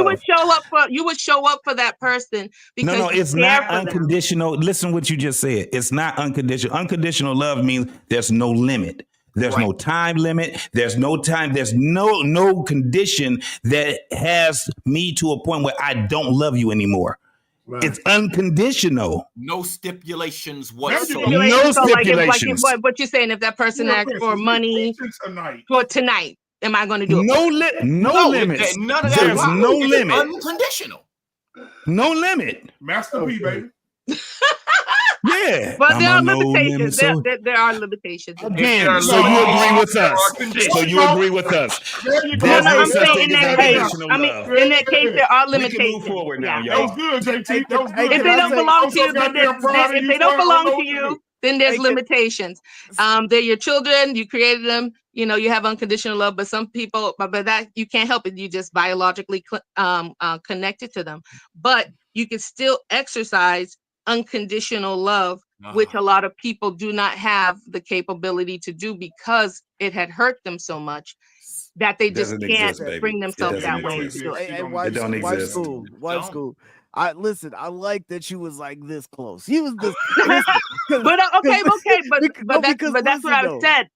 You would show up for that person because No, you it's care not for them. unconditional. Listen what you just said. It's not unconditional. Unconditional love means there's no limit. There's no time limit. There's no time. There's no condition that has me to a point where I don't love you anymore. Right. It's unconditional. No stipulations whatsoever. No So stipulations. What you're saying, if that person asks for money for tonight, am I going to do it? No limits. None of that. There's no limit. Unconditional. No limit. Master P, baby. Yeah. But there are limitations. There are limitations. Again, so you agree with us. So you agree with us. There's no such thing as unconditional love. In that case, there are limitations. We can move forward now, That was y'all. good, JT. That was good. If they don't belong to you, then there's limitations. They're your children. You created them. You know, you have unconditional love, but some people, but that you can't help it. You just biologically connected to them. But you can still exercise unconditional love, which a lot of people do not have the capability to do because it had hurt them so much that they just can't bring themselves that way. It don't exist. Wife school. I like that you was like this close. He was this. But that's what I said.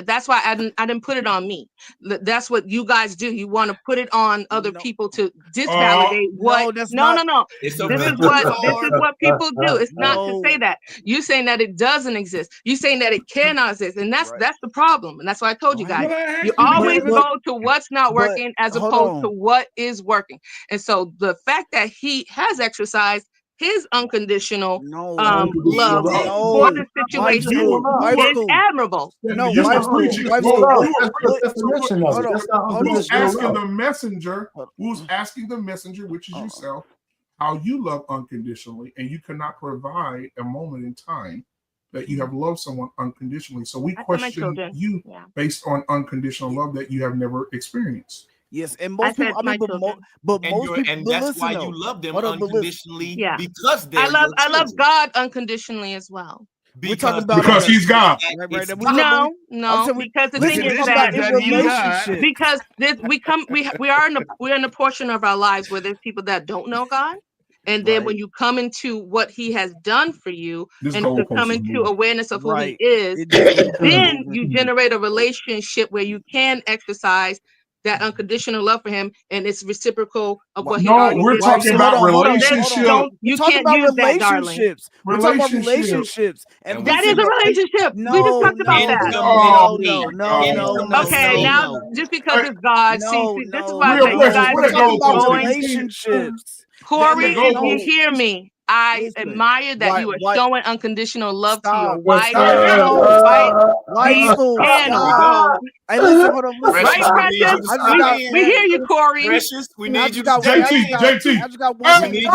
That's why I didn't put it on me. That's what you guys do. You want to put it on other people to disvalidate what? No. This is what people do. It's not to say that. You saying that it doesn't exist. You saying that it cannot exist, and that's the problem. And that's why I told you guys. You always go to what's not working as opposed to what is working. And so the fact that he has exercised his unconditional love for the situation is admirable. Who's asking the messenger, which is yourself, how you love unconditionally, and you cannot provide a moment in time that you have loved someone unconditionally. So we question you based on unconditional love that you have never experienced. Yes, and most people, most people, and that's why you love them unconditionally because they're I love God unconditionally as well. Because he's God. No, because the thing is that because we're in a portion of our lives where there's people that don't know God. And then when you come into what he has done for you and to come into awareness of who he is, then you generate a relationship where you can exercise that unconditional love for him, and it's reciprocal of what he already did. We're talking about relationships. You can't use that, darling. We're talking about relationships. And that is a relationship. We just talked about that. No. Okay, now just because it's God, see, this is why we're talking about relationships. Cory, if you hear me, I admire that you are showing unconditional love to your wife. Hey, listen, hold on. Right, Precious? We hear you, Cory. Precious, we need you. JT. I just got one. Hey,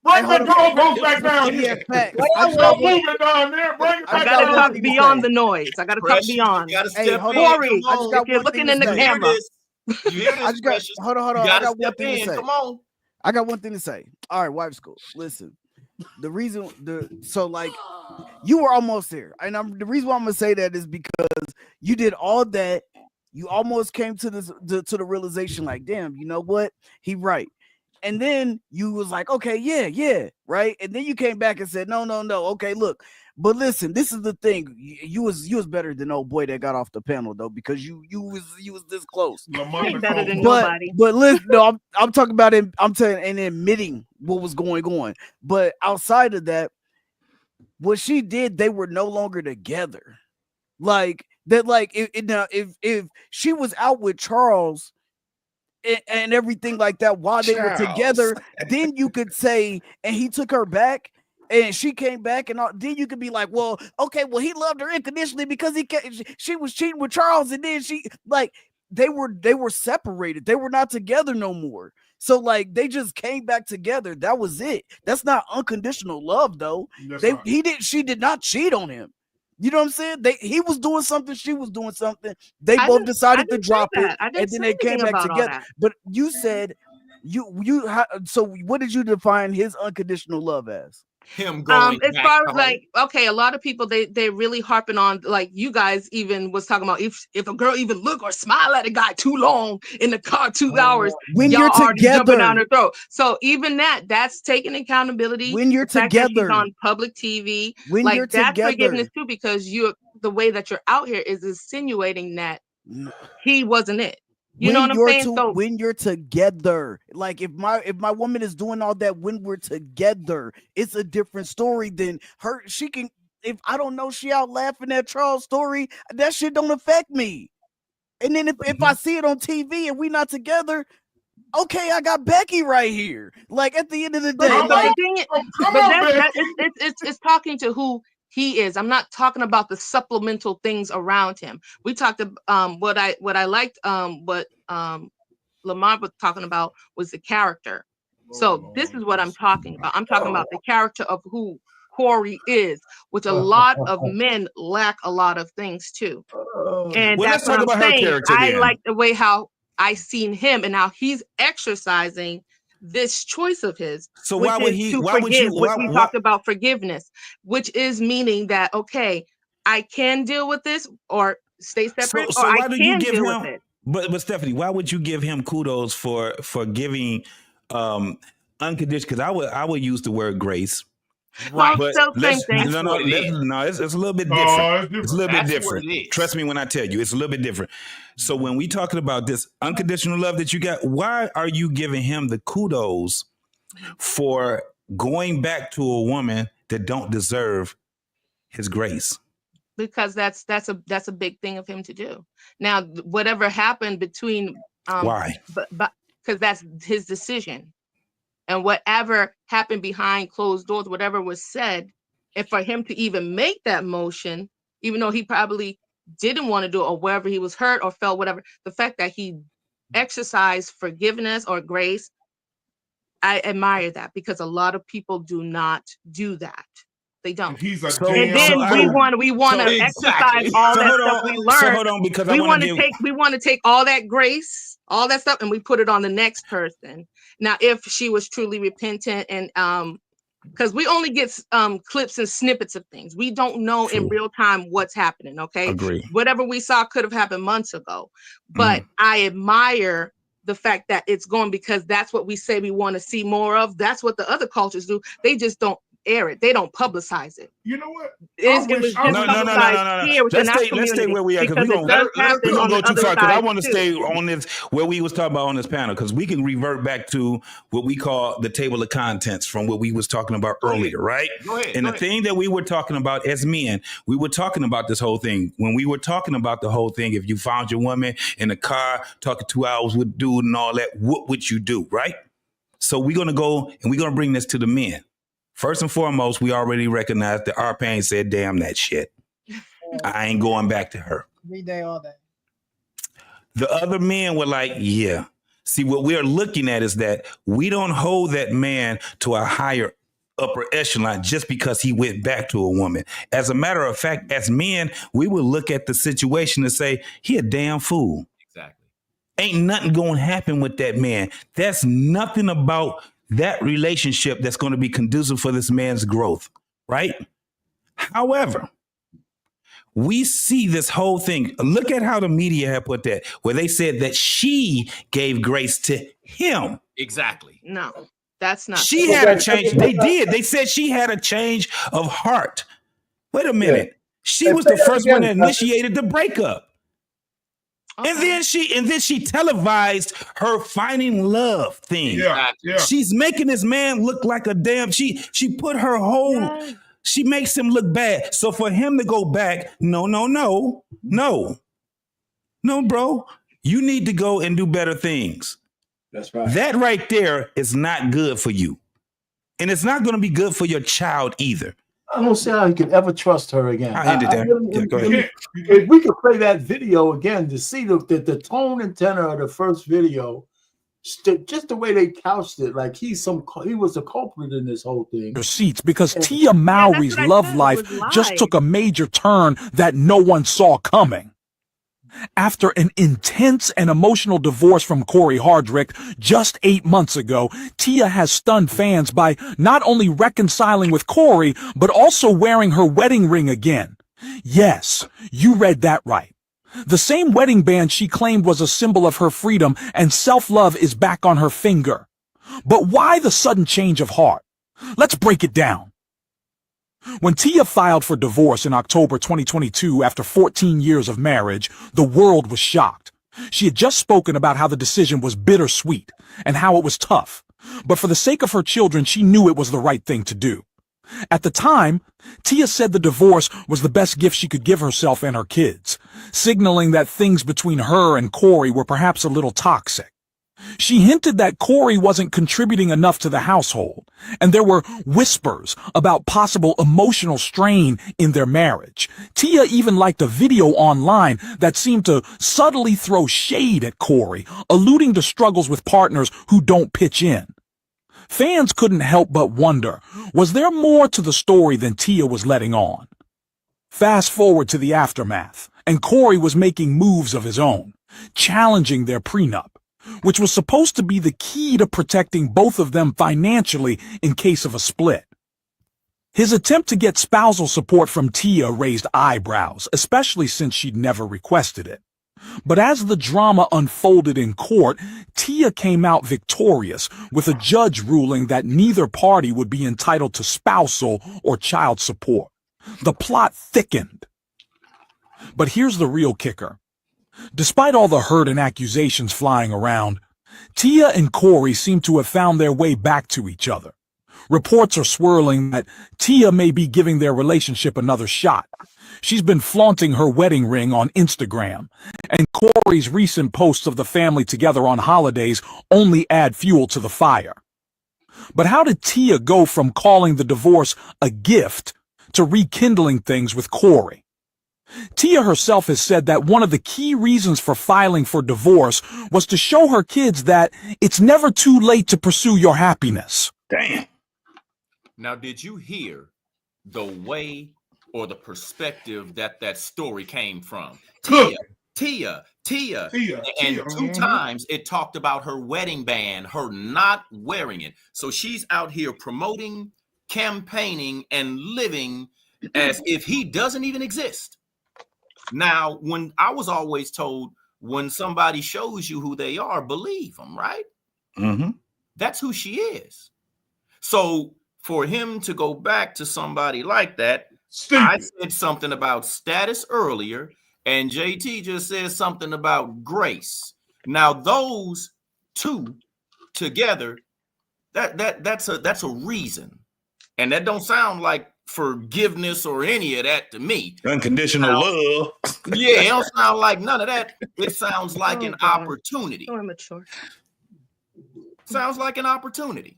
Bring the goalpost back down Yeah, here. facts. Don't move it down there. Bring it I back gotta down talk here. beyond the noise. I gotta talk Precious, beyond. you gotta Hey, step hold in. on. Corey, I just Come got if you're one thing looking to in the say. You hear camera, this? You hear this, I just got Precious? hold on. You I gotta got one step thing to in. say. Come on. I got one thing to say. All right, wife school. Listen, the reason so like you were almost there, and the reason why I'm gonna say that is because you did all that. You almost came to to the realization, like, damn, you know what? He right. And then you was like, okay, yeah, right. And then you came back and said, no. Okay, look, but listen, this is the thing. You was better than old boy that got off the panel though, because you was this close. ain't better than But nobody. listen, no, I'm talking about it. I'm telling and admitting what was going on. But outside of that, what she did, they were no longer together. Like that, like if she was out with Charles and everything like that while they were together, then you could say, and he took her back and she came back and all, then you could be like, well, okay, well, he loved her unconditionally because she was cheating with Charles, and then she like they were separated, they were not together no more. So like they just came back together. That was it. That's not unconditional love though. She did not cheat on him. You know what I'm saying? He was doing something, she was doing something. They both decided to drop it, and then they came back together. But you said so what did you define his unconditional love as? Him going as back far as home. like, okay, a lot of people they really harping on, like you guys even was talking about, if a girl even look or smile at a guy too long in the car 2 hours, when y'all you're already jumping together, down her throat. So even that's taking accountability. when you're the fact that she's together, on public TV, when like you're that's together, forgiveness too, because the way that you're out here is insinuating that he wasn't it. You know what I'm saying? So when you're together, like if my woman is doing all that when we're together, it's a different story than her. She can, if I don't know, she out laughing at Charles' story, that shit don't affect me. And then if I see it on TV and we not together, okay, I got Becky right here. Like at the end of the day, it's talking to who he is. I'm not talking about the supplemental things around him. We talked about what I liked, what Lamar was talking about was the character. So this is what I'm talking about. I'm talking about the character of who Cory is, which a lot of men lack a lot of things too. And that's what I'm saying. I like the way how I seen him and how he's exercising this choice of his. So why would he? Why would you? We talked about forgiveness, which is meaning that, okay, I can deal with this or stay separate, so or why I do can you give deal him? with it. But Stephanie, why would you give him kudos for giving unconditional? Because I would use the word grace. Right. But Same thing. it's a little bit different. It's a little bit That's different. what it is. Trust me when I tell you, it's a little bit different. So when we talking about this unconditional love that you got, why are you giving him the kudos for going back to a woman that don't deserve his grace? Because that's a big thing of him to do. Now, whatever happened between why? But because that's his decision. And whatever happened behind closed doors, whatever was said, and for him to even make that motion, even though he probably didn't want to do it, or wherever he was hurt or felt whatever, the fact that he exercised forgiveness or grace, I admire that, because a lot of people do not do that. They don't. He's a and then we want to exercise all that stuff we learned. So hold on, because we want to take all that grace, all that stuff, and we put it on the next person. Now, if she was truly repentant, and because we only get clips and snippets of things, we don't know in real time what's happening. Okay, agree. Whatever we saw could have happened months ago, but I admire the fact that it's going, because that's what we say we want to see more of. That's what the other cultures do. They just don't air it. They don't publicize it. You know what? It was just publicized here within our community. Let's stay where we are, because we're gonna go too far. Because I want to stay on this where we was talking about on this panel, because we can revert back to what we call the table of contents from what we was talking about earlier, right? And the thing that we were talking about as men, we were talking about this whole thing. When we were talking about the whole thing, if you found your woman in the car talking 2 hours with dude and all that, what would you do, right? So we're gonna go and we're gonna bring this to the men. First and foremost, we already recognize that our pain said, damn that shit. I ain't going back to her. Every day, all day. The other men were like, yeah. See, what we're looking at is that we don't hold that man to a higher upper echelon just because he went back to a woman. As a matter of fact, as men, we will look at the situation and say, he a damn fool. Exactly. Ain't nothing going to happen with that man. That's nothing about that relationship that's going to be conducive for this man's growth, right? However, we see this whole thing. Look at how the media have put that, where they said that she gave grace to him. Exactly. No, that's not. She had a change. They did. They said she had a change of heart. Wait a minute. Yeah. She was the first one that initiated the breakup. And then she televised her finding love thing. Yeah, yeah. She's making this man look like a damn. She put her whole. She makes him look bad. So for him to go back, no, bro, you need to go and do better things. That's right. That right there is not good for you, and it's not going to be good for your child either. I don't see how you could ever trust her again. I ended there. Really, Go ahead. If we could play that video again to see the tone and tenor of the first video, just the way they couched it, like he was a culprit in this whole thing. Receipts because Tia Mowry's love life just took a major turn that no one saw coming. After an intense and emotional divorce from Cory Hardrict just 8 months ago, Tia has stunned fans by not only reconciling with Cory, but also wearing her wedding ring again. Yes, you read that right. The same wedding band she claimed was a symbol of her freedom and self-love is back on her finger. But why the sudden change of heart? Let's break it down. When Tia filed for divorce in October 2022 after 14 years of marriage, the world was shocked. She had just spoken about how the decision was bittersweet and how it was tough. But for the sake of her children, she knew it was the right thing to do. At the time, Tia said the divorce was the best gift she could give herself and her kids, signaling that things between her and Cory were perhaps a little toxic. She hinted that Cory wasn't contributing enough to the household, and there were whispers about possible emotional strain in their marriage. Tia even liked a video online that seemed to subtly throw shade at Cory, alluding to struggles with partners who don't pitch in. Fans couldn't help but wonder, was there more to the story than Tia was letting on? Fast forward to the aftermath, and Cory was making moves of his own, challenging their prenup, which was supposed to be the key to protecting both of them financially in case of a split. His attempt to get spousal support from Tia raised eyebrows, especially since she'd never requested it. But as the drama unfolded in court, Tia came out victorious, with a judge ruling that neither party would be entitled to spousal or child support. The plot thickened. But here's the real kicker. Despite all the hurt and accusations flying around, Tia and Cory seem to have found their way back to each other. Reports are swirling that Tia may be giving their relationship another shot. She's been flaunting her wedding ring on Instagram, and Cory's recent posts of the family together on holidays only add fuel to the fire. But how did Tia go from calling the divorce a gift to rekindling things with Cory? Tia herself has said that one of the key reasons for filing for divorce was to show her kids that it's never too late to pursue your happiness. Damn. Now, did you hear the way or the perspective that story came from? Tia. And two times it talked about her wedding band, her not wearing it. So she's out here promoting, campaigning, and living as if he doesn't even exist. Now, when I was always told, when somebody shows you who they are, believe them, right? Mm-hmm. That's who she is. So for him to go back to somebody like that, I said something about status earlier, and JT just said something about grace. Now, those two together, that's a reason. And that don't sound like forgiveness or any of that to me. Unconditional love. Yeah, it don't sound like none of that. It sounds like an opportunity. So immature. Sounds like an opportunity.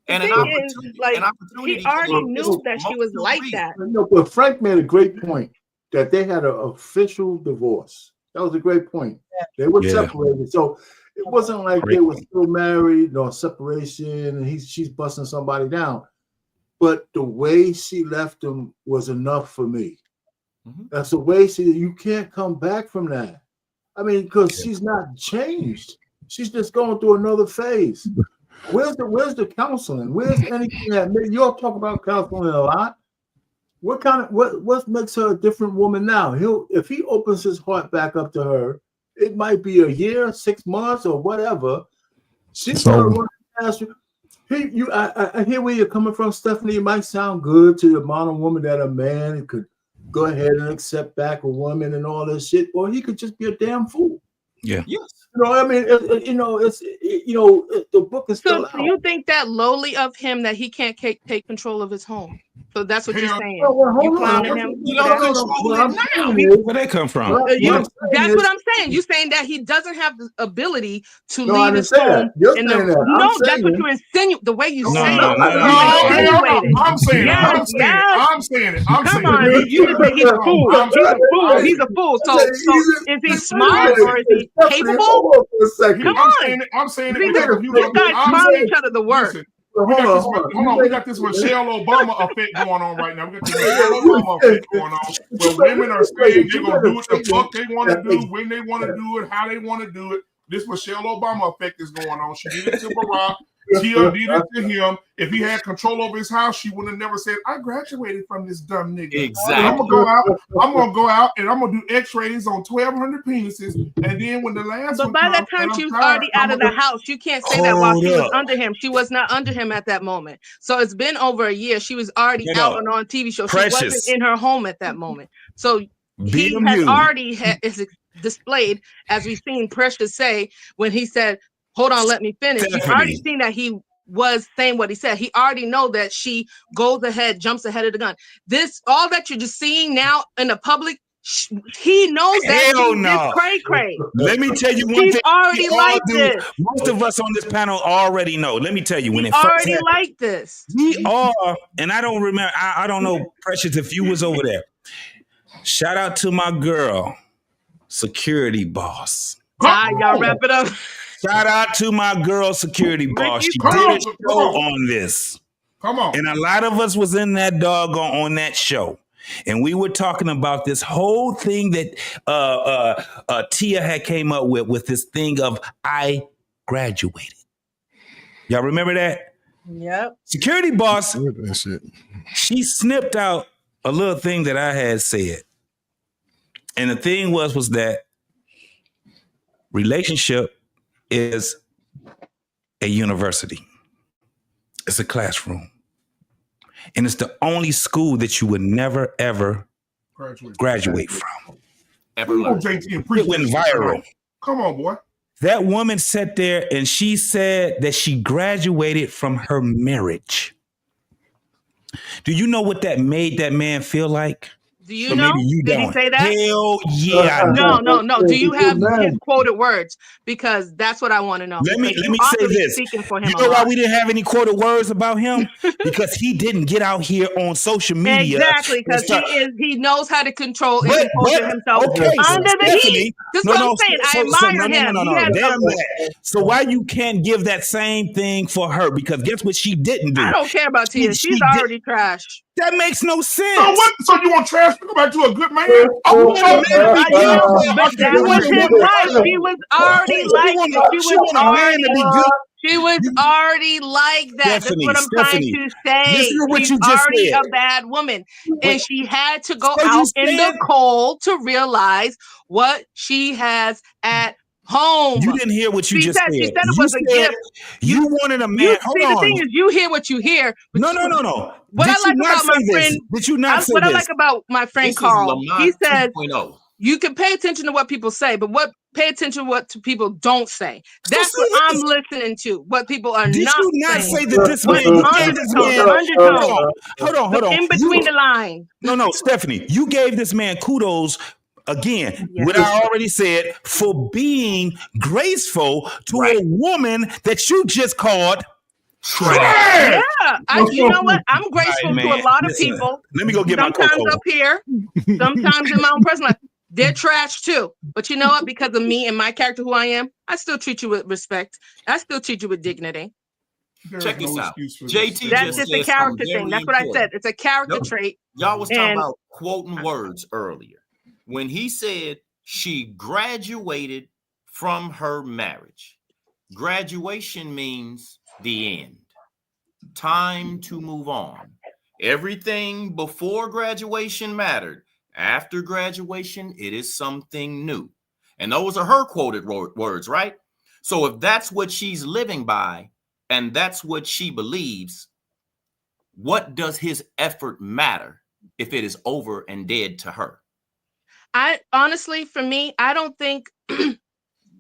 And opportunity. He already knew that she was like that. No, but Frank made a great point that they had an official divorce. That was a great point. They were separated. So It wasn't like they were still married or separation, and she's busting somebody down. But the way she left him was enough for me. That's the way you can't come back from that. I mean, because she's not changed. She's just going through another phase. Where's the counseling? Where's anything that you all talk about counseling a lot? What makes her a different woman now? If he opens his heart back up to her, it might be a year, 6 months, or whatever. She's gonna run past you. I hear where you're coming from, Stephanie. It might sound good to the modern woman that a man could go ahead and accept back a woman and all this shit, or he could just be a damn fool. Yeah. Yes. I mean, the book is still So do you think that lowly of him that he can't take control of his home? So that's what you're saying. You clowning him? Where that come from? That's what I'm saying. You're saying that he doesn't have the ability to leave his home. That's what you insinuate. The way you say it. I'm saying it. Come on, you just say he's a fool. He's a fool. So is he smart or is he capable? Come on. I'm saying it. These guys clown each other the worst. We got this Michelle Obama effect going on right now. We got this Michelle Obama effect going on where women are saying they're going to do what the fuck they want to do, when they want to do it, how they want to do it. This Michelle Obama effect is going on. She did it to Barack. Tia did it to him. If he had control over his house, she would have never said, I graduated from this dumb nigga. Exactly. I'm gonna go out and I'm gonna do x-rays on 1,200 penises. And then when the last But by that time she was already out of the house. You can't say that while she was under him. She was not under him at that moment. So it's been over a year. She was already out and on TV show. She wasn't in her home at that moment. So he has already is displayed, as we've seen Precious say when he said, hold on, let me finish. You've already seen that he was saying what he said. He already know that she goes ahead, jumps ahead of the gun. All that you're just seeing now in the public, he knows that she's cray-cray. Let me tell you one He's thing. already like this. Most of us on this panel already know. Let me tell you, when He it first already happened, like this. we are, and I don't remember, I don't know, Precious, if you was over there. Shout out to my girl, security boss. Y'all wrap it up. Shout out to my girl, security boss. She did a show on this. Come on. And a lot of us was in that doggone on that show. And we were talking about this whole thing that Tia had came up with this thing of I graduated. Y'all remember that? Yep. Security boss, she snipped out a little thing that I had said. And the thing was that relationship is a university. It's a classroom. And it's the only school that you would never, ever graduate from. It went viral. Come on, boy. That woman sat there and she said that she graduated from her marriage. Do you know what that made that man feel like? Do you know? Did he say that? Hell yeah. No. Do you have his quoted words? Because that's what I want to know. Let me say this. You know why we didn't have any quoted words about him? Because he didn't get out here on social media. Exactly, because he knows how to control and compose himself under the heat. That's what I'm saying. I admire him. So why you can't give that same thing for her? Because guess what she didn't do? I don't care about Tia. She's already trash. That makes no sense. So what? So you want trash to go back to a good man? That was his wife. She was already like it. She was already like that. That's what I'm trying to say. She's already a bad woman. And she had to go out in the cold to realize what she has at home. You didn't hear what you just said. She said it was a gift. You wanted a man. The thing is, you hear what you hear. No. What I like about my friend, did you not say what this? I like about my friend Carl, he said, you can pay attention to what people say, but pay attention to what people don't say. That's what I'm listening to. What people are not saying. Did you not say that this man? Hold on. In between the lines. No, Stephanie, you gave this man kudos. Again, what I already said, for being graceful to a woman that you just called trash. Yeah, you know what? I'm grateful to a lot of people. Let me go get my cocoa. Sometimes up here, sometimes in my own personal life. They're trash too. But you know what? Because of me and my character, who I am, I still treat you with respect. I still treat you with dignity. Check this out. JT That's just a character thing. That's what I said. It's a character trait. Y'all was talking about quoting words earlier. When he said she graduated from her marriage, graduation means the end. Time to move on. Everything before graduation mattered. After graduation, it is something new. And those are her quoted words, right? So if that's what she's living by, and that's what she believes, what does his effort matter if it is over and dead to her? I honestly, for me, I don't think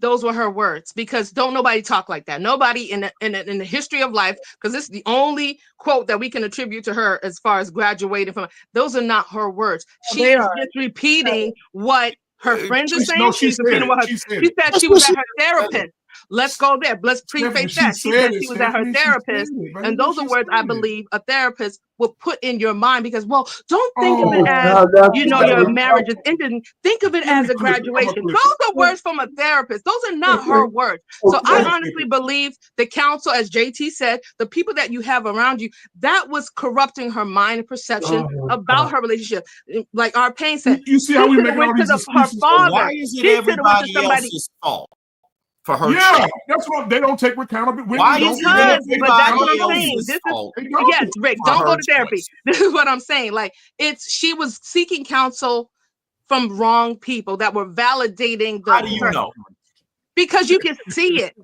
those were her words, because don't nobody talk like that. Nobody in the history of life, because this is the only quote that we can attribute to her as far as graduating from. Those are not her words. She is just repeating what her friends are saying. She's repeating what she said. She was at her therapist. Let's go there. Let's preface that. She said she was at her therapist. And those are words I believe a therapist will put in your mind, because, well, don't think of it as, your marriage is ending. Think of it as a graduation. Those are words from a therapist. Those are not her words. So I honestly believe the counsel, as JT said, the people that you have around you, that was corrupting her mind and perception about her relationship. Like our pain said, you see how we make all these excuses? Her father. Why is it everybody else's fault for her? Yeah, that's what they don't take accountability. Why is it? But that's what I'm saying. This is, yes, Rick, don't go to therapy. This is what I'm saying. Like, she was seeking counsel from wrong people that were validating the. How do you know? Because you can see it.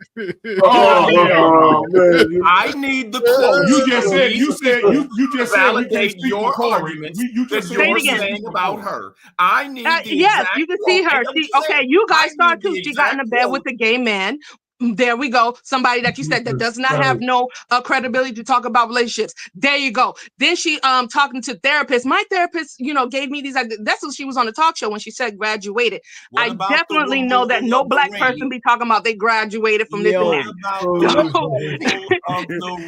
I need the quote. You just said you just validate your arguments that you're saying about her. I need the yes, you can see her. Okay, you guys saw too. She got in the bed with a gay man. There we go. Somebody that you said that does not have no credibility to talk about relationships. There you go. Then she talking to therapists. My therapist, gave me these. That's what she was on the talk show when she said graduated. I definitely know that no black person be talking about they graduated from this and that.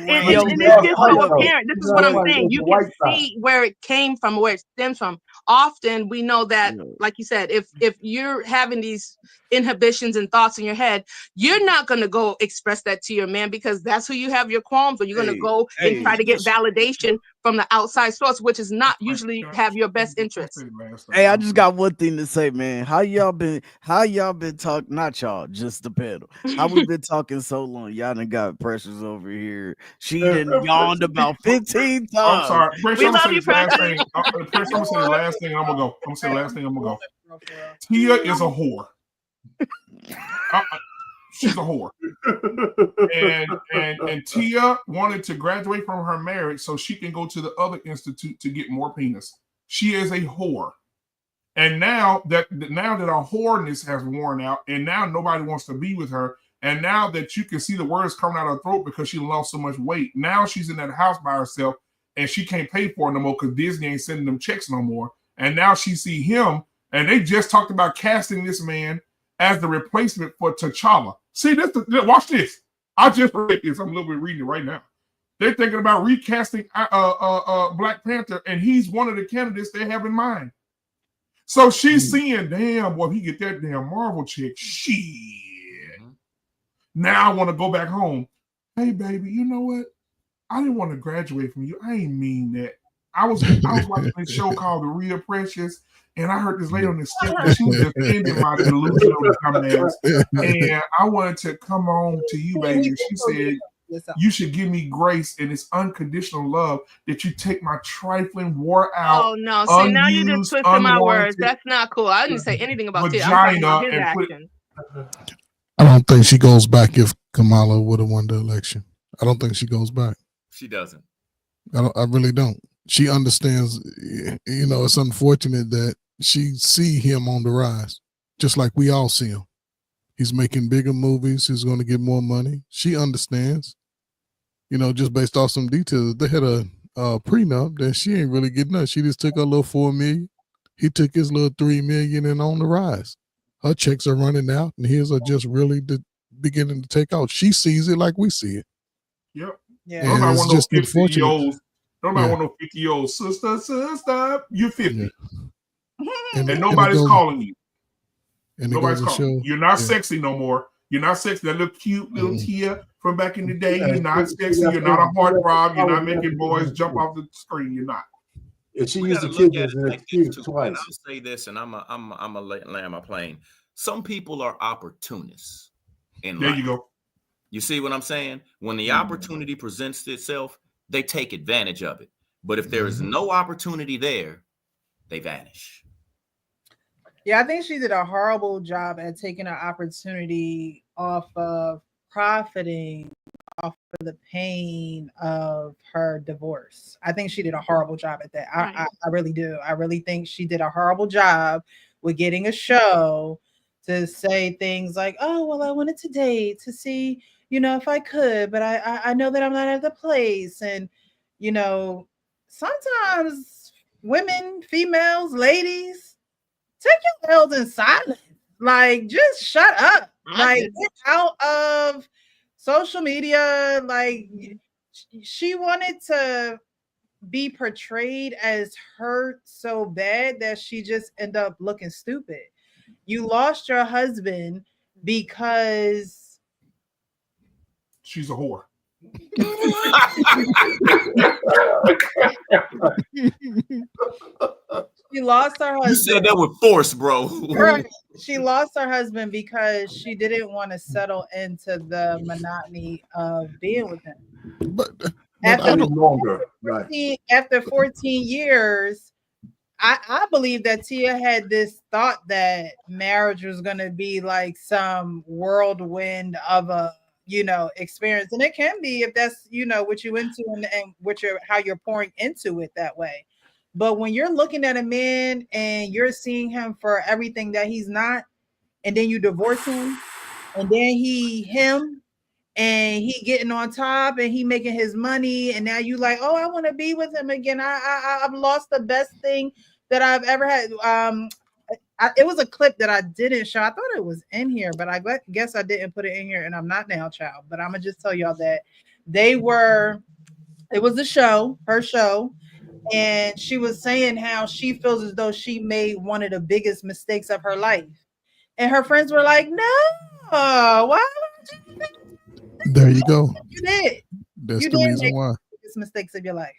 And it's just so apparent. This is what I'm saying. You can see where it came from, where it stems from. Often we know that, like you said, if you're having these inhibitions and thoughts in your head, you're not going to go express that to your man, because that's who you have your qualms with. You're going to go and try to get validation from the outside source, which is not usually have your best interest. Hey, I just got one thing to say, man. How y'all been talking? Not y'all, just the panel. How we been talking so long? Y'all done got pressures over here. She done yawned about 15 times. I'm sorry. We love you, Precious. I'm gonna say the last thing. I'm gonna go. Tia is a whore. She's a whore. And Tia wanted to graduate from her marriage so she can go to the other institute to get more penis. She is a whore. And now that our whoreness has worn out, and now nobody wants to be with her, and now that you can see the words coming out of her throat because she lost so much weight, now she's in that house by herself and she can't pay for it no more because Disney ain't sending them checks no more. And now she see him, and they just talked about casting this man as the replacement for T'Challa. See, watch this. I just read this. I'm a little bit reading it right now. They're thinking about recasting Black Panther, and he's one of the candidates they have in mind. So she's seeing, damn, boy, if he get that damn Marvel chick, shit. Now I want to go back home. Hey, baby, you know what? I didn't want to graduate from you. I ain't mean that. I was watching this show called The Real Precious, and I heard this lady on the step, and she was just ending my delusional dumbass. And I wanted to come on to you, baby. And she said, you should give me grace, and it's unconditional love that you take my trifling, wore out. Oh no! See, now you just twisted my words. That's not cool. I didn't say anything about Tia. I'm talking about his action. I don't think she goes back if Kamala would have won the election. I don't think she goes back. She doesn't. I really don't. She understands, it's unfortunate that she see him on the rise, just like we all see him. He's making bigger movies. He's going to get more money. She understands, just based off some details. They had a prenup that she ain't really getting nothing. She just took her little $4 million. He took his little $3 million and on the rise. Her checks are running out, and his are just really beginning to take out. She sees it like we see it. Yep. Yeah. Nobody want no 50-year-olds. Nobody want no 50-year-old sister. You're 50. Yeah. And nobody's calling you. And nobody's calling. You're not sexy no more. You're not sexy. That little cute little Tia from back in the day. You're not sexy. You're not a heartthrob. You're not making boys jump off the screen. You're not. If she used the kids as an excuse twice. And I'll say this, and I'm a land my plane. Some people are opportunists in life. There you go. You see what I'm saying? When the opportunity presents itself, they take advantage of it. But if there is no opportunity there, they vanish. Yeah, I think she did a horrible job at taking an opportunity off of profiting off of the pain of her divorce. I think she did a horrible job at that. I really do. I really think she did a horrible job with getting a show to say things like, oh, well, I wanted to date to see, if I could, but I know that I'm not at the place. And, sometimes women, females, ladies, take your L's in silence. Like, just shut up. Like, get out of social media. Like, she wanted to be portrayed as hurt so bad that she just ended up looking stupid. You lost your husband because she's a whore. She lost her husband. You said that with force, bro. Right. She lost her husband because she didn't want to settle into the monotony of being with him. But after 14 years, I believe that Tia had this thought that marriage was going to be like some whirlwind of a experience, and it can be if that's what you into and how you're pouring into it that way. But when you're looking at a man and you're seeing him for everything that he's not, and then you divorce him, and then him and he getting on top and he making his money, and now you like, oh, I want to be with him again. I've lost the best thing that I've ever had. It was a clip that I didn't show. I thought it was in here, but I guess I didn't put it in here, and I'm not now, child. But I'm gonna just tell y'all that it was a show, her show, and she was saying how she feels as though she made one of the biggest mistakes of her life. And her friends were like, no, why would you? There you go. You did. That's the reason why. Biggest mistakes of your life.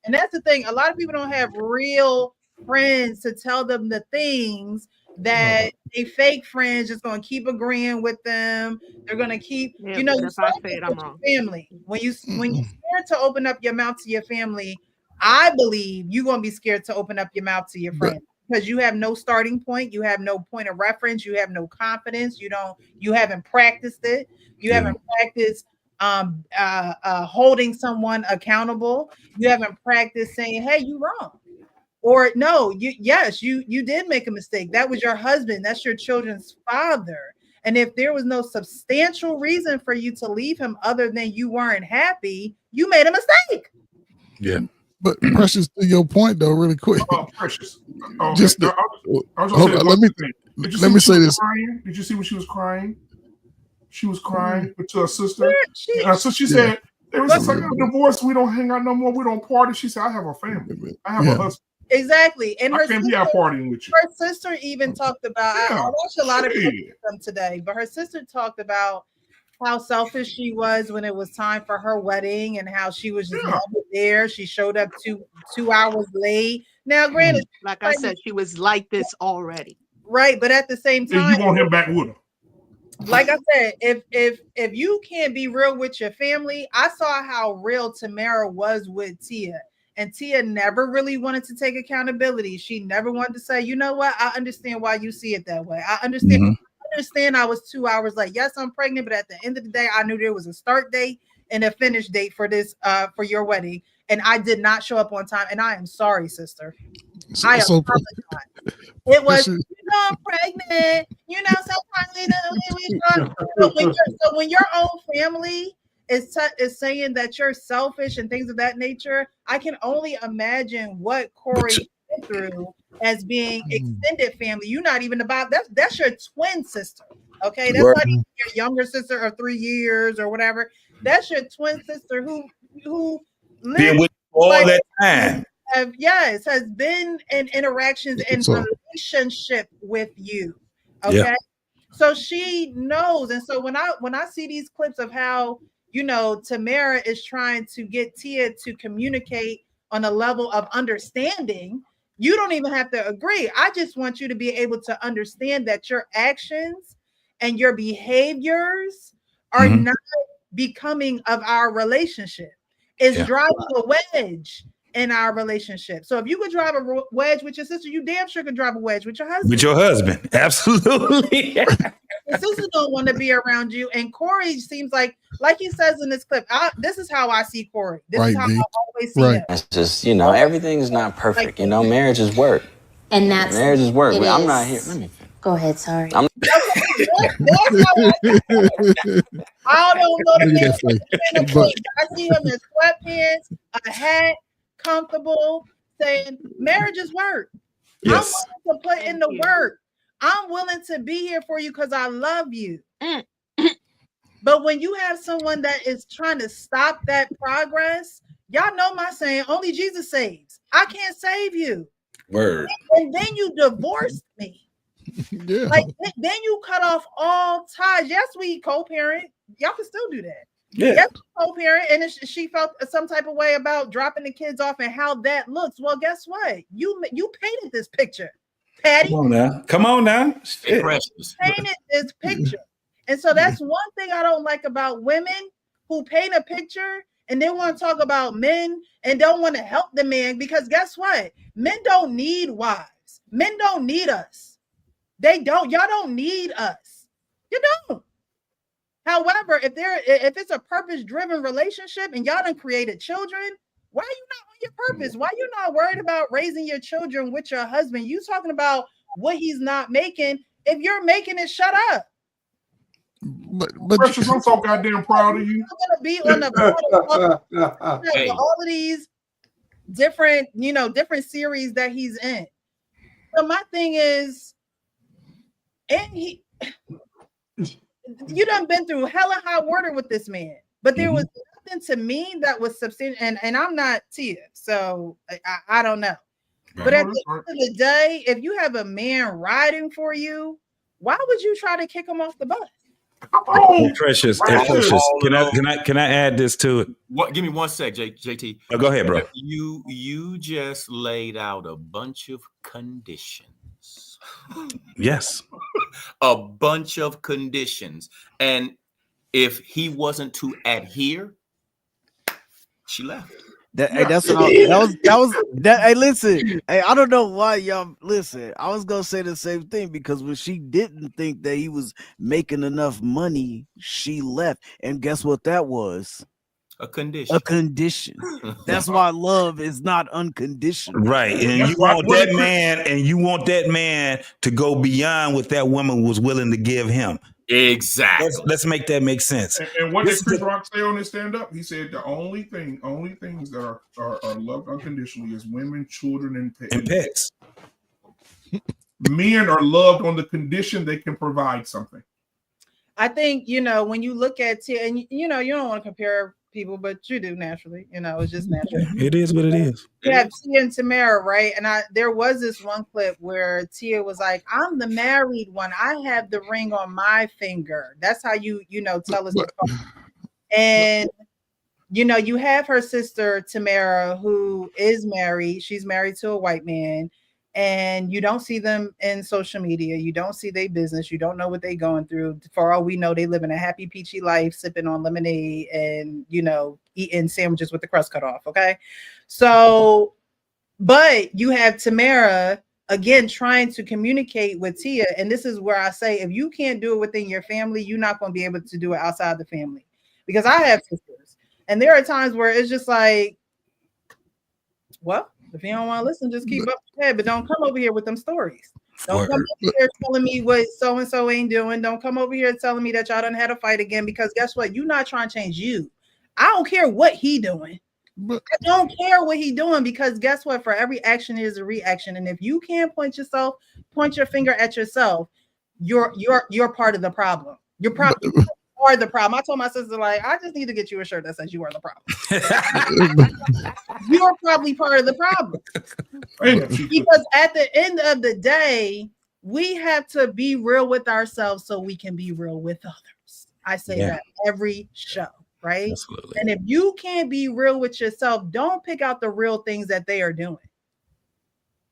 And that's the thing. A lot of people don't have real friends to tell them the things that a fake friends just going to keep agreeing with them. They're going to keep, if I say it, I'm wrong. Family. When you're scared to open up your mouth to your family, I believe you're going to be scared to open up your mouth to your friends because you have no starting point. You have no point of reference. You have no confidence. You haven't practiced it. You haven't practiced holding someone accountable. You haven't practiced saying, hey, you wrong. Or no, you did make a mistake. That was your husband. That's your children's father. And if there was no substantial reason for you to leave him other than you weren't happy, you made a mistake. Yeah. But Precious, to your point though, really quick. Precious. Just let me say this. Did you see when she was crying? She was crying to her sister. So she said, "There was just like a divorce. We don't hang out no more. We don't party." She said, "I have a family. I have a husband." Exactly. And I can't be out partying with you. Her sister even talked about, I watched a lot of them today, but her sister talked about how selfish she was when it was time for her wedding and how she was just never there. She showed up two hours late. Now, granted, like I said, she was like this already. Right. But at the same time, you want him back with her. Like I said, if you can't be real with your family, I saw how real Tamara was with Tia. And Tia never really wanted to take accountability. She never wanted to say, you know what? I understand why you see it that way. I understand. I understand I was 2 hours late. Yes, I'm pregnant, but at the end of the day, I knew there was a start date and a finish date for this for your wedding. And I did not show up on time. And I am sorry, sister. I apologize. It was, I'm pregnant. Sometimes so when your own family is saying that you're selfish and things of that nature, I can only imagine what Cory went through as being extended family. You're not even about that's your twin sister. Okay, that's not even your younger sister of 3 years or whatever. That's your twin sister who been with all that time. Has been in interactions and relationship with you. Okay. Yeah. So she knows. And so when I see these clips of how, Tamara is trying to get Tia to communicate on a level of understanding, you don't even have to agree. I just want you to be able to understand that your actions and your behaviors are not becoming of our relationship. It's driving a wedge in our relationship. So if you could drive a wedge with your sister, you damn sure could drive a wedge with your husband. With your husband, absolutely. Your sister don't want to be around you. And Cory seems like he says in this clip, this is how I see Cory. This is how I always see him. It's just, everything's not perfect. Marriage is work. And that's Marriage is work. it I'm is. not here. Let me Go ahead, sorry. I don't know the man. I see him in sweatpants, a hat, comfortable, saying marriage is work. Yes. I'm willing to put in the work. I'm willing to be here for you because I love you. But when you have someone that is trying to stop that progress, y'all know my saying, only Jesus saves. I can't save you. Word. And then you divorced me. Yeah. Like then you cut off all ties. Yes, we co-parent. Y'all can still do that. Yeah. Yes, co-parent, and she felt some type of way about dropping the kids off and how that looks. Well, guess what? You painted this picture, Patty. Come on now. You painted this picture, and so that's one thing I don't like about women who paint a picture and they want to talk about men and don't want to help the man, because guess what? Men don't need wives. Men don't need us. They don't. Y'all don't need us. You don't. However, if it's a purpose-driven relationship and y'all done created children, why are you not on your purpose? Why are you not worried about raising your children with your husband? You talking about what he's not making. If you're making it, shut up. But Precious, I'm so goddamn proud of you. I'm gonna be on the all of these different, different series that he's in. So my thing is, and you done been through hell and high water with this man, but there was nothing to me that was substantial. And I'm not Tia, so I don't know. But at the end of the day, if you have a man riding for you, why would you try to kick him off the bus? Hey, Precious. Can I add this to it? What? Give me 1 sec, JT. Oh, go ahead, bro. You just laid out a bunch of conditions. Yes. A bunch of conditions. And if he wasn't to adhere, she left. That's what that was. Hey, listen. Hey, I don't know why y'all listen. I was gonna say the same thing, because when she didn't think that he was making enough money, she left. And guess what that was? A condition. A condition. That's why love is not unconditional. Right. And you want that man to go beyond what that woman was willing to give him. Exactly. Let's make that make sense. And what did Chris Rock say on his stand-up? He said the only things that are loved unconditionally is women, children, and pets. Men are loved on the condition they can provide something. I think, when you look at Tia, and you don't want to compare people, but you do naturally. It's just natural. It is what it is. You have Tia and Tamara, right? And there was this one clip where Tia was like, "I'm the married one. I have the ring on my finger." That's how you tell us. And you have her sister Tamara, who is married. She's married to a white man. And you don't see them in social media. You don't see their business. You don't know what they're going through. For all we know, they live in a happy, peachy life, sipping on lemonade and, eating sandwiches with the crust cut off. Okay. So, but you have Tamara, again, trying to communicate with Tia. And this is where I say, if you can't do it within your family, you're not going to be able to do it outside the family. Because I have sisters. And there are times where it's just like, well, if you don't want to listen, just keep up your head, but don't come over here with them stories. Don't come over here telling me what so-and-so ain't doing. Don't come over here telling me that y'all done had a fight again, because guess what? You're not trying to change you. I don't care what he doing. I don't care what he doing, because guess what? For every action is a reaction. And if you can't point your finger at yourself, you're part of the problem. You're probably are the problem. I told my sister, like, I just need to get you a shirt that says you are the problem. You're probably part of the problem. Because at the end of the day, we have to be real with ourselves so we can be real with others. I say that every show, right? Absolutely. And if you can't be real with yourself, don't pick out the real things that they are doing.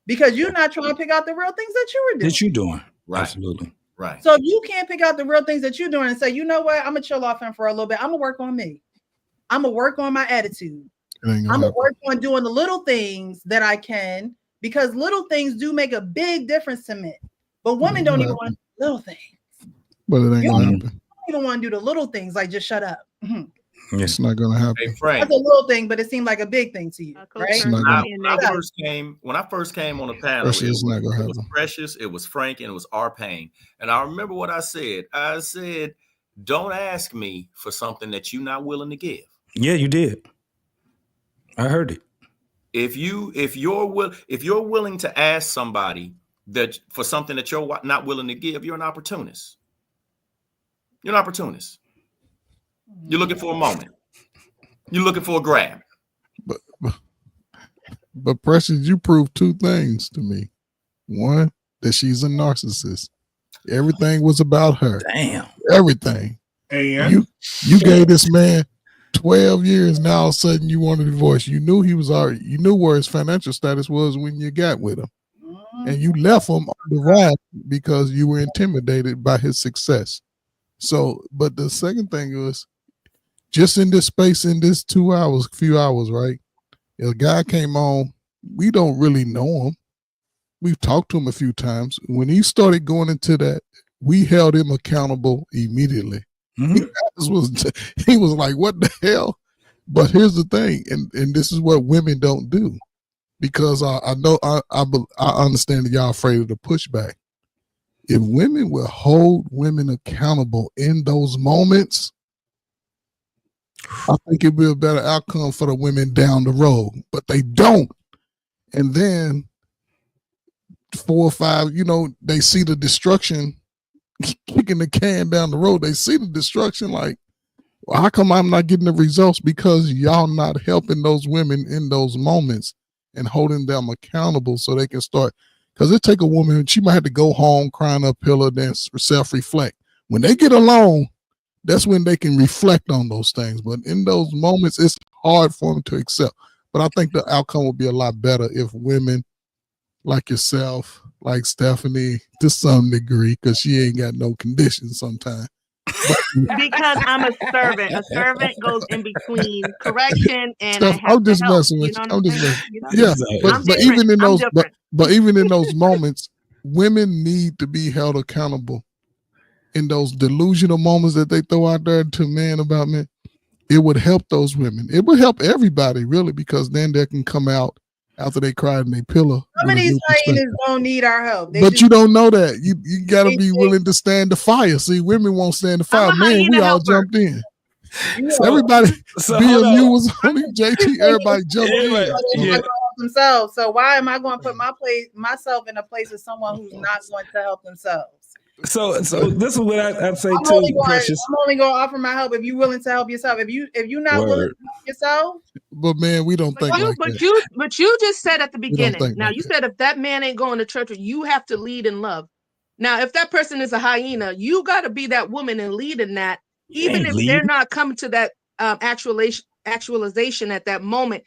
Because you're not trying to pick out the real things that you were doing. That you're doing. Right. Absolutely. Right. So if you can't pick out the real things that you're doing and say, you know what, I'm going to chill off him for a little bit. I'm going to work on me. I'm going to work on my attitude. I'm going to work on doing the little things that I can, because little things do make a big difference to men. But women don't even want to do little things. But it ain't going to happen. You don't want to do the little things like just shut up. It's not going to happen. Hey, Frank. That's a little thing, but it seemed like a big thing to you, right? When I first came on the panel, it was Precious, it was Frank, and it was R-Pain. And I remember what I said. I said, don't ask me for something that you're not willing to give. Yeah, you did. I heard it. If you're willing to ask somebody that for something that you're not willing to give, you're an opportunist. You're an opportunist. You're looking for a moment. You're looking for a grab. But Precious, you proved two things to me. One, that she's a narcissist. Everything was about her. Damn. Everything. And you gave this man 12 years. Now all of a sudden you want a divorce. You knew you knew where his financial status was when you got with him. And you left him on the ride because you were intimidated by his success. So, but the second thing was, just in this space, in this few hours, right? A guy came on, we don't really know him. We've talked to him a few times. When he started going into that, we held him accountable immediately. Mm-hmm. He was like, what the hell? But here's the thing, and this is what women don't do, because I know I understand that y'all afraid of the pushback. If women will hold women accountable in those moments, I think it'd be a better outcome for the women down the road, but they don't. And then 4 or 5, they see the destruction, kicking the can down the road. They see the destruction like, well, how come I'm not getting the results? Because y'all not helping those women in those moments and holding them accountable so they can start. Because it take a woman, she might have to go home crying uphill, then self-reflect. When they get alone, that's when they can reflect on those things. But in those moments, it's hard for them to accept. But I think the outcome would be a lot better if women like yourself, like Stephanie, to some degree, because she ain't got no conditions sometimes. Because I'm a servant. A servant goes in between correction and Steph, I have I'm just to help. messing with you. I'm just messing. You know? Yeah, but even in those, different. but even in those moments, women need to be held accountable. In those delusional moments that they throw out there to men about men, it would help those women. It would help everybody, really, because then they can come out after they cried in their pillow. Some of these hyenas don't need our help. But you don't know that. You got to be willing to stand the fire. See, women won't stand the fire. Man, we all jumped in. So everybody, BMU was on it, JT, everybody jumped in. Themselves. So why am I going to put myself in a place of someone who's not going to help themselves? So this is what I'd say too, Precious. I'm only going to offer my help if you're willing to help yourself. If you're not willing to help yourself. But man, we don't think like that. But you just said at the beginning. Now like you said if that man ain't going to church, you have to lead in love. Now, if that person is a hyena, you got to be that woman and lead in that, even if they're not coming to that actualization at that moment.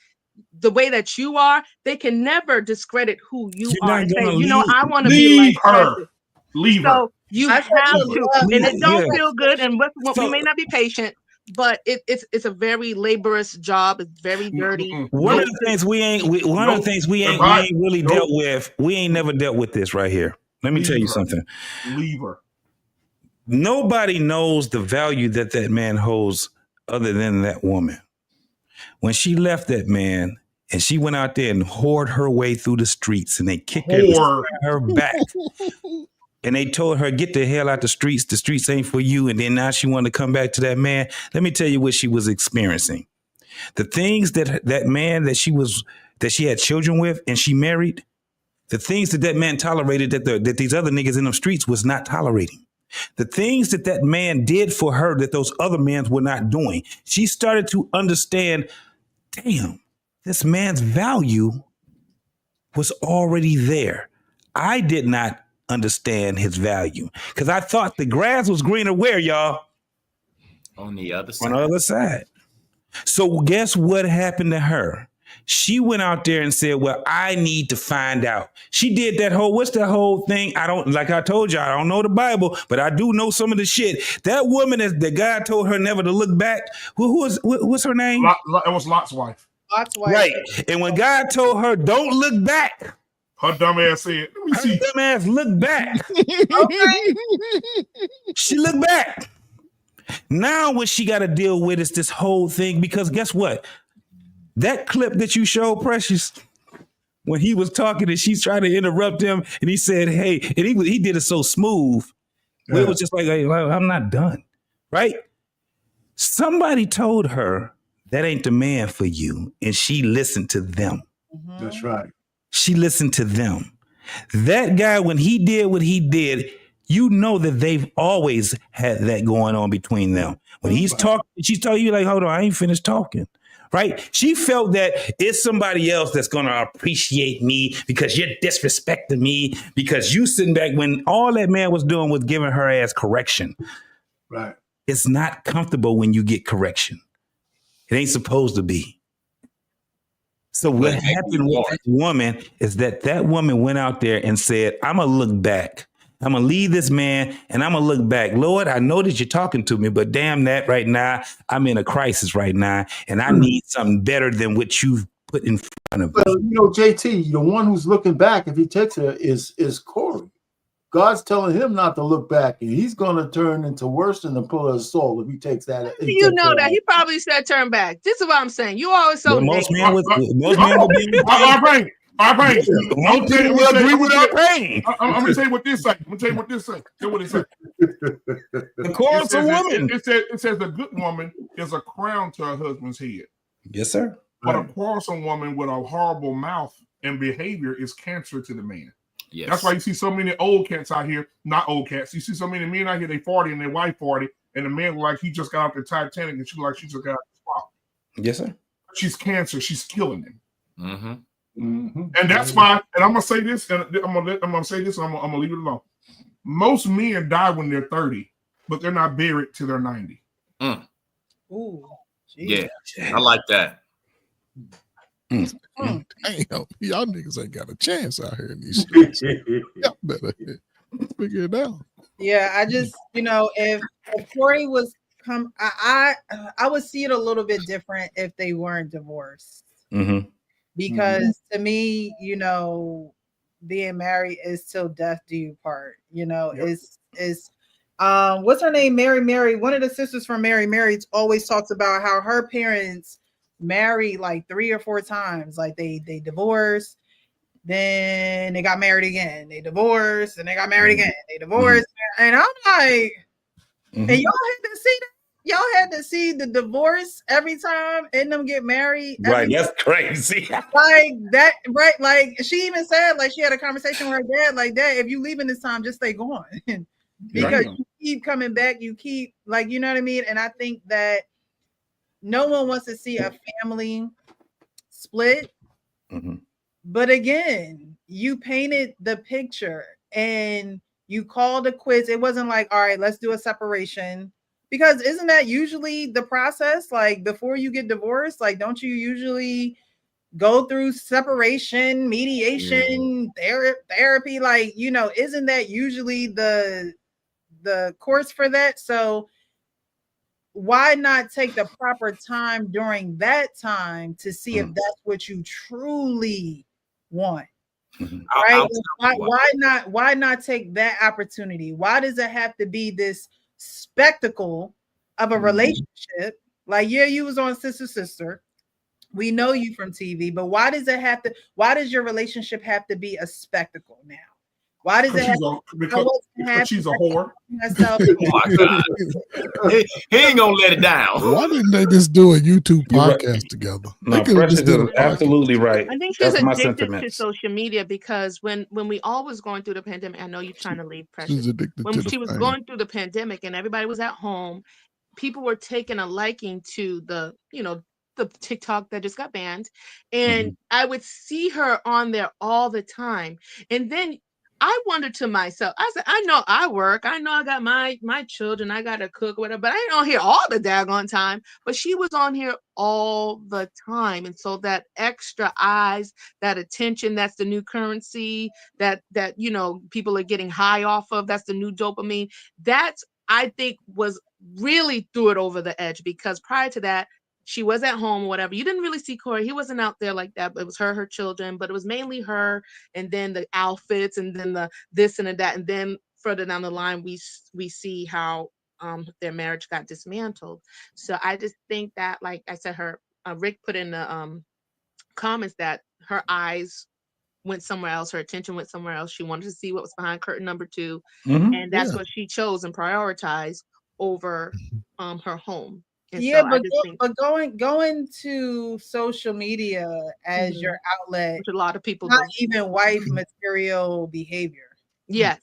The way that you are, they can never discredit who you are and say, I want to be like her. Leave her. So you have to, and it don't feel good, and we may not be patient, but it's a very laborious job. It's very dirty. One of the things we ain't really dealt with. We ain't never dealt with this right here. Let me tell you something. Leave her. Nobody knows the value that man holds other than that woman. When she left that man and she went out there and whored her way through the streets and they kicked her back and they told her, get the hell out the streets ain't for you. And then now she wanted to come back to that man. Let me tell you what she was experiencing. The things that man that she had children with and she married, the things that man tolerated that these other niggas in the streets was not tolerating. The things that man did for her that those other men were not doing. She started to understand, damn, this man's value was already there. I did not understand his value. Because I thought the grass was greener where, y'all? On the other On side. the other side. So guess what happened to her? She went out there and said, well, I need to find out. She did that what's that whole thing? Like I told you, I don't know the Bible, but I do know some of the shit. That woman that God told her never to look back. What's her name? It was Lot's wife. Lot's wife. Right. And when God told her, don't look back. Her dumb ass said, let me see. Her dumb ass looked back. She looked back. Now what she got to deal with is this whole thing, because guess what? That clip that you showed, Precious, when he was talking and she's trying to interrupt him and he said, hey, and he did it so smooth. Yeah. It was just like, hey, I'm not done, right? Somebody told her that ain't the man for you, and she listened to them. Mm-hmm. That's right. She listened to them. That guy, when he did what he did, you know that they've always had that going on between them. When he's talking, she's telling you like, hold on, I ain't finished talking. Right? She felt that it's somebody else that's going to appreciate me because you're disrespecting me, because you sitting back when all that man was doing was giving her ass correction. Right. It's not comfortable when you get correction. It ain't supposed to be. So what happened with that woman is that woman went out there and said, I'm going to look back. I'm going to leave this man and I'm going to look back. Lord, I know that you're talking to me, but damn that right now, I'm in a crisis right now and I need something better than what you've put in front of me. Well, you know, JT, the one who's looking back, if he takes her, is Cory. God's telling him not to look back, and he's going to turn into worse than the pillar of Saul if he takes that. You know that he probably said turn back. This is what I'm saying. You always so most men would be I'm going to tell you what this says. Hear what it says. The quarrelsome woman. It says the good woman is a crown to her husband's head. Yes, sir. But a quarrelsome woman with a horrible mouth and behavior is cancer to the man. Yes. That's why you see so many old cats out here, not old cats. You see so many men out here, they 40 and their wife 40, and the man like he just got out the Titanic and she like she just got out the spot. Yes, sir. She's cancer. She's killing him. Mm-hmm. Mm-hmm. And that's why, and I'm gonna say this, and I'm gonna say this, and I'm gonna leave it alone. Most men die when they're 30, but they're not buried till they're 90. Mm. Ooh, yeah, I like that. Damn, y'all niggas ain't got a chance out here in these streets. Y'all better figure it out. Yeah, I just, you know, if Cory was I would see it a little bit different if they weren't divorced. Mm-hmm. Because to me, you know, being married is till death do you part. You know, it's what's her name? Mary. One of the sisters from Mary always talks about how her parents married like 3 or 4 times. Like they divorced, then they got married again. They divorced and they got married again. They divorced, and I'm like, and y'all had to see that. Y'all had to see the divorce every time and them get married. Right, that's crazy. Like that, right? Like she even said, like she had a conversation with her dad, like, Dad, if you leaving this time, just stay gone. Because you keep coming back, you keep, like, you know what I mean? And I think that no one wants to see a family split. Mm-hmm. But again, you painted the picture and you called it quits. It wasn't like, all right, let's do a separation. Because isn't that usually the process? Like before you get divorced, like don't you usually go through separation, mediation, therapy? Like, you know, isn't that usually the course for that? So why not take the proper time during that time to see if that's what you truly want? Right? Why not take that opportunity? Why does it have to be this spectacle of a relationship? Like, yeah, you was on Sister. We know you from TV, but why does your relationship have to be a spectacle now? Why does it have because she's a whore? He ain't gonna let it down. Why didn't they just do a YouTube podcast together? No, Precious is absolutely right. I think she's addicted to social media because when we all was going through the pandemic, I know you're trying to leave, Precious. When she was going through the pandemic and everybody was at home, people were taking a liking to the TikTok that just got banned. And I would see her on there all the time. And then I wondered to myself, I said, I know I work. I know I got my children. I got to cook, whatever, but I ain't on here all the daggone time. But she was on here all the time. And so that extra eyes, that attention, that's the new currency that, you know, people are getting high off of. That's the new dopamine. That's, I think, was really threw it over the edge, because prior to that, she was at home or whatever. You didn't really see Cory. He wasn't out there like that. But it was her children, but it was mainly her, and then the outfits, and then the this and that. And then further down the line, we see how their marriage got dismantled. So I just think that, like I said, Rick put in the comments that her eyes went somewhere else, her attention went somewhere else. She wanted to see what was behind curtain number 2. And that's what she chose and prioritized over her home. And yeah, so but going to social media as your outlet, which a lot of people not do. even wife material behavior. Yes.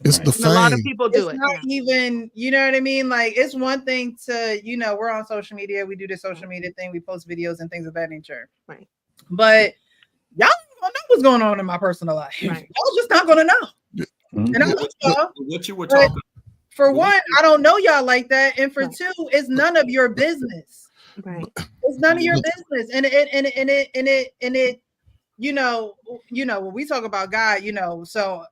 It's the fame. A lot of people do it's it. not even, you know what I mean? Like, it's one thing to, you know, we're on social media, we do the social media thing, we post videos and things of that nature. Right. But y'all don't know what's going on in my personal life. Right. Y'all just not gonna know. And I love y'all. What you were talking. For one, I don't know y'all like that, and for two, it's none of your business. Right. It's none of your business, and it. You know, when we talk about God, you know, so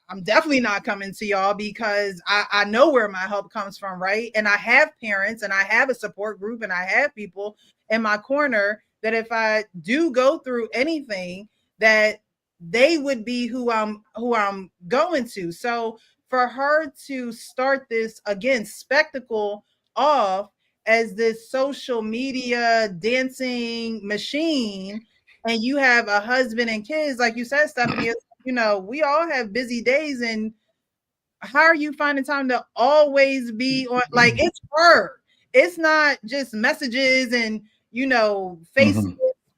I'm definitely not coming to y'all because I know where my help comes from, right? And I have parents, and I have a support group, and I have people in my corner that if I do go through anything, that they would be who I'm going to. So for her to start this again spectacle off as this social media dancing machine, and you have a husband and kids, like you said, Stephanie, you know, we all have busy days, and how are you finding time to always be on? Like, it's her. It's not just messages and, you know, Facebook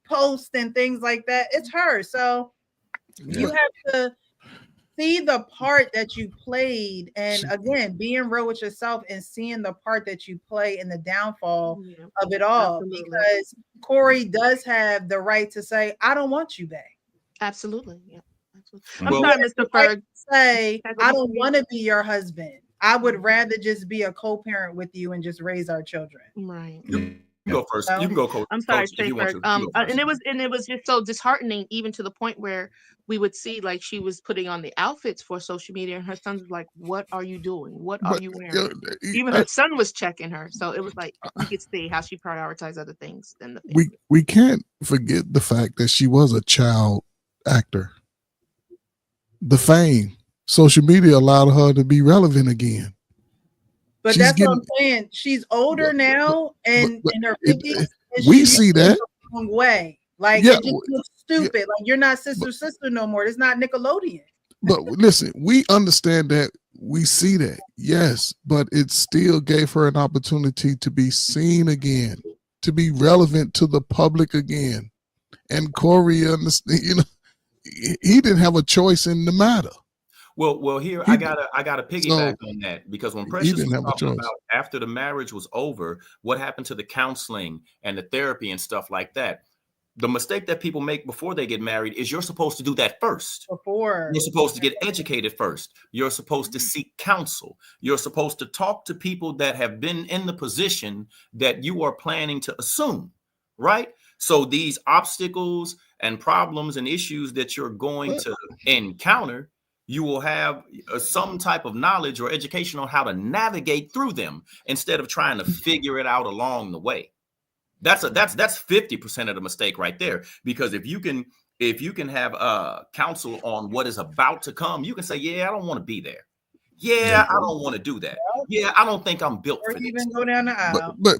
posts and things like that. It's her. So you have to see the part that you played, and again, being real with yourself and seeing the part that you play in the downfall of it all. Absolutely. Because Cory does have the right to say, I don't want you back. Absolutely. Yeah. I'm sorry, Mr. Ferg. Say, I don't want to be your husband. I would rather just be a co-parent with you and just raise our children. Right. You go first. You can go, Coach. I'm sorry, if you want to. And it was just so disheartening, even to the point where we would see, like, she was putting on the outfits for social media, and her son was like, "What are you doing? What are you wearing?" Even her son was checking her, so it was like you could see how she prioritized other things than the family. We can't forget the fact that she was a child actor. The fame, social media allowed her to be relevant again. But that's what I'm saying. She's older now, and in her 50s. We see that the wrong way. Like, it just looks stupid. Like, you're not sister no more. It's not Nickelodeon. But listen, we understand that. We see that, yes, but it still gave her an opportunity to be seen again, to be relevant to the public again. And Cory, you know, he didn't have a choice in the matter. Well, here I gotta piggyback on that, because when Precious was talking about after the marriage was over, what happened to the counseling and the therapy and stuff like that. The mistake that people make before they get married is you're supposed to do that first. You're supposed to get educated first. You're supposed to seek counsel. You're supposed to talk to people that have been in the position that you are planning to assume, right? So these obstacles and problems and issues that you're going to encounter, you will have some type of knowledge or education on how to navigate through them instead of trying to figure it out along the way. That's 50% of the mistake right there. Because if you can have counsel on what is about to come, you can say, yeah, I don't want to be there. Yeah, I don't want to do that. Yeah, I don't think I'm built for this. Even go down the aisle. But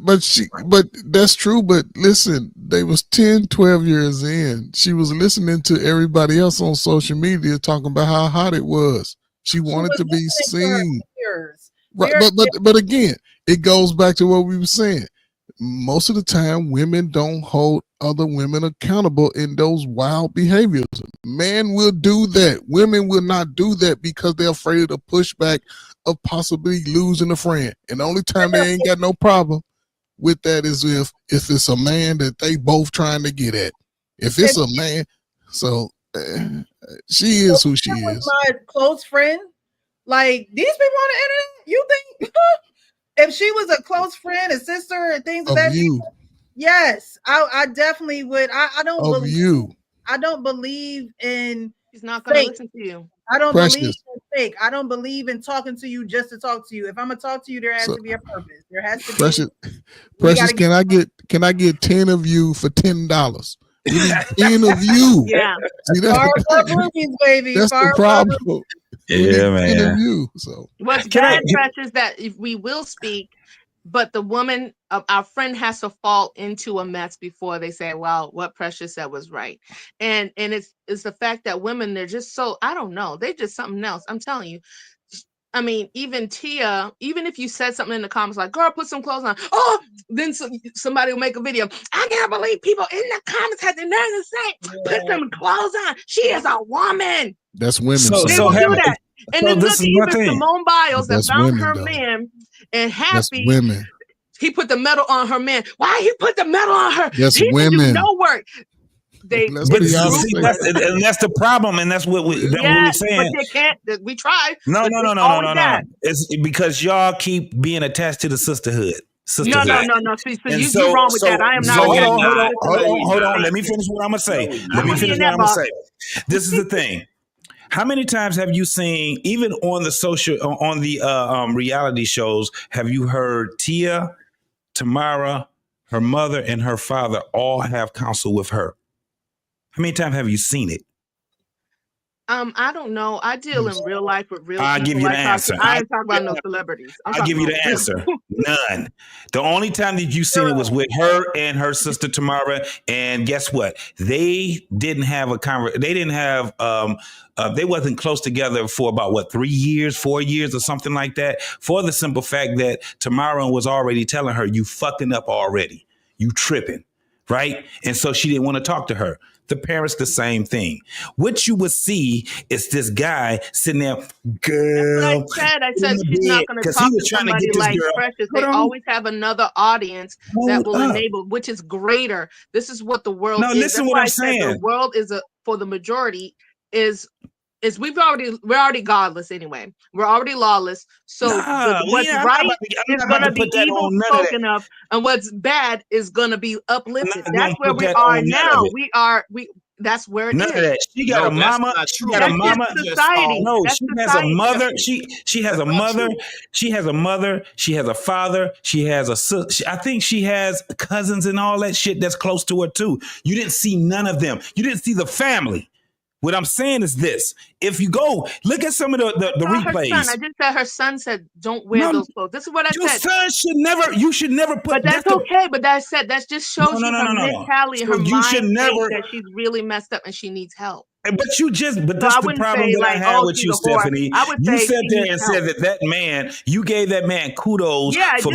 that's true. But listen, they was 10, 12 years in. She was listening to everybody else on social media talking about how hot it was. She wanted to be seen. Right. But again, it goes back to what we were saying. Most of the time, women don't hold other women accountable in those wild behaviors. Men will do that. Women will not do that because they're afraid of the pushback of possibly losing a friend. And the only time they ain't got no problem with that is if it's a man that they both trying to get at. If it's a man, so She is who she is. My close friend. Like these people on the internet, you think if she was a close friend, a sister, and things of that you, nature, yes, I definitely would. I don't believe you. I don't believe in. She's not going to fake. listen to you. I don't Precious. believe in fake. I don't believe in talking to you just to talk to you. If I'm gonna talk to you, there has to be a purpose. There has to Precious, be. Precious, can I get 10 of you for $10? We need 10 of you. Yeah. See, that's Far the above problem. rubies, baby. That's Far the problem. We need 10 man. of you. So What's bad, Precious, that if we will speak, but the woman, our friend, has to fall into a mess before they say, "Well, what Precious said was right." And it's the fact that women, they're just so, I don't know, they're just something else. I'm telling you. I mean, even Tia, even if you said something in the comments like, "Girl, put some clothes on," oh, then somebody will make a video. I can't believe people in the comments had the nerve to say, "Put some clothes on." She is a woman. that's women. They will do that. And then this look, is my even thing. Simone Biles that That's found women, her though. man and That's happy. women. He put the medal on her man. Why he put the medal on her? That's He didn't do women. no work. Let's But be honest. see, that's the problem, and that's what we're Yes, but saying. they can't. We try. No. That. It's because y'all keep being attached to the sisterhood. No. See, so you're wrong with that. I am not. Hold on. Let me finish what I'm gonna say. This is the thing. How many times have you seen, even on the reality shows, have you heard Tia, Tamara, her mother, and her father all have counsel with her? How many times have you seen it? I don't know. I deal in real life with real people. I'll give you the answer. I ain't talking about no celebrities. I'll give you the answer. None. The only time that you've seen it was with her and her sister Tamara. And guess what? They didn't have a conversation. They didn't have. They wasn't close together for about 3 years, 4 years, or something like that. For the simple fact that Tamara was already telling her, "You fucking up already. You tripping." Right? And so she didn't want to talk to her. The parents, the same thing. What you would see is this guy sitting there, girl. I said she's not going to talk to somebody like Precious. They always have another audience that will enable, which is greater. This is what the world is. Listen what I'm saying. The world is for the majority is we're already godless anyway. We're already lawless. So what's right is going to be evil spoken of, and what's bad is going to be uplifted. That's where we are now. That's where it is. None of that. She got a mama. She got a mama. Society. No, she has a mother. She has a mother. She has a mother. She has a father. She has a sister. I think she has cousins and all that shit that's close to her too. You didn't see none of them. You didn't see the family. What I'm saying is this: if you go look at some of the replays, I just said her son said, "Don't wear those clothes." This is what I said. Your son should never. You should never put. But that's okay. But that just shows you her mentality, her mind. You should never. That she's really messed up and she needs help. But that's the problem that I have with you, Stephanie. You sat there and said that man, you gave that man kudos for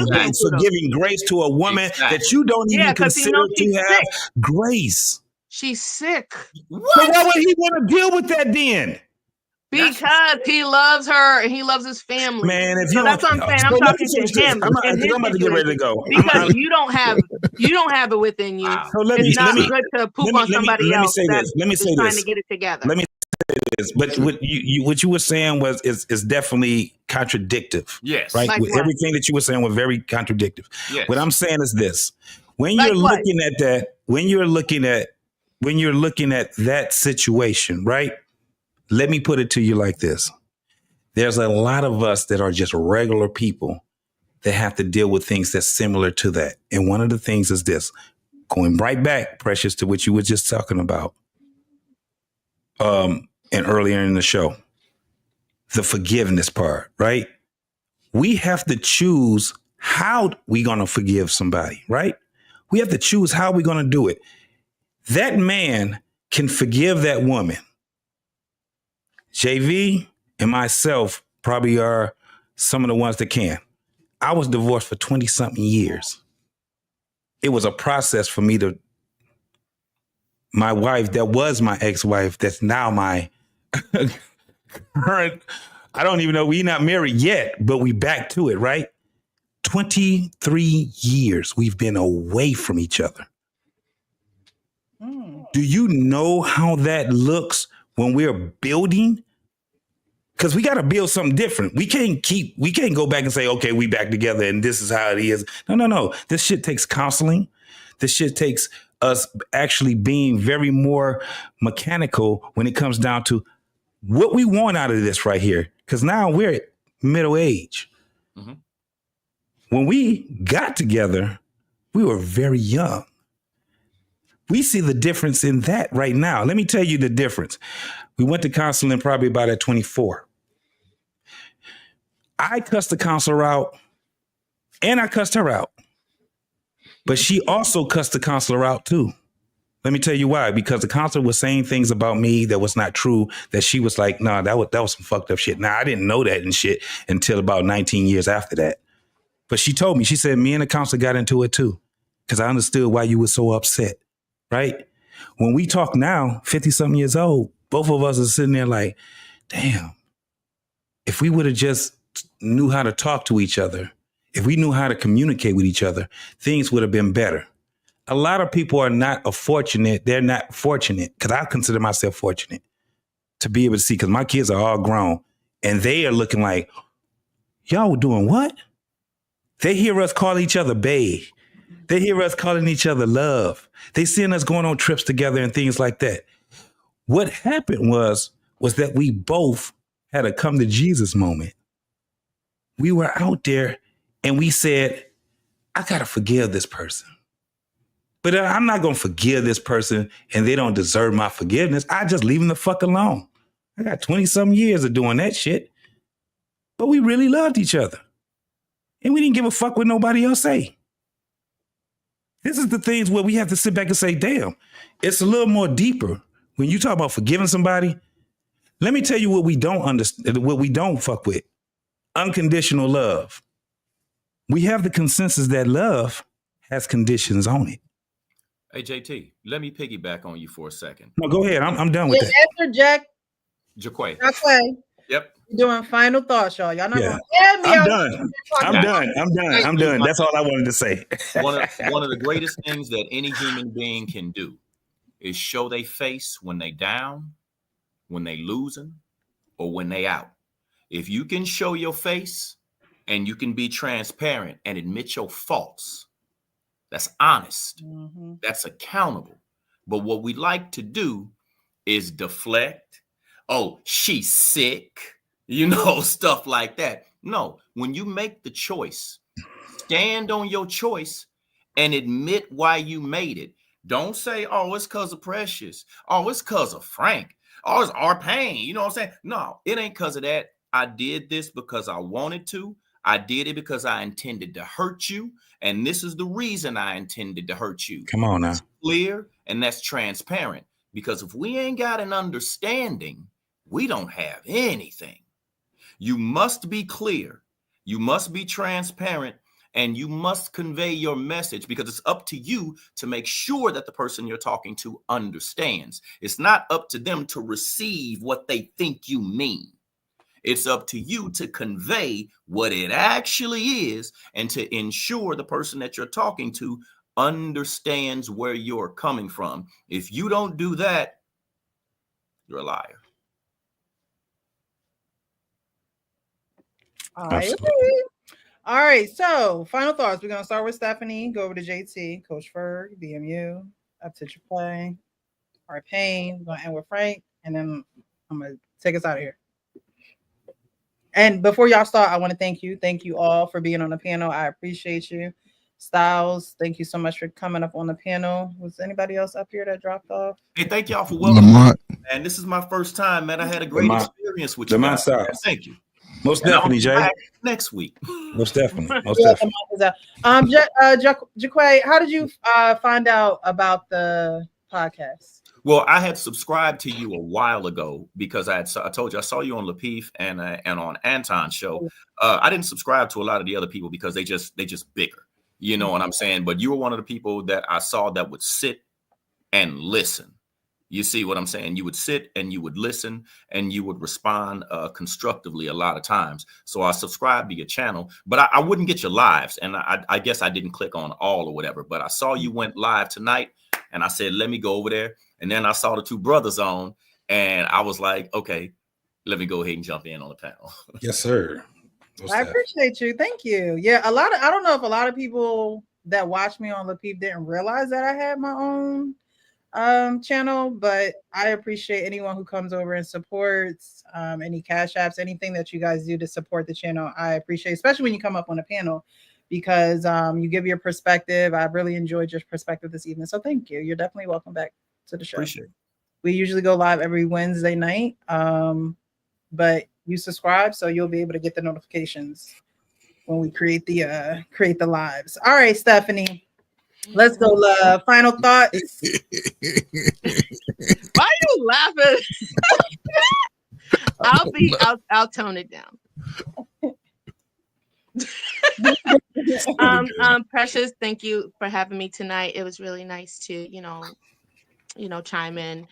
giving grace to a woman that you don't even consider to have grace. She's sick. What? So why would he want to deal with that then? Because he loves her and he loves his family. Man, if so that's what I'm saying. I'm talking to him. I'm about to get ready to go. Because you don't have it within you. So it's not good to poop on somebody else. Let me say this. Trying to get it together. Let me say this. But what you were saying is definitely contradictive. Yes. Right? Like everything that you were saying was very contradictive. Yes. What I'm saying is this. When you're looking at that, when you're looking at that situation, right? Let me put it to you like this. There's a lot of us that are just regular people that have to deal with things that's similar to that. And one of the things is this, going right back, Precious, to what you were just talking about and earlier in the show, the forgiveness part, right? We have to choose how we're going to forgive somebody, right? We have to choose how we're going to do it. That man can forgive that woman. JV and myself probably are some of the ones that can. I was divorced for 20 something years. It was a process for me my wife, that was my ex-wife, that's now my current, I don't even know, we're not married yet, but we back to it, right? 23 years we've been away from each other. Do you know how that looks when we're building, because we got to build something different. We can't go back and say, okay, we back together and this is how it is. No. This shit takes counseling. This shit takes us actually being very more mechanical when it comes down to what we want out of this right here. Because now we're at middle age. Mm-hmm. When we got together, we were very young. We see the difference in that right now. Let me tell you the difference. We went to counseling probably about at 24. I cussed the counselor out and I cussed her out. But she also cussed the counselor out too. Let me tell you why. Because the counselor was saying things about me that was not true, that she was like, nah, that was some fucked up shit. Now, I didn't know that and shit until about 19 years after that. But she told me, she said, me and the counselor got into it too. Because I understood why you were so upset. Right? When we talk now, 50-something years old, both of us are sitting there like, damn, if we would have just knew how to talk to each other, if we knew how to communicate with each other, things would have been better. A lot of people are not fortunate. They're not fortunate, because I consider myself fortunate to be able to see, because my kids are all grown and they are looking like, y'all were doing what? They hear us call each other babe. They hear us calling each other love. They seeing us going on trips together and things like that. What happened was that we both had a come to Jesus moment. We were out there and we said, I got to forgive this person. But I'm not going to forgive this person and they don't deserve my forgiveness. I just leave them the fuck alone. I got 20-something years of doing that shit. But we really loved each other. And we didn't give a fuck what nobody else say. This is the things where we have to sit back and say, damn, it's a little more deeper. When you talk about forgiving somebody, let me tell you what we don't understand, what we don't fuck with. Unconditional love. We have the consensus that love has conditions on it. Hey, JT, let me piggyback on you for a second. No, go ahead. I'm done with that. After Jaquay. Yep. Doing final thoughts, y'all. Y'all not Yeah. gonna me. I'm done. That's all I wanted to say. One of the greatest things that any human being can do is show their face when they down, when they losing, or when they out. If you can show your face and you can be transparent and admit your faults, that's honest. Mm-hmm. That's accountable. But what we like to do is deflect. Oh, she's sick. Stuff like that. No, when you make the choice, stand on your choice and admit why you made it. Don't say, oh, it's because of Precious. Oh, it's because of Frank. Oh, it's our pain. You know what I'm saying? No, it ain't because of that. I did this because I wanted to. I did it because I intended to hurt you. And this is the reason I intended to hurt you. Come on now. That's clear and that's transparent. Because if we ain't got an understanding, we don't have anything. You must be clear. You must be transparent. And you must convey your message, because it's up to you to make sure that the person you're talking to understands. It's not up to them to receive what they think you mean. It's up to you to convey what it actually is and to ensure the person that you're talking to understands where you're coming from. If you don't do that, you're a liar. All right, so final thoughts. We're going to start with Stephanie, go over to JT, Coach Ferg, BMU, up to Jaquay, our Payne. We're going to end with Frank, and then I'm going to take us out of here. And before y'all start, I want to thank you. Thank you all for being on the panel. I appreciate you. Styles, thank you so much for coming up on the panel. Was anybody else up here that dropped off? Hey, thank y'all for welcoming. And this is my first time, man. I had a great experience with you guys. Thank you. Most definitely, Jay. Next week. Most definitely. Most definitely. Jaquay, how did you find out about the podcast? Well, I had subscribed to you a while ago because I told you I saw you on Lapeef and on Anton's show. I didn't subscribe to a lot of the other people because they just bigger. You know what I'm saying? But you were one of the people that I saw that would sit and listen. You see what I'm saying? You would sit and you would listen and you would respond constructively a lot of times. So I subscribed to your channel, but I wouldn't get your lives. And I guess I didn't click on all or whatever, but I saw you went live tonight and I said, let me go over there. And then I saw the two brothers on And I was like, okay, let me go ahead and jump in on the panel. Yes, sir. I appreciate you. Thank you. Yeah, I don't know if a lot of people that watch me on Le Peep didn't realize that I had my own channel, but I appreciate anyone who comes over and supports, any cash apps, anything that you guys do to support the channel. I appreciate, especially when you come up on a panel, because you give your perspective. I really enjoyed your perspective this evening. So thank you. You're definitely welcome back to the show. Appreciate it. We usually go live every Wednesday night. But you subscribe, so you'll be able to get the notifications when we create the lives. All right, Stephanie, let's go. Final thoughts. Why are you laughing? I'll tone it down. Precious, thank you for having me tonight. It was really nice to chime in,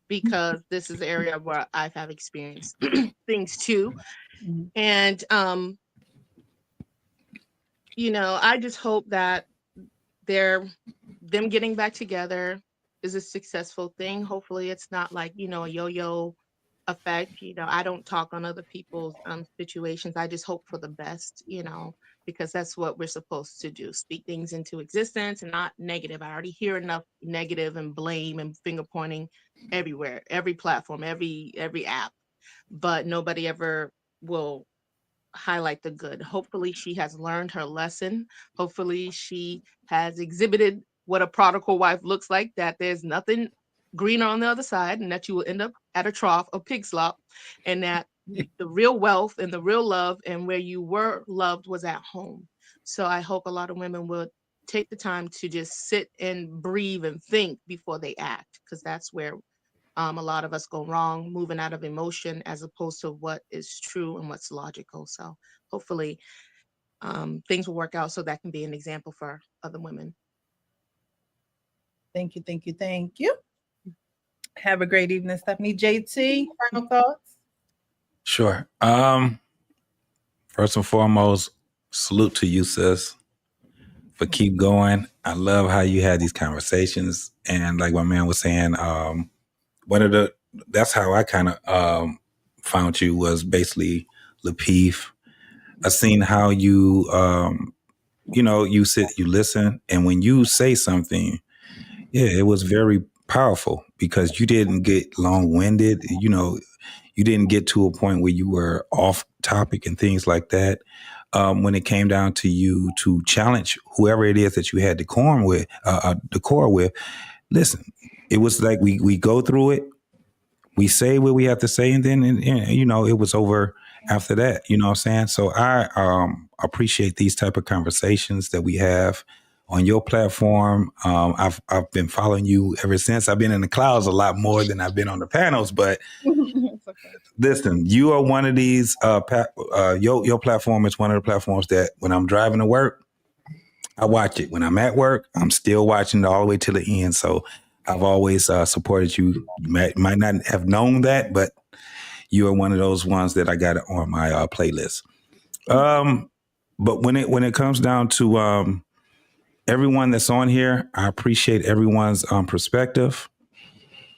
because this is the area where I have experienced things too. And I just hope that them getting back together is a successful thing. Hopefully it's not like a yo-yo effect. I don't talk on other people's situations. I just hope for the best, because that's what we're supposed to do, speak things into existence and not negative. I already hear enough negative and blame and finger pointing everywhere, every platform, every app, but nobody ever will highlight the good. Hopefully she has learned her lesson. Hopefully she has exhibited what a prodigal wife looks like, that there's nothing greener on the other side, and that you will end up at a trough of pig slop, and that the real wealth and the real love and where you were loved was at home. So I hope a lot of women will take the time to just sit and breathe and think before they act, because that's where a lot of us go wrong, moving out of emotion as opposed to what is true and what's logical. So hopefully things will work out so that can be an example for other women. Thank you, thank you, thank you. Have a great evening, Stephanie. JT, final thoughts? Sure. First and foremost, salute to you, sis, for keep going. I love how you had these conversations. And like my man was saying, that's how I kind of found you, was basically Lapeef. I seen how you, you sit, you listen, and when you say something, it was very powerful, because you didn't get long-winded. You didn't get to a point where you were off topic and things like that. When it came down to you to challenge whoever it is that you had decor with, listen, it was like we go through it, we say what we have to say, and then it was over after that. You know what I'm saying? So I appreciate these type of conversations that we have on your platform. I've been following you ever since. I've been in the clouds a lot more than I've been on the panels, but listen, you are one of these. Your platform is one of the platforms that when I'm driving to work, I watch it. When I'm at work, I'm still watching it all the way to the end. So I've always supported you. You might not have known that, but you are one of those ones that I got on my playlist. But when it comes down to everyone that's on here, I appreciate everyone's perspective.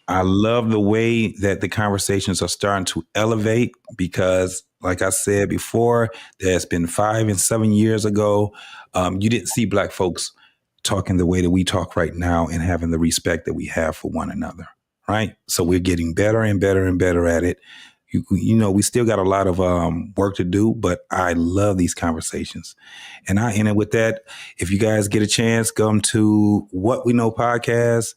I love the way that the conversations are starting to elevate, because like I said before, there's been 5 and 7 years ago, you didn't see Black folks talking the way that we talk right now and having the respect that we have for one another, right? So we're getting better and better and better at it. We still got a lot of work to do, but I love these conversations. And I end it with that. If you guys get a chance, come to What We Know Podcast.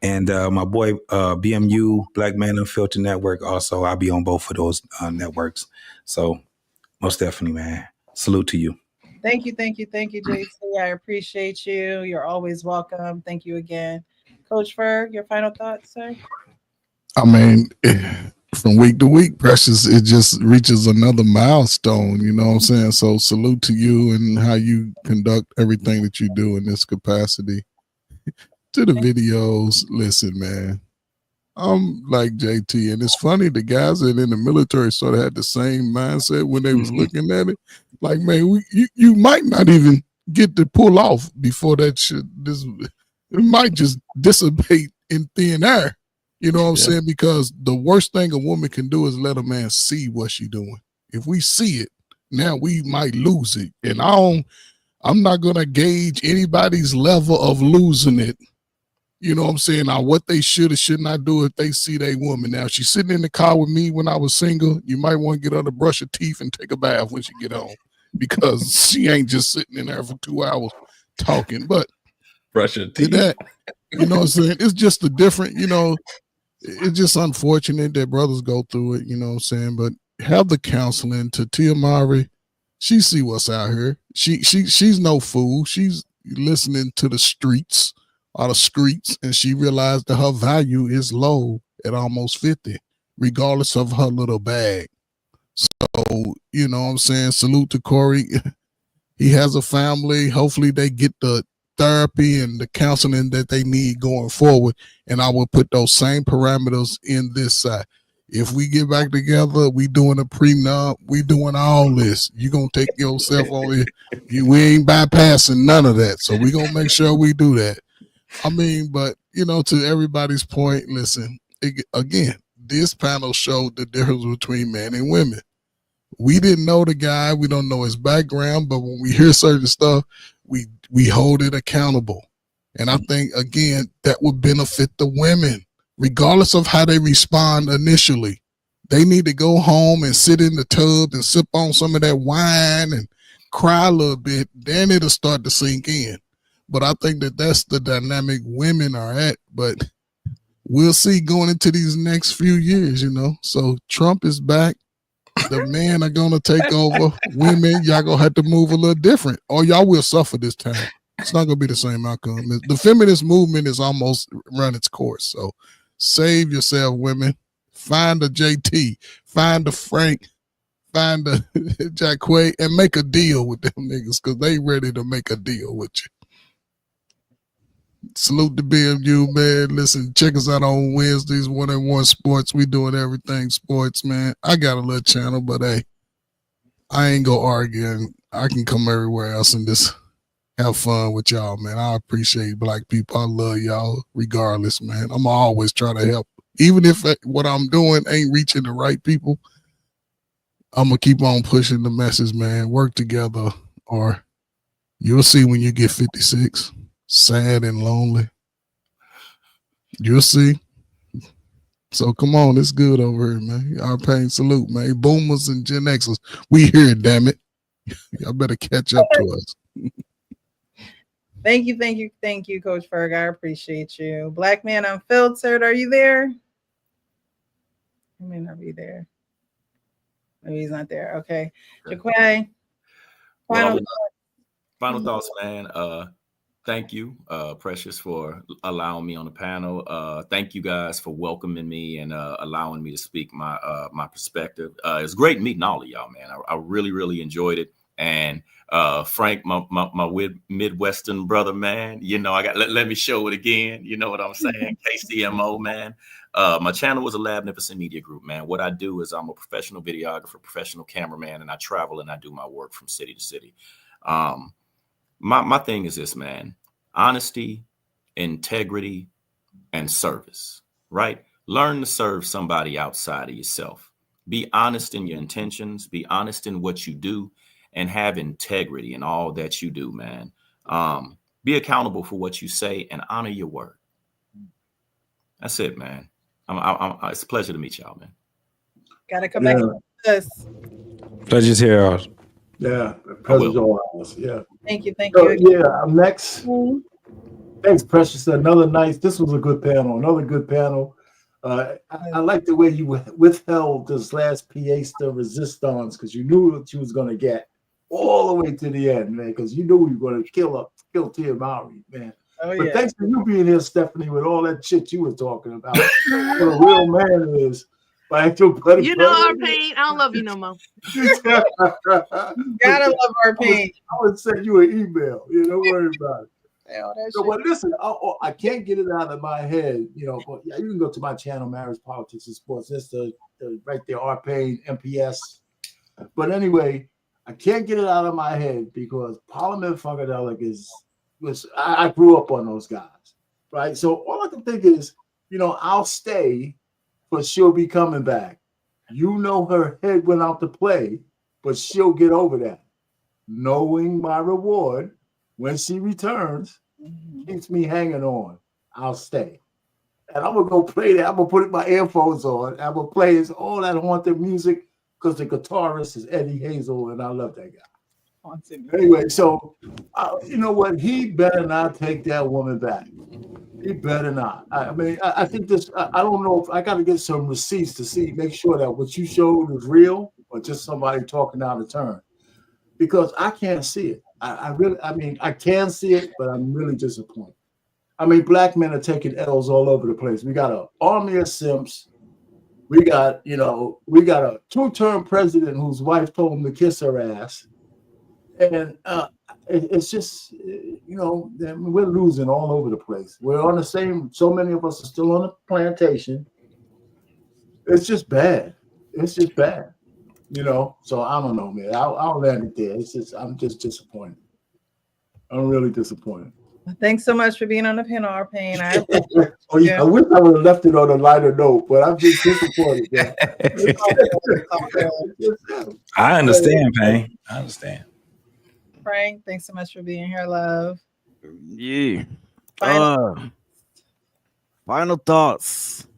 And my boy, BMU, Black Man Unfiltered Network, also, I'll be on both of those networks. So most definitely, man. Salute to you. Thank you, JT. I appreciate you. You're always welcome. Thank you again. Coach Ferg, your final thoughts, sir? I mean, from week to week, Precious, it just reaches another milestone, you know what I'm saying? So salute to you and how you conduct everything that you do in this capacity. To the videos, listen, man, I'm like JT, and it's funny, the guys that in the military sort of had the same mindset when they was looking at it. Like, man, you might not even get to pull off before that shit. It might just dissipate in thin air. You know what I'm saying? Because the worst thing a woman can do is let a man see what she's doing. If we see it, now we might lose it. And I'm not gonna gauge anybody's level of losing it. You know what I'm saying? Now, what they should or should not do if they see their woman. Now, if she's sitting in the car with me when I was single, you might want to get her to brush her teeth and take a bath when she get home, because she ain't just sitting in there for 2 hours talking. But brush her teeth. That, you know what I'm saying? It's just a different, it's just unfortunate that brothers go through it, you know what I'm saying? But have the counseling to Tia Mowry. She see what's out here. She's no fool. She's listening to the streets. And she realized that her value is low at almost 50, regardless of her little bag. So, you know what I'm saying? Salute to Cory. He has a family. Hopefully they get the therapy and the counseling that they need going forward. And I will put those same parameters in this side. If we get back together, we doing a prenup, we doing all this. You gonna take yourself on it. We ain't bypassing none of that. So we gonna make sure we do that. I mean, but to everybody's point, listen, again, this panel showed the difference between men and women. We didn't know the guy, we don't know his background, but when we hear certain stuff, we hold it accountable. And I think, again, that would benefit the women, regardless of how they respond initially. They need to go home and sit in the tub and sip on some of that wine and cry a little bit. Then it'll start to sink in. But I think that that's the dynamic women are at. But we'll see going into these next few years, So Trump is back. The men are going to take over. Women, y'all going to have to move a little different, or y'all will suffer this time. It's not going to be the same outcome. The feminist movement is almost run its course. So save yourself, women. Find a JT. Find a Frank. Find a Jacquay and make a deal with them niggas, because they ready to make a deal with you. Salute to BMU, man. Listen, check us out on Wednesdays, 1-on-1 Sports. We doing everything sports, man. I got a little channel, but hey, I ain't gonna argue. And I can come everywhere else and just have fun with y'all, man. I appreciate black people. I love y'all regardless, man. I'm always trying to help. Even if what I'm doing ain't reaching the right people, I'm gonna keep on pushing the message, man. Work together, or you'll see when you get 56. Sad and lonely. You'll see. So come on, it's good over here, man. Our pain salute, man. Boomers and Gen Xers, we here, damn it. Y'all better catch up to us. Thank you, Coach Ferg. I appreciate you. Black Man Unfiltered, are you there? He may not be there. Maybe he's not there. Okay. Jacquay, final thoughts, man. Thank you, Precious, for allowing me on the panel. Thank you guys for welcoming me and allowing me to speak my perspective. It's great meeting all of y'all, man. I really, really enjoyed it. And Frank, my Midwestern brother, man, I got let me show it again. You know what I'm saying? KCMO, man. My channel was a Labnificent Media Group, man. What I do is I'm a professional videographer, professional cameraman, and I travel and I do my work from city to city. My thing is this, man: honesty, integrity, and service, right? Learn to serve somebody outside of yourself. Be honest in your intentions, be honest in what you do, and have integrity in all that you do, man. Be accountable for what you say and honor your word. That's it, man. It's a pleasure to meet y'all, man. Gotta come back to this. Pleasure's here. Yeah, pleasure's all ours. Yeah. Thank you. Yeah, I'm next. Thanks, Precious. This was a good panel. Another good panel. I like the way you withheld this last pièce de resistance, because you knew what you was going to get all the way to the end, man, because you knew we were going to kill Tia Mowry, man. But thanks for you being here, Stephanie, with all that shit you were talking about. What a real man is. You know our pain. I don't love you no more. Gotta love our pain. I would send you an email. Don't worry about it. So, but listen, I can't get it out of my head. But yeah, you can go to my channel, Marriage, Politics, and Sports. That's the right there, our pain, MPS. But anyway, I can't get it out of my head because Parliament Funkadelic I grew up on those guys, right? So all I can think is, I'll stay, but she'll be coming back. Her head went out to play, but she'll get over that. Knowing my reward when she returns keeps me hanging on. I'll stay. And I'm going to go play that. I'm going to put my earphones on. I'm going to play all that haunted music because the guitarist is Eddie Hazel, and I love that guy. Anyway, so you know what? He better not take that woman back. He better not. I think this. I don't know if I got to get some receipts to make sure that what you showed is real or just somebody talking out of turn, because I can't see it. I can see it, but I'm really disappointed. Black men are taking L's all over the place. We got an army of simps. We got a 2-term president whose wife told him to kiss her ass. And it's just, we're losing all over the place. We're on the same, so many of us are still on the plantation. It's just bad. So I don't know, man. I'll land it there. I'm just disappointed. I'm really disappointed. Thanks so much for being on the panel, our pain. I wish I would have left it on a lighter note, but I'm just disappointed. I understand, Pain. I understand. Frank, thanks so much for being here, love. Yeah. Final thoughts.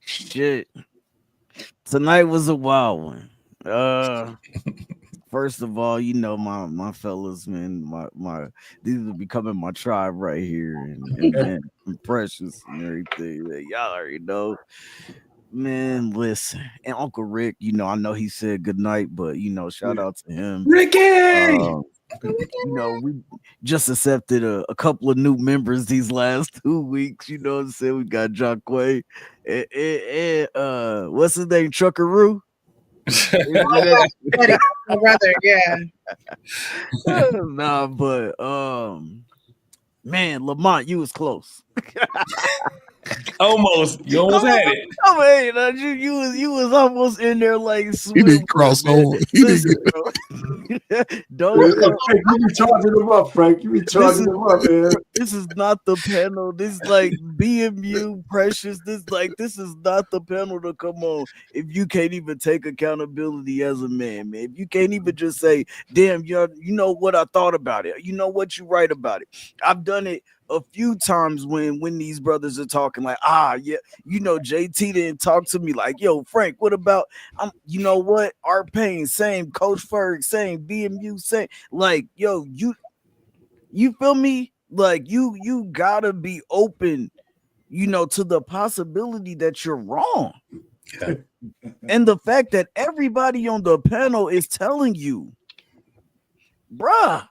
Shit. Tonight was a wild one. First of all, my fellas, man, my these are becoming my tribe right here, and Precious and everything. Y'all already know. Man, listen, and Uncle Rick, I know he said good night, but shout out to him. Ricky! We just accepted a couple of new members these last 2 weeks. You know what I'm saying? We got Jacquay and what's his name? Truckaroo. My brother, yeah. Nah, but man, Lamont, you was close. Almost. You almost had it. You was almost in there like he didn't cross over. Don't you be charging them up, Frank. You be charging them up, man. This is not the panel. This is like BMU Precious. This is not the panel to come on if you can't even take accountability as a man, man. If you can't even just say, damn, you know what I thought about it. You know what you write about it. I've done it a few times when these brothers are talking like, JT didn't talk to me like, yo, Frank, what about you know what? Our Pain, same, Coach Ferg, same, BMU, same, like, yo, you feel me? Like you gotta be open, to the possibility that you're wrong. Yeah. And the fact that everybody on the panel is telling you, bruh.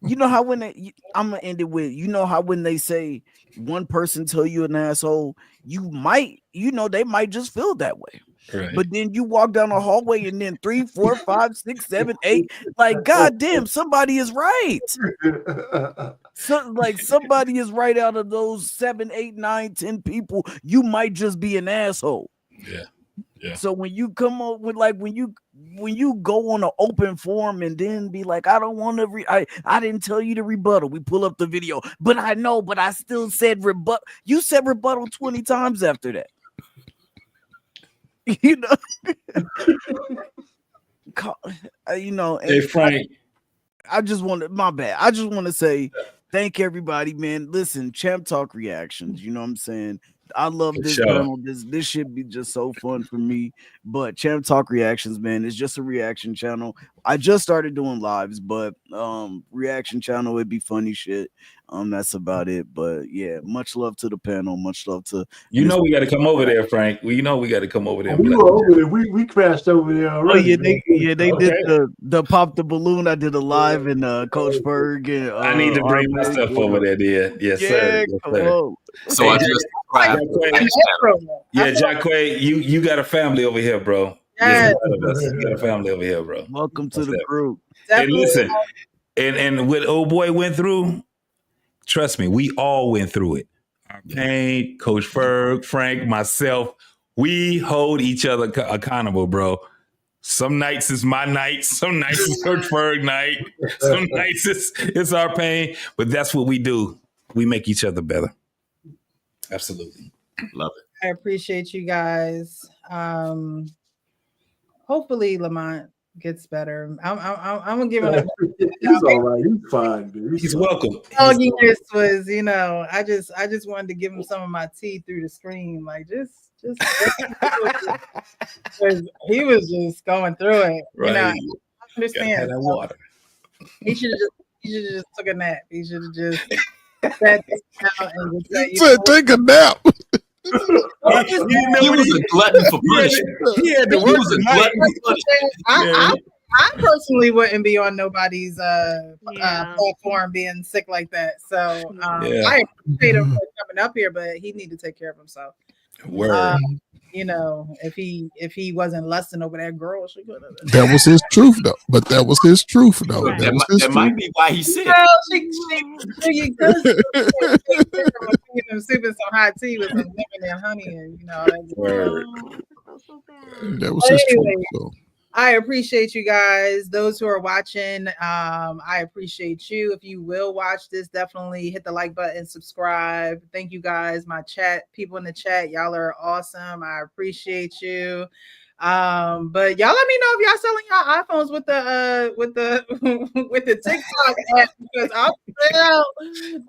You know how when I'm gonna end it with, how when they say one person tell you an asshole, you might, they might just feel that way. Right. But then you walk down the hallway and then 3, 4, 5, 6, 7, 8, like, goddamn, somebody is right. Somebody is right out of those 7, 8, 9, 10 people. You might just be an asshole. Yeah. Yeah. So when you come up with when you go on an open forum and then be like, I don't want to I didn't tell you to rebuttal. We pull up the video, but I still said rebuttal. You said rebuttal 20 times after that. Hey, Frank. I just want to say thank everybody, man. Listen, Champ Talk reactions. You know what I'm saying? I love this panel. This should be just so fun for me. But Champ Talk reactions, man, it's just a reaction channel. I just started doing lives, but reaction channel would be funny shit. That's about it. But yeah, much love to the panel. Much love to we got to come over there, Frank. We got to come over there. We were over there. We crashed over there already. They did the pop the balloon. I did a live and Coach Berg and I need to bring my stuff over there, dear. Yes, sir. Yes, come on. So I just Jacquay, you got a family over here, bro. Yes. You got a family over here, bro. Welcome to the group. And listen, and what old boy went through, trust me, we all went through it. Pain, Coach Ferg, Frank, myself, we hold each other accountable, bro. Some nights is my night, some nights is Coach Ferg night, some nights it's our Pain, but that's what we do. We make each other better. Absolutely. Love it. I appreciate you guys. Hopefully Lamont gets better. I'm gonna give him a He's all right. He's fine, dude. He's welcome. dogginess was, I just wanted to give him some of my tea through the screen. Like just because he was just going through it. Right. I understand. That water. He should have just took a nap. He should have just sat down and just said, said, take a nap. He was a glutton for punishment. He had to He work was a glutton for punishment. I personally wouldn't be on nobody's platform being sick like that. So I appreciate him for coming up here, but he need to take care of himself. Word. If he wasn't lusting over that girl, she could have. That was his truth, though. But that was his truth, though. That might be why he's sick. Well, she could feed him soup and some hot tea with some lemon and honey, and that was his truth. So. I appreciate you guys. Those who are watching, I appreciate you. If you will watch this, definitely hit the like button, subscribe. Thank you guys. My people in the chat, y'all are awesome. I appreciate you. But y'all let me know if y'all selling y'all iPhones with the TikTok app, because I'm still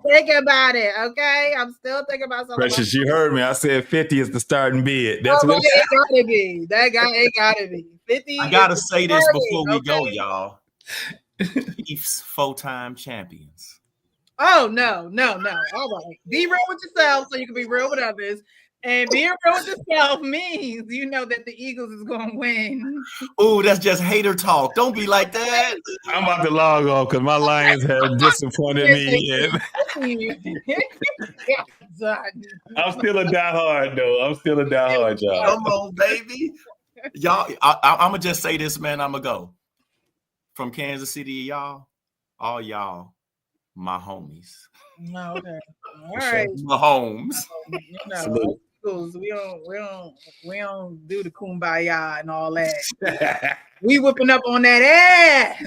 thinking about it. Okay, I'm still thinking about something. Precious, you heard me. I said 50 is the starting bid. That's what it gotta be. It gotta be 50. I gotta say this before we go, y'all. Chiefs full-time champions. Oh no. All right. Be real with yourself so you can be real with others. And being real with yourself means that the Eagles is going to win. Oh, that's just hater talk. Don't be like that. I'm about to log off because my Lions have disappointed me. I'm still a diehard, though. Y'all. Come on, baby. Y'all, I'm going to just say this, man. I'm going to go. From Kansas City, y'all, all y'all, my homies. No, okay. All right. My homes. Salute. We don't do the kumbaya and all that. We whipping up on that ass.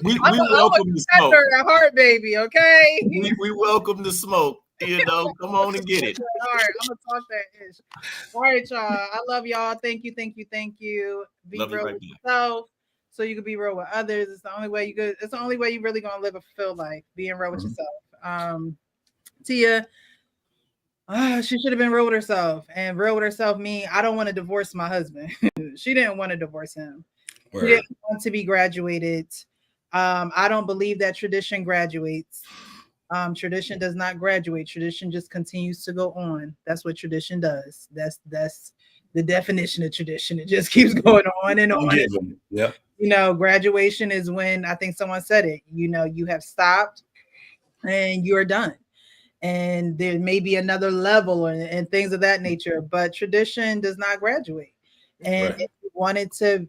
we welcome the smoke. A heart baby, okay? We welcome the smoke. Come on and get it. All right, I'm gonna talk that ish. All right, y'all. I love y'all. Thank you. Be love real with yourself, so you can be real with others. It's the only way you really gonna live a fulfilled life, being real with yourself. Tia, she should have been real with herself, and real with herself mean I don't want to divorce my husband. She didn't want to divorce him. Word. She didn't want to be graduated. I don't believe that tradition graduates. Tradition does not graduate. Tradition just continues to go on. That's what tradition does. That's the definition of tradition. It just keeps going on and on. Yeah. Graduation is when, I think someone said it, you have stopped and you're done. And there may be another level and things of that nature, but tradition does not graduate. And if you wanted to,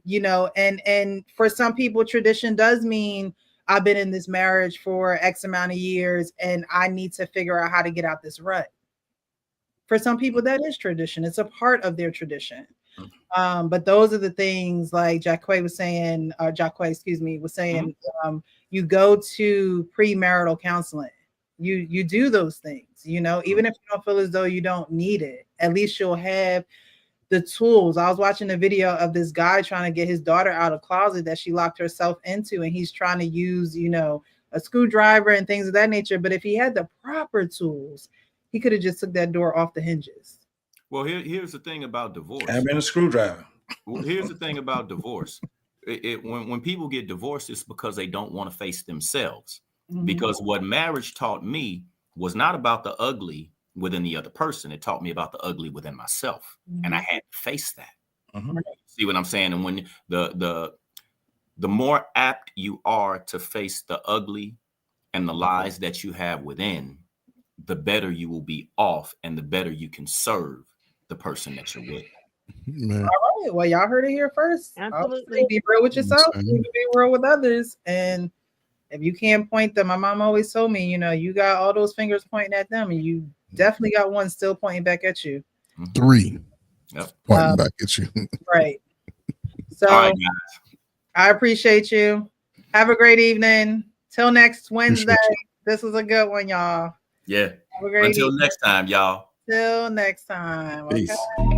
and for some people, tradition does mean I've been in this marriage for X amount of years and I need to figure out how to get out this rut. For some people, that is tradition. It's a part of their tradition. But those are the things like Jacquay was saying, you go to premarital counseling. You do those things, even if you don't feel as though you don't need it, at least you'll have the tools. I was watching a video of this guy trying to get his daughter out of closet that she locked herself into, and he's trying to use, a screwdriver and things of that nature. But if he had the proper tools, he could have just took that door off the hinges. Well, here's the thing about divorce. I've been a screwdriver. Well, here's the thing about divorce. When people get divorced, it's because they don't want to face themselves. Mm-hmm. Because what marriage taught me was not about the ugly within the other person. It taught me about the ugly within myself. Mm-hmm. And I had to face that. Mm-hmm. See what I'm saying? And when the more apt you are to face the ugly and the lies that you have within, the better you will be off and the better you can serve the person that you're with. Man. All right. Well, y'all heard it here first. Absolutely. Be real with yourself. You can be real with others. And if you can't point them, my mom always told me, you got all those fingers pointing at them and you definitely got one still pointing back at you. 3 pointing back at you. Right. So I appreciate you. Have a great evening. Till next Wednesday. This was a good one, y'all. Yeah. Have a great Until evening. next time, y'all. Till next time. Okay. Peace.